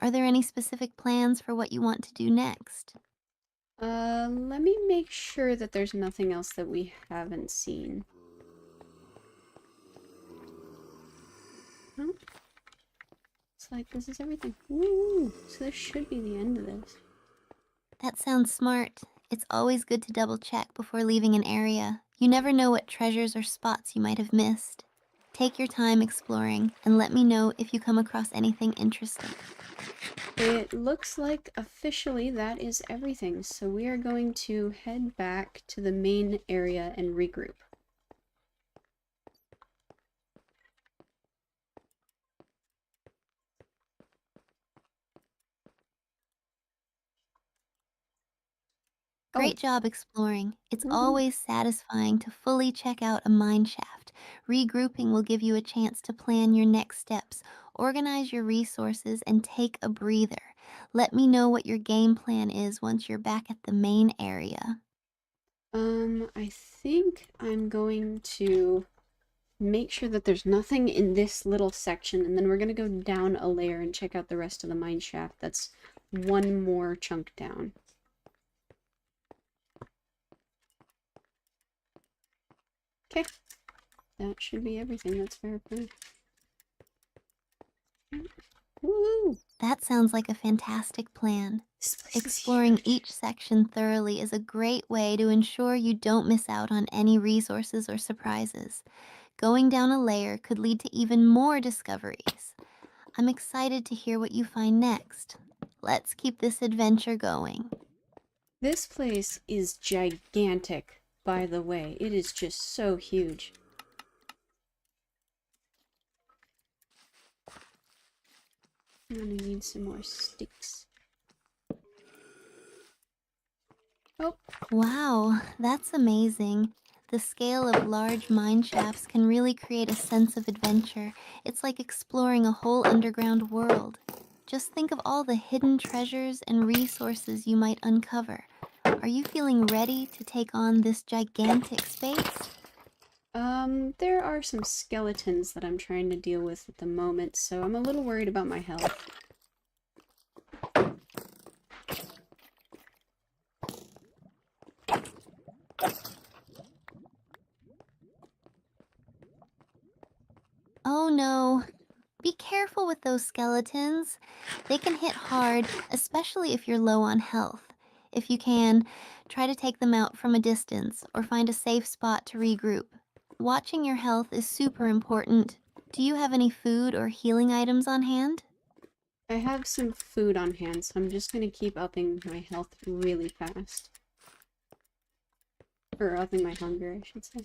Are there any specific plans for what you want to do next? Let me make sure that there's nothing else that we haven't seen. No? It's like this is everything. Woo! So this should be the end of this. That sounds smart. It's always good to double check before leaving an area. You never know what treasures or spots you might have missed. Take your time exploring and let me know if you come across anything interesting. It looks like officially that is everything, so we are going to head back to the main area and regroup. Oh, Great job exploring. It's woohoo. always satisfying to fully check out a mine shaft. Regrouping will give you a chance to plan your next steps, organize your resources, and take a breather. Let me know what your game plan is once you're back at the main area. I think I'm going to make sure that there's nothing in this little section, and then we're gonna go down a layer and check out the rest of the mine shaft. That's one more chunk down. Okay, that should be everything. That's fair play. Woo! That sounds like a fantastic plan. This place is Exploring huge. each section thoroughly is a great way to ensure you don't miss out on any resources or surprises. Going down a layer could lead to even more discoveries. I'm excited to hear what you find next. Let's keep this adventure going. This place is gigantic, by the way. It is just so huge. I'm gonna need some more sticks. Oh, Wow, that's amazing. The scale of large mine shafts can really create a sense of adventure. It's like exploring a whole underground world. Just think of all the hidden treasures and resources you might uncover. Are you feeling ready to take on this gigantic space? there are some skeletons that I'm trying to deal with at the moment, so I'm a little worried about my health. Oh no. Be careful with those skeletons. They can hit hard, especially if you're low on health. If you can, try to take them out from a distance or find a safe spot to regroup. Watching your health is super important. Do you have any food or healing items on hand? I have some food on hand, so I'm just gonna keep upping my health really fast. Or upping my hunger, I should say.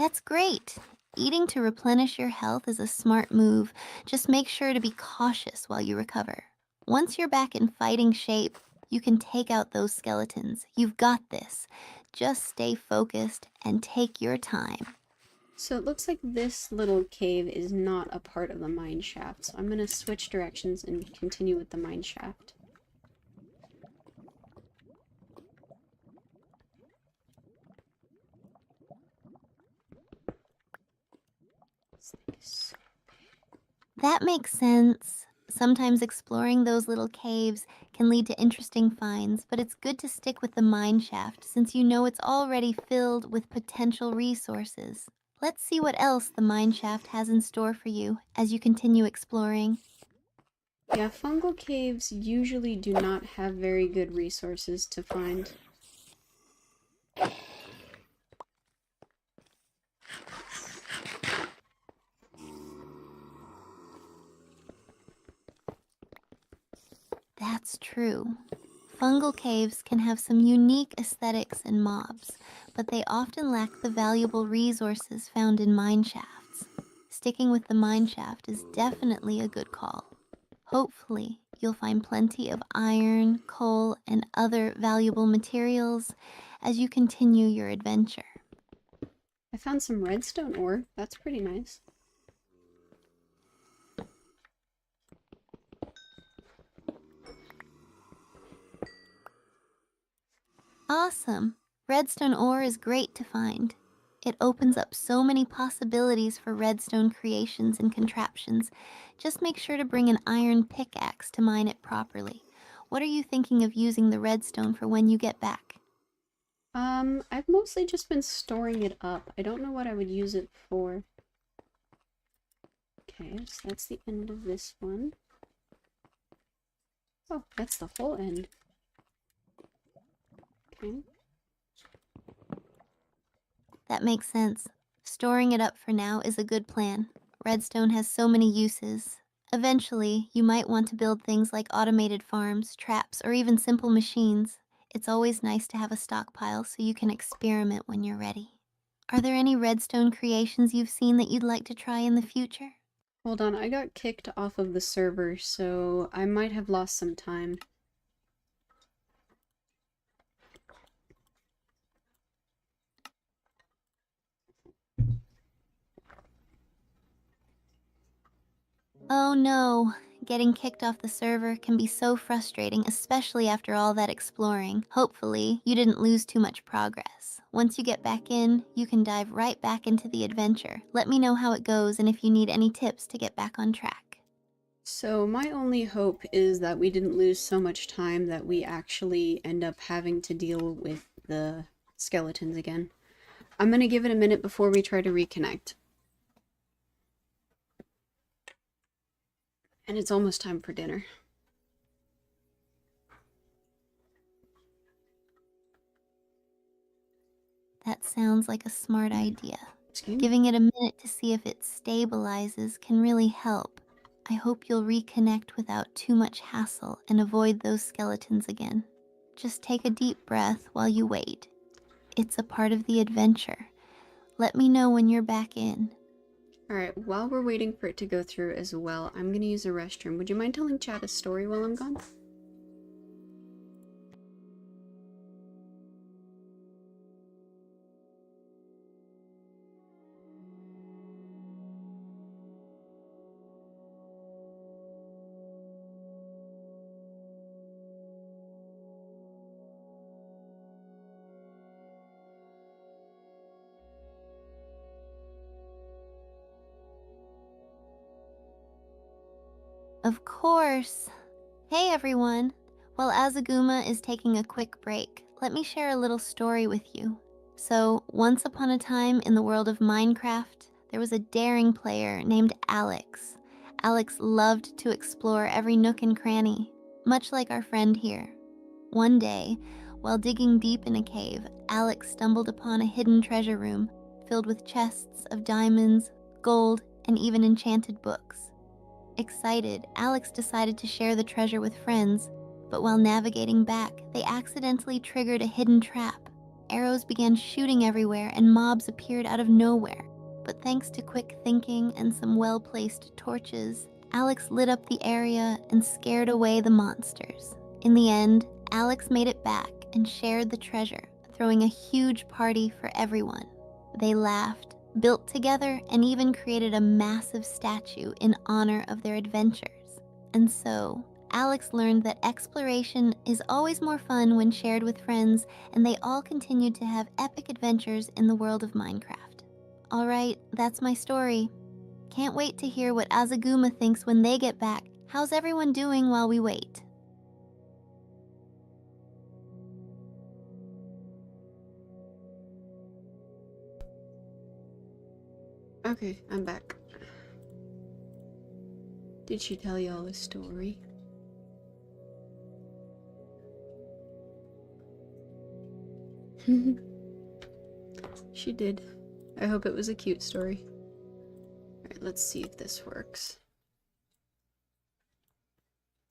That's great. Eating to replenish your health is a smart move. Just make sure to be cautious while you recover. Once you're back in fighting shape, you can take out those skeletons. You've got this. Just stay focused and take your time. So it looks like this little cave is not a part of the mine shaft, so I'm going to switch directions and continue with the mine shaft. That makes sense. Sometimes exploring those little caves can lead to interesting finds, but it's good to stick with the mine shaft since you know it's already filled with potential resources. Let's see what else the mine shaft has in store for you as you continue exploring. Yeah, fungal caves usually do not have very good resources to find. That's true. Fungal caves can have some unique aesthetics and mobs, but they often lack the valuable resources found in mine shafts. Sticking with the mine shaft is definitely a good call. Hopefully, you'll find plenty of iron, coal, and other valuable materials as you continue your adventure. I found some redstone ore. That's pretty nice. Awesome! Redstone ore is great to find. It opens up so many possibilities for redstone creations and contraptions. Just make sure to bring an iron pickaxe to mine it properly. What are you thinking of using the redstone for when you get back? I've mostly just been storing it up. I don't know what I would use it for. Okay, so that's the end of this one. Oh, that's the whole end. Okay. That makes sense. Storing it up for now is a good plan. Redstone has so many uses. Eventually, you might want to build things like automated farms, traps, or even simple machines. It's always nice to have a stockpile so you can experiment when you're ready. Are there any redstone creations you've seen that you'd like to try in the future? Hold on, I got kicked off of the server, so I might have lost some time. Oh no, getting kicked off the server can be so frustrating, especially after all that exploring. Hopefully, you didn't lose too much progress. Once you get back in, you can dive right back into the adventure. Let me know how it goes and if you need any tips to get back on track. So my only hope is that we didn't lose so much time that we actually end up having to deal with the skeletons again. I'm gonna give it a minute before we try to reconnect. And it's almost time for dinner. That sounds like a smart idea. Excuse me. Giving it a minute to see if it stabilizes can really help. I hope you'll reconnect without too much hassle and avoid those skeletons again. Just take a deep breath while you wait. It's a part of the adventure. Let me know when you're back in. Alright, while we're waiting for it to go through as well, I'm gonna use a restroom. Would you mind telling Chad a story while I'm gone? Of course. Hey everyone. While Azaguma is taking a quick break, let me share a little story with you. So, once upon a time in the world of Minecraft, there was a daring player named Alex. Alex loved to explore every nook and cranny, much like our friend here. One day, while digging deep in a cave, Alex stumbled upon a hidden treasure room filled with chests of diamonds, gold, and even enchanted books. Excited, Alex decided to share the treasure with friends, but while navigating back, they accidentally triggered a hidden trap. arrows began shooting everywhere and mobs appeared out of nowhere. But thanks to quick thinking and some well-placed torches, Alex lit up the area and scared away the monsters. In the end, Alex made it back and shared the treasure, throwing a huge party for everyone. They laughed, built together, and even created a massive statue in honor of their adventures. And so, Alex learned that exploration is always more fun when shared with friends, and they all continued to have epic adventures in the world of Minecraft. Alright, that's my story. Can't wait to hear what Azaguma thinks when they get back. How's everyone doing while we wait? Okay, I'm back. Did she tell y'all a story? She did. I hope it was a cute story. Alright, let's see if this works.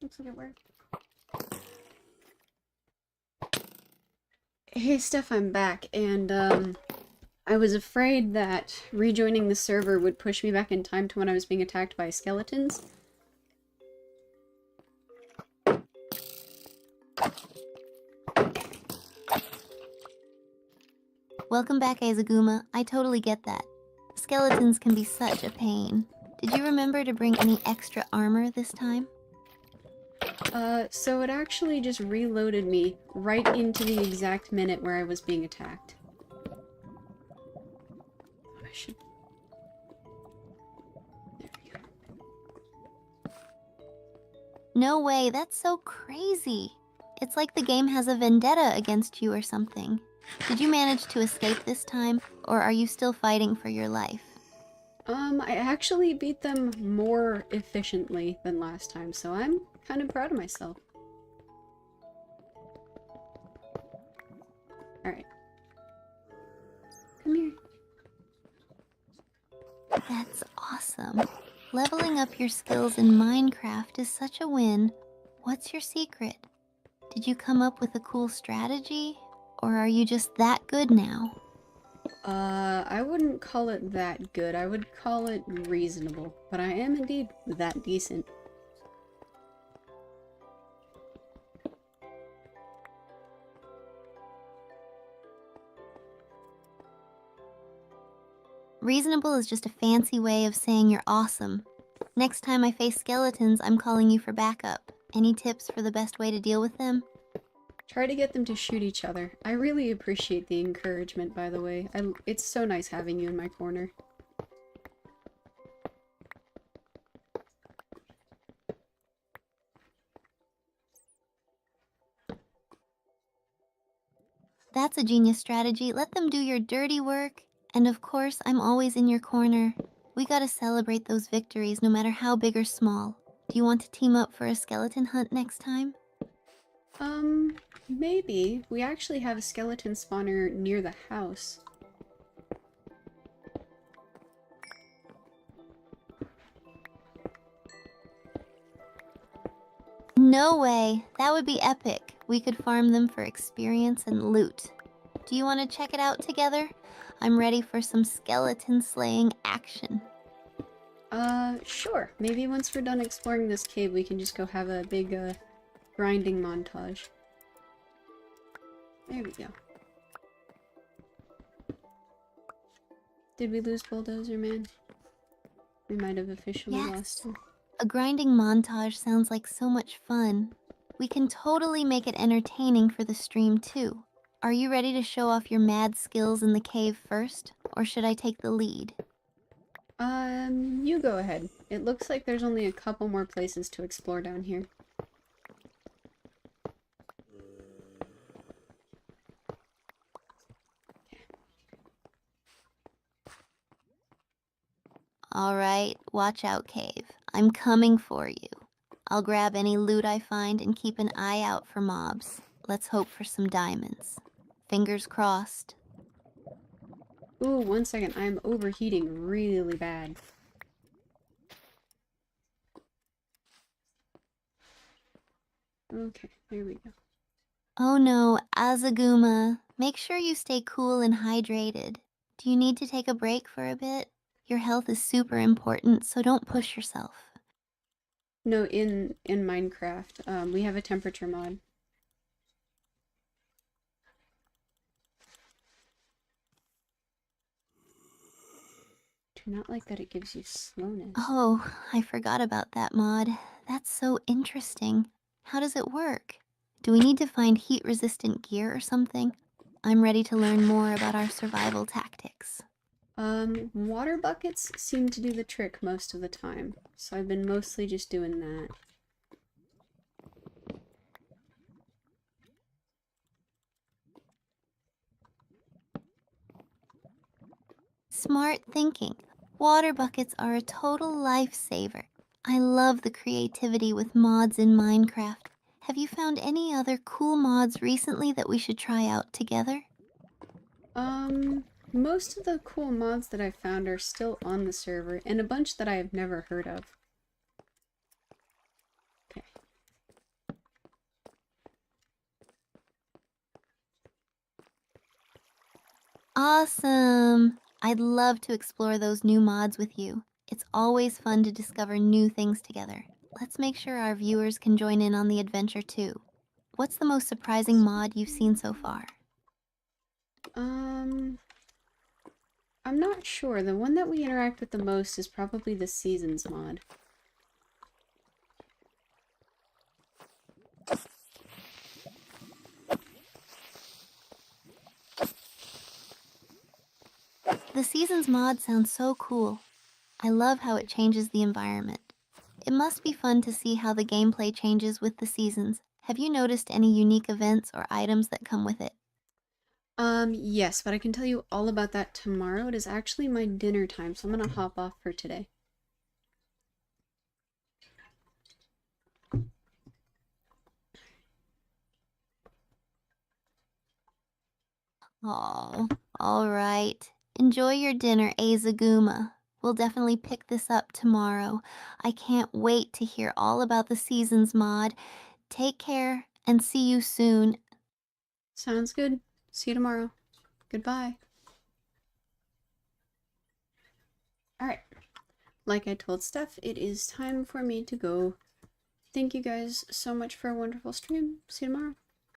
Looks like it worked. Hey Steph, I'm back, and I was afraid that rejoining the server would push me back in time to when I was being attacked by skeletons. Welcome back, Azaguma. I totally get that. Skeletons can be such a pain. Did you remember to bring any extra armor this time? So it actually just reloaded me right into the exact minute where I was being attacked. I should... There we go. No way, that's so crazy. It's like the game has a vendetta against you or something. Did you manage to escape this time, or are you still fighting for your life? I actually beat them more efficiently than last time, so I'm kind of proud of myself. Alright. Come here. That's awesome. Leveling up your skills in Minecraft is such a win. What's your secret? Did you come up with a cool strategy? Or are you just that good now? I wouldn't call it that good. I would call it reasonable. But I am indeed that decent. Reasonable is just a fancy way of saying you're awesome. Next time I face skeletons, I'm calling you for backup. Any tips for the best way to deal with them? Try to get them to shoot each other. I really appreciate the encouragement, by the way. It's so nice having you in my corner. That's a genius strategy. Let them do your dirty work. And of course, I'm always in your corner. We gotta celebrate those victories, no matter how big or small. Do you want to team up for a skeleton hunt next time? Maybe. We actually have a skeleton spawner near the house. No way! That would be epic. We could farm them for experience and loot. Do you want to check it out together? I'm ready for some skeleton slaying action. Sure. Maybe once we're done exploring this cave, we can just go have a big, grinding montage. There we go. Did we lose Bulldozer Man? We might have officially lost him. A grinding montage sounds like so much fun. We can totally make it entertaining for the stream too. Are you ready to show off your mad skills in the cave first, or should I take the lead? You go ahead. It looks like there's only a couple more places to explore down here. Alright, watch out, cave. I'm coming for you. I'll grab any loot I find and keep an eye out for mobs. Let's hope for some diamonds. Fingers crossed. Ooh, 1 second. I'm overheating really bad. Okay, there we go. Oh no, Azaguma, make sure you stay cool and hydrated. Do you need to take a break for a bit? Your health is super important, so don't push yourself. No, in Minecraft, we have a temperature mod. Do not like that it gives you slowness. Oh, I forgot about that mod. That's so interesting. How does it work? Do we need to find heat resistant gear or something? I'm ready to learn more about our survival tactics. Water buckets seem to do the trick most of the time, so I've been mostly just doing that. Smart thinking. Water buckets are a total lifesaver. I love the creativity with mods in Minecraft. Have you found any other cool mods recently that we should try out together? Um, most of the cool mods that I found are still on the server, and a bunch that I have never heard of. Okay. Awesome! I'd love to explore those new mods with you. It's always fun to discover new things together. Let's make sure our viewers can join in on the adventure too. What's the most surprising mod you've seen so far? Um, I'm not sure. The one that we interact with the most is probably the Seasons mod. The Seasons mod sounds so cool. I love how it changes the environment. It must be fun to see how the gameplay changes with the seasons. Have you noticed any unique events or items that come with it? Yes, but I can tell you all about that tomorrow. It is actually my dinner time, so I'm gonna hop off for today. Oh, all right. Enjoy your dinner, Azaguma. We'll definitely pick this up tomorrow. I can't wait to hear all about the seasons mod. Take care and see you soon. Sounds good. See you tomorrow. Goodbye. Alright. Like I told Steph, it is time for me to go. Thank you guys so much for a wonderful stream. See you tomorrow.